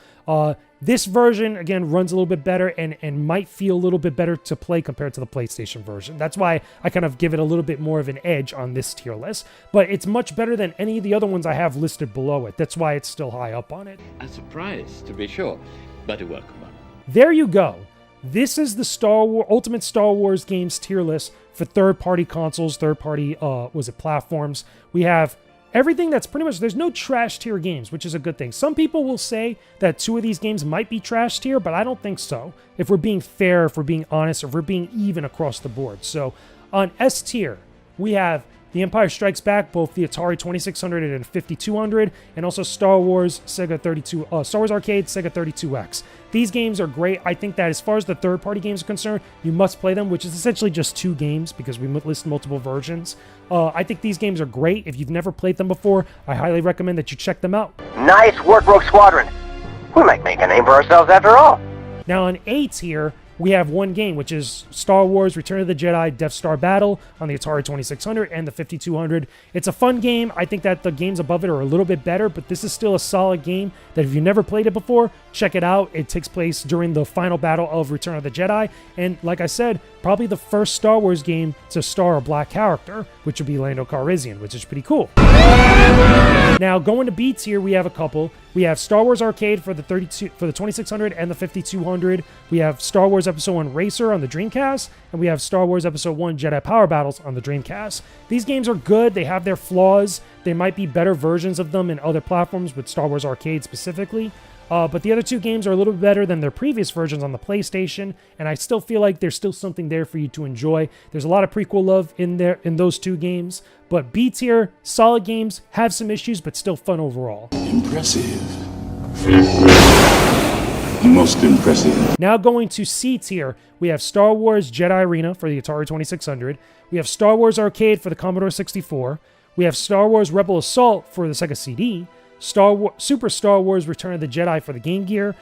This version, again, runs a little bit better and might feel a little bit better to play compared to the PlayStation version. That's why I kind of give it a little bit more of an edge on this tier list. But it's much better than any of the other ones I have listed below it. That's why it's still high up on it. A surprise, to be sure, but a welcome one. There you go. This is the Ultimate Star Wars games tier list for third-party consoles, third-party, platforms. We have everything that's pretty much, there's no trash tier games, which is a good thing. Some people will say that 2 of these games might be trash tier, but I don't think so. If we're being fair, if we're being honest, if we're being even across the board. So on S tier, we have The Empire Strikes Back, both the Atari 2600 and 5200, and also Star Wars Arcade, Sega 32X. These games are great. I think that as far as the third-party games are concerned, you must play them, which is essentially just 2 games because we list multiple versions. I think these games are great. If you've never played them before, I highly recommend that you check them out. Nice work, Rogue Squadron. We might make a name for ourselves after all. Now on A tier, we have one game, which is Star Wars Return of the Jedi Death Star Battle on the Atari 2600 and the 5200. It's a fun game. I think that the games above it are a little bit better, but this is still a solid game that if you've never played it before, check it out. It takes place during the final battle of Return of the Jedi, and like I said, probably the first Star Wars game to star a black character, which would be Lando Calrissian, which is pretty cool. Now, going to B tier, we have a couple. We have Star Wars Arcade for the 2600 and the 5200. We have Star Wars Episode 1 Racer on the Dreamcast, and we have Star Wars Episode 1 Jedi Power Battles on the Dreamcast. These games are good. They have their flaws. There might be better versions of them in other platforms, with Star Wars Arcade specifically. But the other 2 games are a little bit better than their previous versions on the PlayStation, and I still feel like there's still something there for you to enjoy. There's a lot of prequel love in those 2 games, but B tier, solid games, have some issues, but still fun overall. Impressive. Most impressive. Now going to C tier, we have Star Wars Jedi Arena for the Atari 2600. We have Star Wars Arcade for the Commodore 64. We have Star Wars Rebel Assault for the Sega CD. Super Star Wars Return of the Jedi for the Game Gear,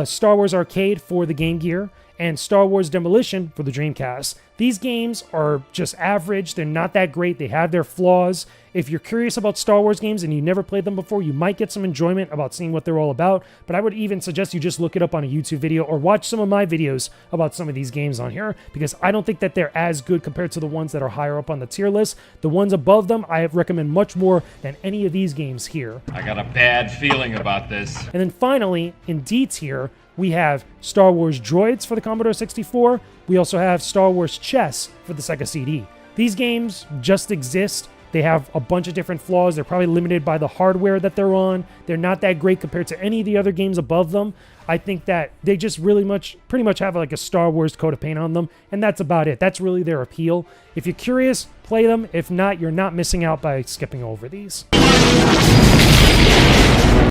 Star Wars Arcade for the Game Gear, and Star Wars Demolition for the Dreamcast. These games are just average. They're not that great. They have their flaws. If you're curious about Star Wars games and you never played them before, you might get some enjoyment about seeing what they're all about, but I would even suggest you just look it up on a YouTube video or watch some of my videos about some of these games on here, because I don't think that they're as good compared to the ones that are higher up on the tier list. The ones above them, I recommend much more than any of these games here. I got a bad feeling about this. And then finally, in D tier, we have Star Wars Droids for the Commodore 64. We also have Star Wars Chess for the Sega CD. These games just exist. They have a bunch of different flaws. They're probably limited by the hardware that they're on. They're not that great compared to any of the other games above them. I think that they just pretty much have like a Star Wars coat of paint on them, and that's about it. That's really their appeal. If you're curious, play them. If not, you're not missing out by skipping over these.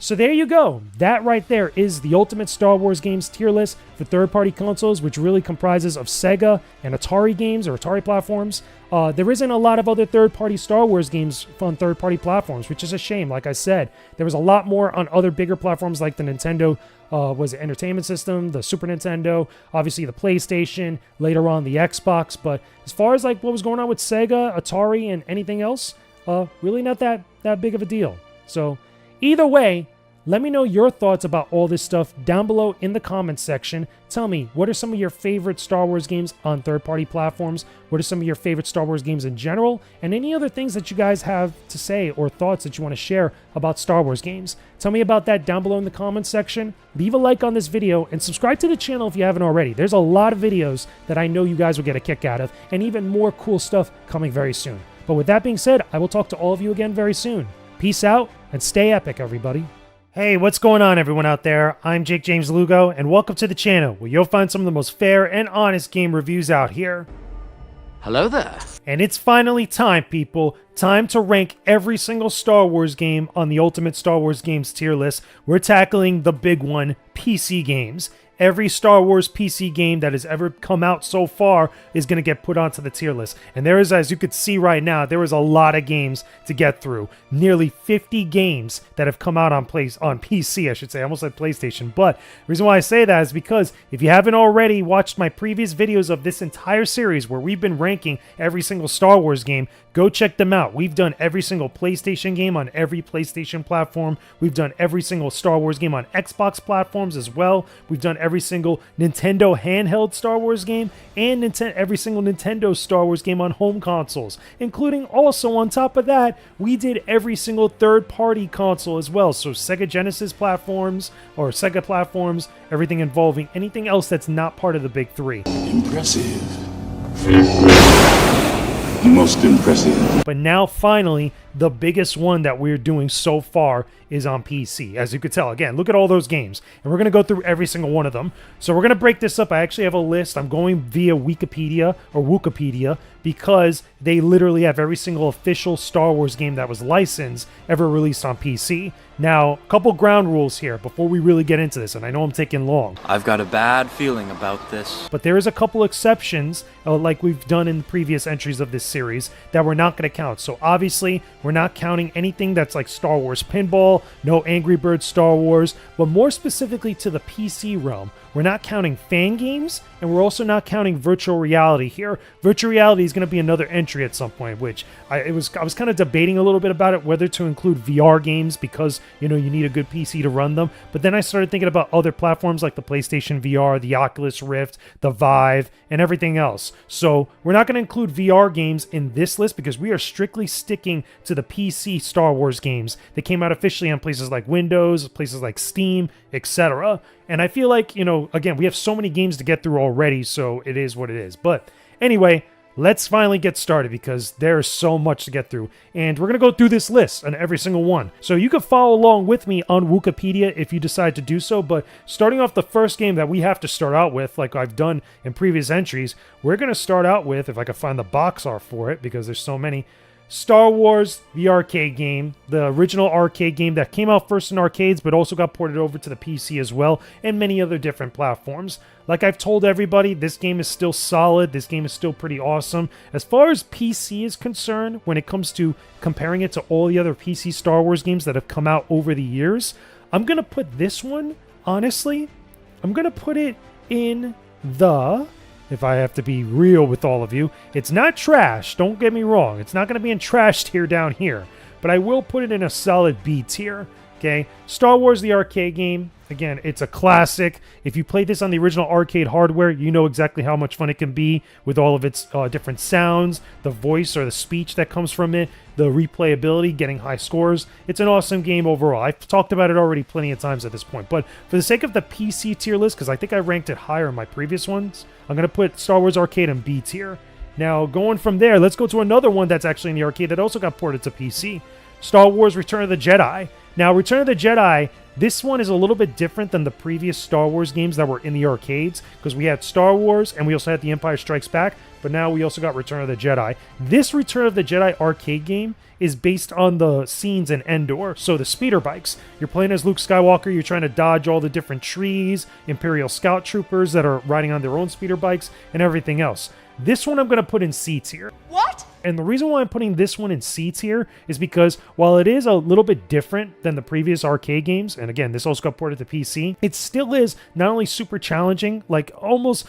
So there you go. That right there is the Ultimate Star Wars Games tier list for third-party consoles, which really comprises of Sega and Atari games or Atari platforms. There isn't a lot of other third-party Star Wars games on third-party platforms, which is a shame. Like I said, there was a lot more on other bigger platforms like the Nintendo Entertainment System, the Super Nintendo, obviously the PlayStation, later on the Xbox. But as far as like what was going on with Sega, Atari, and anything else, really not that big of a deal. So either way, let me know your thoughts about all this stuff down below in the comments section. Tell me, what are some of your favorite Star Wars games on third-party platforms? What are some of your favorite Star Wars games in general? And any other things that you guys have to say or thoughts that you want to share about Star Wars games. Tell me about that down below in the comments section. Leave a like on this video and subscribe to the channel if you haven't already. There's a lot of videos that I know you guys will get a kick out of, and even more cool stuff coming very soon. But with that being said, I will talk to all of you again very soon. Peace out, and stay epic, everybody. Hey, what's going on, everyone out there? I'm Jakejames Lugo, and welcome to the channel, where you'll find some of the most fair and honest game reviews out here. Hello there. And it's finally time, people. Time to rank every single Star Wars game on the Ultimate Star Wars Games tier list. We're tackling the big one, PC games. Every Star Wars PC game that has ever come out so far is going to get put onto the tier list. And there is, as you could see right now, there is a lot of games to get through. Nearly 50 games that have come out on PC, I should say. I almost said PlayStation. But the reason why I say that is because if you haven't already watched my previous videos of this entire series where we've been ranking every single Star Wars game, go check them out. We've done every single PlayStation game on every PlayStation platform. We've done every single Star Wars game on Xbox platforms as well. We've done every single Nintendo handheld Star Wars game and every single Nintendo Star Wars game on home consoles, including also on top of that, we did every single third-party console as well. So Sega Genesis platforms or Sega platforms, everything involving anything else that's not part of the big three. Impressive. Most impressive. But now, finally, the biggest one that we're doing so far is on PC. As you could tell, again, look at all those games. And we're going to go through every single one of them. So we're going to break this up. I actually have a list. I'm going via Wikipedia because they literally have every single official Star Wars game that was licensed ever released on PC. Now, a couple ground rules here before we really get into this, and I know I'm taking long. I've got a bad feeling about this. But there is a couple exceptions, like we've done in previous entries of this series, that we're not going to count. So obviously, we're not counting anything that's like Star Wars Pinball, no Angry Birds Star Wars, but more specifically to the PC realm, we're not counting fan games, and we're also not counting virtual reality here. Virtual reality is going to be another entry at some point, which I was kind of debating a little bit about it, whether to include VR games because, you need a good PC to run them. But then I started thinking about other platforms like the PlayStation VR, the Oculus Rift, the Vive, and everything else. So we're not going to include VR games in this list because we are strictly sticking to the PC Star Wars games that came out officially on places like Windows, places like Steam, etc. And I feel like, again, we have so many games to get through already, so it is what it is. But anyway, let's finally get started because there's so much to get through. And we're going to go through this list on every single one. So you can follow along with me on Wikipedia if you decide to do so. But starting off the first game that we have to start out with, like I've done in previous entries, we're going to start out with, if I can find the box art for it because there's so many, Star Wars, the arcade game, the original arcade game that came out first in arcades but also got ported over to the PC as well, and many other different platforms. Like I've told everybody, this game is still solid, this game is still pretty awesome. As far as PC is concerned, when it comes to comparing it to all the other PC Star Wars games that have come out over the years, I'm going to put this one, honestly, I'm going to put it in the... If I have to be real with all of you, it's not trash, don't get me wrong. It's not going to be in trash tier down here, but I will put it in a solid B tier, okay? Star Wars, the arcade game, again, it's a classic. If you play this on the original arcade hardware, you know exactly how much fun it can be with all of its different sounds, the voice or the speech that comes from it, the replayability, getting high scores. It's an awesome game overall. I've talked about it already plenty of times at this point, but for the sake of the PC tier list, because I think I ranked it higher in my previous ones, I'm going to put Star Wars Arcade in B tier. Now, going from there, let's go to another one that's actually in the arcade that also got ported to PC. Star Wars Return of the Jedi. Now, Return of the Jedi, this one is a little bit different than the previous Star Wars games that were in the arcades, because we had Star Wars and we also had The Empire Strikes Back, but now we also got Return of the Jedi. This Return of the Jedi arcade game is based on the scenes in Endor, so the speeder bikes. You're playing as Luke Skywalker, you're trying to dodge all the different trees, Imperial Scout Troopers that are riding on their own speeder bikes, and everything else. This one I'm going to put in C tier. What? And the reason why I'm putting this one in C tier is because while it is a little bit different than the previous arcade games, and again, this also got ported to PC, it still is not only super challenging, like almost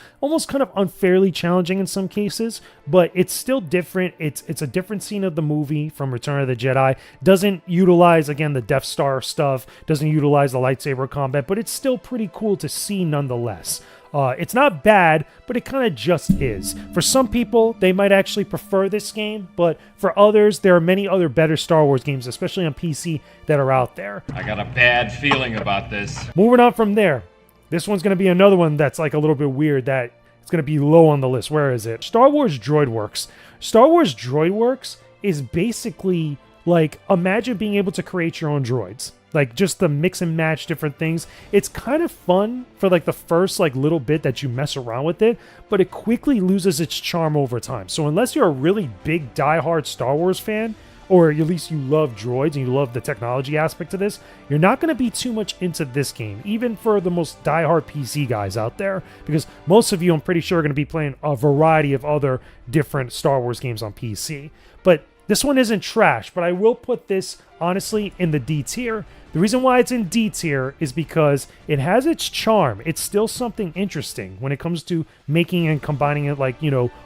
kind of unfairly challenging in some cases, but it's still different. It's a different scene of the movie from Return of the Jedi. Doesn't utilize, again, the Death Star stuff, doesn't utilize the lightsaber combat, but it's still pretty cool to see nonetheless. It's not bad, but it kind of just is. For some people, they might actually prefer this game, but for others, there are many other better Star Wars games, especially on PC, that are out there. I got a bad feeling about this. Moving on from there, this one's going to be another one that's like a little bit weird that it's going to be low on the list. Where is it? Star Wars Droid Works. Star Wars Droid Works is basically like, imagine being able to create your own droids. Like, just the mix and match different things. It's kind of fun for, like, the first, like, little bit that you mess around with it, but it quickly loses its charm over time. So unless you're a really big, diehard Star Wars fan, or at least you love droids and you love the technology aspect of this, you're not going to be too much into this game, even for the most diehard PC guys out there, because most of you, I'm pretty sure, are going to be playing a variety of other different Star Wars games on PC. But this one isn't trash, but I will put this, honestly, in the D tier. The reason why it's in D tier is because it has its charm. It's still something interesting when it comes to making and combining it, like,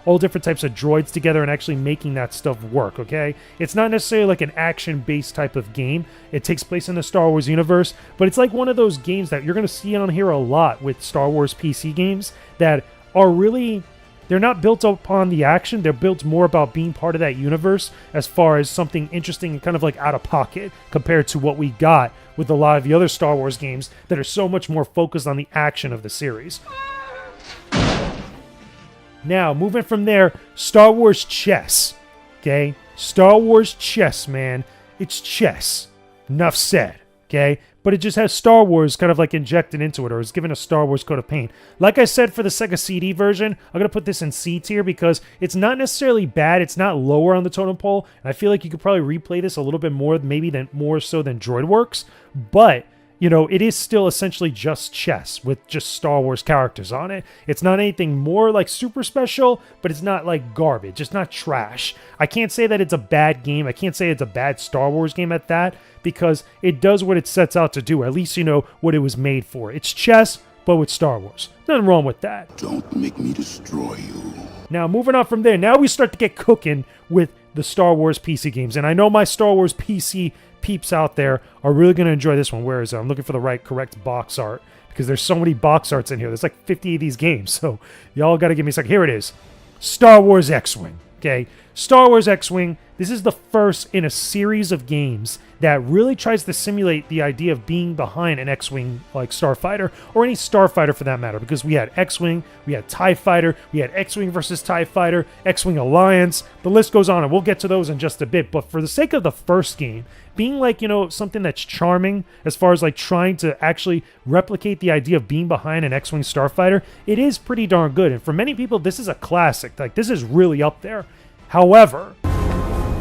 all different types of droids together and actually making that stuff work, okay? It's not necessarily like an action-based type of game. It takes place in the Star Wars universe, but it's like one of those games that you're going to see on here a lot with Star Wars PC games that are really... They're not built upon the action, they're built more about being part of that universe as far as something interesting and kind of like out of pocket compared to what we got with a lot of the other Star Wars games that are so much more focused on the action of the series. Now, moving from there, Star Wars Chess. okay? Star Wars chess, man. It's chess. Enough said, okay? But it just has Star Wars kind of like injected into it, or is given a Star Wars coat of paint. Like I said for the Sega CD version, I'm going to put this in C tier because it's not necessarily bad. It's not lower on the totem pole. And I feel like you could probably replay this a little bit more, maybe more so than DroidWorks. But you know, it is still essentially just chess with just Star Wars characters on it. It's not anything more like super special, but it's not like garbage. It's not trash. I can't say that it's a bad game. I can't say it's a bad Star Wars game at that, because it does what it sets out to do. At least you know what it was made for. It's chess, but with Star Wars. Nothing wrong with that. Don't make me destroy you. Now, moving on from there, now we start to get cooking with the Star Wars PC games. And I know my Star Wars PC peeps out there are really going to enjoy this one. Where is it? I'm looking for the correct box art, because there's so many box arts in here. There's like 50 of these games, so y'all got to give me a second. Here it is. Star Wars X-Wing, okay? Star Wars X-Wing, this is the first in a series of games that really tries to simulate the idea of being behind an X-Wing like Starfighter, or any Starfighter for that matter, because we had X-Wing, we had TIE Fighter, we had X-Wing versus TIE Fighter, X-Wing Alliance, the list goes on, and we'll get to those in just a bit. But for the sake of the first game, being like, you know, something that's charming as far as like trying to actually replicate the idea of being behind an X-Wing Starfighter, it is pretty darn good. And for many people, this is a classic. Like, this is really up there. However,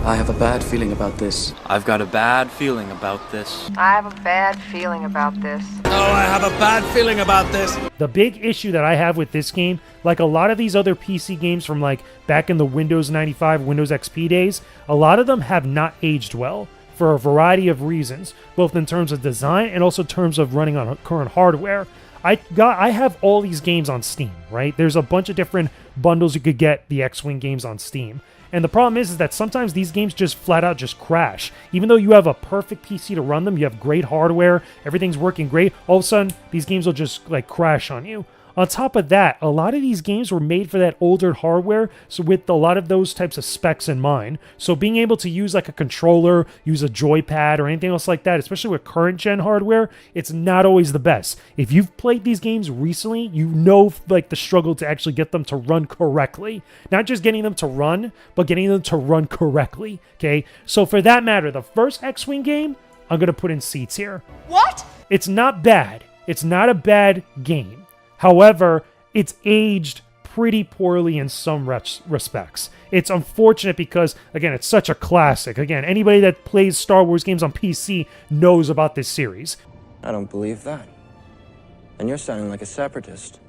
I have a bad feeling about this. I've got a bad feeling about this. I have a bad feeling about this. Oh, I have a bad feeling about this. The big issue that I have with this game, like a lot of these other PC games from like back in the Windows 95, Windows XP days, a lot of them have not aged well for a variety of reasons, both in terms of design and also in terms of running on current hardware. I have all these games on Steam, right? There's a bunch of different bundles you could get the X-Wing games on Steam. And the problem is that sometimes these games just flat out just crash. Even though you have a perfect PC to run them, you have great hardware, everything's working great, all of a sudden these games will just like crash on you. On top of that, a lot of these games were made for that older hardware, so with a lot of those types of specs in mind. So being able to use like a controller, use a joypad or anything else like that, especially with current gen hardware, it's not always the best. If you've played these games recently, you know like the struggle to actually get them to run correctly. Not just getting them to run, but getting them to run correctly, okay? So for that matter, the first X-Wing game, I'm going to put in C tier. What? It's not bad. It's not a bad game. However, it's aged pretty poorly in some respects. It's unfortunate because, again, it's such a classic. Again, anybody that plays Star Wars games on PC knows about this series. I don't believe that. And you're sounding like a separatist.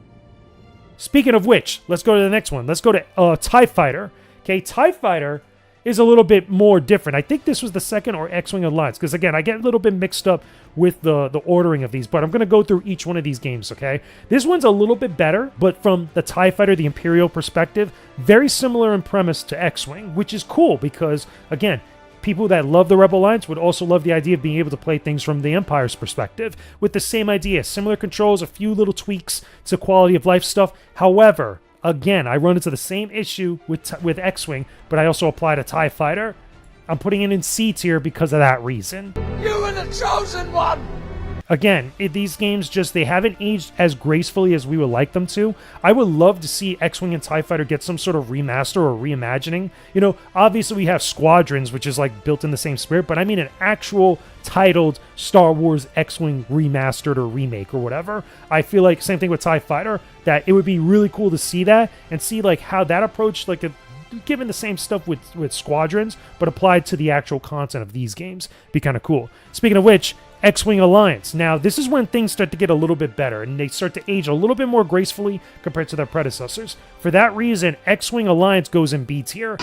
Speaking of which, let's go to the next one. Let's go to TIE Fighter. Okay, TIE Fighter is a little bit more different. I think this was the second or X-Wing Alliance, because again, I get a little bit mixed up with the ordering of these, but I'm going to go through each one of these games, okay? This one's a little bit better, but from the TIE Fighter, the Imperial perspective, very similar in premise to X-Wing, which is cool because, again, people that love the Rebel Alliance would also love the idea of being able to play things from the Empire's perspective with the same idea, similar controls, a few little tweaks to quality of life stuff. However, again, I run into the same issue with X-Wing, but I also apply to TIE Fighter. I'm putting it in C tier because of that reason. You were the chosen one! Again, these games they haven't aged as gracefully as we would like them to. I would love to see X-Wing and TIE Fighter get some sort of remaster or reimagining. You know, obviously we have Squadrons, which is like built in the same spirit, but I mean an actual titled Star Wars X-Wing remastered or remake or whatever. I feel like same thing with TIE Fighter, that it would be really cool to see that and see like how that approach, like given the same stuff with Squadrons, but applied to the actual content of these games. Be kind of cool. Speaking of which, X-Wing Alliance. Now, this is when things start to get a little bit better, and they start to age a little bit more gracefully compared to their predecessors. For that reason, X-Wing Alliance goes in B tier.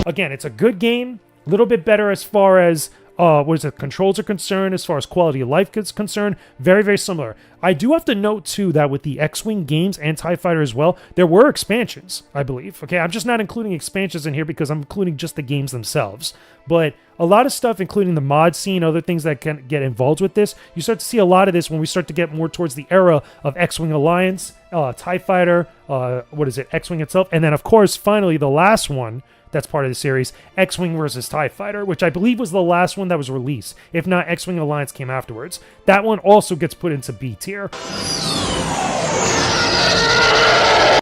Again, it's a good game, a little bit better as far as controls are concerned, as far as quality of life is concerned. Very, very similar. I do have to note, too, that with the X-Wing games and TIE Fighter as well, there were expansions, I believe. Okay, I'm just not including expansions in here because I'm including just the games themselves. But a lot of stuff, including the mod scene, other things that can get involved with this, you start to see a lot of this when we start to get more towards the era of X-Wing Alliance, TIE Fighter, X-Wing itself, and then, of course, finally, the last one that's part of the series, X-Wing versus TIE Fighter, which I believe was the last one that was released. If not, X-Wing Alliance came afterwards. That one also gets put into B tier.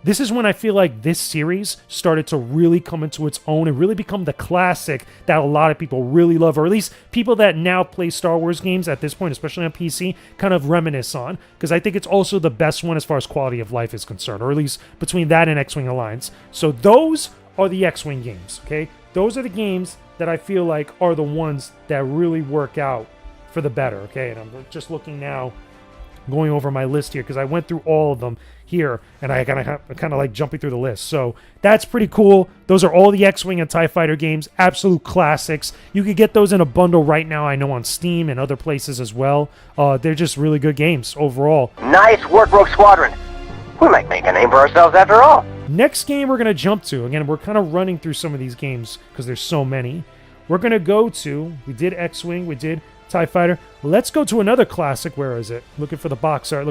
This is when I feel like this series started to really come into its own and really become the classic that a lot of people really love, or at least people that now play Star Wars games at this point, especially on PC, kind of reminisce on, because I think it's also the best one as far as quality of life is concerned, or at least between that and X-Wing Alliance. So those are the X-Wing games, okay? Those are the games that I feel like are the ones that really work out for the better, okay? And I'm just looking now, going over my list here, because I went through all of them here, and I kind of like jumping through the list. So that's pretty cool. Those are all the X-Wing and TIE Fighter games, absolute classics. You could get those in a bundle right now, I know, on Steam and other places as well. They're just really good games overall. Nice work, Rogue Squadron. We might make a name for ourselves after all. Next game we're going to jump to, again, we're kind of running through some of these games because there's so many. We're going to go to, we did X-Wing, we did TIE Fighter. Let's go to another classic. Where is it? Looking for the box art.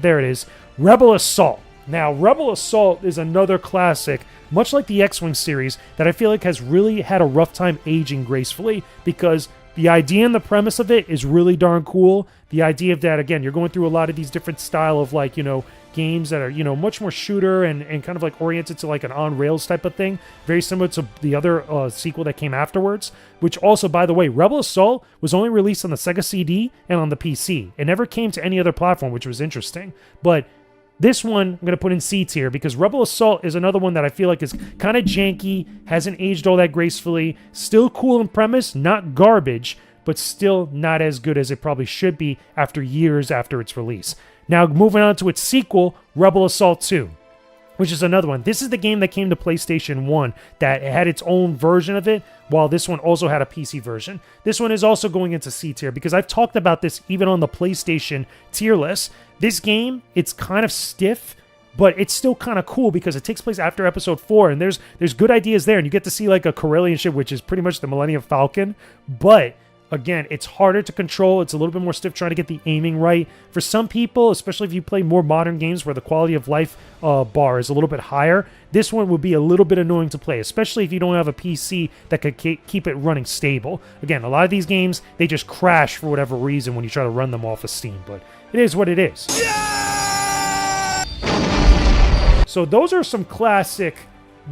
There it is. Rebel Assault. Now, Rebel Assault is another classic, much like the X-Wing series, that I feel like has really had a rough time aging gracefully, because the idea and the premise of it is really darn cool. The idea of that, again, you're going through a lot of these different style of, like, you know, games that are, you know, much more shooter and kind of like oriented to like an on-rails type of thing. Very similar to the other sequel that came afterwards, which also, by the way, Rebel Assault was only released on the Sega CD and on the PC. It never came to any other platform, which was interesting. But this one, I'm going to put in C tier because Rebel Assault is another one that I feel like is kind of janky, hasn't aged all that gracefully, still cool in premise, not garbage, but still not as good as it probably should be after years after its release. Now, moving on to its sequel, Rebel Assault 2, which is another one. This is the game that came to PlayStation 1 that had its own version of it, while this one also had a PC version. This one is also going into C tier because I've talked about this even on the PlayStation tier list. This game, it's kind of stiff, but it's still kind of cool because it takes place after Episode 4, and there's good ideas there, and you get to see like a Corellian ship, which is pretty much the Millennium Falcon, but again, it's harder to control. It's a little bit more stiff trying to get the aiming right. For some people, especially if you play more modern games where the quality of life bar is a little bit higher, this one would be a little bit annoying to play, especially if you don't have a PC that could keep it running stable. Again, a lot of these games, they just crash for whatever reason when you try to run them off of Steam, but it is what it is. Yeah! So those are some classic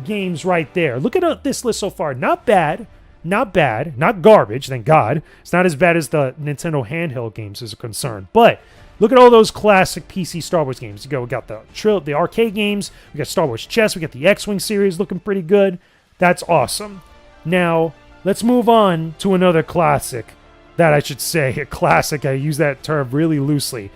games right there. Look at this list so far. Not bad. Not bad, not garbage, thank God. It's not as bad as the Nintendo handheld games is concerned. But look at all those classic PC Star Wars games. We got the arcade games, we got Star Wars Chess, we got the X-Wing series looking pretty good. That's awesome. Now, let's move on to another classic. That I should say, a classic, I use that term really loosely.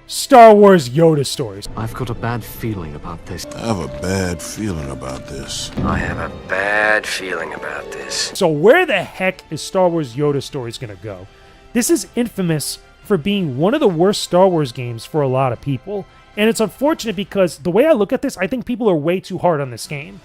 Star Wars Yoda stories. I've got a bad feeling about this. I have a bad feeling about this. I have a bad feeling about this. So where the heck is Star Wars Yoda stories going to go? This is infamous for being one of the worst Star Wars games for a lot of people. And it's unfortunate because the way I look at this, I think people are way too hard on this game.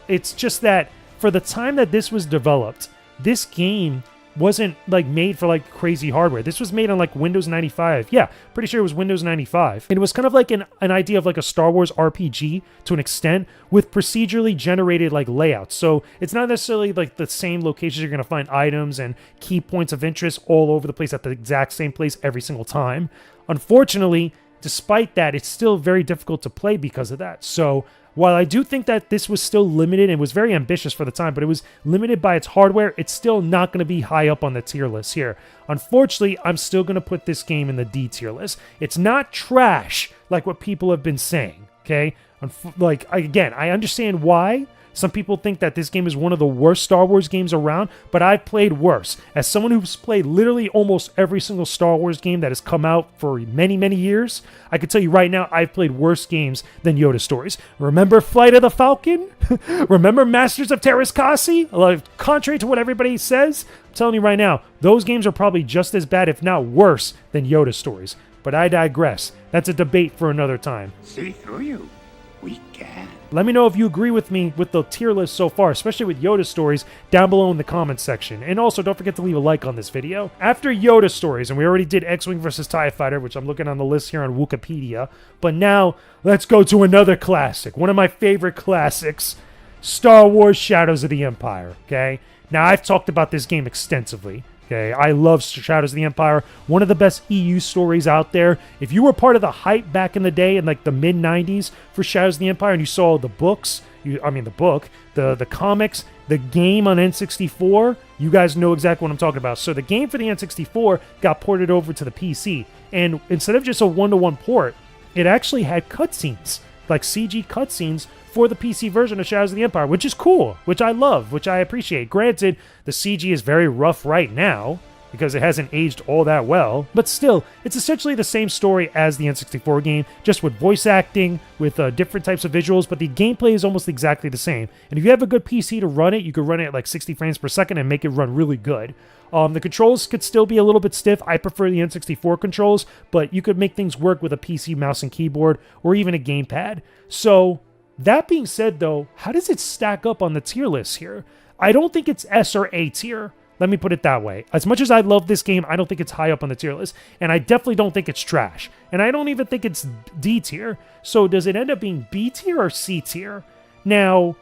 It's just that for the time that this was developed, this game wasn't like made for like crazy hardware. This was made on like Windows 95. Yeah, pretty sure it was Windows 95. And it was kind of like an idea of like a Star Wars RPG to an extent with procedurally generated like layouts. So it's not necessarily like the same locations you're going to find items and key points of interest all over the place at the exact same place every single time. Unfortunately, despite that, it's still very difficult to play because of that. So while I do think that this was still limited and was very ambitious for the time, but it was limited by its hardware, it's still not going to be high up on the tier list here. Unfortunately, I'm still going to put this game in the D tier list. It's not trash like what people have been saying, okay? Again, I understand why. Some people think that this game is one of the worst Star Wars games around, but I've played worse. As someone who's played literally almost every single Star Wars game that has come out for many, many years, I can tell you right now, I've played worse games than Yoda stories. Remember Flight of the Falcon? Remember Masters of Terras Kasi? Contrary to what everybody says, I'm telling you right now, those games are probably just as bad, if not worse, than Yoda stories. But I digress. That's a debate for another time. See through you. We can. Let me know if you agree with me with the tier list so far, especially with Yoda stories, down below in the comments section. And also, don't forget to leave a like on this video. After Yoda stories, and we already did X-Wing versus TIE Fighter, which I'm looking on the list here on Wikipedia, but now, let's go to another classic. One of my favorite classics, Star Wars Shadows of the Empire, okay? Now, I've talked about this game extensively. Okay, I love Shadows of the Empire. One of the best EU stories out there. If you were part of the hype back in the day in like the mid-90s for Shadows of the Empire and you saw the books, the comics, the game on N64, you guys know exactly what I'm talking about. So the game for the N64 got ported over to the PC. And instead of just a one-to-one port, it actually had cutscenes, like CG cutscenes for the PC version of Shadows of the Empire, which is cool, which I love, which I appreciate. Granted, the CG is very rough right now because it hasn't aged all that well, but still, it's essentially the same story as the N64 game, just with voice acting, with different types of visuals, but the gameplay is almost exactly the same. And if you have a good PC to run it, you could run it at like 60 frames per second and make it run really good. The controls could still be a little bit stiff. I prefer the N64 controls, but you could make things work with a PC mouse and keyboard or even a gamepad. So, that being said, though, how does it stack up on the tier list here? I don't think it's S or A tier. Let me put it that way. As much as I love this game, I don't think it's high up on the tier list. And I definitely don't think it's trash. And I don't even think it's D tier. So does it end up being B tier or C tier? Now,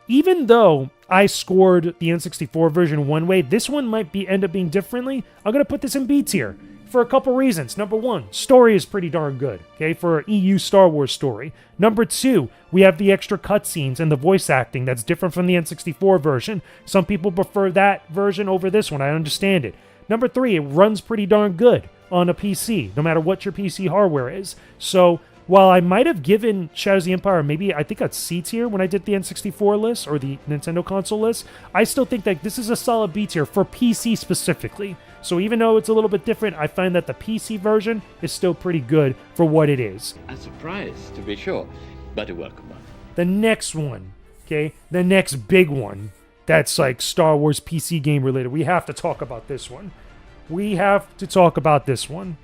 even though I scored the N64 version one way, this one might end up being differently. I'm going to put this in B tier. For a couple reasons. Number one, story is pretty darn good, okay, for an EU Star Wars story. Number two, we have the extra cutscenes and the voice acting that's different from the N64 version. Some people prefer that version over this one, I understand it. Number three, it runs pretty darn good on a PC, no matter what your PC hardware is. So, while I might have given Shadows of the Empire maybe, I think, a C tier when I did the N64 list or the Nintendo console list, I still think that this is a solid B tier for PC specifically. So even though it's a little bit different, I find that the PC version is still pretty good for what it is. A surprise, to be sure, but a welcome one. The next one, okay, the next big one, that's like Star Wars PC game related. We have to talk about this one.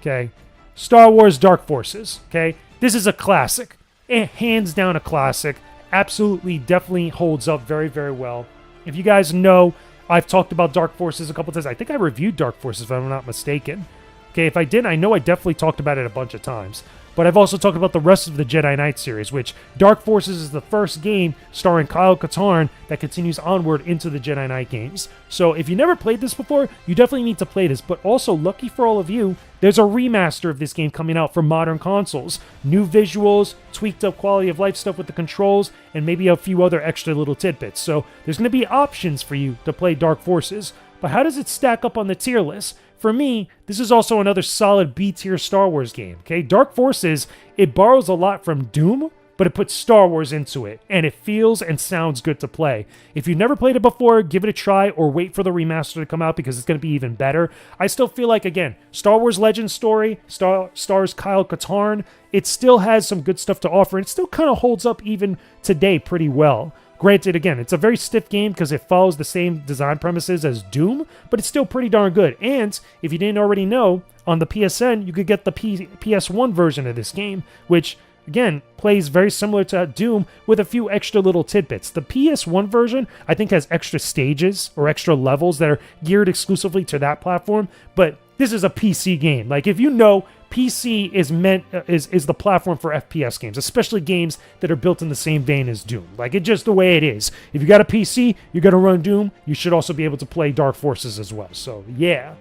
Okay? Star Wars Dark Forces, okay? This is a classic. Hands down a classic. Absolutely, definitely holds up very, very well. If you guys know, I've talked about Dark Forces a couple times. I think I reviewed Dark Forces, if I'm not mistaken. Okay, if I didn't, I know I definitely talked about it a bunch of times. But I've also talked about the rest of the Jedi Knight series, which Dark Forces is the first game starring Kyle Katarn that continues onward into the Jedi Knight games. So if you never played this before, you definitely need to play this. But also, lucky for all of you, there's a remaster of this game coming out for modern consoles. New visuals, tweaked up quality of life stuff with the controls, and maybe a few other extra little tidbits. So there's going to be options for you to play Dark Forces. But how does it stack up on the tier list? For me, this is also another solid B-tier Star Wars game, okay? Dark Forces, it borrows a lot from Doom, but it puts Star Wars into it, and it feels and sounds good to play. If you've never played it before, give it a try or wait for the remaster to come out because it's going to be even better. I still feel like, again, Star Wars Legends story, stars Kyle Katarn, it still has some good stuff to offer, and it still kind of holds up even today pretty well. Granted, again, it's a very stiff game because it follows the same design premises as Doom, but it's still pretty darn good. And if you didn't already know, on the PSN, you could get the PS1 version of this game, which, again, plays very similar to Doom with a few extra little tidbits. The PS1 version, I think, has extra stages or extra levels that are geared exclusively to that platform, but this is a PC game. Like, if you know, PC is the platform for FPS games, especially games that are built in the same vein as Doom. Like, it's just the way it is. If you got a PC, you're going to run Doom. You should also be able to play Dark Forces as well. So, yeah.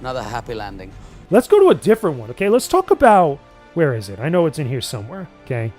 Another happy landing. Let's go to a different one, okay? Let's talk about... Where is it? I know it's in here somewhere, okay?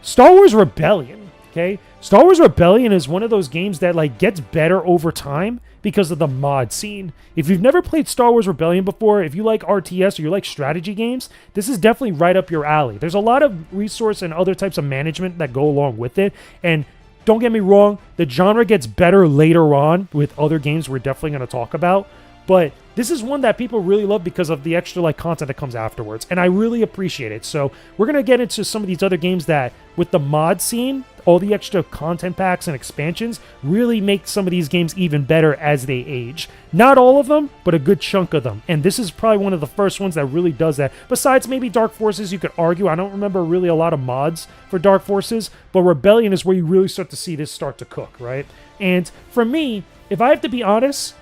Star Wars Rebellion, okay? Star Wars Rebellion is one of those games that, like, gets better over time because of the mod scene. If you've never played Star Wars Rebellion before, if you like RTS or you like strategy games, this is definitely right up your alley. There's a lot of resource and other types of management that go along with it, and don't get me wrong, the genre gets better later on with other games we're definitely going to talk about, but this is one that people really love because of the extra content that comes afterwards, and I really appreciate it. So we're going to get into some of these other games that, with the mod scene, all the extra content packs and expansions really make some of these games even better as they age. Not all of them, but a good chunk of them. And this is probably one of the first ones that really does that. Besides maybe Dark Forces, you could argue. I don't remember really a lot of mods for Dark Forces, but Rebellion is where you really start to see this start to cook, right? And for me, if I have to be honest,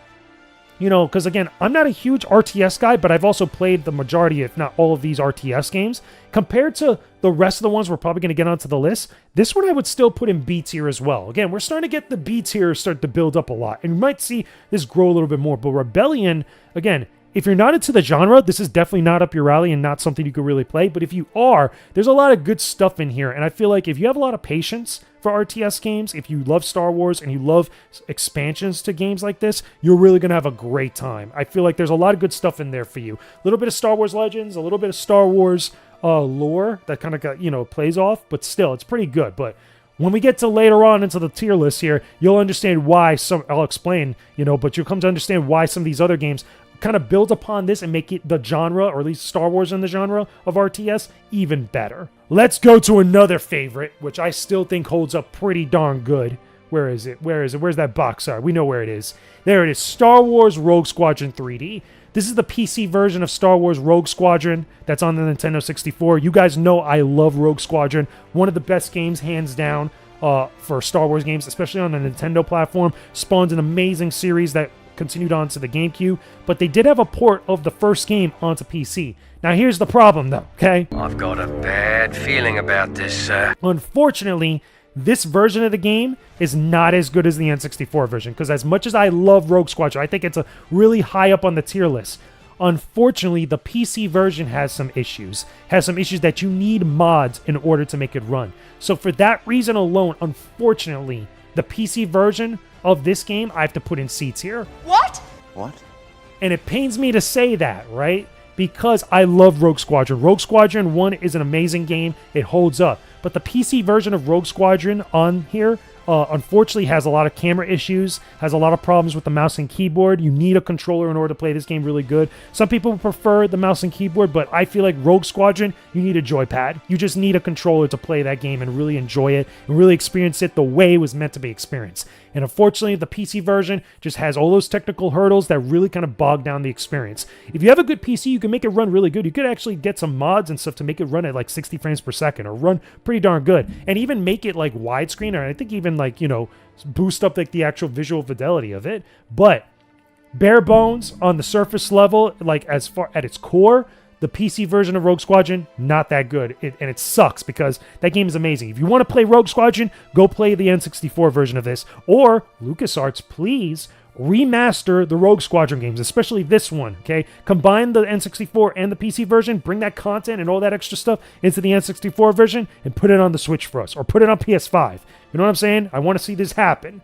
You know, because again, I'm not a huge RTS guy, but I've also played the majority, if not all of these RTS games. Compared to the rest of the ones we're probably going to get onto the list, this one I would still put in B tier as well. Again, we're starting to get the B tier start to build up a lot, and you might see this grow a little bit more. But Rebellion, again, if you're not into the genre, this is definitely not up your alley and not something you could really play. But if you are, there's a lot of good stuff in here. And I feel like if you have a lot of patience for RTS games, if you love Star Wars and you love expansions to games like this, you're really going to have a great time. I feel like there's a lot of good stuff in there for you. A little bit of Star Wars Legends, a little bit of Star Wars lore that kind of got, you know, plays off. But still, it's pretty good. But when we get to later on into the tier list here, you'll understand why I'll explain, you know, but you'll come to understand why some of these other games kind of build upon this and make it the genre, or at least Star Wars in the genre of RTS, even better. Let's go to another favorite, which I still think holds up pretty darn good. Where is it? Where's that box art? We know where it is. There it is. Star Wars Rogue Squadron 3D. This is the PC version of Star Wars Rogue Squadron that's on the Nintendo 64. You guys know I love Rogue Squadron. One of the best games, hands down, for Star Wars games, especially on the Nintendo platform. Spawned an amazing series that continued on to the GameCube, but they did have a port of the first game onto PC. Now here's the problem though, okay? I've got a bad feeling about this, sir. Unfortunately, this version of the game is not as good as the N64 version, because as much as I love Rogue Squadron, I think it's a really high up on the tier list. Unfortunately, the PC version has some issues. That you need mods in order to make it run. So for that reason alone, unfortunately, the PC version of this game, I have to put in C tier. What? What? And it pains me to say that, right? Because I love Rogue Squadron. Rogue Squadron 1 is an amazing game. It holds up. But the PC version of Rogue Squadron on here, unfortunately has a lot of camera issues, has a lot of problems with the mouse and keyboard. You need a controller in order to play this game really good. Some people prefer the mouse and keyboard, but I feel like Rogue Squadron, you need a joypad. You just need a controller to play that game and really enjoy it and really experience it the way it was meant to be experienced. And unfortunately, the PC version just has all those technical hurdles that really kind of bog down the experience. If you have a good PC, you can make it run really good. You could actually get some mods and stuff to make it run at like 60 frames per second or run pretty darn good. And even make it like widescreen, or I think even like, you know, boost up like the actual visual fidelity of it. But bare bones on the surface level, like as far at its core, the PC version of Rogue Squadron, not that good. And it sucks because that game is amazing. If you want to play Rogue Squadron, go play the N64 version of this. Or, LucasArts, please remaster the Rogue Squadron games, especially this one, okay? Combine the N64 and the PC version, bring that content and all that extra stuff into the N64 version, and put it on the Switch for us. Or put it on PS5. You know what I'm saying? I want to see this happen.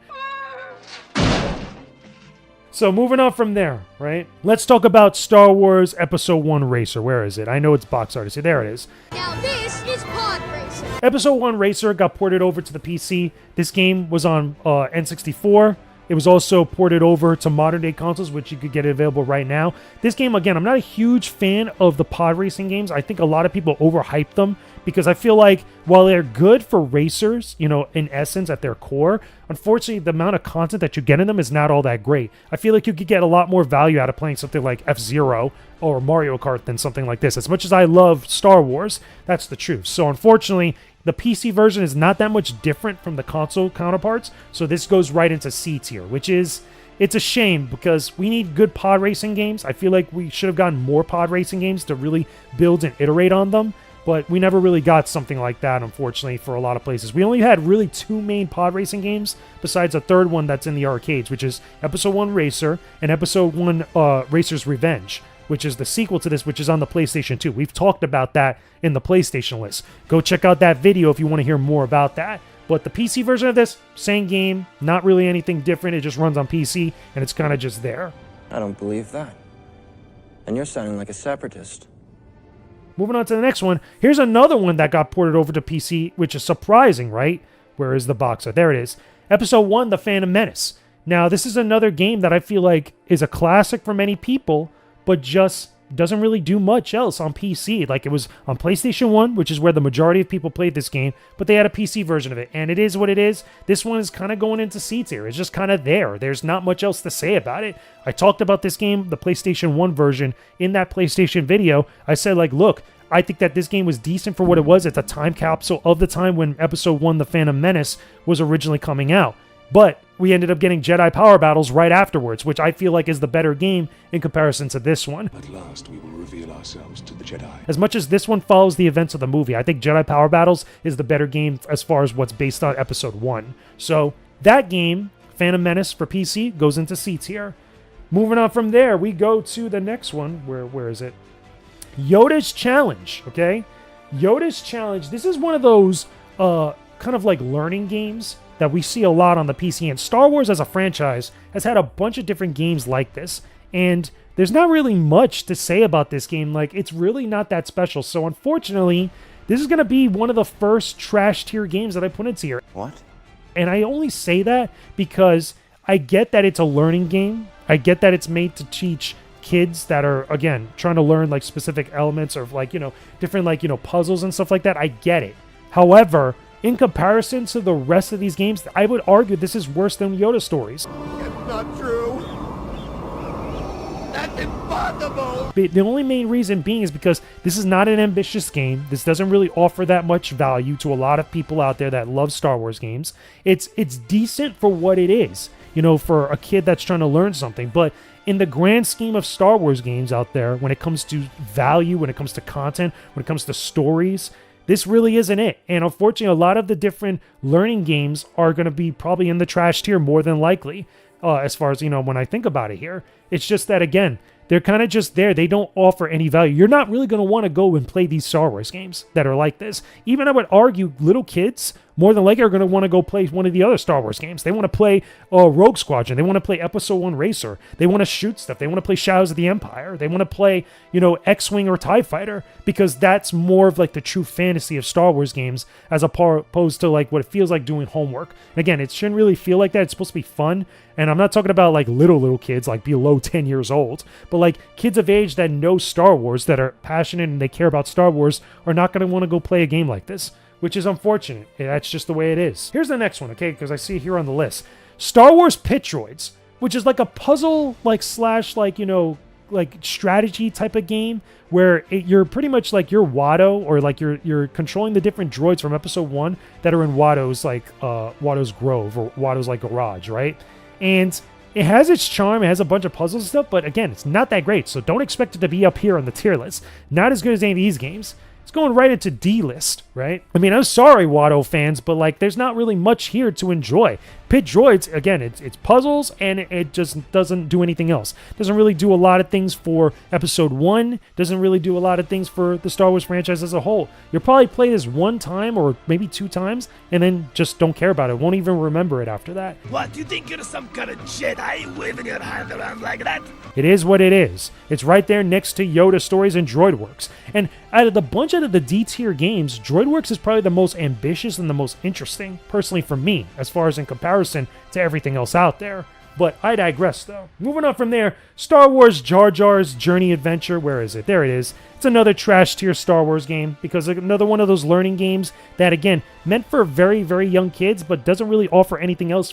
So moving on from there, right? Let's talk about Star Wars Episode 1 Racer. Where is it? I know it's box art. See, there it is. Now this is Pod Racer. Episode 1 Racer got ported over to the PC. This game was on N64. It was also ported over to modern day consoles, which you could get available right now. This game, again, I'm not a huge fan of the pod racing games. I think a lot of people overhype them because I feel like while they're good for racers, you know, in essence at their core, unfortunately, the amount of content that you get in them is not all that great. I feel like you could get a lot more value out of playing something like F-Zero or Mario Kart than something like this. As much as I love Star Wars, that's the truth. So unfortunately, the PC version is not that much different from the console counterparts, so this goes right into C tier, which is, it's a shame because we need good pod racing games. I feel like we should have gotten more pod racing games to really build and iterate on them, but we never really got something like that, unfortunately, for a lot of places. We only had really 2 main pod racing games, besides a third one that's in the arcades, which is Episode 1 Racer and Episode 1 Racer's Revenge, which is the sequel to this, which is on the PlayStation 2. We've talked about that in the PlayStation list. Go check out that video if you want to hear more about that. But the PC version of this, same game, not really anything different. It just runs on PC, and it's kind of just there. I don't believe that. And you're sounding like a separatist. Moving on to the next one. Here's another one that got ported over to PC, which is surprising, right? Where is the box art? There it is. Episode 1, The Phantom Menace. Now, this is another game that I feel like is a classic for many people, but just doesn't really do much else on PC. Like, it was on PlayStation 1, which is where the majority of people played this game, but they had a PC version of it, and it is what it is. This one is kind of going into C tier. It's just kind of there. There's not much else to say about it. I talked about this game, the PlayStation 1 version, in that PlayStation video. I said, like, look, I think that this game was decent for what it was. It's a time capsule of the time when Episode 1, The Phantom Menace, was originally coming out. But we ended up getting Jedi Power Battles right afterwards, which I feel like is the better game in comparison to this one. At last, we will reveal ourselves to the Jedi. As much as this one follows the events of the movie, I think Jedi Power Battles is the better game as far as what's based on Episode 1. So that game, Phantom Menace for PC, goes into C tier. Moving on from there, we go to the next one. Where is it? Yoda's Challenge, okay? Yoda's Challenge. This is one of those kind of like learning games that we see a lot on the PC, and Star Wars as a franchise has had a bunch of different games like this, and there's not really much to say about this game. Like, it's really not that special, so unfortunately, this is going to be one of the first trash tier games that I put into here. What? And I only say that because I get that it's a learning game. I get that it's made to teach kids that are, again, trying to learn, like, specific elements or, like, you know, different, like, you know, puzzles and stuff like that. I get it. However, in comparison to the rest of these games, I would argue this is worse than Yoda Stories. It's not true. That's impossible. The only main reason being is because this is not an ambitious game. This doesn't really offer that much value to a lot of people out there that love Star Wars games. It's decent for what it is, you know, for a kid that's trying to learn something. But in the grand scheme of Star Wars games out there, when it comes to value, when it comes to content, when it comes to stories, this really isn't it. And unfortunately, a lot of the different learning games are going to be probably in the trash tier more than likely, as far as, you know, when I think about it here. It's just that, again, they're kind of just there. They don't offer any value. You're not really going to want to go and play these Star Wars games that are like this. Even I would argue little kids more than likely are going to want to go play one of the other Star Wars games. They want to play Rogue Squadron. They want to play Episode 1 Racer. They want to shoot stuff. They want to play Shadows of the Empire. They want to play, you know, X-Wing or TIE Fighter, because that's more of like the true fantasy of Star Wars games as opposed to like what it feels like doing homework. And again, it shouldn't really feel like that. It's supposed to be fun. And I'm not talking about like little kids, like below 10 years old, but like kids of age that know Star Wars, that are passionate and they care about Star Wars, are not going to want to go play a game like this, which is unfortunate. That's just the way it is. Here's the next one, okay, because I see it here on the list. Star Wars Pit Droids, which is like a puzzle, like slash, like, you know, like strategy type of game where you're pretty much like you're Watto, or like you're controlling the different droids from Episode 1 that are in Watto's like Watto's Grove or Watto's like garage, right? And it has its charm. It has a bunch of puzzles and stuff, but again, it's not that great. So don't expect it to be up here on the tier list. Not as good as any of these games. It's going right into D list, right? I mean, I'm sorry, Watto fans, but like, there's not really much here to enjoy. Pit Droids, again, it's puzzles, and it just doesn't do anything else. Doesn't really do a lot of things for Episode 1. Doesn't really do a lot of things for the Star Wars franchise as a whole. You'll probably play this one time or maybe 2 times, and then just don't care about it. Won't even remember it after that. What, do you think you're some kind of Jedi waving your hand around like that? It is what it is. It's right there next to Yoda Stories and DroidWorks. And out of the bunch of the D tier games, DroidWorks is probably the most ambitious and the most interesting, personally for me, as far as in comparison to everything else out there. But I digress, though. Moving on from there, Star Wars Jar Jar's Journey Adventure. Where is it? There it is. It's another trash tier Star Wars game, because another one of those learning games that, again, meant for very, very young kids, but doesn't really offer anything else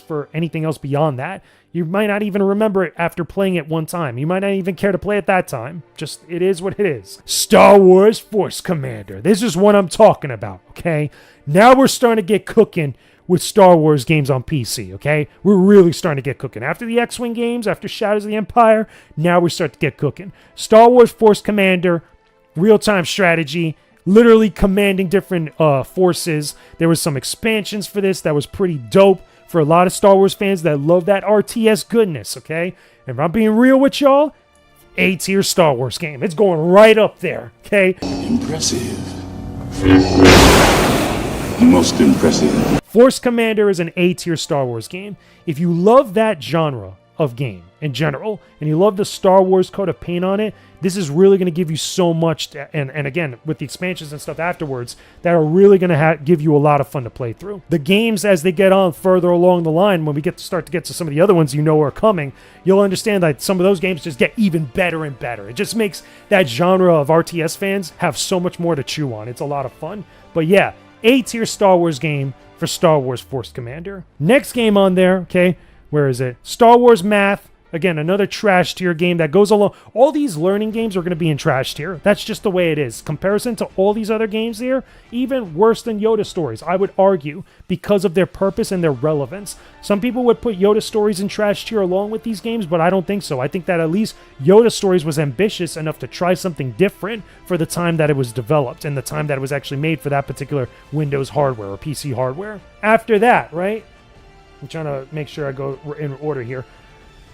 beyond that. You might not even remember it after playing it one time. You might not even care to play it that time. Just, it is what it is. Star Wars Force Commander. This is what I'm talking about, okay? Now we're starting to get cooking with Star Wars games on PC, okay? We're really starting to get cooking. After the X-Wing games, after Shadows of the Empire, now we start to get cooking. Star Wars Force Commander, real-time strategy, literally commanding different forces. There was some expansions for this that was pretty dope for a lot of Star Wars fans that love that RTS goodness, okay? And if I'm being real with y'all, A-tier Star Wars game. It's going right up there, okay? Impressive. Most impressive. Force Commander is an A-tier Star Wars game. If you love that genre of game in general, and you love the Star Wars coat of paint on it, this is really going to give you so much, and again, with the expansions and stuff afterwards, that are really going to give you a lot of fun to play through. The games, as they get on further along the line, when we start to get to some of the other ones you know are coming, you'll understand that some of those games just get even better and better. It just makes that genre of RTS fans have so much more to chew on. It's a lot of fun. But yeah, A-tier Star Wars game for Star Wars Force Commander. Next game on there, okay, where is it? Star Wars Math Again, another trash tier game that goes along. All these learning games are going to be in trash tier. That's just the way it is. Comparison to all these other games here, even worse than Yoda Stories, I would argue, because of their purpose and their relevance. Some people would put Yoda Stories in trash tier along with these games, but I don't think so. I think that at least Yoda Stories was ambitious enough to try something different for the time that it was developed and the time that it was actually made for that particular Windows hardware or PC hardware. After that, right? I'm trying to make sure I go in order here.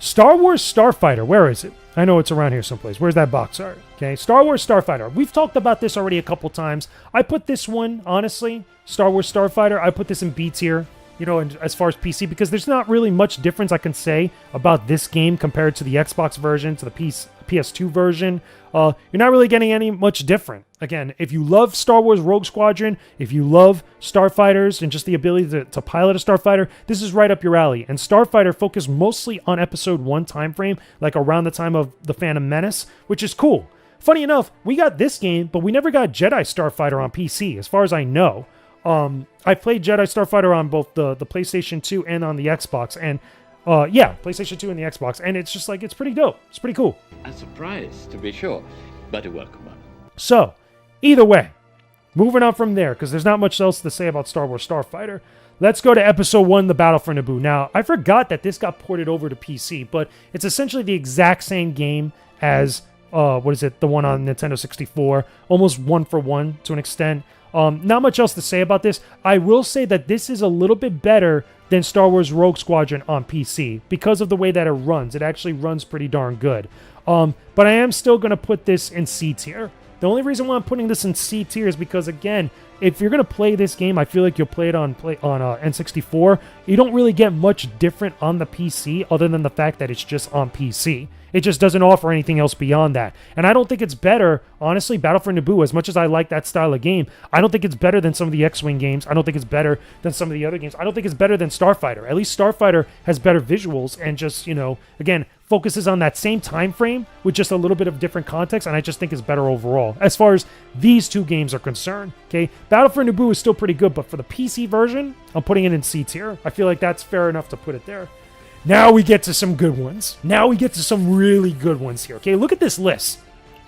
Star Wars Starfighter, where is it? I know it's around here someplace. Where's that box art? Okay, Star Wars Starfighter. We've talked about this already a couple times. I put this one, honestly, Star Wars Starfighter, I put this in B tier, you know, as far as PC, because there's not really much difference I can say about this game compared to the Xbox version, to the PS2 version. You're not really getting any much different. Again, if you love Star Wars Rogue Squadron, if you love Starfighters and just the ability to pilot a Starfighter, this is right up your alley. And Starfighter focused mostly on Episode 1 time frame, like around the time of The Phantom Menace, which is cool. Funny enough, we got this game, but we never got Jedi Starfighter on PC, as far as I know. I played Jedi Starfighter on both the PlayStation 2 and on the Xbox, and yeah, PlayStation 2 and the Xbox, and it's just like, it's pretty dope. It's pretty cool. A surprise, to be sure, but a welcome one. So, either way, moving on from there, because there's not much else to say about Star Wars Starfighter, let's go to Episode 1, The Battle for Naboo. Now, I forgot that this got ported over to PC, but it's essentially the exact same game as, the one on Nintendo 64, almost one for one to an extent. Not much else to say about this. I will say that this is a little bit better than Star Wars Rogue Squadron on PC because of the way that it runs. It actually runs pretty darn good. But I am still going to put this in C tier. The only reason why I'm putting this in C tier is because, again, if you're going to play this game, I feel like you'll play it on N64. You don't really get much different on the PC other than the fact that it's just on PC. It just doesn't offer anything else beyond that. And I don't think it's better, honestly, Battle for Naboo, as much as I like that style of game, I don't think it's better than some of the X-Wing games. I don't think it's better than some of the other games. I don't think it's better than Starfighter. At least Starfighter has better visuals and just, you know, again, focuses on that same time frame with just a little bit of different context, and I just think it's better overall as far as these two games are concerned. Okay, Battle for Naboo is still pretty good, but for the PC version, I'm putting it in C tier. I feel like that's fair enough to put it there. Now we get to some good ones. Now we get to some really good ones here. Okay, look at this list.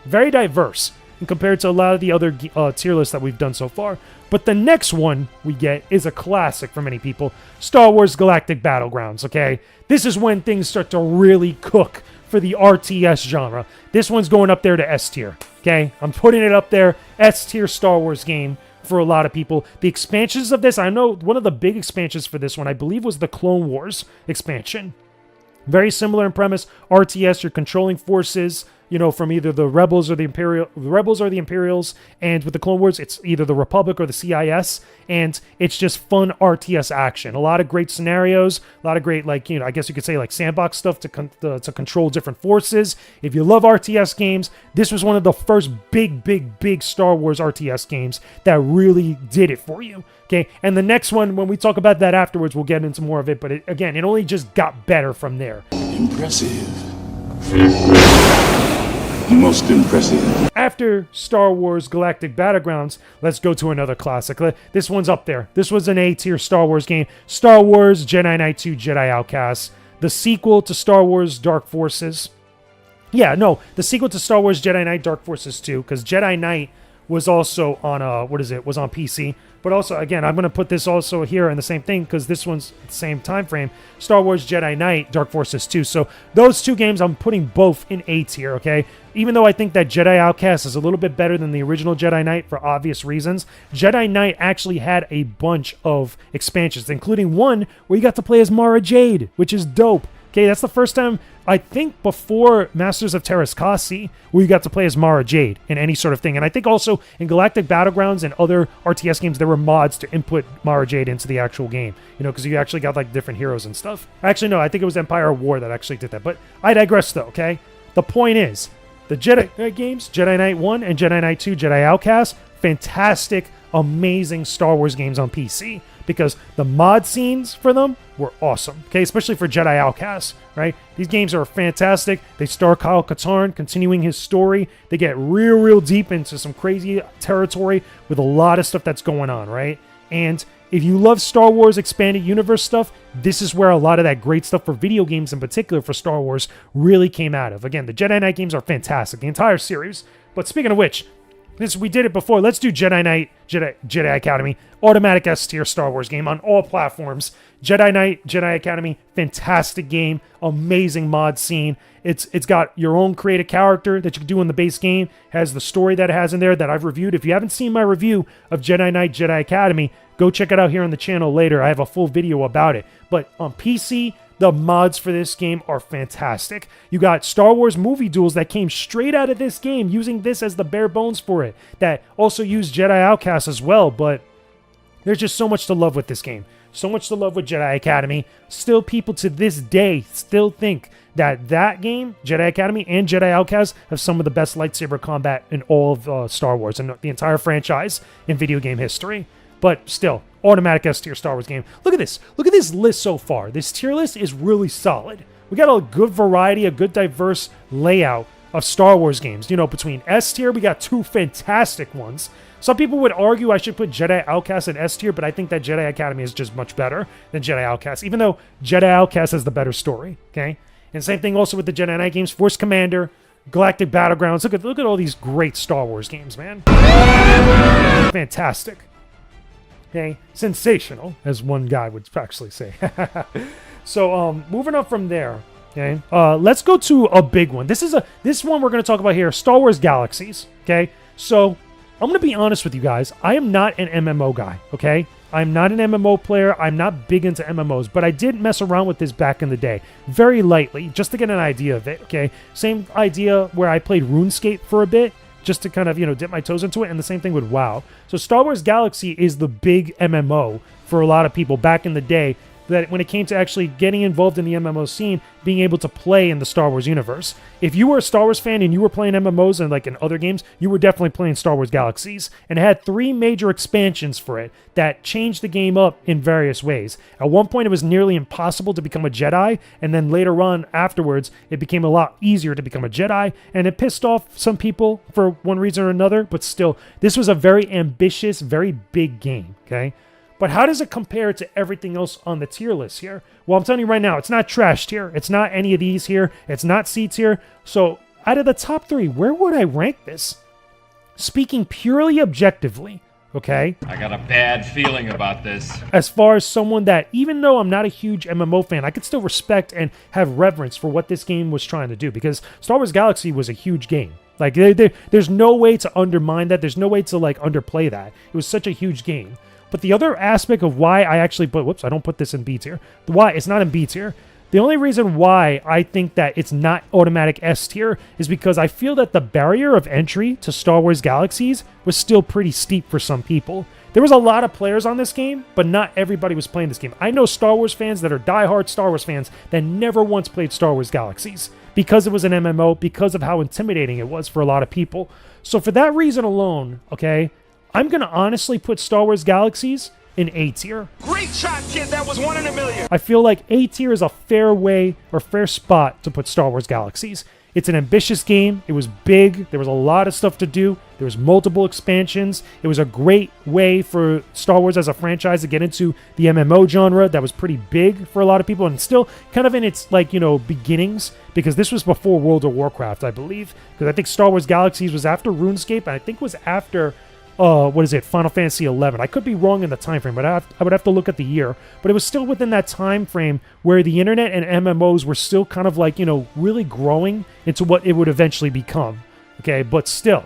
Very diverse compared to a lot of the other tier lists that we've done so far. But the next one we get is a classic for many people. Star Wars Galactic Battlegrounds, okay? This is when things start to really cook for the RTS genre. This one's going up there to S tier, okay? I'm putting it up there. S tier Star Wars game for a lot of people. The expansions of this, I know one of the big expansions for this one, I believe, was the Clone Wars expansion. Very similar in premise. RTS, you're controlling forces, you know, from either the Rebels or the Imperials, and with the Clone Wars, it's either the Republic or the CIS, and it's just fun RTS action. A lot of great scenarios, a lot of great, like, you know, I guess you could say like sandbox stuff to control different forces. If you love RTS games, this was one of the first big Star Wars RTS games that really did it for you. Okay, and the next one, when we talk about that afterwards, we'll get into more of it, but again, it only just got better from there. Impressive. Most impressive. After Star Wars Galactic Battlegrounds, let's go to another classic. This one's up there. This was an A-tier Star Wars game. Star Wars Jedi Knight 2 Jedi Outcast. The sequel to Star Wars Dark Forces. Yeah, no, the sequel to Star Wars Jedi Knight Dark Forces 2, because Jedi Knight was also on, was on PC. But also, again, I'm going to put this also here in the same thing because this one's the same time frame. Star Wars Jedi Knight, Dark Forces 2. So those two games, I'm putting both in A tier, okay? Even though I think that Jedi Outcast is a little bit better than the original Jedi Knight for obvious reasons, Jedi Knight actually had a bunch of expansions, including one where you got to play as Mara Jade, which is dope. Okay, that's the first time, I think, before Masters of Terras Kasi, where you got to play as Mara Jade in any sort of thing. And I think also in Galactic Battlegrounds and other RTS games, there were mods to input Mara Jade into the actual game. You know, because you actually got like different heroes and stuff. Actually, no, I think it was Empire War that actually did that. But I digress though, okay? The point is, the Jedi Knight games, Jedi Knight 1 and Jedi Knight 2 Jedi Outcast, fantastic, amazing Star Wars games on PC. Because the mod scenes for them were awesome, okay? Especially for Jedi Outcast, right? These games are fantastic. They star Kyle Katarn continuing his story. They get real deep into some crazy territory with a lot of stuff that's going on, right? And if you love Star Wars expanded universe stuff, this is where a lot of that great stuff for video games in particular for Star Wars really came out of. Again, the Jedi Knight games are fantastic, the entire series. But speaking of which, we did it before. Let's do Jedi Knight, Jedi Academy, automatic S tier Star Wars game on all platforms. Jedi Knight, Jedi Academy, fantastic game, amazing mod scene. It's got your own creative character that you can do in the base game, has the story that it has in there that I've reviewed. If you haven't seen my review of Jedi Knight, Jedi Academy, go check it out here on the channel later. I have a full video about it. But on PC, the mods for this game are fantastic. You got Star Wars movie duels that came straight out of this game, using this as the bare bones for it, that also use Jedi Outcast as well, but there's just so much to love with this game. So much to love with Jedi Academy. Still, people to this day still think that game, Jedi Academy and Jedi Outcast, have some of the best lightsaber combat in all of Star Wars and the entire franchise in video game history. But still, automatic S tier Star Wars game. Look at this. Look at this list so far. This tier list is really solid. We got a good variety, a good diverse layout of Star Wars games. You know, between S tier, we got 2 fantastic ones. Some people would argue I should put Jedi Outcast in S tier, but I think that Jedi Academy is just much better than Jedi Outcast, even though Jedi Outcast has the better story, okay? And same thing also with the Jedi Knight games, Force Commander, Galactic Battlegrounds. Look at all these great Star Wars games, man. Fantastic. Okay, sensational, as one guy would actually say. So, moving up from there, okay, let's go to a big one. This one we're going to talk about here, Star Wars Galaxies, okay? So, I'm going to be honest with you guys. I am not an MMO guy, okay? I'm not an MMO player. I'm not big into MMOs, but I did mess around with this back in the day, very lightly, just to get an idea of it, okay? Same idea where I played RuneScape for a bit, just to kind of, you know, dip my toes into it, and the same thing with WoW. So Star Wars Galaxy is the big MMO for a lot of people back in the day, that when it came to actually getting involved in the MMO scene, being able to play in the Star Wars universe. If you were a Star Wars fan and you were playing MMOs and like in other games, you were definitely playing Star Wars Galaxies. And it had 3 major expansions for it that changed the game up in various ways. At one point, it was nearly impossible to become a Jedi, and then later on, afterwards, it became a lot easier to become a Jedi, and it pissed off some people for one reason or another, but still, this was a very ambitious, very big game, okay? But how does it compare to everything else on the tier list here? Well, I'm telling you right now, it's not trash tier. It's not any of these here. It's not C tier. So out of the top 3, where would I rank this? Speaking purely objectively, okay? I got a bad feeling about this. As far as someone that, even though I'm not a huge MMO fan, I could still respect and have reverence for what this game was trying to do, because Star Wars Galaxy was a huge game. Like, there's no way to undermine that. There's no way to, like, underplay that. It was such a huge game. But the other aspect of why I actually put, whoops, I don't put this in B tier. Why it's not in B tier. The only reason why I think that it's not automatic S tier is because I feel that the barrier of entry to Star Wars Galaxies was still pretty steep for some people. There was a lot of players on this game, but not everybody was playing this game. I know Star Wars fans that are diehard Star Wars fans that never once played Star Wars Galaxies because it was an MMO, because of how intimidating it was for a lot of people. So for that reason alone, okay, I'm going to honestly put Star Wars Galaxies in A tier. Great shot, kid. That was 1 in a million. I feel like A tier is a fair way or fair spot to put Star Wars Galaxies. It's an ambitious game. It was big. There was a lot of stuff to do. There was multiple expansions. It was a great way for Star Wars as a franchise to get into the MMO genre that was pretty big for a lot of people and still kind of in its, like, you know, beginnings, because this was before World of Warcraft, I believe. Because I think Star Wars Galaxies was after RuneScape, and I think it was after Final Fantasy 11. I could be wrong in the time frame, but I would have to look at the year. But it was still within that time frame where the internet and MMOs were still kind of like, you know, really growing into what it would eventually become. Okay, but still,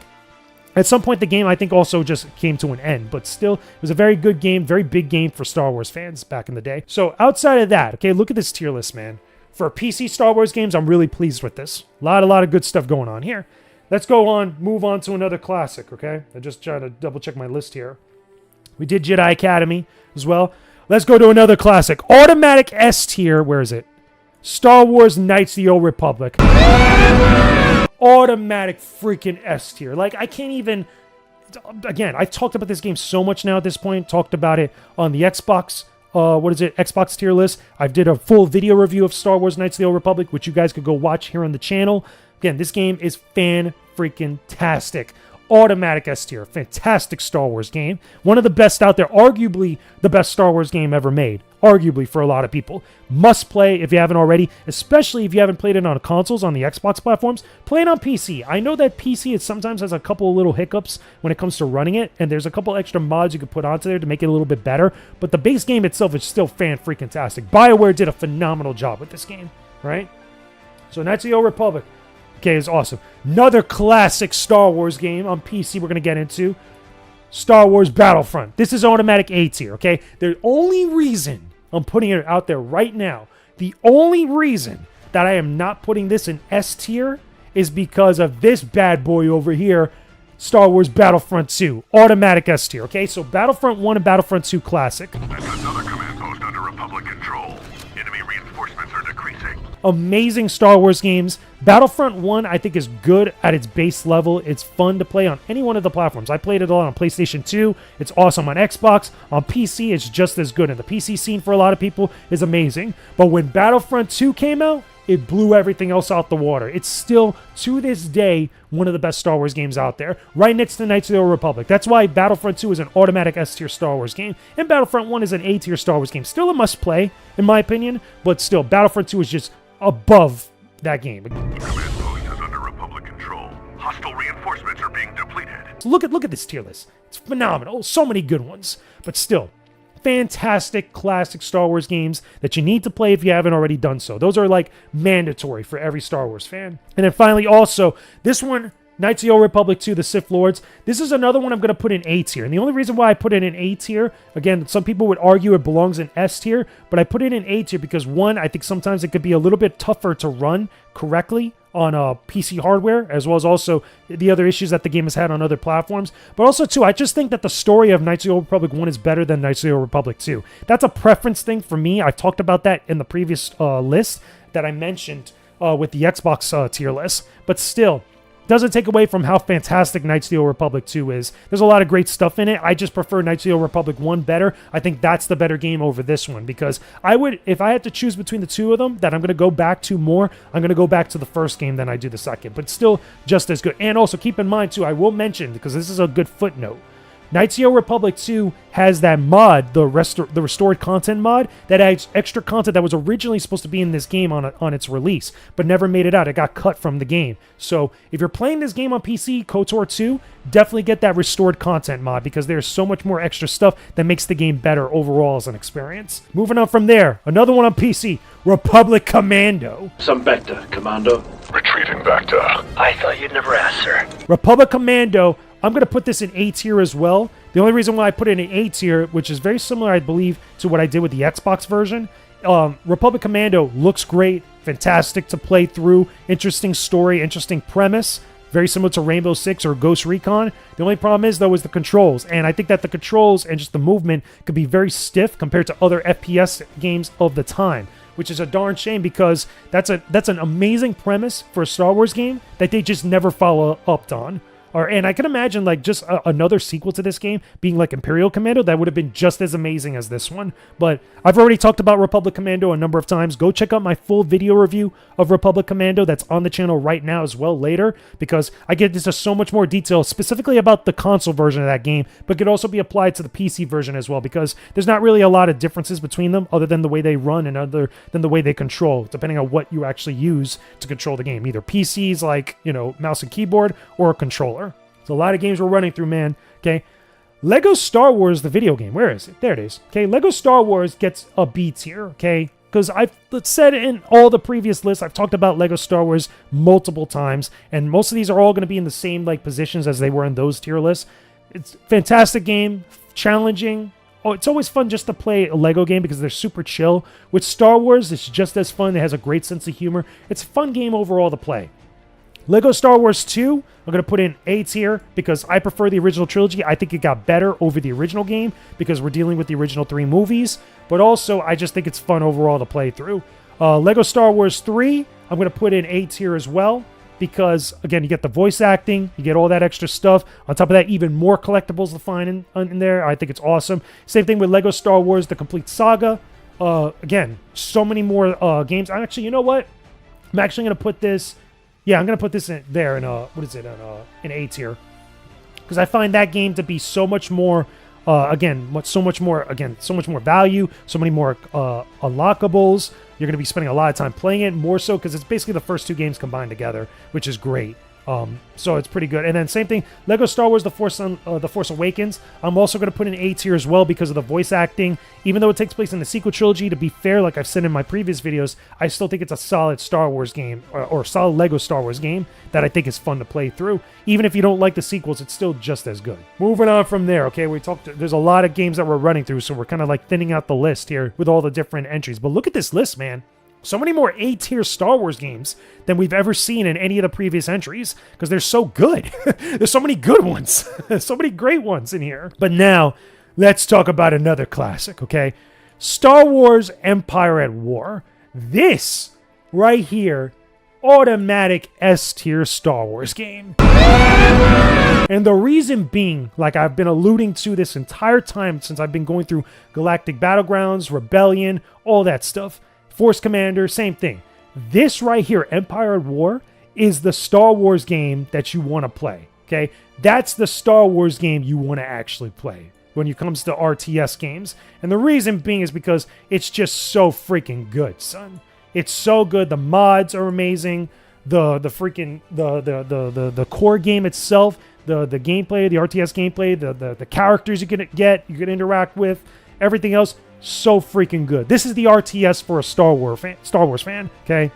at some point the game I think also just came to an end. But still, it was a very good game, very big game for Star Wars fans back in the day. So outside of that, okay, look at this tier list, man. For PC Star Wars games, I'm really pleased with this. A lot of good stuff going on here. Let's move on to another classic, okay? I just trying to double check my list here. We did Jedi Academy as well. Let's go to another classic. Automatic S tier, where is it? Star Wars Knights of the Old Republic. Automatic freaking S tier. Like, I can't even... Again, I've talked about this game so much now at this point. Talked about it on the Xbox... Xbox tier list. I did a full video review of Star Wars Knights of the Old Republic, which you guys could go watch here on the channel. Again, this game is fan-freaking-tastic. automatic S tier. Fantastic Star Wars game. One of the best out there. Arguably the best Star Wars game ever made. Arguably for a lot of people. Must play if you haven't already, especially if you haven't played it on consoles, on the Xbox platforms. Play it on PC. I know that PC sometimes has a couple of little hiccups when it comes to running it, and there's a couple extra mods you could put onto there to make it a little bit better, but the base game itself is still fan-freaking-tastic. BioWare did a phenomenal job with this game, right? So Knights of the Old Republic, okay, is awesome. Another classic Star Wars game on PC we're going to get into. Star Wars Battlefront. This is automatic A tier, okay? The only reason I'm putting it out there right now, the only reason that I am not putting this in S tier is because of this bad boy over here, Star Wars Battlefront 2. Automatic S tier, okay? So Battlefront 1 and Battlefront 2 Classic. That's another command post under Republic control. Enemy reinforcements are decreasing. Amazing Star Wars games. Battlefront 1, I think, is good at its base level. It's fun to play on any one of the platforms. I played it a lot on PlayStation 2. It's awesome on Xbox. On PC, it's just as good. And the PC scene for a lot of people is amazing. But when Battlefront 2 came out, it blew everything else out the water. It's still, to this day, one of the best Star Wars games out there. Right next to Knights of the Old Republic. That's why Battlefront 2 is an automatic S-tier Star Wars game. And Battlefront 1 is an A-tier Star Wars game. Still a must-play, in my opinion. But still, Battlefront 2 is just above that game. The command post is under Republic control. Hostile reinforcements are being depleted. So look at this tier list. It's phenomenal. So many good ones. But still, fantastic classic Star Wars games that you need to play if you haven't already done so. Those are like mandatory for every Star Wars fan. And then finally also, this one, Knights of the Old Republic 2, The Sith Lords. This is another one I'm going to put in A tier. And the only reason why I put it in A tier, again, some people would argue it belongs in S tier, but I put it in A tier because one, I think sometimes it could be a little bit tougher to run correctly on PC hardware, as well as also the other issues that the game has had on other platforms. But also, too, I just think that the story of Knights of the Old Republic 1 is better than Knights of the Old Republic 2. That's a preference thing for me. I've talked about that in the previous list that I mentioned with the Xbox tier list. But still, doesn't take away from how fantastic Knights of the Old Republic 2 is. There's a lot of great stuff in it. I just prefer Knights of the Old Republic 1 better. I think that's the better game over this one because I would, if I had to choose between the two of them that I'm going to go back to more, I'm going to go back to the first game than I do the second, but still just as good. And also keep in mind too, I will mention, because this is a good footnote, Knights of the Old Republic 2 has that mod, the restored content mod, that adds extra content that was originally supposed to be in this game on its release, but never made it out. It got cut from the game. So if you're playing this game on PC, KOTOR 2, definitely get that restored content mod because there's so much more extra stuff that makes the game better overall as an experience. Moving on from there, another one on PC, Republic Commando. Some Vector, Commando. Retreating Vector. I thought you'd never ask, sir. Republic Commando, I'm going to put this in A tier as well. The only reason why I put it in A tier, which is very similar, I believe, to what I did with the Xbox version, Republic Commando looks great, fantastic to play through, interesting story, interesting premise, very similar to Rainbow Six or Ghost Recon. The only problem is, though, is the controls, and I think that the controls and just the movement could be very stiff compared to other FPS games of the time, which is a darn shame because that's an amazing premise for a Star Wars game that they just never follow up on. And I can imagine like just another sequel to this game being like Imperial Commando that would have been just as amazing as this one. But I've already talked about Republic Commando a number of times. Go check out my full video review of Republic Commando that's on the channel right now as well later, because I get into so much more detail specifically about the console version of that game, but could also be applied to the PC version as well, because there's not really a lot of differences between them other than the way they run and other than the way they control, depending on what you actually use to control the game. Either PCs like, mouse and keyboard, or a controller. So a lot of games we're running through, man. Okay. Lego Star Wars, the video game. Where is it? There it is. Okay. Lego Star Wars gets a B tier. Okay. Because I've said in all the previous lists, I've talked about Lego Star Wars multiple times, and most of these are all going to be in the same positions as they were in those tier lists. It's a fantastic game, challenging. Oh, it's always fun just to play a Lego game because they're super chill. With Star Wars, it's just as fun. It has a great sense of humor. It's a fun game overall to play. Lego Star Wars 2, I'm going to put in A tier because I prefer the original trilogy. I think it got better over the original game because we're dealing with the original 3 movies. But also, I just think it's fun overall to play through. Lego Star Wars 3, I'm going to put in A tier as well because, again, you get the voice acting, you get all that extra stuff. On top of that, even more collectibles to find in there. I think it's awesome. Same thing with Lego Star Wars, the complete saga. Again, so many more games. Actually, you know what? I'm actually going to put this... Yeah, I'm going to put this in there in, in A tier. because I find that game to be so much more, so much more value, so many more unlockables. You're going to be spending a lot of time playing it, more so because it's basically the first 2 games combined together, which is great. So it's pretty good. And then same thing, Lego Star Wars The Force Awakens. I'm also going to put in A tier as well because of the voice acting. Even though it takes place in the sequel trilogy, to be fair, like I've said in my previous videos, I still think it's a solid Star Wars game, or solid Lego Star Wars game that I think is fun to play through. Even if you don't like the sequels, it's still just as good. Moving on from there, okay, there's a lot of games that we're running through, so we're kind of like thinning out the list here with all the different entries. But look at this list, man. So many more A-tier Star Wars games than we've ever seen in any of the previous entries because they're so good. There's so many good ones. So many great ones in here. But now, let's talk about another classic, okay? Star Wars Empire at War. This right here, automatic S-tier Star Wars game. And the reason being, like I've been alluding to this entire time since I've been going through Galactic Battlegrounds, Rebellion, all that stuff, Force Commander, same thing. This right here, Empire at War, is the Star Wars game that you want to play, okay? That's the Star Wars game you want to actually play when it comes to RTS games. And the reason being is because it's just so freaking good, son. It's so good. The mods are amazing. The core game itself, the gameplay, the RTS gameplay, the characters you can interact with, everything else, so freaking good. This is the RTS for a Star Wars fan, okay?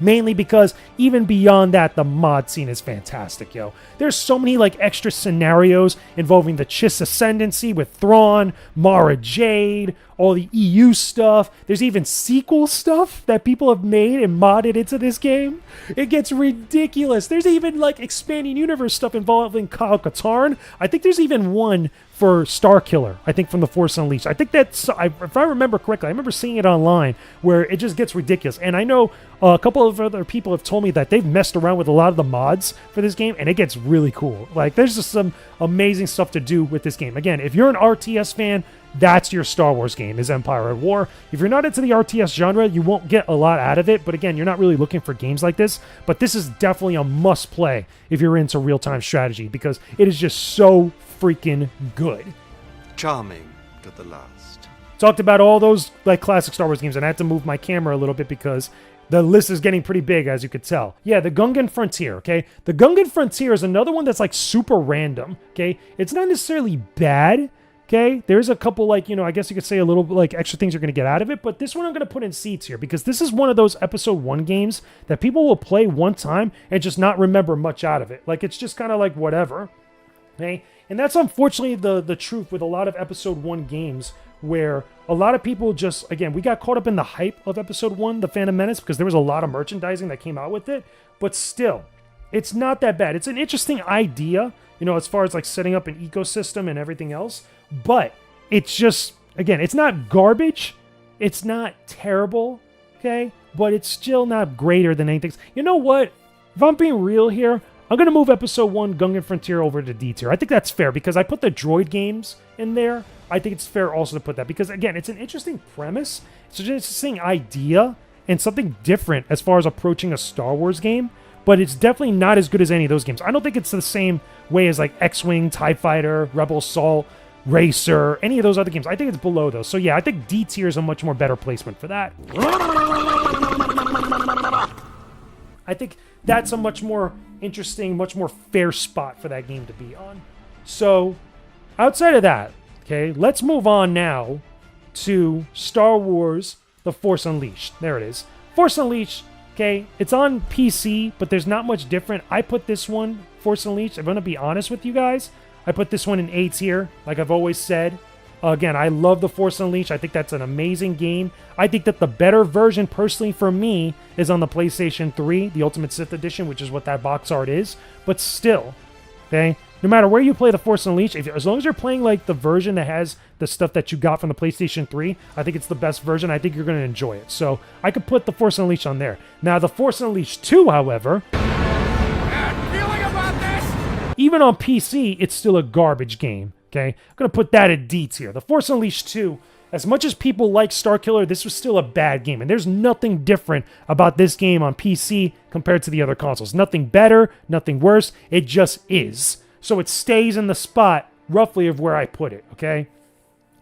Mainly because even beyond that, the mod scene is fantastic, yo. There's so many like extra scenarios involving the Chiss Ascendancy with Thrawn, Mara Jade, all the EU stuff. There's even sequel stuff that people have made and modded into this game. It gets ridiculous. There's even like expanding universe stuff involving Kyle Katarn. I think there's even one for Starkiller, I think from The Force Unleashed. I think that's, if I remember correctly, I remember seeing it online where it just gets ridiculous. And I know a couple of other people have told me that they've messed around with a lot of the mods for this game, and it gets really cool. Like, there's just some amazing stuff to do with this game. Again, if you're an RTS fan, that's your Star Wars game, is Empire at War. If you're not into the RTS genre, you won't get a lot out of it. But again, you're not really looking for games like this. But this is definitely a must-play if you're into real-time strategy, because it is just so freaking good. Charming to the last. Talked about all those like classic Star Wars games, and I had to move my camera a little bit because the list is getting pretty big, as you could tell. Yeah, the Gungan Frontier, okay? The Gungan Frontier is another one that's like super random, okay? It's not necessarily bad, okay? There's a couple like, I guess you could say a little like extra things you're going to get out of it, but this one I'm going to put in C tier because this is one of those episode 1 games that people will play one time and just not remember much out of it. Like, it's just kind of like whatever, okay? And that's unfortunately the truth with a lot of episode 1 games, where a lot of people just, again, we got caught up in the hype of episode 1, The Phantom Menace, because there was a lot of merchandising that came out with it, but still, it's not that bad. It's an interesting idea, as far as like setting up an ecosystem and everything else, but it's just, again, it's not garbage, it's not terrible, okay, but it's still not greater than anything. You know what? If I'm being real here, I'm going to move episode 1, Gungan Frontier, over to D tier. I think that's fair because I put the droid games in there. I think it's fair also to put that because, again, it's an interesting premise. It's an interesting idea and something different as far as approaching a Star Wars game, but it's definitely not as good as any of those games. I don't think it's the same way as like X-Wing, TIE Fighter, Rebel Assault, Racer, any of those other games. I think it's below those. So yeah, I think D tier is a much more better placement for that. I think that's a much more interesting, much more fair spot for that game to be on. So, outside of that, okay, let's move on now to Star Wars The Force Unleashed. There it is. Force Unleashed, okay, it's on PC, but there's not much different. I put this one, Force Unleashed, I'm going to be honest with you guys, I put this one in A tier, like I've always said. Again, I love The Force Unleashed. I think that's an amazing game. I think that the better version, personally for me, is on the PlayStation 3, the Ultimate Sith Edition, which is what that box art is. But still, okay, no matter where you play The Force Unleashed, as long as you're playing like the version that has the stuff that you got from the PlayStation 3, I think it's the best version. I think you're going to enjoy it. So I could put The Force Unleashed on there. Now, The Force Unleashed 2, however, even on PC, it's still a garbage game. Okay, I'm going to put that at D tier. The Force Unleashed 2, as much as people like Starkiller, this was still a bad game. And there's nothing different about this game on PC compared to the other consoles. Nothing better, nothing worse. It just is. So it stays in the spot roughly of where I put it, okay?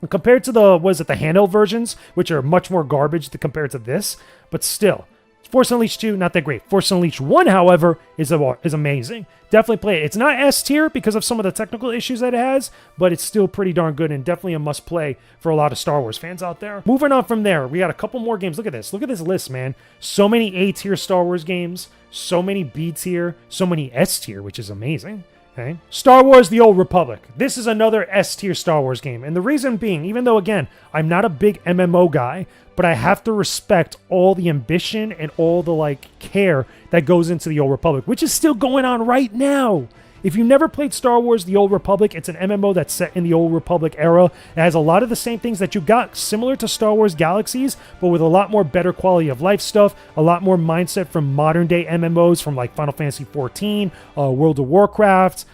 Compared to the handheld versions, which are much more garbage compared to this, but still. Force Unleashed 2, not that great. Force Unleashed 1, however, is amazing. Definitely play it. It's not S tier because of some of the technical issues that it has, but it's still pretty darn good and definitely a must-play for a lot of Star Wars fans out there. Moving on from there, we got a couple more games. Look at this. Look at this list, man. So many A-tier Star Wars games, so many B-tier, so many S-tier, which is amazing. Okay. Star Wars The Old Republic. This is another S-tier Star Wars game. And the reason being, even though, again, I'm not a big MMO guy, but I have to respect all the ambition and all the, care that goes into The Old Republic, which is still going on right now. If you've never played Star Wars The Old Republic, it's an MMO that's set in the Old Republic era. It has a lot of the same things that you got, similar to Star Wars Galaxies, but with a lot more better quality of life stuff, a lot more mindset from modern-day MMOs from Final Fantasy XIV, World of Warcraft,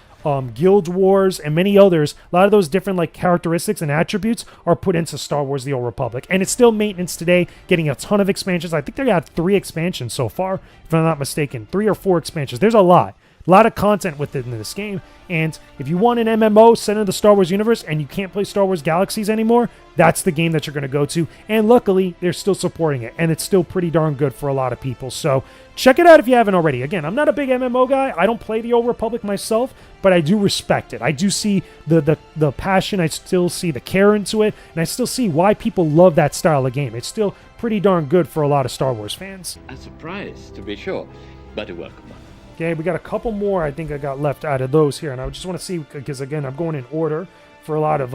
Guild Wars, and many others. A lot of those different characteristics and attributes are put into Star Wars The Old Republic. And it's still maintenance today, getting a ton of expansions. I think they got 3 expansions so far, if I'm not mistaken. 3 or 4 expansions. There's a lot of content within this game, and if you want an MMO set in the Star Wars universe and you can't play Star Wars Galaxies anymore, that's the game that you're going to go to, and luckily, they're still supporting it, and it's still pretty darn good for a lot of people, so check it out if you haven't already. Again, I'm not a big MMO guy, I don't play the Old Republic myself, but I do respect it. I do see the passion, I still see the care into it, and I still see why people love that style of game. It's still pretty darn good for a lot of Star Wars fans. A surprise, to be sure, but a welcome one. Okay, we got a couple more I think I got left out of those here, and I just want to see, because again, I'm going in order for a lot of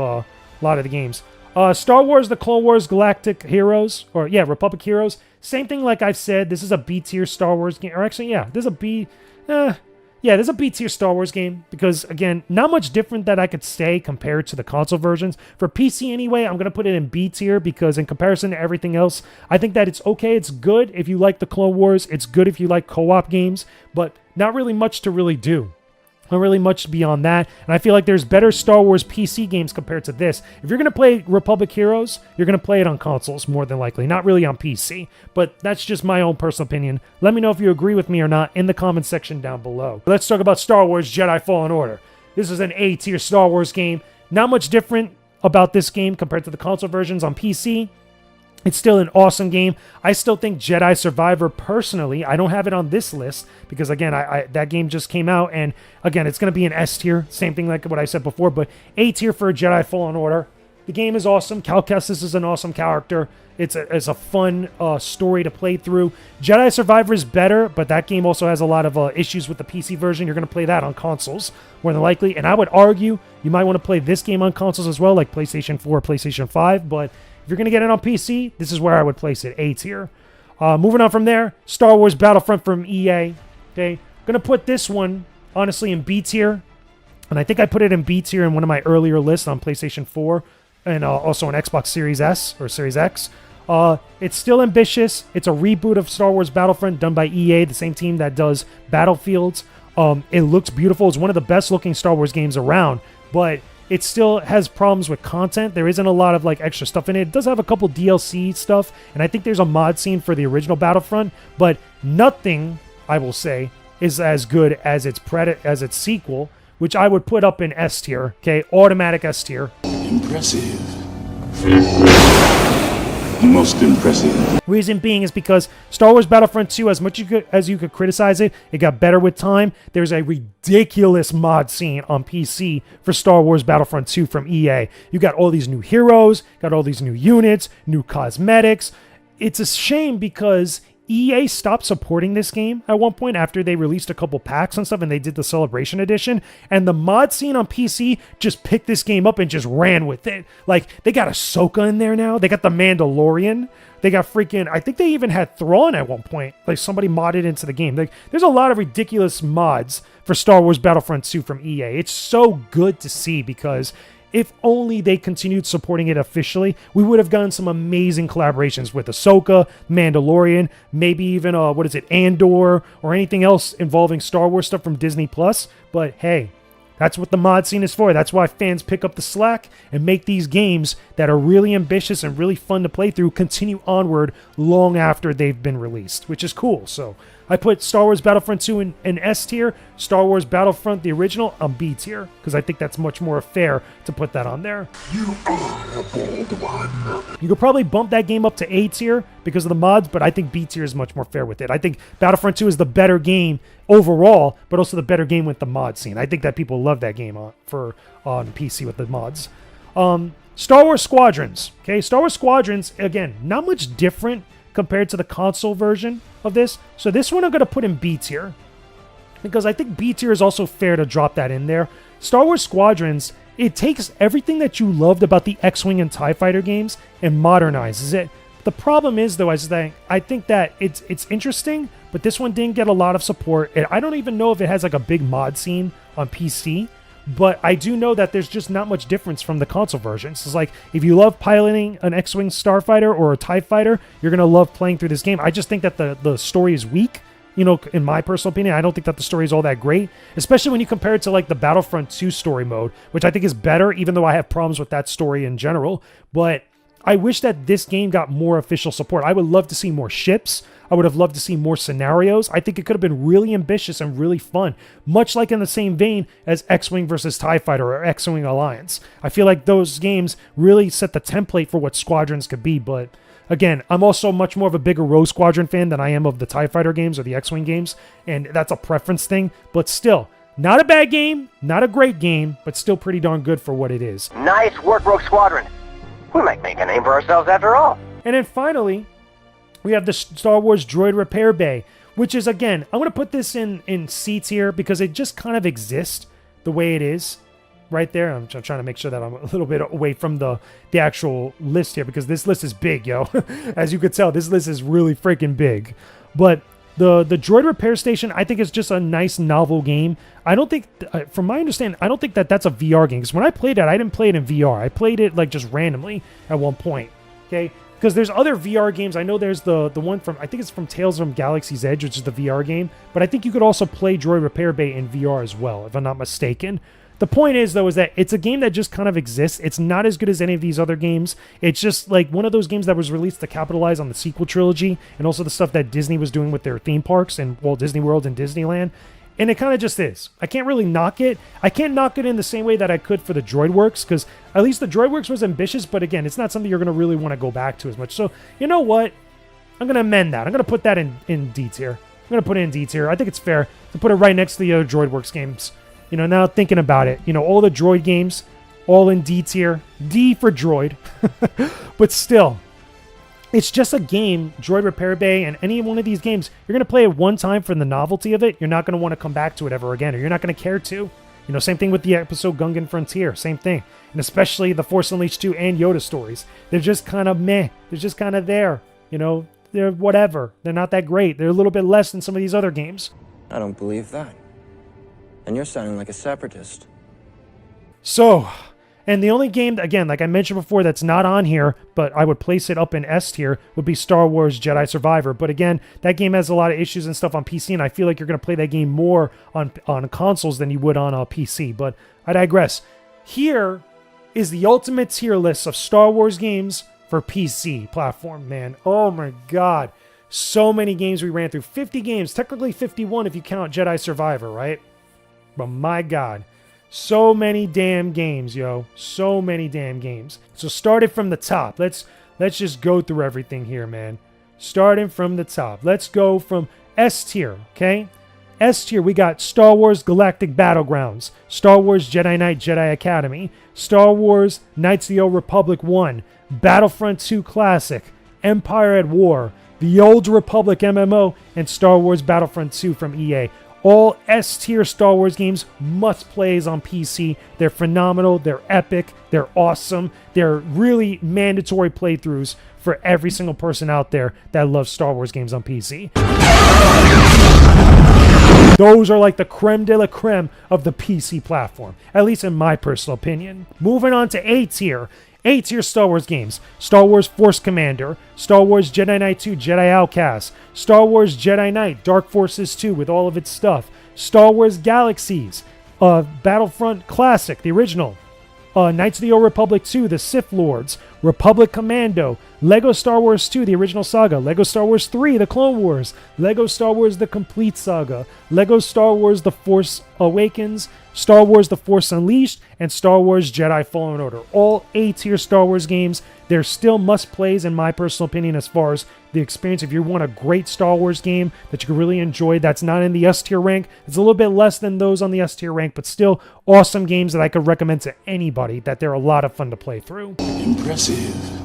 the games. Star Wars, The Clone Wars, Galactic Heroes, Republic Heroes. Same thing like I've said, this is a B-tier Star Wars game, or actually, this is a there's a B-tier Star Wars game, because, again, not much different that I could say compared to the console versions. For PC anyway, I'm going to put it in B-tier, because in comparison to everything else, I think that it's okay, it's good if you like the Clone Wars, it's good if you like co-op games, but not really much to really do. Not really much beyond that, and I feel like there's better Star Wars PC games compared to this. If you're going to play Republic Heroes, you're going to play it on consoles, more than likely, not really on PC, but that's just my own personal opinion. Let me know if you agree with me or not in the comment section down below. Let's talk about Star Wars Jedi Fallen Order. This is an A-tier Star Wars game. Not much different about this game compared to the console versions on PC. It's still an awesome game. I still think Jedi Survivor, personally, I don't have it on this list because, again, that game just came out, and, again, it's going to be an S tier. Same thing like what I said before, but A tier for Jedi Fallen Order. The game is awesome. Cal Kestis is an awesome character. It's a fun story to play through. Jedi Survivor is better, but that game also has a lot of issues with the PC version. You're going to play that on consoles, more than likely, and I would argue you might want to play this game on consoles as well, like PlayStation 4 or PlayStation 5, but if you're going to get it on PC, this is where I would place it, A tier. Moving on from there, Star Wars Battlefront from EA. Okay, going to put this one, honestly, in B tier. And I think I put it in B tier in one of my earlier lists on PlayStation 4 and also on Xbox Series S or Series X. It's still ambitious. It's a reboot of Star Wars Battlefront done by EA, the same team that does Battlefields. It looks beautiful. It's one of the best looking Star Wars games around, but it still has problems with content. There isn't a lot of extra stuff in it. It does have a couple DLC stuff, and I think there's a mod scene for the original Battlefront, but nothing, I will say, is as good as its sequel, which I would put up in S tier. Okay, automatic S tier. Impressive. Most impressive. Reason being is because Star Wars Battlefront 2, as much as you could criticize it, it got better with time. There's a ridiculous mod scene on PC for Star Wars Battlefront 2 from EA. You got all these new heroes, got all these new units, new cosmetics. It's a shame because EA stopped supporting this game at one point after they released a couple packs and stuff and they did the Celebration Edition, and the mod scene on PC just picked this game up and just ran with it. They got Ahsoka in there now, they got the Mandalorian, they got freaking, I think they even had Thrawn at one point, somebody modded into the game. There's a lot of ridiculous mods for Star Wars Battlefront 2 from EA. It's so good to see because if only they continued supporting it officially, we would have gotten some amazing collaborations with Ahsoka, Mandalorian, maybe even, Andor, or anything else involving Star Wars stuff from Disney+. But hey, that's what the mod scene is for. That's why fans pick up the slack and make these games that are really ambitious and really fun to play through continue onward long after they've been released, which is cool. So I put Star Wars Battlefront 2 in S tier, Star Wars Battlefront, the original, on B tier, because I think that's much more fair to put that on there. You are a bold one. You could probably bump that game up to A tier because of the mods, but I think B tier is much more fair with it. I think Battlefront 2 is the better game overall, but also the better game with the mod scene. I think that people love that game on PC with the mods. Star Wars Squadrons. Okay, Star Wars Squadrons, again, not much different compared to the console version of this. So this one I'm going to put in B tier because I think B tier is also fair to drop that in there. Star Wars Squadrons, it takes everything that you loved about the X-Wing and TIE Fighter games and modernizes it. The problem is, though, is that I think that it's interesting, but this one didn't get a lot of support. And I don't even know if it has like a big mod scene on PC. But I do know that there's just not much difference from the console versions. It's like, if you love piloting an X-Wing starfighter or a TIE fighter, you're going to love playing through this game. I just think that the story is weak. You know, in my personal opinion, I don't think that the story is all that great, especially when you compare it to like the Battlefront 2 story mode, which I think is better, even though I have problems with that story in general. But I wish that this game got more official support. I would love to see more ships. I would have loved to see more scenarios. I think it could have been really ambitious and really fun, much like in the same vein as X-Wing versus TIE Fighter or X-Wing Alliance. I feel like those games really set the template for what Squadrons could be, but again, I'm also much more of a bigger Rogue Squadron fan than I am of the TIE Fighter games or the X-Wing games, and that's a preference thing, but still, not a bad game, not a great game, but still pretty darn good for what it is. Nice work, Rogue Squadron. We might make a name for ourselves after all. And then finally, we have the Star Wars Droid Repair Bay, which is, again, I'm going to put this in C tier because it just kind of exists the way it is right there. I'm trying to make sure that I'm a little bit away from the actual list here because this list is big, yo. As you could tell, this list is really freaking big. But the Droid Repair Station, I think, is just a nice, novel game. I don't think, from my understanding, I don't think that that's a VR game. Because when I played it, I didn't play it in VR. I played it, like, just randomly at one point. Okay? Because there's other VR games. I know there's the one from, I think it's from Tales from Galaxy's Edge, which is the VR game. But I think you could also play Droid Repair Bay in VR as well, if I'm not mistaken. The point is, though, is that it's a game that just kind of exists. It's not as good as any of these other games. It's just like one of those games that was released to capitalize on the sequel trilogy and also the stuff that Disney was doing with their theme parks and Walt Disney World and Disneyland. And it kind of just is. I can't really knock it. I can't knock it in the same way that I could for the DroidWorks, because at least the DroidWorks was ambitious, but again, it's not something you're going to really want to go back to as much. So, you know what? I'm going to amend that. I'm going to put that in D tier. I'm going to put it in D tier. I think it's fair to put it right next to the other DroidWorks games. You know, now thinking about it, you know, all the droid games, all in D tier. D for droid. But still, it's just a game, Droid Repair Bay, and any one of these games, you're going to play it one time for the novelty of it. You're not going to want to come back to it ever again, or you're not going to care to. You know, same thing with the episode Gungan Frontier. Same thing. And especially the Force Unleashed 2 and Yoda stories. They're just kind of meh. They're just kind of there. You know, they're whatever. They're not that great. They're a little bit less than some of these other games. I don't believe that. And you're sounding like a separatist. So, and the only game, again, like I mentioned before, that's not on here, but I would place it up in S tier, would be Star Wars Jedi Survivor. But again, that game has a lot of issues and stuff on PC, and I feel like you're going to play that game more on consoles than you would on a PC. But I digress. Here is the ultimate tier list of Star Wars games for PC platform, man. Oh my God. So many games we ran through. 50 games, technically 51 if you count Jedi Survivor, right? But my God, so many damn games, yo. So many damn games. So starting from the top, let's just go through everything here, man. Starting from the top. Let's go from S tier, okay? S tier, we got Star Wars Galactic Battlegrounds, Star Wars Jedi Knight Jedi Academy, Star Wars Knights of the Old Republic 1, Battlefront 2 Classic, Empire at War, The Old Republic MMO, and Star Wars Battlefront 2 from EA. All S-tier Star Wars games, must-plays on PC. They're phenomenal, they're epic, they're awesome. They're really mandatory playthroughs for every single person out there that loves Star Wars games on PC. Those are like the creme de la creme of the PC platform, at least in my personal opinion. Moving on to A tier. A-tier Star Wars games: Star Wars Force Commander, Star Wars Jedi Knight 2 Jedi Outcast, Star Wars Jedi Knight Dark Forces 2 with all of its stuff, Star Wars Galaxies, Battlefront Classic, the original, Knights of the Old Republic 2, The Sith Lords, Republic Commando, Lego Star Wars 2, the original saga, Lego Star Wars 3, the Clone Wars, Lego Star Wars, the complete saga, Lego Star Wars, The Force Awakens, Star Wars, The Force Unleashed, and Star Wars Jedi Fallen Order. All A-tier Star Wars games. They're still must-plays in my personal opinion as far as the experience. If you want a great Star Wars game that you can really enjoy, that's not in the S-tier rank. It's a little bit less than those on the S-tier rank, but still awesome games that I could recommend to anybody, that they're a lot of fun to play through. Impressive.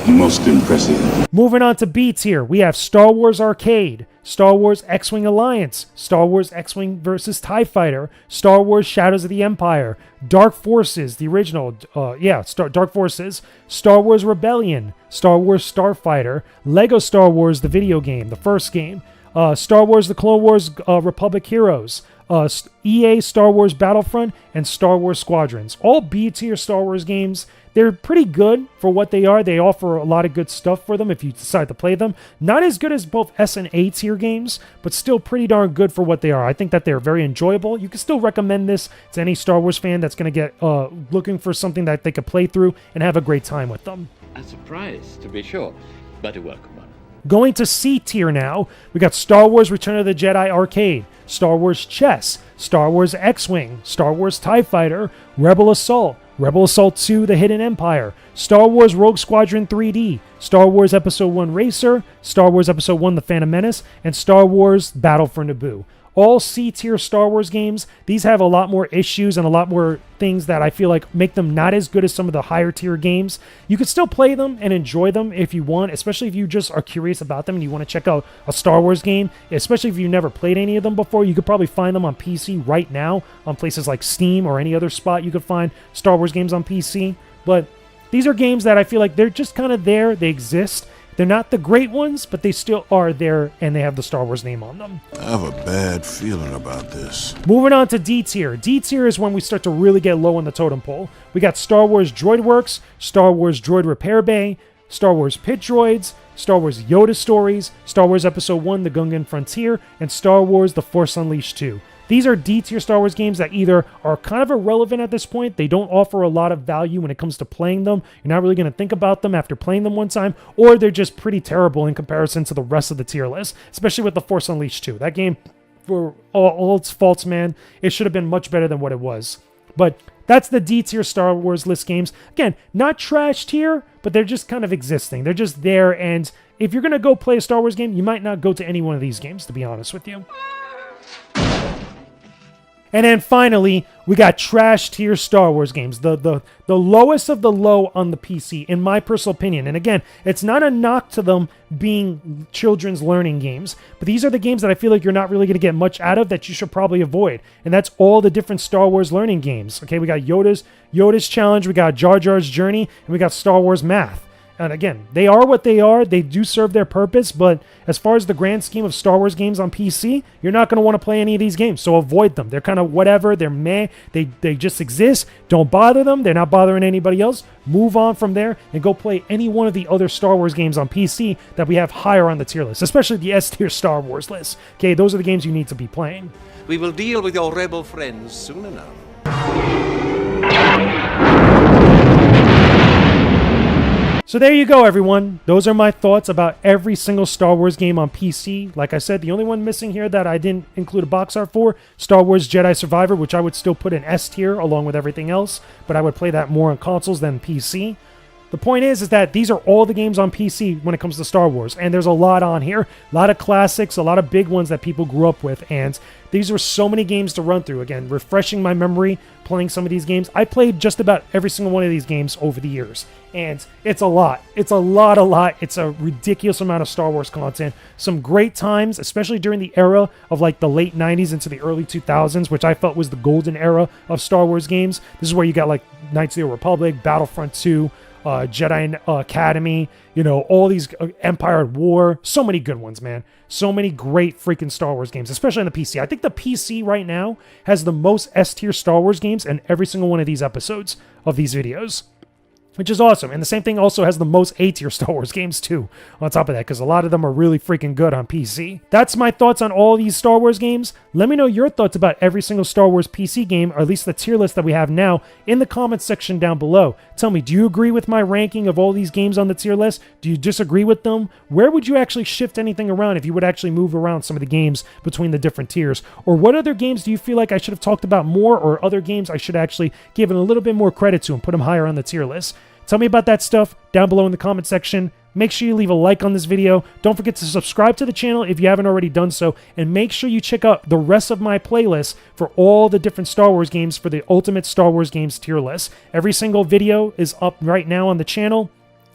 Most impressive. Moving on to B tier, we have Star Wars Arcade, Star Wars X-Wing Alliance, Star Wars X-Wing vs. TIE Fighter, Star Wars Shadows of the Empire, Dark Forces, the original, Dark Forces, Star Wars Rebellion, Star Wars Starfighter, Lego Star Wars, the video game, the first game, Star Wars The Clone Wars Republic Heroes, EA Star Wars Battlefront, and Star Wars Squadrons. All B-tier Star Wars games. They're pretty good for what they are. They offer a lot of good stuff for them if you decide to play them. Not as good as both S and A tier games, but still pretty darn good for what they are. I think that they're very enjoyable. You can still recommend this to any Star Wars fan that's going to get looking for something that they could play through and have a great time with them. A surprise, to be sure, but a welcome one. Going to C tier now, we got Star Wars Return of the Jedi Arcade, Star Wars Chess, Star Wars X-Wing, Star Wars TIE Fighter, Rebel Assault 2, The Hidden Empire, Star Wars Rogue Squadron 3D, Star Wars Episode 1 Racer, Star Wars Episode 1 The Phantom Menace, and Star Wars Battle for Naboo. All C-tier Star Wars games. These have a lot more issues and a lot more things that I feel like make them not as good as some of the higher tier games. You can still play them and enjoy them if you want, especially if you just are curious about them and you want to check out a Star Wars game, especially if you've never played any of them before. You could probably find them on PC right now on places like Steam or any other spot you could find Star Wars games on PC. But these are games that I feel like they're just kind of there. They exist. They're not the great ones, but they still are there, and they have the Star Wars name on them. I have a bad feeling about this. Moving on to D tier. D tier is when we start to really get low on the totem pole. We got Star Wars Droid Works, Star Wars Droid Repair Bay, Star Wars Pit Droids, Star Wars Yoda Stories, Star Wars Episode 1 The Gungan Frontier, and Star Wars The Force Unleashed 2. These are D-tier Star Wars games that either are kind of irrelevant at this point, they don't offer a lot of value when it comes to playing them, you're not really going to think about them after playing them one time, or they're just pretty terrible in comparison to the rest of the tier list, especially with The Force Unleashed 2. That game, for all its faults, man, it should have been much better than what it was. But that's the D-tier Star Wars list games. Again, not trash tier, but they're just kind of existing. They're just there, and if you're going to go play a Star Wars game, you might not go to any one of these games, to be honest with you. And then finally, we got trash tier Star Wars games, the lowest of the low on the PC, in my personal opinion. And again, it's not a knock to them being children's learning games, but these are the games that I feel like you're not really going to get much out of that you should probably avoid. And that's all the different Star Wars learning games. Okay, we got Yoda's Challenge, we got Jar Jar's Journey, and we got Star Wars Math. And again, they are what they are. They do serve their purpose, but as far as the grand scheme of Star Wars games on PC, you're not going to want to play any of these games, so avoid them. They're kind of whatever. They're meh. They just exist. Don't bother them. They're not bothering anybody else. Move on from there and go play any one of the other Star Wars games on PC that we have higher on the tier list, especially the S-tier Star Wars list. Okay, those are the games you need to be playing. We will deal with your rebel friends soon enough. So there you go, everyone. Those are my thoughts about every single Star Wars game on PC. Like I said, the only one missing here that I didn't include a box art for, Star Wars Jedi Survivor, which I would still put in S tier along with everything else, but I would play that more on consoles than PC. The point is that these are all the games on PC when it comes to Star Wars, and there's a lot on here. A lot of classics, a lot of big ones that people grew up with, and these were so many games to run through. Again, refreshing my memory, playing some of these games. I played just about every single one of these games over the years, and it's a lot. It's a lot. It's a ridiculous amount of Star Wars content. Some great times, especially during the era of like the late 90s into the early 2000s, which I felt was the golden era of Star Wars games. This is where you got like Knights of the Republic, Battlefront 2, Jedi Academy, you know, all these Empire at War, so many good ones, man. So many great freaking Star Wars games, especially on the PC. I think the PC right now has the most S-tier Star Wars games in every single one of these episodes of these videos. which is awesome. And the same thing also has the most A-tier Star Wars games too, on top of that, because a lot of them are really freaking good on PC. That's my thoughts on all these Star Wars games. Let me know your thoughts about every single Star Wars PC game, or at least the tier list that we have now, in the comments section down below. Tell me, do you agree with my ranking of all these games on the tier list? Do you disagree with them? Where would you actually shift anything around if you would actually move around some of the games between the different tiers? Or what other games do you feel like I should have talked about more, or other games I should actually give it a little bit more credit to and put them higher on the tier list? Tell me about that stuff down below in the comment section. Make sure you leave a like on this video. Don't forget to subscribe to the channel if you haven't already done so. And make sure you check out the rest of my playlist for all the different Star Wars games for the Ultimate Star Wars Games tier list. Every single video is up right now on the channel,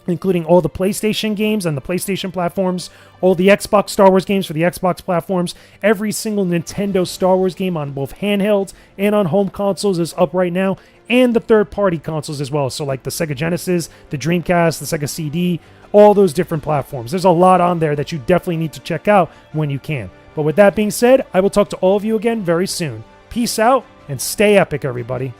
including all the PlayStation games and the PlayStation platforms, all the Xbox Star Wars games for the Xbox platforms, every single Nintendo Star Wars game on both handhelds and on home consoles is up right now, and the third-party consoles as well. So like the Sega Genesis, the Dreamcast, the Sega CD, all those different platforms. There's a lot on there that you definitely need to check out when you can. But with that being said, I will talk to all of you again very soon. Peace out, and stay epic, everybody.